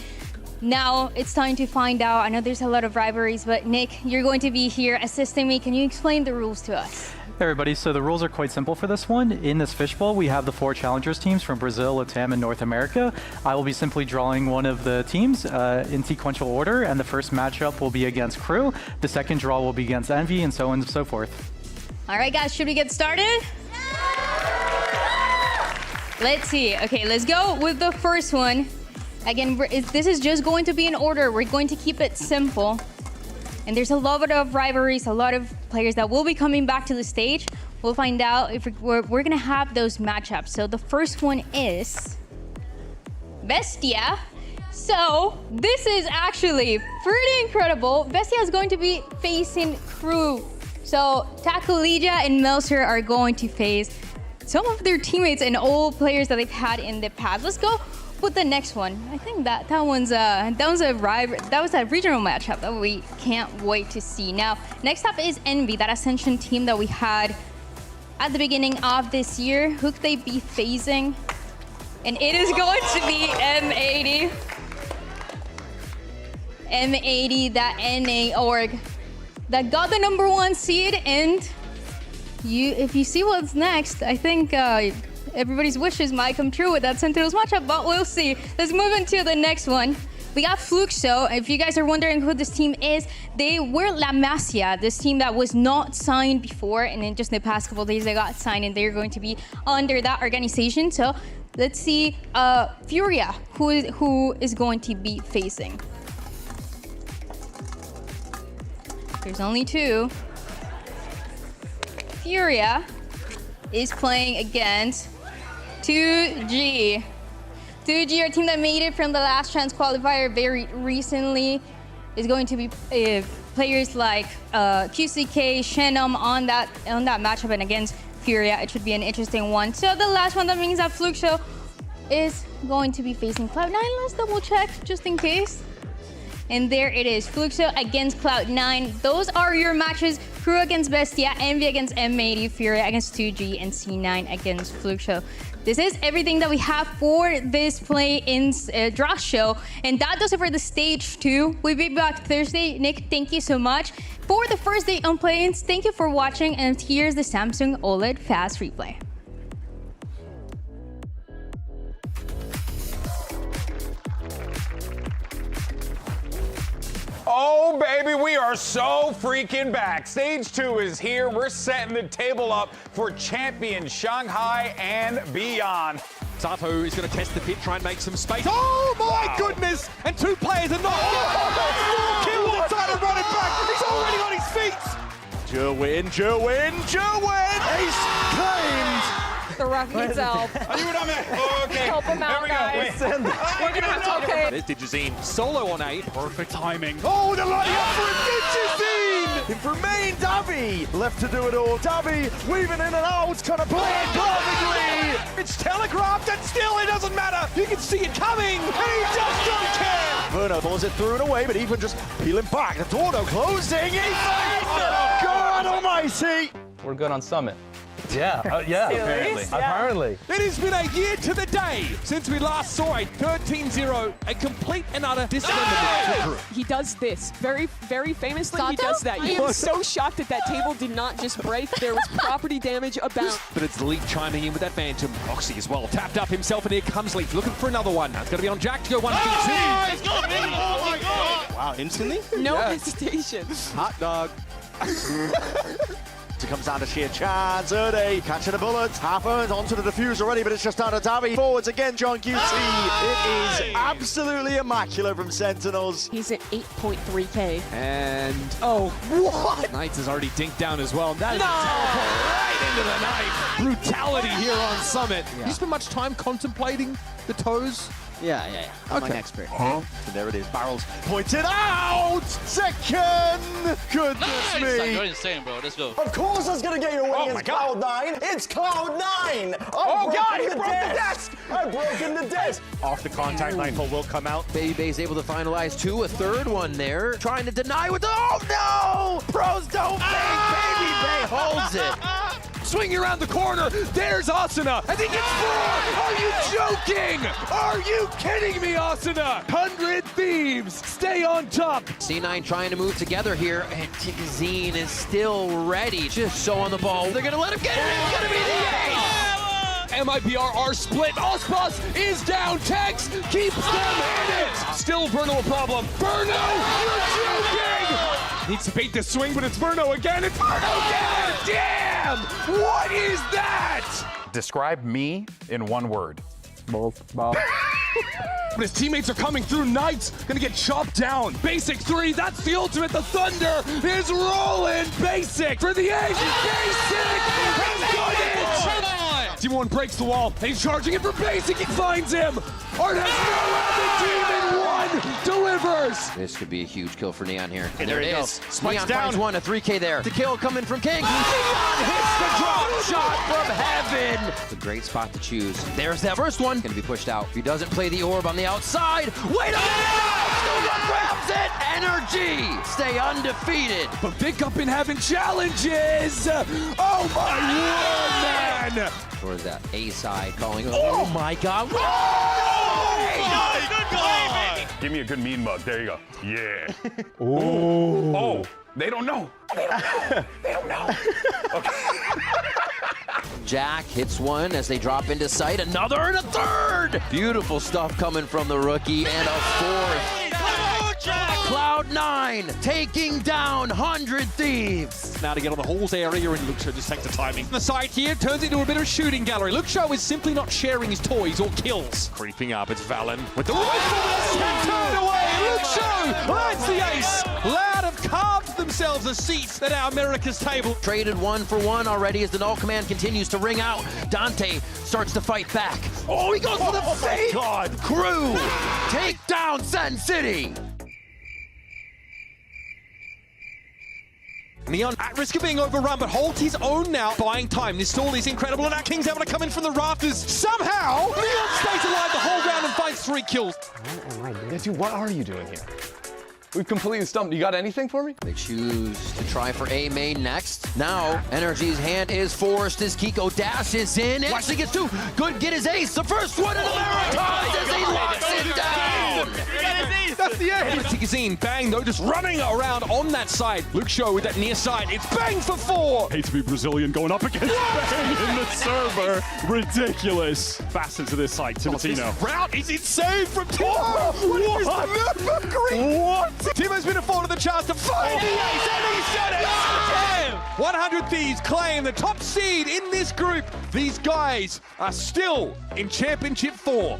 Now it's time to find out. I know there's a lot of rivalries, but Nick, you're going to be here assisting me. Can you explain the rules to us? Hey everybody, so the rules are quite simple for this one. In this fishbowl, we have the 4 challengers teams from Brazil, Latam, and North America. I will be simply drawing one of the teams in sequential order, and the first matchup will be against Crew. The second draw will be against Envy, and so on and so forth. All right, guys, should we get started? Let's see. Okay, let's go with the first one. Again, this is just going to be in order. We're going to keep it simple. And there's a lot of rivalries, a lot of players that will be coming back to the stage. We'll find out if we're going to have those matchups. So the first one is Bestia. So this is actually pretty incredible. Bestia is going to be facing Crew. So Takulija and Melser are going to face some of their teammates and old players that they've had in the past. Let's go with the next one. I think that was a regional matchup that we can't wait to see. Now, next up is Envy, that Ascension team that we had at the beginning of this year. Who could they be facing? And it is going to be M80. M80, that NA org that got the #1 seed, and if you see what's next, I think everybody's wishes might come true with that Sentinels matchup, but we'll see. Let's move into the next one. We got Fluxo. If you guys are wondering who this team is, they were La Masia, this team that was not signed before, and in just the past couple of days they got signed, and they're going to be under that organization. So let's see Furia, who is going to be facing. There's only 2. Furia is playing against 2G. 2G, our team that made it from the last chance qualifier very recently, is going to be players like QCK, Shenum on that matchup, and against Furia. It should be an interesting one. So the last one, that means that Fluxo is going to be facing Cloud9. Let's double check just in case. And there it is, Fluxo against Cloud9. Those are your matches. Crew against Bestia, Envy against M80, Furia against 2G, and C9 against Fluxo. This is everything that we have for this play-ins draw show, and that does it for the stage 2. We'll be back Thursday. Nick, thank you so much. For the first day on play-ins, thank you for watching, and here's the Samsung OLED Fast Replay. Oh, baby, we are so freaking back. Stage 2 is here. We're setting the table up for Champions Shanghai and beyond. Sato is going to test the pit, try and make some space. Oh, my goodness! And 2 players are not... Oh, killed inside and running back. He's already on his feet. Jerwin. Ace claimed. the ref needs help. Okay. Help him out, guys. We're gonna have to. Okay. There's Digizine solo on A. Perfect timing. Oh, the line up for Digizine! In for main, Davi left to do it all. Davi weaving in and out, kind of playing perfectly. It's telegraphed and still it doesn't matter. You can see it coming and he just don't care. Verno pulls it through and away, but Ethan just peeling back. The tornado closing. Ethan! God almighty! We're good on Summit. Yeah, apparently. It has been a year to the day since we last saw a 13-0, a complete and utter dismemberment. He does this very, very famously. He does that. I am so shocked that that table did not just break. There was property damage about. But it's Leaf chiming in with that Phantom. Roxy as well, tapped up himself, and here comes Leaf looking for another one. It's going to be on Jack to go 1v2. It's going to be! Oh my God! Wow, instantly? No hesitation. Hot dog. It comes down to sheer chance. Erde catching a bullet. Half earned onto the diffuse already, but it's just down to Davi. Forwards again, John QT. It is absolutely immaculate from Sentinels. He's at 8.3K. And oh, what? Knights has already dinked down as well. That is a teleport right into the knife. Brutality here on Summit. Yeah. You spend much time contemplating the toes? Yeah. I'm Okay. an expert. And there it is. Barrels pointed out. Second. Goodness me. You're insane, bro. Let's go. Of course that's going to get you a win against Cloud9. It's Cloud9. Oh God, he broke the desk. I've broken the desk. Off the contact, Nightfall will come out. Baby Bay's able to finalize two, a third one there. Trying to deny with the, oh no! Pros don't fake, Baby Bay holds it. Swinging around the corner, there's Asuna, and he gets 4! Are you joking? Are you kidding me, Asuna? 100 Thieves, stay on top. C9 trying to move together here, and Tigazine is still ready. Just so on the ball. They're gonna let him get it, it's gonna be the ace! MIBR are split, Ospas is down, Tex keeps them in it! Still Verno a problem. Verno, you're joking! Needs to bait the swing, but it's Verno again, it's Verno again! Damn! What is that? Describe me in one word. Both. Bob. But his teammates are coming through. Knights gonna get chopped down. Basic 3, that's the ultimate. The Thunder is rolling. Basic for the edge. Basic has got it. Team 1 breaks the wall, and he's charging it for Basic. He finds him. Art has no out. The Demon 1 delivers. This could be a huge kill for Neon here. Okay, there it is. Neon finds one, a 3K there. The kill coming from King. Neon hits the drop shot from heaven. It's a great spot to choose. There's that first one. Gonna be pushed out. If he doesn't play the orb on the outside, wait a minute! Still grabs it. Energy. Stay undefeated. But Big Up in having challenges. Oh my word, man. Towards that A side calling. Oh my God. Give me a good mean mug. There you go. Yeah. Ooh. Oh, they don't know. They don't know. Okay. Jack hits one as they drop into sight. Another and a third. Beautiful stuff coming from the rookie. And a fourth. Cloud9 taking down 100 Thieves. Now to get on the halls area, and Luxo just takes the timing. The side here turns into a bit of a shooting gallery. Luxo is simply not sharing his toys or kills. Creeping up, it's Valen with the rifle. Turned away. Luxo lands the ace. Loud have carved themselves a seat at our America's table. Traded 1 for 1 already as the null command continues to ring out. Dante starts to fight back. Oh, he goes for the fake. God. Crew take down Sen City. Neon at risk of being overrun, but holds his own now. Buying time. This stall is incredible, and that King's able to come in from the rafters. Somehow, Neon stays alive the whole round and finds 3 kills. What am I doing? Dude, what are you doing here? We've completely stumped. You got anything for me? They choose to try for A main next. Now, Energy's hand is forced as Kiko dashes in. Actually gets 2. Good, get his ace. The first one in the Verizon as he locks it down. That's the end. Tigazine, bang though, just running around on that side. Luke Show with that near side. It's bang for 4. Hate to be Brazilian going up against Bang in the server. Ridiculous. Fast into this side, Timotino. Route is insane from Timo. What? Timo's been afforded the chance to find the ace, and he said it! Damn! 100 Thieves claim the top seed in this group. These guys are still in Championship 4.